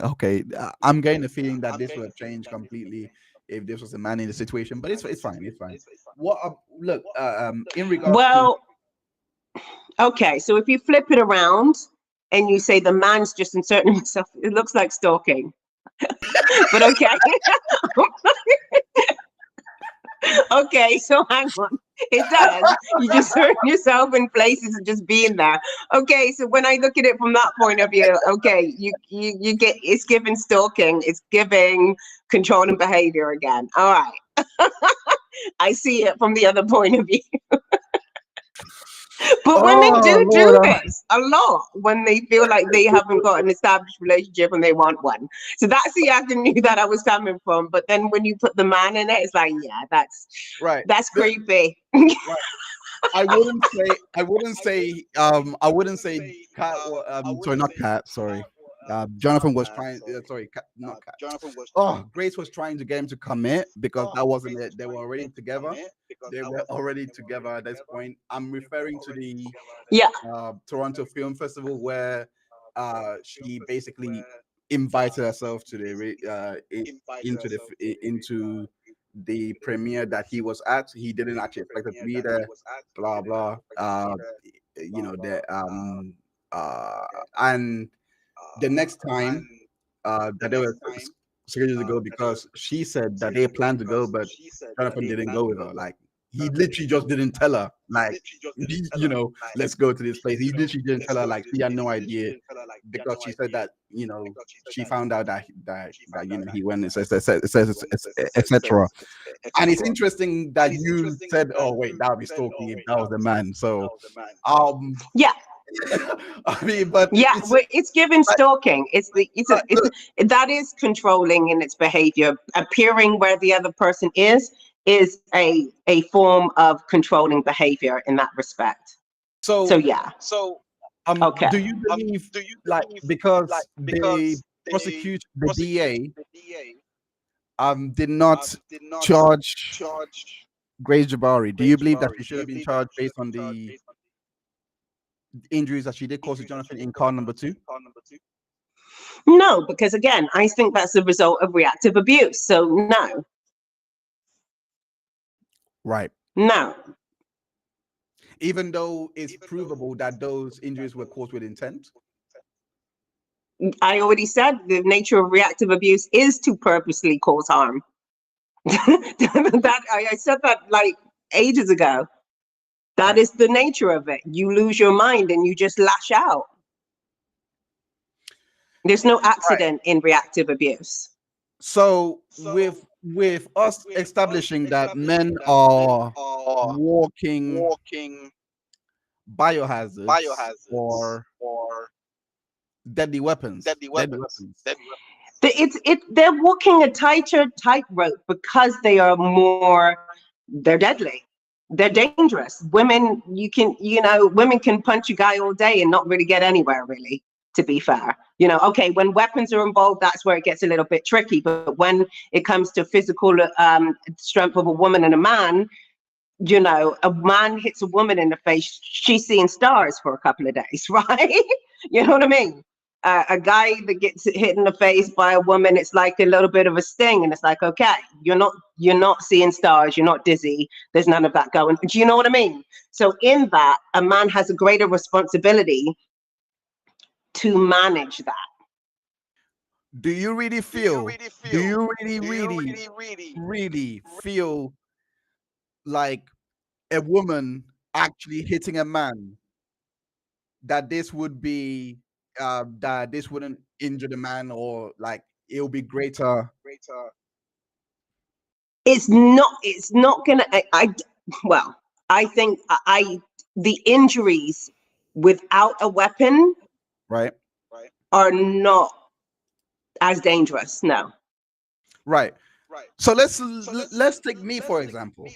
Okay, I'm getting the feeling that this would have changed completely if this was a man in the situation, but it's fine. It's fine. What? Look, in regards okay, so if you flip it around and you say the man's just inserting himself, it looks like stalking. But okay. Okay, so hang on. It does. You just hurt yourself in places and just being there. Okay, so when I look at it from that point of view, okay, you get, it's giving stalking, it's giving controlling behavior again. All right. I see it from the other point of view. But women do this a lot when they feel like they haven't got an established relationship and they want one. So that's the avenue that I was coming from. But then when you put the man in it, it's like, yeah, that's right. That's creepy. Right. I wouldn't say Kat, sorry, not Kat, sorry. Jonathan was trying. Sorry, not Kat. Jonathan was. Grace was trying to get him to commit because that wasn't it. They were already together. They were already together at this point. I'm referring to the Toronto Film Festival where she basically invited herself to the into the premiere that he was at. He didn't actually expect to be there. Blah blah. You know, and the next time that they were scheduled to go, because she said that they planned to go, but Jonathan didn't go with her. Like, he literally just didn't tell her, like, you know, let's go to this place. He literally didn't tell her, like, she had no idea, because she said that, you know, she found out that you know, he went, etc. And it's interesting that you said, oh wait, that would be stalking if that was the man. So yeah. I mean, but yeah, it's given stalking. That is controlling in its behavior. Appearing where the other person is a form of controlling behavior in that respect. So yeah. Okay. Do you believe, because the prosecution, the DA, did not charge Grace Jabari? Do you believe that she should have been charged based on the injuries that she did cause to Jonathan in car number 2? No, because again, I think that's a result of reactive abuse. So no. Right. No. Even though it's provable that those injuries were caused with intent? I already said the nature of reactive abuse is to purposely cause harm. I said that like ages ago. That is the nature of it. You lose your mind and you just lash out. There's no accident in reactive abuse. So with us establishing that men are walking biohazards or deadly weapons. They're walking a tighter tightrope because they're deadly. They're dangerous. Women, women can punch a guy all day and not really get anywhere, really, to be fair. You know, okay, when weapons are involved, that's where it gets a little bit tricky. But when it comes to physical strength of a woman and a man, you know, a man hits a woman in the face, she's seeing stars for a couple of days, right? You know what I mean? A guy that gets hit in the face by a woman, it's like a little bit of a sting, and it's like, okay, you're not seeing stars, you're not dizzy, there's none of that going. Do you know what I mean? So in that, a man has a greater responsibility to manage that. Do you really feel feel like a woman actually hitting a man, that this would be that this wouldn't injure the man, or like it'll be greater? It's not gonna. I think the injuries without a weapon, right, are not as dangerous. No. Right. So let's take me for example.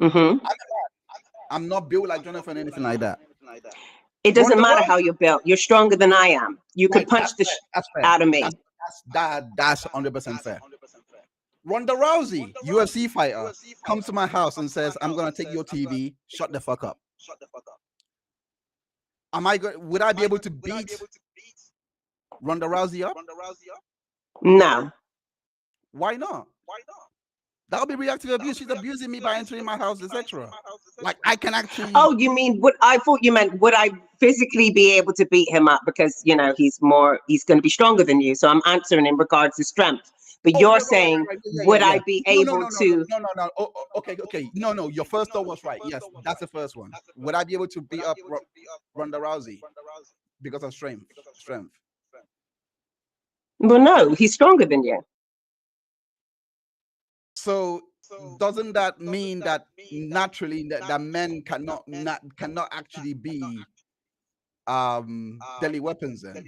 Mm-hmm. I'm not built like Jonathan, anything like that. It doesn't matter how you're built. You're stronger than I am. You could punch the out of me. That's 100% fair. Ronda Rousey, UFC fighter, comes to my house and says, "I'm gonna take your TV. Shut the fuck up." Would I be able to beat Ronda Rousey up? No. Why not? That would be reactive abuse. She's abusing me by entering my house, etc. Like, I can actually. Oh, you mean I thought you meant would I physically be able to beat him up, because you know he's going to be stronger than you. So I'm answering in regards to strength. But you're saying, would I be able to? No. Okay. No. Your first thought was right. Yes, that's the first one. Would I be able to beat up Ronda Rousey because of strength? Well, no, he's stronger than you. So doesn't that mean that naturally that men cannot actually be deadly weapons then?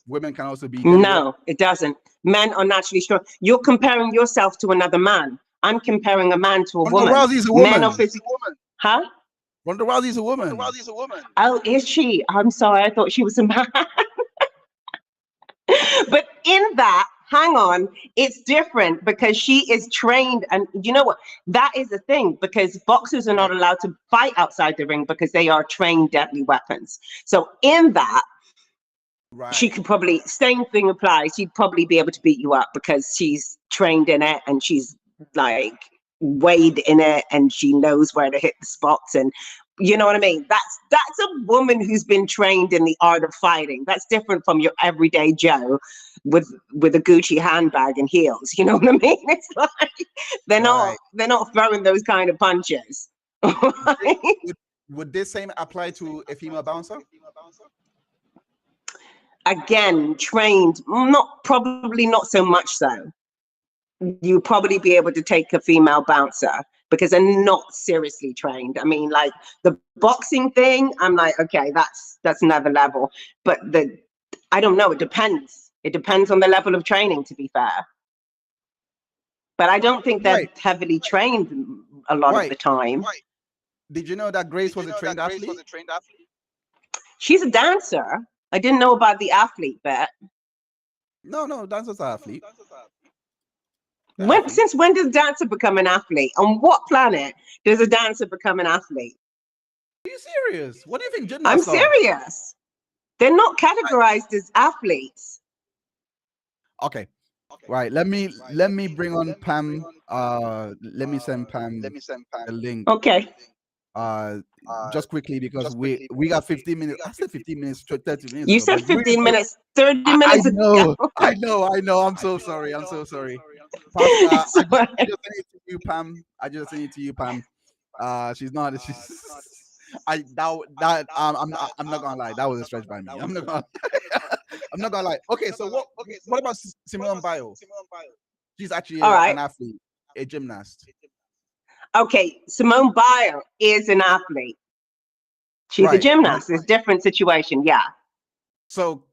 Women can also be deadly weapons? It doesn't. Men are naturally strong. You're comparing yourself to another man. I'm comparing a man to a woman. Ronda Rousey's a woman. Men are physical. Huh? Ronda Rousey's a woman. Oh, is she? I'm sorry, I thought she was a man. But in that, hang on, it's different because she is trained. And you know what? That is the thing, because boxers are not allowed to fight outside the ring because they are trained deadly weapons. So in that, she could probably, same thing applies. She'd probably be able to beat you up because she's trained in it and she's like weighed in it and she knows where to hit the spots. And You know what I mean? That's a woman who's been trained in the art of fighting. That's different from your everyday Joe with a Gucci handbag and heels. You know what I mean? It's like they're not throwing those kind of punches. Would this same apply to a female bouncer? Again, trained, probably not so much so. You probably be able to take a female bouncer because they're not seriously trained. I mean, like the boxing thing, I'm like, okay, that's another level. But I don't know, it depends. It depends on the level of training, to be fair. But I don't think they're heavily trained a lot of the time. Did you know that Grace was a trained athlete? She's a dancer. I didn't know about the athlete bit. No, dancer's an athlete. Since when does dancer become an athlete? On what planet does a dancer become an athlete? Are you serious? What do you think gymnasts I'm serious. They're not categorized as athletes. Okay. Right. Let me bring on Pam. Let me send Pam a link. Okay. Just quickly because we got 15 minutes. I said 15 minutes, 30 minutes. You said 15 minutes, 30 minutes ago. I know. I'm so sorry. I just sent it to you, Pam. She's not. I'm not gonna lie. That was a stretch by me. I'm not gonna lie. Okay, so what about Simone Biles? She's actually an athlete, a gymnast. Okay, Simone Biles is an athlete. She's a gymnast. It's a different situation. Yeah. So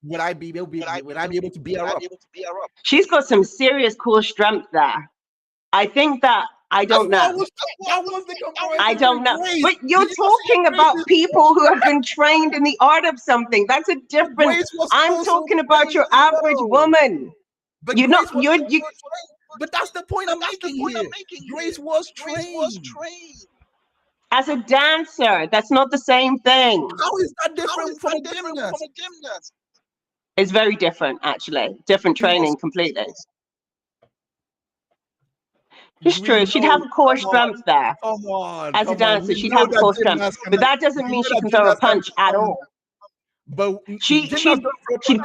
would I be able to beat her up? She's got some serious core strength there. I think that I don't know. I don't know. But you're talking about people who have been trained in the art of something. That's a different. I'm talking about your average woman. But but that's the point I'm making here. Grace was trained. As a dancer, that's not the same thing. How is that different from a gymnast? It's very different, actually. Different training completely. It's true. She'd have a core strength there. Come on. As a dancer, she'd have a core strength. But that doesn't mean she can throw a punch at all. But she'd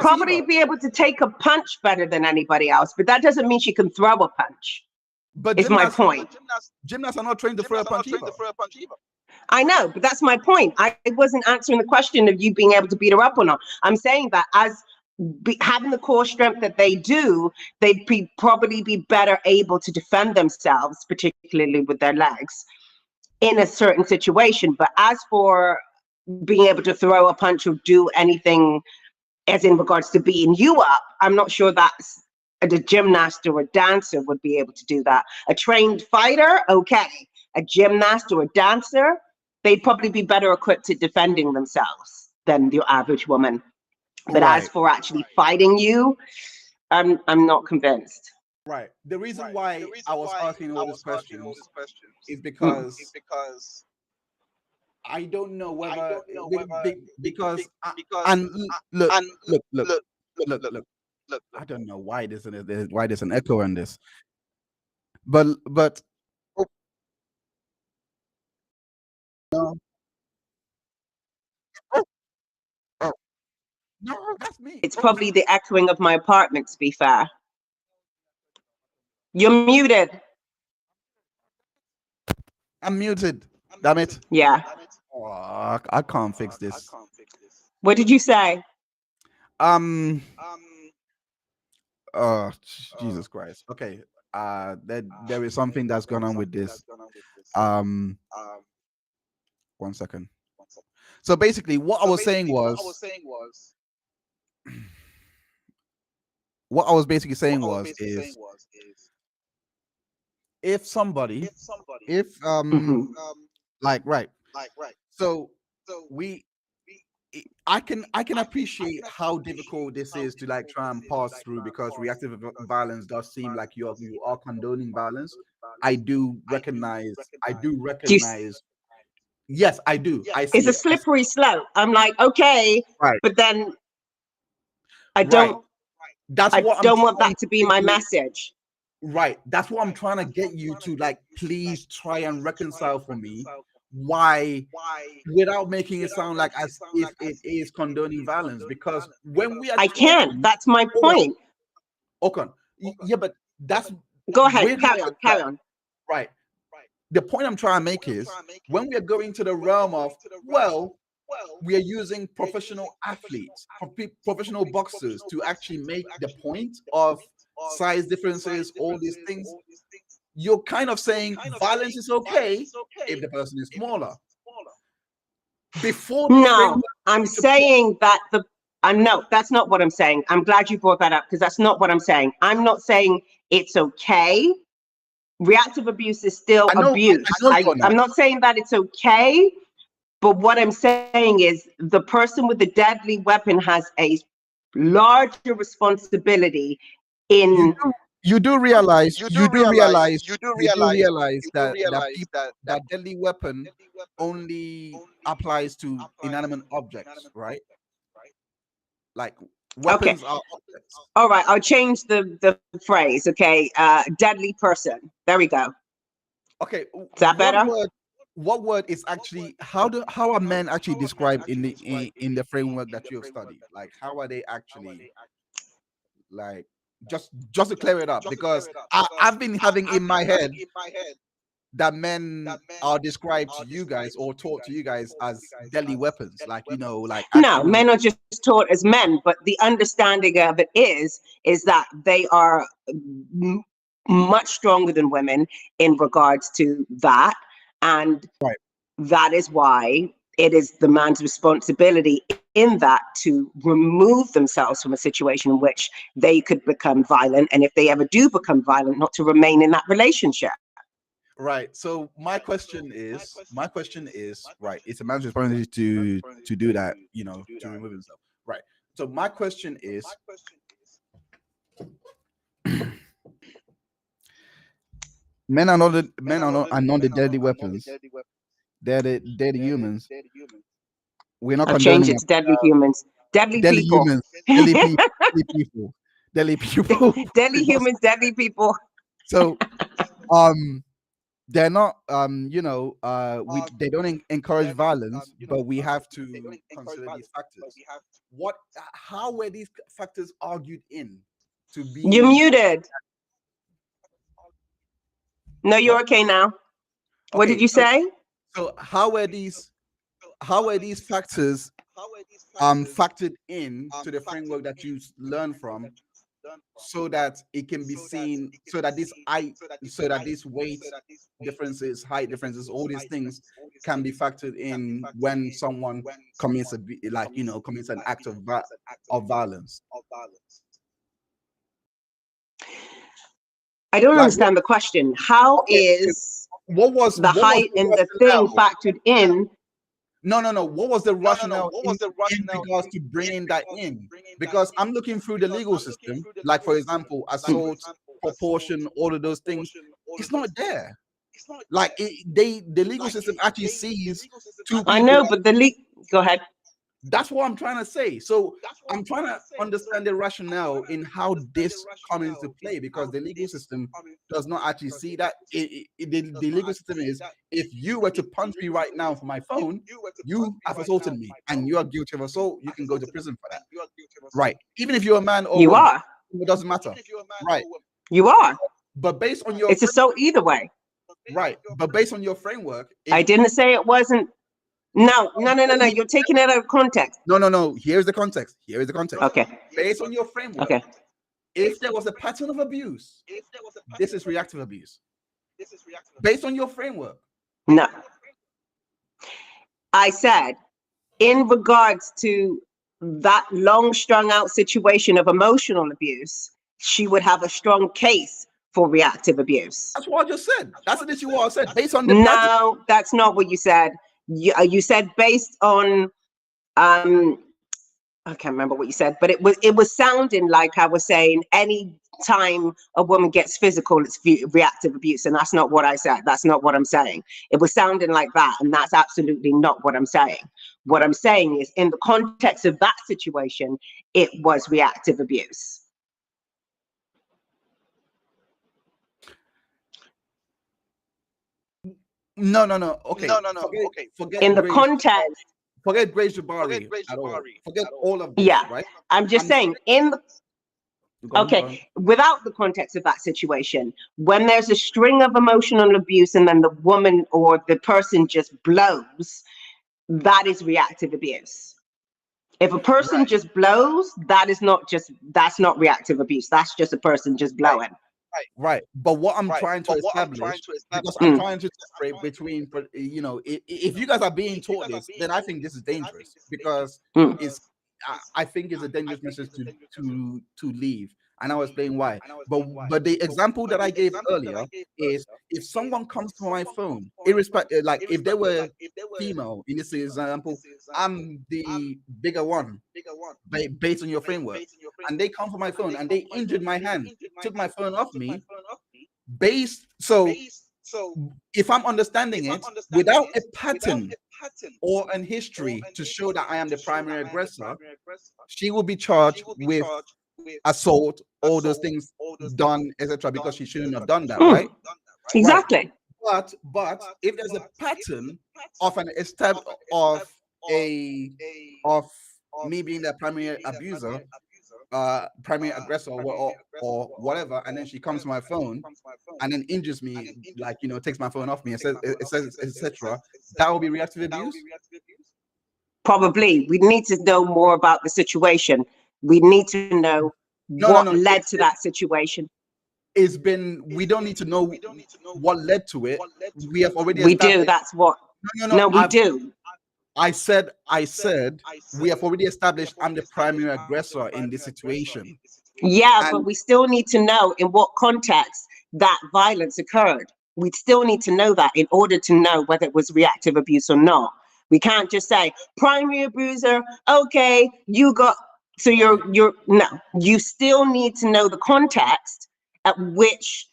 probably be able to take a punch better than anybody else, but that doesn't mean she can throw a punch. But it's my point. Gymnasts are not trained to throw a punch either. I know, but that's my point. I wasn't answering the question of you being able to beat her up or not. I'm saying that having the core strength that they do, they'd probably be better able to defend themselves, particularly with their legs, in a certain situation. But as for being able to throw a punch or do anything as in regards to beating you up, I'm not sure that's a gymnast or a dancer would be able to do that. A trained fighter, okay. A gymnast or a dancer, they'd probably be better equipped at defending themselves than your average woman. But as for actually fighting you, I'm not convinced. Right. The reason why I was asking all these questions is because I don't know whether because look. I don't know why there's an echo on this, but no, that's me. It's probably the echoing of my apartment, to be fair. You're muted. I'm muted. Damn it. Yeah. Oh, I can't fix this. What did you say? Oh, Jesus Christ. Okay. There is something that's going on with this. 1 second. So basically, what I was saying was if somebody so I can appreciate how difficult this is to like try and pass through, because reactive violence does seem like you are condoning violence. I do recognize. Yes, I do. It's a slippery slope. I'm like, okay, but then I don't. I don't want that to be my message. Right. That's what I'm trying to get you to, like, please try and reconcile for me why, without making it sound like as if it is condoning violence, because when we are that's my point. Okay. Yeah, but that's go ahead, carry on. Right. The point I'm trying to make is when we are going to the realm of, well, we are using professional athletes, professional boxers to actually make the point of size differences, all these things. You're kind of saying violence is okay if the person is smaller. I'm saying that no, that's not what I'm saying. I'm glad you brought that up, because that's not what I'm saying. I'm not saying it's okay. Reactive abuse is still abuse. I'm not saying that it's okay, but what I'm saying is the person with the deadly weapon has a larger responsibility in. You do realize that deadly weapon only applies to inanimate objects, right? Like weapons are objects. All right, I'll change the phrase. Okay, deadly person. There we go. Okay, is that better? What word is actually how are men actually described in the framework that you have studied? Like how are they actually, like, just to clear it up, because I've been having in my head that men are described to you guys or taught to you guys as deadly weapons, like, you know, like no, men are just taught as men, but the understanding of it is that they are much stronger than women in regards to that, and that is why it is the man's responsibility in that to remove themselves from a situation in which they could become violent, and if they ever do become violent, not to remain in that relationship. Right. So my question is, right, it's a man's responsibility to do that, you know, to remove himself. Right. So my question is, men are not the deadly weapons. They're the humans. We're not condoning changed it to deadly humans. Deadly people. Humans, deadly people. Deadly people. Deadly humans, deadly people. So they're not they don't encourage violence, but we have to consider these factors. How were these factors argued in to be? You're muted. No, you're okay now. What did you say? So how were these factors factored in to the framework that you learn from, so that it can be seen, so that this weight differences, height differences, all these things can be factored in when someone commits commits an act of violence? I don't understand the question. How is the height and the thing factored in? No. What was the rationale in regards to bringing that in? Because I'm looking through the legal system, like, for example, assault, proportion, all of those things. It's not there. Like the legal system actually sees two people. I know, but go ahead. That's what I'm trying to say. So I'm trying to understand the rationale in how this comes into play, because the legal system does not actually see that. The legal system is, if you were to punch me right now for my phone, you have assaulted me and you are guilty of assault. You can go to prison for that. Right. Even if you're a man or woman, are. It doesn't matter. Right. You are. But based on your... It's assault either way. Right. But based on your framework... I didn't say it wasn't... No. You're taking it out of context. No. Here's the context. Okay. Based on your framework, if there was a pattern of abuse, this is reactive abuse. Based on your framework. No. I said, in regards to that long strung out situation of emotional abuse, she would have a strong case for reactive abuse. That's what I just said. That's literally what I said. Based on the No, that's not what you said. You said based on I can't remember what you said, but it was sounding like I was saying any time a woman gets physical, it's reactive abuse, and that's not what I said. That's not what I'm saying. It was sounding like that, and that's absolutely not what I'm saying. What I'm saying is, in the context of that situation, it was reactive abuse. No. Okay. Forget In the Grace. context. Forget Grace Jabari at all. Forget all of this. Yeah. Right. I'm just saying in the. Okay, without the context of that situation, when there's a string of emotional abuse and then the woman or the person just blows, that is reactive abuse. If a person just blows, that's not reactive abuse. That's just a person just blowing. Right. But what I'm trying to establish, because I'm trying to separate between, if you guys are being taught this, then I think this is dangerous, because I think it's a dangerous message to leave. And I'll explain why. But the example that I gave earlier is, if someone comes to my phone, irrespective, like if they were female in this example, I'm the bigger one based on your framework, and they come for my phone and they injured my hand, took my phone off me, so if I'm understanding it, without a pattern or an history to show that I am the primary aggressor, she will be charged with assault, all those things done, etc., because she shouldn't have done that, right? Exactly. Right. But if there's a pattern of an of me being the primary abuser, primary aggressor, or whatever, and then she comes to my phone and then injures me, like, takes my phone off me, it says etc., that will be reactive abuse. Probably. We need to know more about the situation. We need to know what led to that situation. We don't need to know what led to it. We have already we do. That's what. No, we do. I said we have already established I'm the primary aggressor in this situation. Yeah, but we still need to know in what context that violence occurred. We still need to know that in order to know whether it was reactive abuse or not. We can't just say primary abuser. Okay, you still need to know the context at which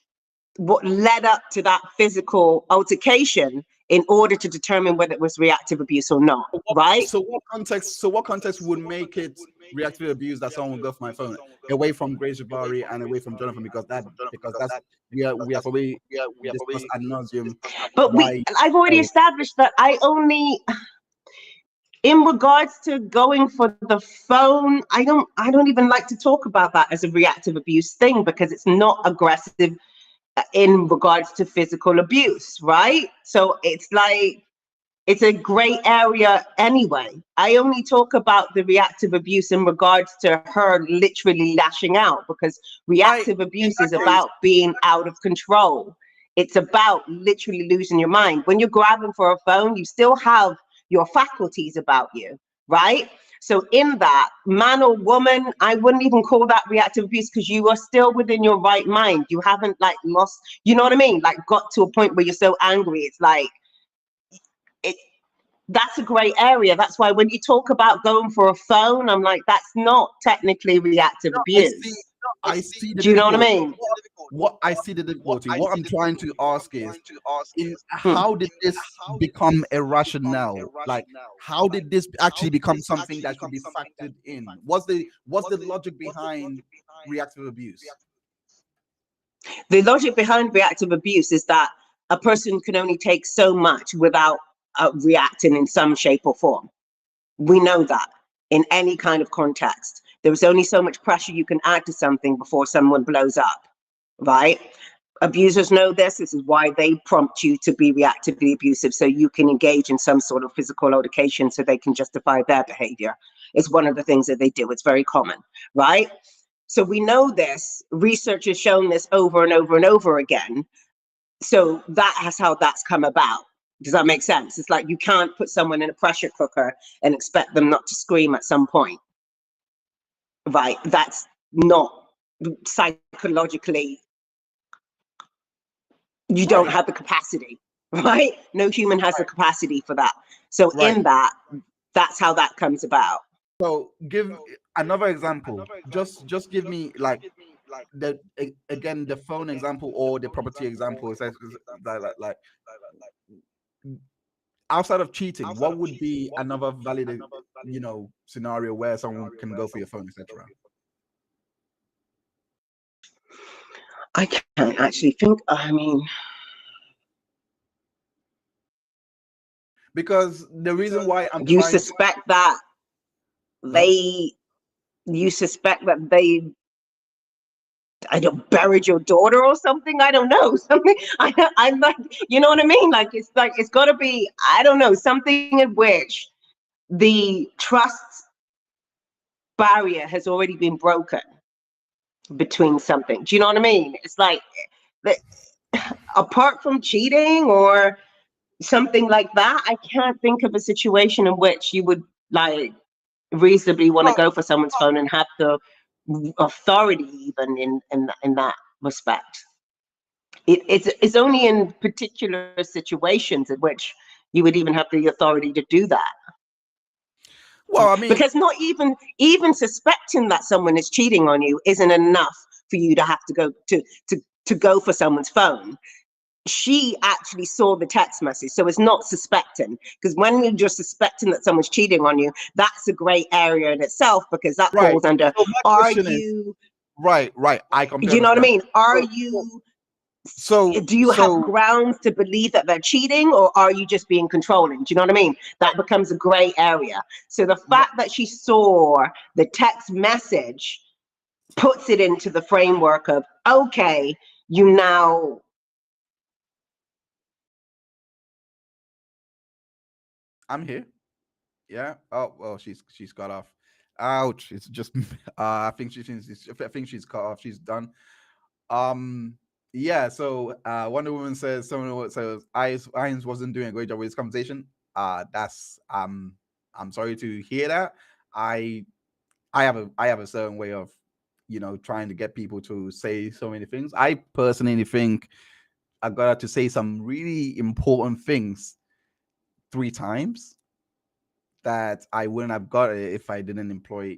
what led up to that physical altercation in order to determine whether it was reactive abuse or not, right? So what context would make it reactive abuse that someone would go for my phone, away from Grace Jabari and away from Jonathan, because that's we have already discussed ad nauseum. But I've already established that in regards to going for the phone, I don't even like to talk about that as a reactive abuse thing, because it's not aggressive in regards to physical abuse, right? So it's like, it's a gray area anyway. I only talk about the reactive abuse in regards to her literally lashing out, because reactive abuse is about being out of control. It's about literally losing your mind. When you're grabbing for a phone, you still have your faculties about you, right? So in that, man or woman, I wouldn't even call that reactive abuse, because you are still within your right mind. You haven't like lost, you know what I mean? Like got to a point where you're so angry. It's like, that's a gray area. That's why when you talk about going for a phone, I'm like, that's not technically reactive abuse. I see the Do you know what I mean? What I see the difficulty. What I'm trying to ask is how did this become a rationale? Like, how did this actually become something that should be factored in? What's the logic behind reactive abuse? The logic behind reactive abuse is that a person can only take so much without reacting in some shape or form. We know that in any kind of context. There is only so much pressure you can add to something before someone blows up, right? Abusers know this. This is why they prompt you to be reactively abusive, so you can engage in some sort of physical altercation so they can justify their behavior. It's one of the things that they do. It's very common, right? So we know this. Research has shown this over and over and over again. So that's how that's come about. Does that make sense? It's like you can't put someone in a pressure cooker and expect them not to scream at some point, right? That's not psychologically, you don't have the capacity, right? No human has the capacity for that. So in that, that's how that comes about. So give another example. Just give me like the phone example or the property example. Like outside of cheating, what would be another valid, scenario where someone can go for your phone, etc.? I can't actually think. I mean, Because the reason why you suspect that you suspect that they, I don't, buried your daughter or something. I don't know, something. I'm like, you know what I mean? Like it's got to be, I don't know, something in which the trust barrier has already been broken between something. Do you know what I mean? It's like, apart from cheating or something like that, I can't think of a situation in which you would like reasonably want to go for someone's phone and have the authority even in that respect. It's only in particular situations in which you would even have the authority to do that. Well, I mean, because not even suspecting that someone is cheating on you isn't enough for you to have to go to go for someone's phone. She actually saw the text message, so it's not suspecting, because when you're just suspecting that someone's cheating on you, that's a gray area in itself, because that falls under, are you right? I completely, you know what I mean? Are you, so do you have grounds to believe that they're cheating, or are you just being controlling? Do you know what I mean? That becomes a gray area. So the fact that she saw the text message puts it into the framework of, okay, you now. I'm here. Yeah. Oh well, she's got off. Ouch! It's just I think she's cut off. She's done. Yeah. So Wonder Woman says someone says Heinz wasn't doing a great job with this conversation. That's I'm sorry to hear that. I have a certain way of trying to get people to say so many things. I personally think I got to say some really important things 3 times that I wouldn't have got it if I didn't employ,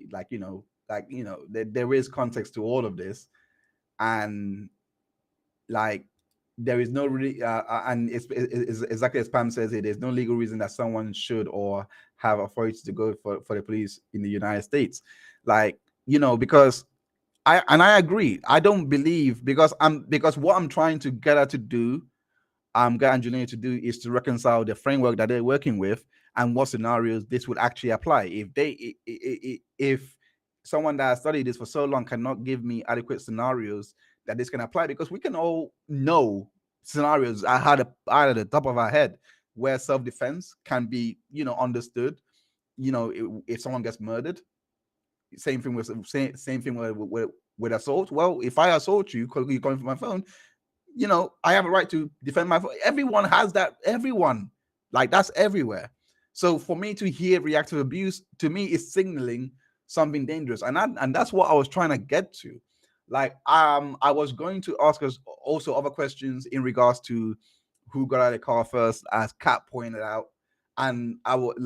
there is context to all of this, and like there is no really and it's exactly as Pam says, there's no legal reason that someone should or have authority to go for the police in the United States, because I agree. I don't believe, because what I'm trying to get her to do, get engineer to do, is to reconcile the framework that they're working with and what scenarios this would actually apply. If someone that has studied this for so long cannot give me adequate scenarios that this can apply, because we can all know scenarios out of the top of our head where self-defense can be understood. If someone gets murdered, same thing with assault. Well, if I assault you because you're calling for my phone, I have a right to defend my phone. Everyone has that. Everyone, that's everywhere. So for me to hear reactive abuse, to me, is signaling something dangerous, and that's what I was trying to get to. I was going to ask us also other questions in regards to who got out of the car first, as Kat pointed out, and I would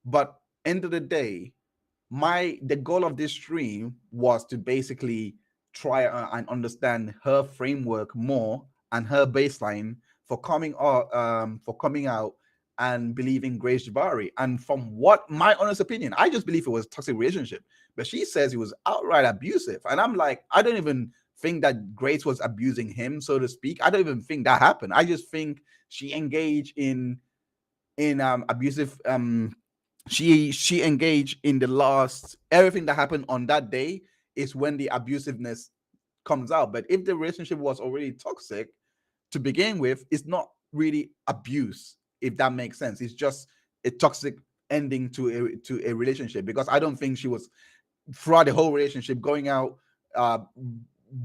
but end of the day, the goal of this stream was to basically try and understand her framework more and her baseline for coming out and believing Grace Jabari. And from what my honest opinion, I just believe it was a toxic relationship, but she says it was outright abusive, and I'm like, I don't even think that Grace was abusing him, so to speak. I don't even think that happened. I just think she engaged in abusive she engaged in the last, everything that happened on that day is when the abusiveness comes out. But if the relationship was already toxic to begin with, it's not really abuse, if that makes sense. It's just a toxic ending to a relationship, because I don't think she was throughout the whole relationship going out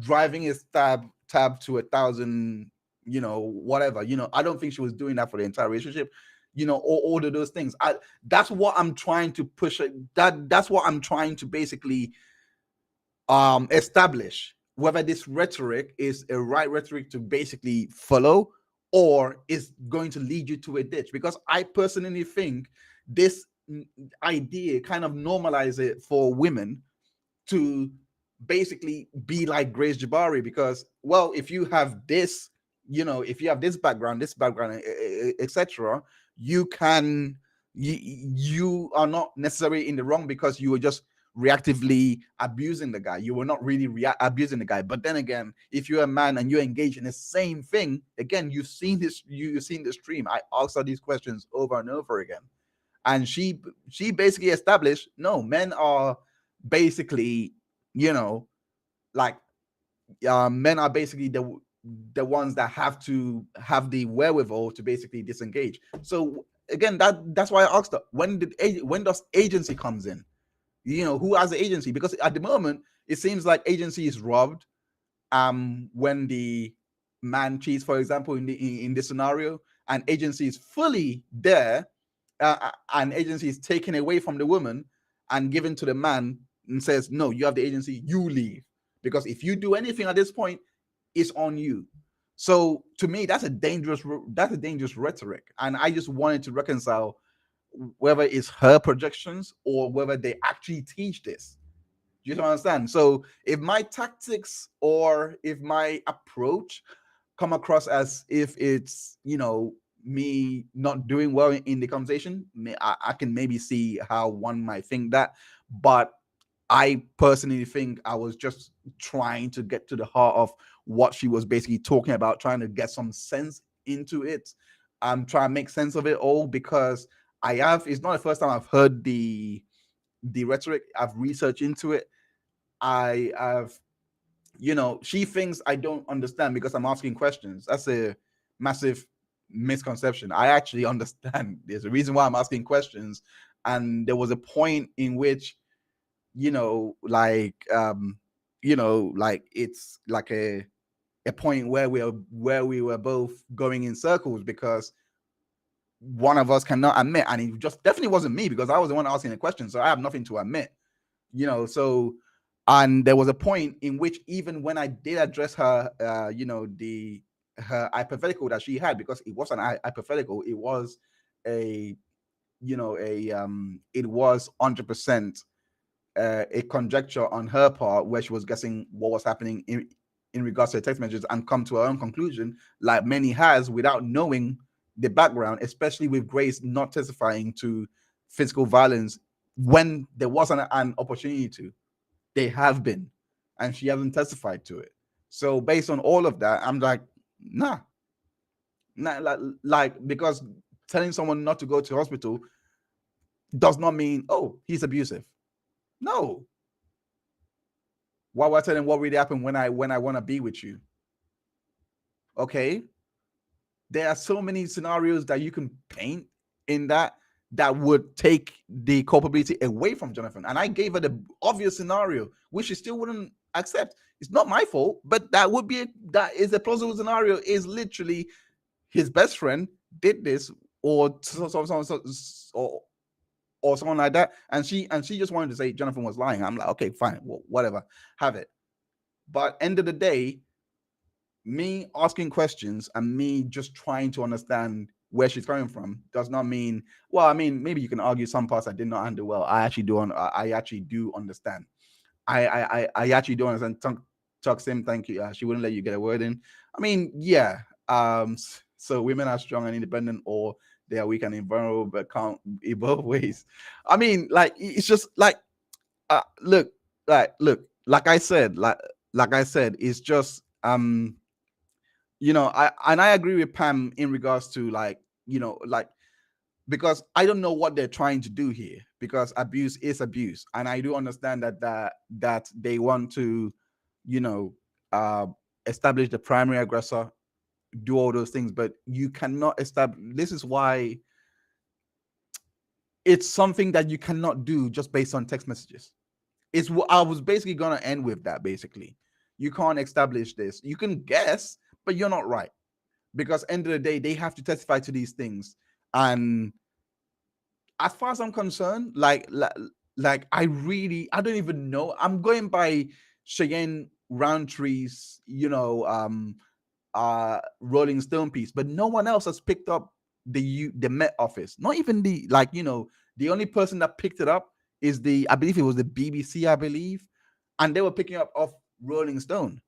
driving his tab to 1,000, whatever, I don't think she was doing that for the entire relationship. All of those things. That's what I'm trying to push. That's what I'm trying to basically establish, whether this rhetoric is a right rhetoric to basically follow, or is going to lead you to a ditch. Because I personally think this idea kind of normalize it for women to basically be like Grace Jabari, because, well, if you have this, if you have this background, etc., you are not necessarily in the wrong, because you were just reactively abusing the guy. You were not really abusing the guy. But then again, if you're a man and you're engaged in the same thing, again, you've seen this. You've seen the stream. I asked her these questions over and over again, and she basically established, no, men are basically, like men are basically the ones that have to have the wherewithal to basically disengage. So again, that's why I asked her, when does agency comes in? Who has the agency? Because at the moment it seems like agency is robbed when the man cheats, for example, in this scenario, and agency is fully there, and agency is taken away from the woman and given to the man and says, no, you have the agency, you leave, because if you do anything at this point, it's on you. So to me, that's a dangerous rhetoric, and I just wanted to reconcile whether it's her projections or whether they actually teach this. You don't understand? So if my tactics or if my approach come across as if it's, me not doing well in the conversation, I can maybe see how one might think that. But I personally think I was just trying to get to the heart of what she was basically talking about, trying to get some sense into it. I'm trying to make sense of it all, because it's not the first time I've heard the rhetoric. I've researched into it. I have, she thinks I don't understand because I'm asking questions. That's a massive misconception. I actually understand. There's a reason why I'm asking questions. And there was a point in which, like it's like a point where we were both going in circles, because one of us cannot admit, and it just definitely wasn't me, because I was the one asking the question, so I have nothing to admit. So, and there was a point in which even when I did address her, her hypothetical that she had, because it wasn't a hypothetical, it was it was 100% a conjecture on her part, where she was guessing what was happening in regards to the text messages, and come to her own conclusion, like many has, without knowing the background, especially with Grace not testifying to physical violence when there wasn't an opportunity to. They have been, and she hasn't testified to it. So based on all of that, I'm like, nah, because telling someone not to go to hospital does not mean, oh, he's abusive. No. Why would I tell him what really happened when I want to be with you? Okay. There are so many scenarios that you can paint in that would take the culpability away from Jonathan. And I gave her the obvious scenario, which she still wouldn't accept. It's not my fault, but that is a plausible scenario. Is literally his best friend did this, or someone like that, and she just wanted to say Jonathan was lying. I'm like, okay, fine, well, whatever, have it. But end of the day, me asking questions and me just trying to understand where she's coming from does not mean, well, I mean, maybe you can argue some parts I did not handle well. I actually do understand. I actually do understand. Tuck Sim, thank you. She wouldn't let you get a word in. I mean, yeah. So women are strong and independent, or they are weak and invulnerable, but can't in both ways. I mean, like, it's just like, look, like I said, it's just I agree with Pam in regards to because I don't know what they're trying to do here, because abuse is abuse, and I do understand that they want to, establish the primary aggressor, do all those things, but you cannot establish. This is why it's something that you cannot do just based on text messages. It's what I was basically gonna end with. That basically, you can't establish this. You can guess, but you're not right, because end of the day, they have to testify to these things. And as far as I'm concerned, like I don't even know. I'm going by Cheyenne Roundtree's, Rolling Stone piece, but no one else has picked up the Met Office. Not even the only person that picked it up is I believe it was the BBC, I believe, and they were picking up off Rolling Stone.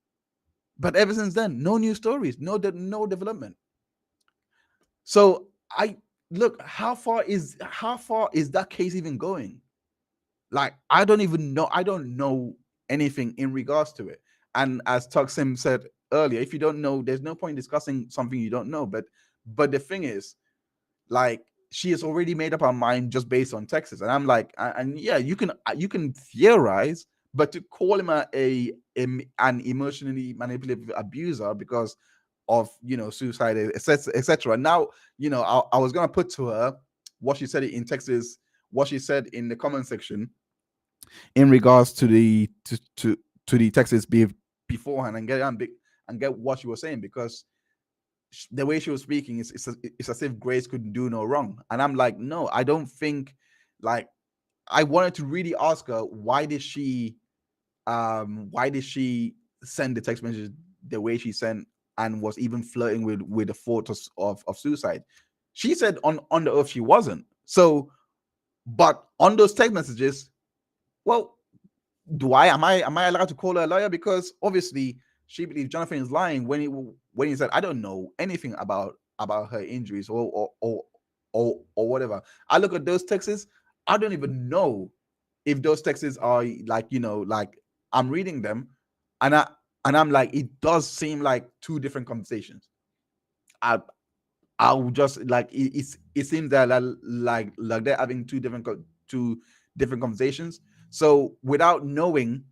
But ever since then, no new stories, no development. So look, how far is that case even going? Like, I don't even know. I don't know anything in regards to it. And as Tuxim said earlier, if you don't know, there's no point discussing something you don't know. But the thing is, like, she has already made up her mind just based on Texas. And I'm like, and yeah, you can theorize, but to call him an emotionally manipulative abuser because of, you know, suicide, etc., etc. Now, you know, I was gonna put to her what she said in Texas, what she said in the comment section in regards to the Texas beef beforehand, and get what she was saying, because the way she was speaking it's as if Grace could do no wrong. And I'm like, no, I don't think, like, I wanted to really ask her, why did she send the text message the way she sent, and was even flirting with the thought of suicide. She said on the earth she wasn't. So, but on those text messages, well, am I allowed to call her a liar? Because obviously she believes Jonathan is lying when he said, I don't know anything about her injuries or whatever. I look at those texts, I don't even know if those texts are, like, you know, like, I'm reading them, and I'm like, it does seem like two different conversations. I'll just like, it seems that like they're having two different conversations. So without knowing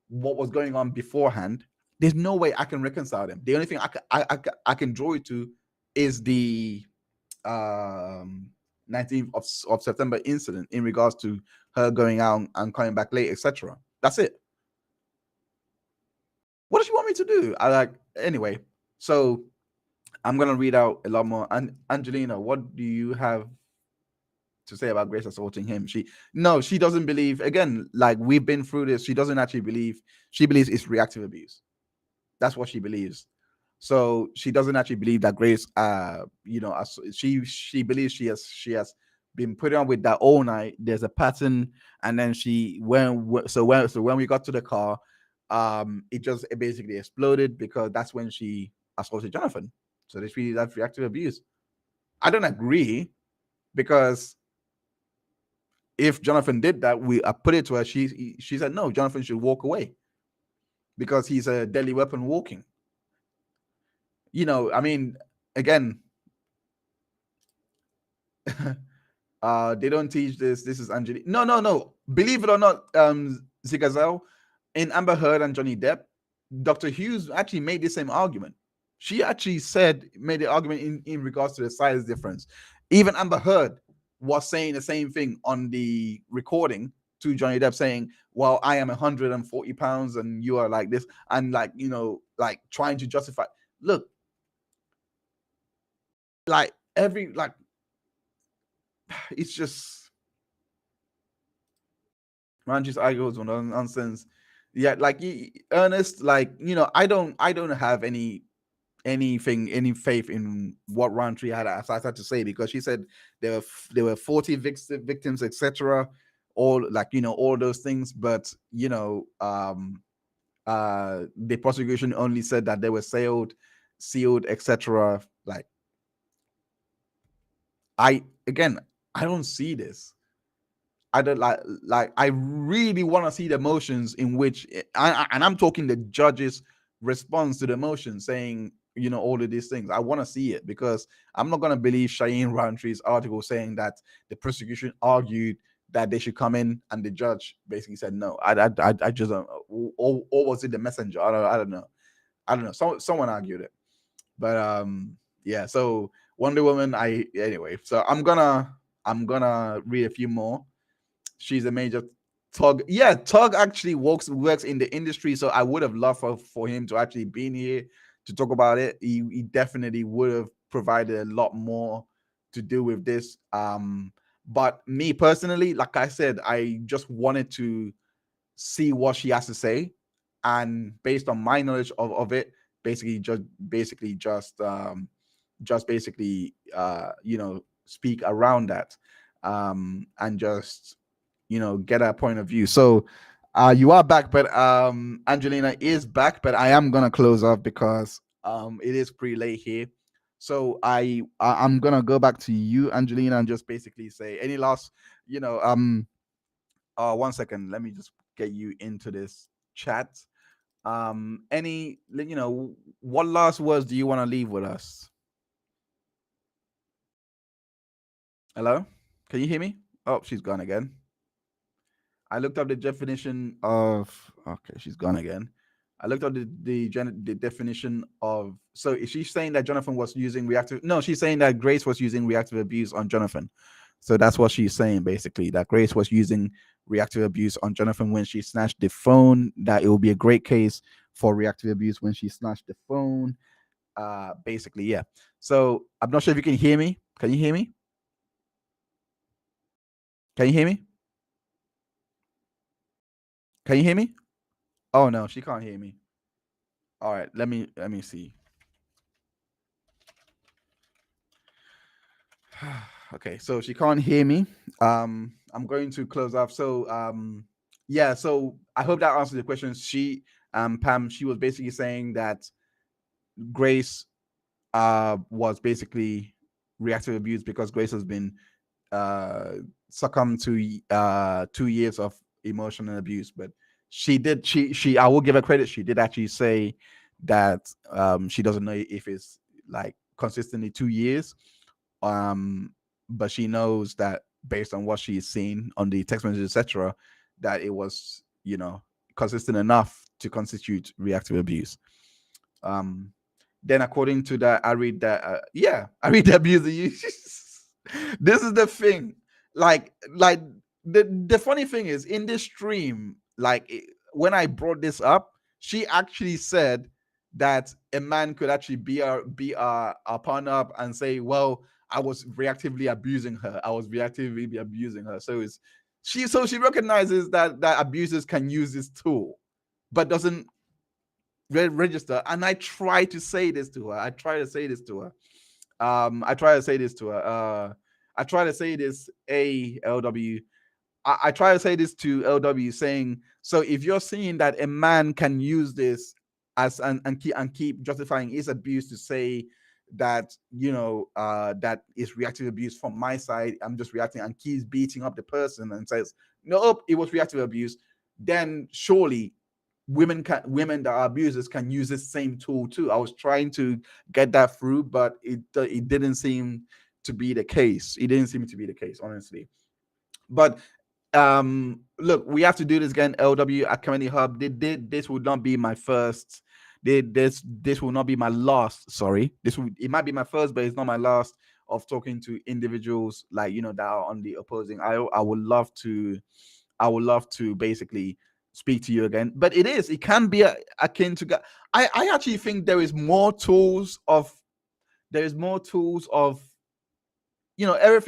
what was going on beforehand, there's no way I can reconcile them. The only thing I can draw it to is the 19th of September incident in regards to her going out and coming back late, etc. That's it. What does she want me to do? Anyway. So I'm gonna read out a lot more. And Angelina, what do you have to say about Grace assaulting him? She doesn't believe. Again, like, we've been through this. She doesn't actually believe. She believes it's reactive abuse. That's what she believes. So she doesn't actually believe that Grace, she believes she has been putting on with that all night. There's a pattern, and then when we got to the car, it basically exploded, because that's when she assaulted Jonathan. So that's reactive abuse. I don't agree, because if Jonathan did that, I put it to her. She said no. Jonathan should walk away because he's a deadly weapon walking. You know, I mean, again, they don't teach this. This is Angelique. No. Believe it or not, Zigazel, in Amber Heard and Johnny Depp, Dr. Hughes actually made the same argument. She actually made the argument in regards to the size difference. Even Amber Heard was saying the same thing on the recording to Johnny Depp, saying, well, I am 140 pounds and you are like this, and like, you know, like trying to justify. Look, like it's just man just argues on nonsense. Yeah, like, Ernest, like, you know, I don't have any faith in what Roundtree had to say, because she said there were 40 victims, etc., all, like, you know, all those things. But, you know, the prosecution only said that they were sealed, etc. Like, I don't see this. I don't like I really want to see the emotions in which, and I'm talking the judge's response to the emotion, saying, you know, all of these things. I want to see it, because I'm not going to believe Cheyenne Roundtree's article saying that the prosecution argued that they should come in and the judge basically said no. I just don't, or was it the messenger? I don't know. Someone argued it, but yeah. So Wonder Woman. Anyway. So I'm gonna read a few more. She's a major Tug. Yeah, Tug actually works in the industry, so I would have loved for him to actually be in here to talk about it. He definitely would have provided a lot more to do with this. But me personally, like I said, I just wanted to see what she has to say, and based on my knowledge of it, you know, speak around that, and just, you know, get a point of view. So you are back, but Angelina is back, but I am gonna close off because it is pretty late here. So I'm gonna go back to you, Angelina, and just basically say any last, you know, 1 second. Let me just get you into this chat. Any, what last words do you want to leave with us? Hello? Can you hear me? Oh, she's gone again. I looked up the definition of. Okay, she's gone again. I looked up the definition of. So is she saying that Jonathan was using reactive? No, she's saying that Grace was using reactive abuse on Jonathan. So that's what she's saying, basically, that Grace was using reactive abuse on Jonathan when she snatched the phone. That it will be a great case for reactive abuse when she snatched the phone. Basically, yeah. So I'm not sure if you can hear me. Can you hear me? Can you hear me? Can you hear me? Oh no, she can't hear me. All right, let me see. Okay, so she can't hear me. I'm going to close off. So yeah, so I hope that answers the question. She Pam, she was basically saying that Grace was basically reactive abuse because Grace has been succumbed to 2 years of emotional abuse. But she I will give her credit, she did actually say that she doesn't know if it's like consistently 2 years, but she knows that based on what she's seen on the text messages, etc., that it was, consistent enough to constitute reactive abuse. Then according to that, I read that I read the abuse of use. This is the thing. Like the funny thing is, in this stream, when I brought this up, she actually said that a man could actually be our partner up and say, well, I was reactively abusing her. So she recognizes that abusers can use this tool, but doesn't register. And I try to say this to her. I try to say this to her. I try to say this, LW. I try to say this to LW, saying, so if you're seeing that a man can use this as and keep justifying his abuse to say that, that is reactive abuse from my side, I'm just reacting, and keeps beating up the person and says, nope, it was reactive abuse, then surely women that are abusers can use this same tool too. I was trying to get that through, but it didn't seem to be the case. It didn't seem to be the case, honestly. But look, we have to do this again. LW at Community Hub. This would not be my first. This will not be my last. Sorry, it might be my first, but it's not my last of talking to individuals that are on the opposing. I would love to basically speak to you again. But it can be akin to. I actually think there is more tools of. Everything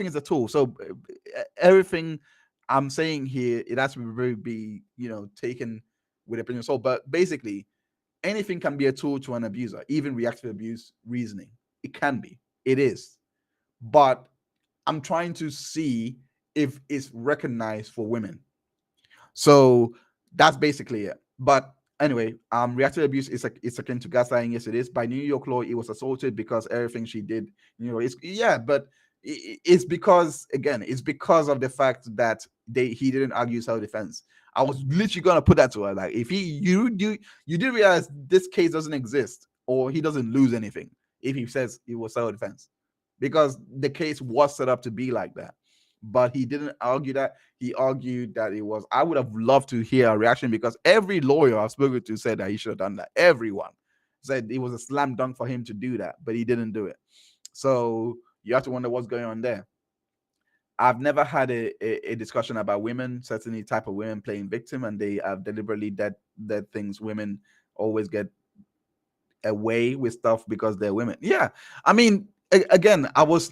is a tool. So everything I'm saying here, it has to be taken with a pinch of salt. But basically, anything can be a tool to an abuser, even reactive abuse reasoning. It can be. It is. But I'm trying to see if it's recognized for women. So that's basically it. But anyway, reactive abuse is akin to gaslighting. Yes, it is. By New York law, it was assaulted because everything she did, but it's because, again, it's because of the fact that he didn't argue self-defense. I was literally gonna put that to her. Like, if you did realize this case doesn't exist, or he doesn't lose anything if he says it was self-defense, because the case was set up to be like that. But he didn't argue that. He argued that it was. I would have loved to hear a reaction, because every lawyer I've spoken to said that he should have done that. Everyone said it was a slam dunk for him to do that, but he didn't do it. So you have to wonder what's going on there. I've never had a discussion about women, certainly type of women playing victim, and they have deliberately dead things. Women always get away with stuff because they're women. Yeah, I mean, again, I was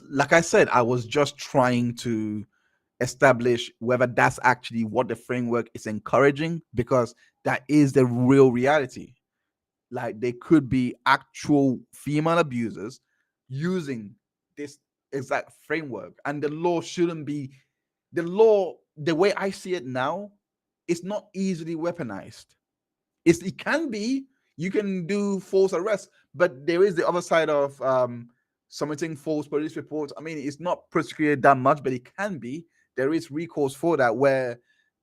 just trying to establish whether that's actually what the framework is encouraging, because that is the real reality. Like, they could be actual female abusers using this exact framework, and the law shouldn't be. The law, the way I see it now, it's not easily weaponized. It can be. You can do false arrest, but there is the other side of submitting false police reports. I mean, it's not prosecuted that much, but it can be. There is recourse for that, where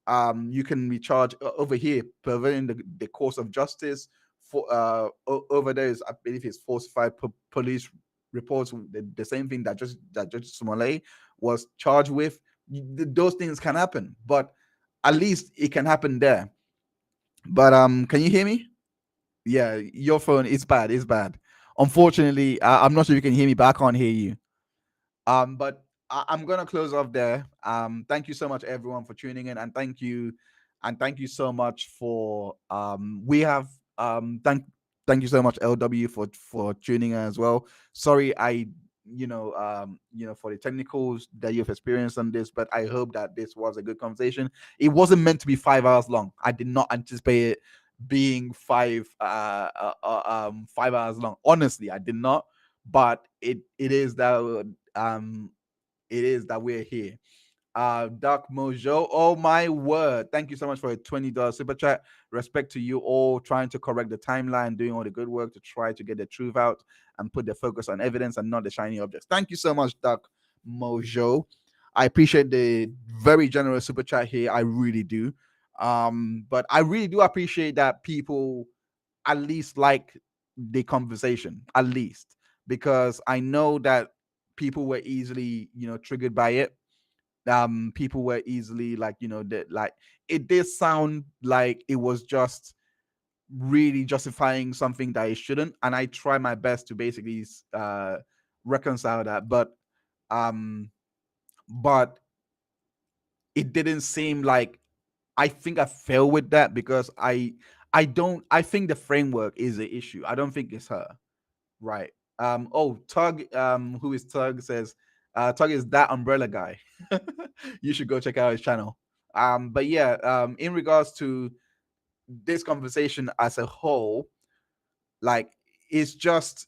you can be charged over here perverting the course of justice. For over there is, I believe, it's falsified police reports, the same thing that Judge Smollett was charged with. Those things can happen, but at least it can happen there. But can you hear me? Yeah, your phone is bad. It's bad. Unfortunately, I'm not sure if you can hear me, but I can't hear you. But I'm gonna close off there. Thank you so much, everyone, for tuning in, and thank you so much for we have thank you so much, LW, for tuning in as well. Sorry, for the technicals that you've experienced on this, but I hope that this was a good conversation. It wasn't meant to be 5 hours long. I did not anticipate it being 5 hours long. Honestly, I did not. But it is that we're here. Dark Mojo, oh my word, thank you so much for a $20 super chat. Respect to you all, trying to correct the timeline, doing all the good work to try to get the truth out and put the focus on evidence and not the shiny objects. Thank you so much, Dark Mojo. I appreciate the very generous super chat here. I really do. But I really do appreciate that people at least like the conversation, at least, because I know that people were easily, triggered by it. People were easily like it did sound like it was just really justifying something that it shouldn't, and I try my best to basically reconcile that, um but it didn't seem like, I think I failed with that, because I think the framework is the issue. I don't think it's her. Right. Tug, who is Tug, says Tug is that umbrella guy. You should go check out his channel. But yeah, in regards to this conversation as a whole, like it's just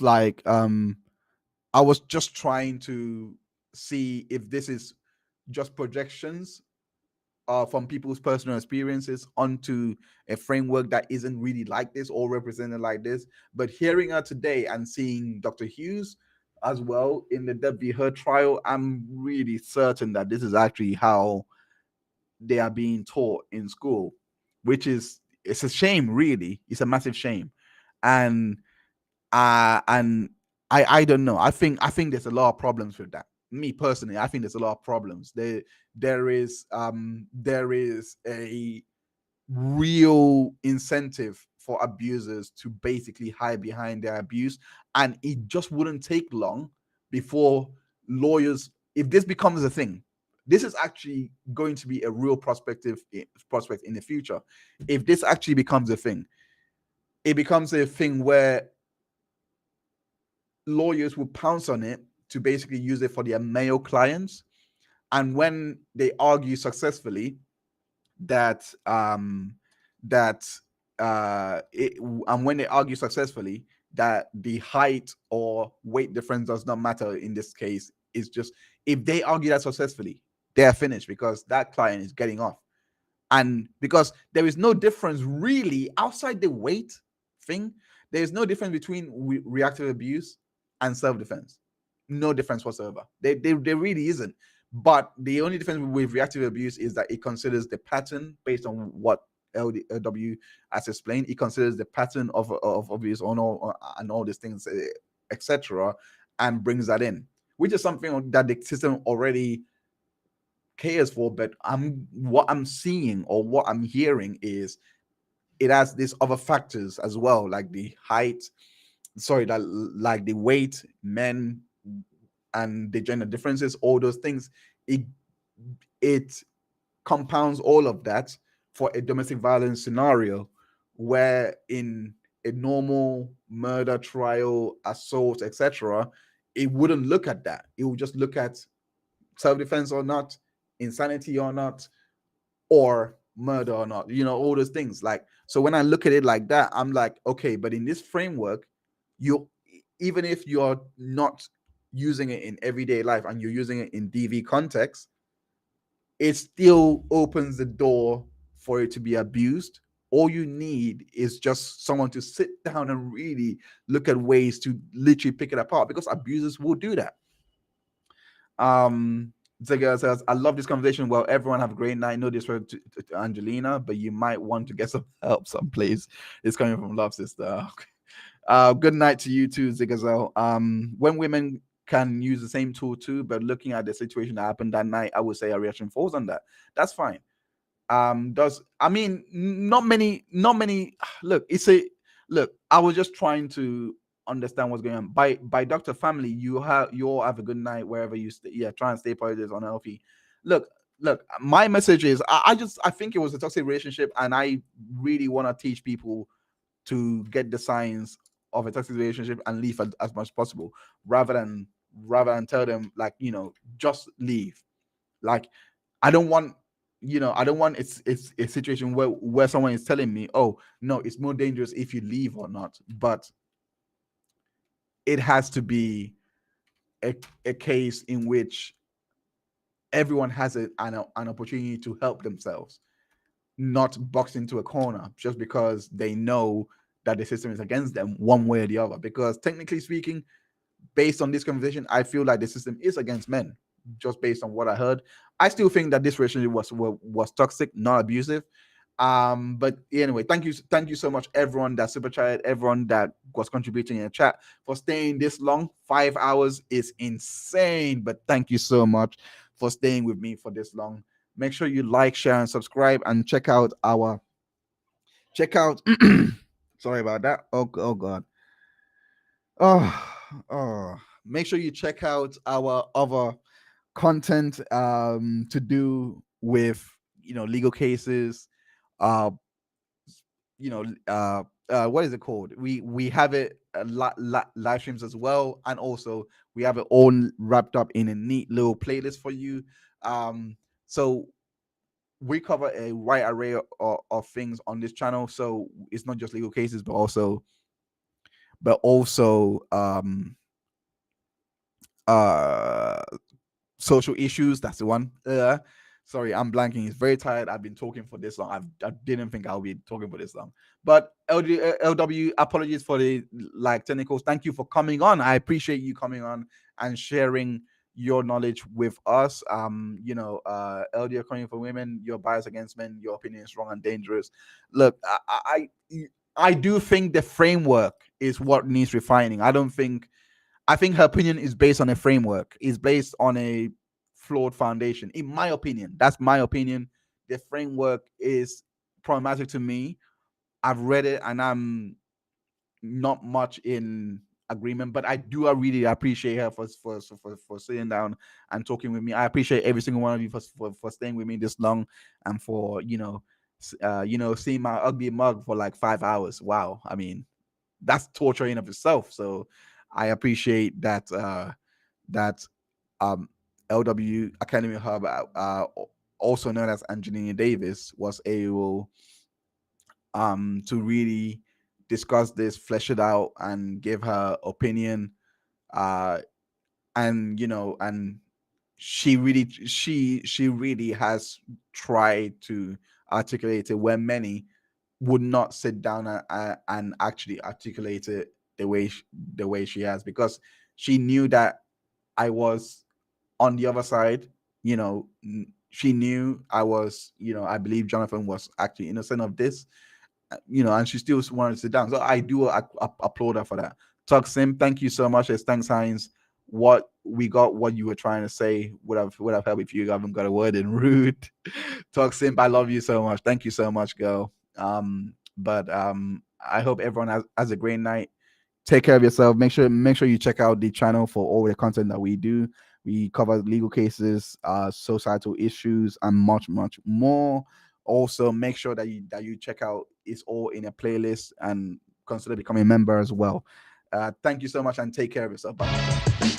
like I was just trying to see if this is just projections from people's personal experiences onto a framework that isn't really like this or represented like this. But hearing her today and seeing Dr. Hughes as well in the W. Her trial, I'm really certain that this is actually how they are being taught in school, which is, it's a shame, really. It's a massive shame. And and I don't know. I think there's a lot of problems with that. Me personally, I think there's a lot of problems. There is a real incentive for abusers to basically hide behind their abuse, and it just wouldn't take long before lawyers, if this becomes a thing, this is actually going to be a real prospect in the future. If this actually becomes a thing, it becomes a thing where lawyers will pounce on it to basically use it for their male clients. And when they argue successfully that and when they argue successfully that the height or weight difference does not matter in this case, is just, if they argue that successfully, they're finished, because that client is getting off. And because there is no difference really outside the weight thing, there is no difference between reactive abuse and self-defense. No difference whatsoever. There really isn't. But the only difference with reactive abuse is that it considers the pattern based on what LW has explained. It considers the pattern of abuse and all these things, etc., and brings that in, which is something that the system already cares for. But what I'm seeing or what I'm hearing is it has these other factors as well, like the height, like the weight, men, and the gender differences, all those things. It compounds all of that for a domestic violence scenario, where in a normal murder trial, assault, etc., it wouldn't look at that. It would just look at self-defense or not, insanity or not, or murder or not, all those things. Like, so when I look at it like that, I'm like, okay, but in this framework, even if you're not using it in everyday life and you're using it in DV context, it still opens the door for it to be abused. All you need is just someone to sit down and really look at ways to literally pick it apart, because abusers will do that. Zigga says, I love this conversation. Well, everyone have a great night. No disrespect to Angelina, but you might want to get some help someplace. It's coming from Love Sister. Good night to you too, Zigazel. When women can use the same tool too, but looking at the situation that happened that night, I would say a reaction falls on that. That's fine. Not many look, I was just trying to understand what's going on. By Dr. Family, you all have a good night wherever you stay. Yeah, try and stay positive, unhealthy. Look, my message is I think it was a toxic relationship, and I really want to teach people to get the signs of a toxic relationship and leave as much as possible, rather than tell them, like, just leave. Like, I don't want it's a situation where someone is telling me, oh no, it's more dangerous if you leave or not. But it has to be a case in which everyone has an opportunity to help themselves, not boxed into a corner just because they know that the system is against them one way or the other. Because technically speaking, based on this conversation, I feel like the system is against men, just based on what I heard. I still think that this relationship was toxic, not abusive. But anyway, thank you so much, everyone that super chatted, everyone that was contributing in the chat, for staying this long. 5 hours is insane, but thank you so much for staying with me for this long. Make sure you like, share, and subscribe, and check out sorry about that. Oh god. Make sure you check out our other content to do with legal cases, uh what is it called, we have it live streams as well, and also we have it all wrapped up in a neat little playlist for you. So we cover a wide array of things on this channel, so it's not just legal cases, but also uh social issues. That's the one. Sorry, I'm blanking. It's very tired. I've been talking for this long. I didn't think I'll be talking for this long. But LW, apologies for the technicals. Thank you for coming on. I appreciate you coming on and sharing your knowledge with us. LD coming for women, your bias against men, your opinion is wrong and dangerous. Look, I do think the framework is what needs refining. I think her opinion is based on a framework, is based on a flawed foundation. In my opinion, that's my opinion. The framework is problematic to me. I've read it and I'm not much in agreement, but I do really appreciate her for sitting down and talking with me. I appreciate every single one of you for staying with me this long, and for seeing my ugly mug for like 5 hours. Wow, I mean, that's torture in of itself. So I appreciate that LW Academy Hub, also known as Angelina Davis, was able to really discuss this, flesh it out, and give her opinion. And she really has tried to articulate it, where many would not sit down and actually articulate it the way she has, because she knew that I was on the other side. She knew I was, I believe Jonathan was actually innocent of this, and she still wanted to sit down. So I do applaud her for that. Talk Sim, thank you so much. Thanks, Heinz. What you were trying to say would have helped if you haven't got a word in. Rude. Talk Sim, I love you so much. Thank you so much, girl. But I hope everyone has a great night. Take care of yourself. Make sure you check out the channel for all the content that we do. We cover legal cases, societal issues, and much more. Also, make sure that you check out, it's all in a playlist, and consider becoming a member as well. Thank you so much, and take care of yourself. Bye.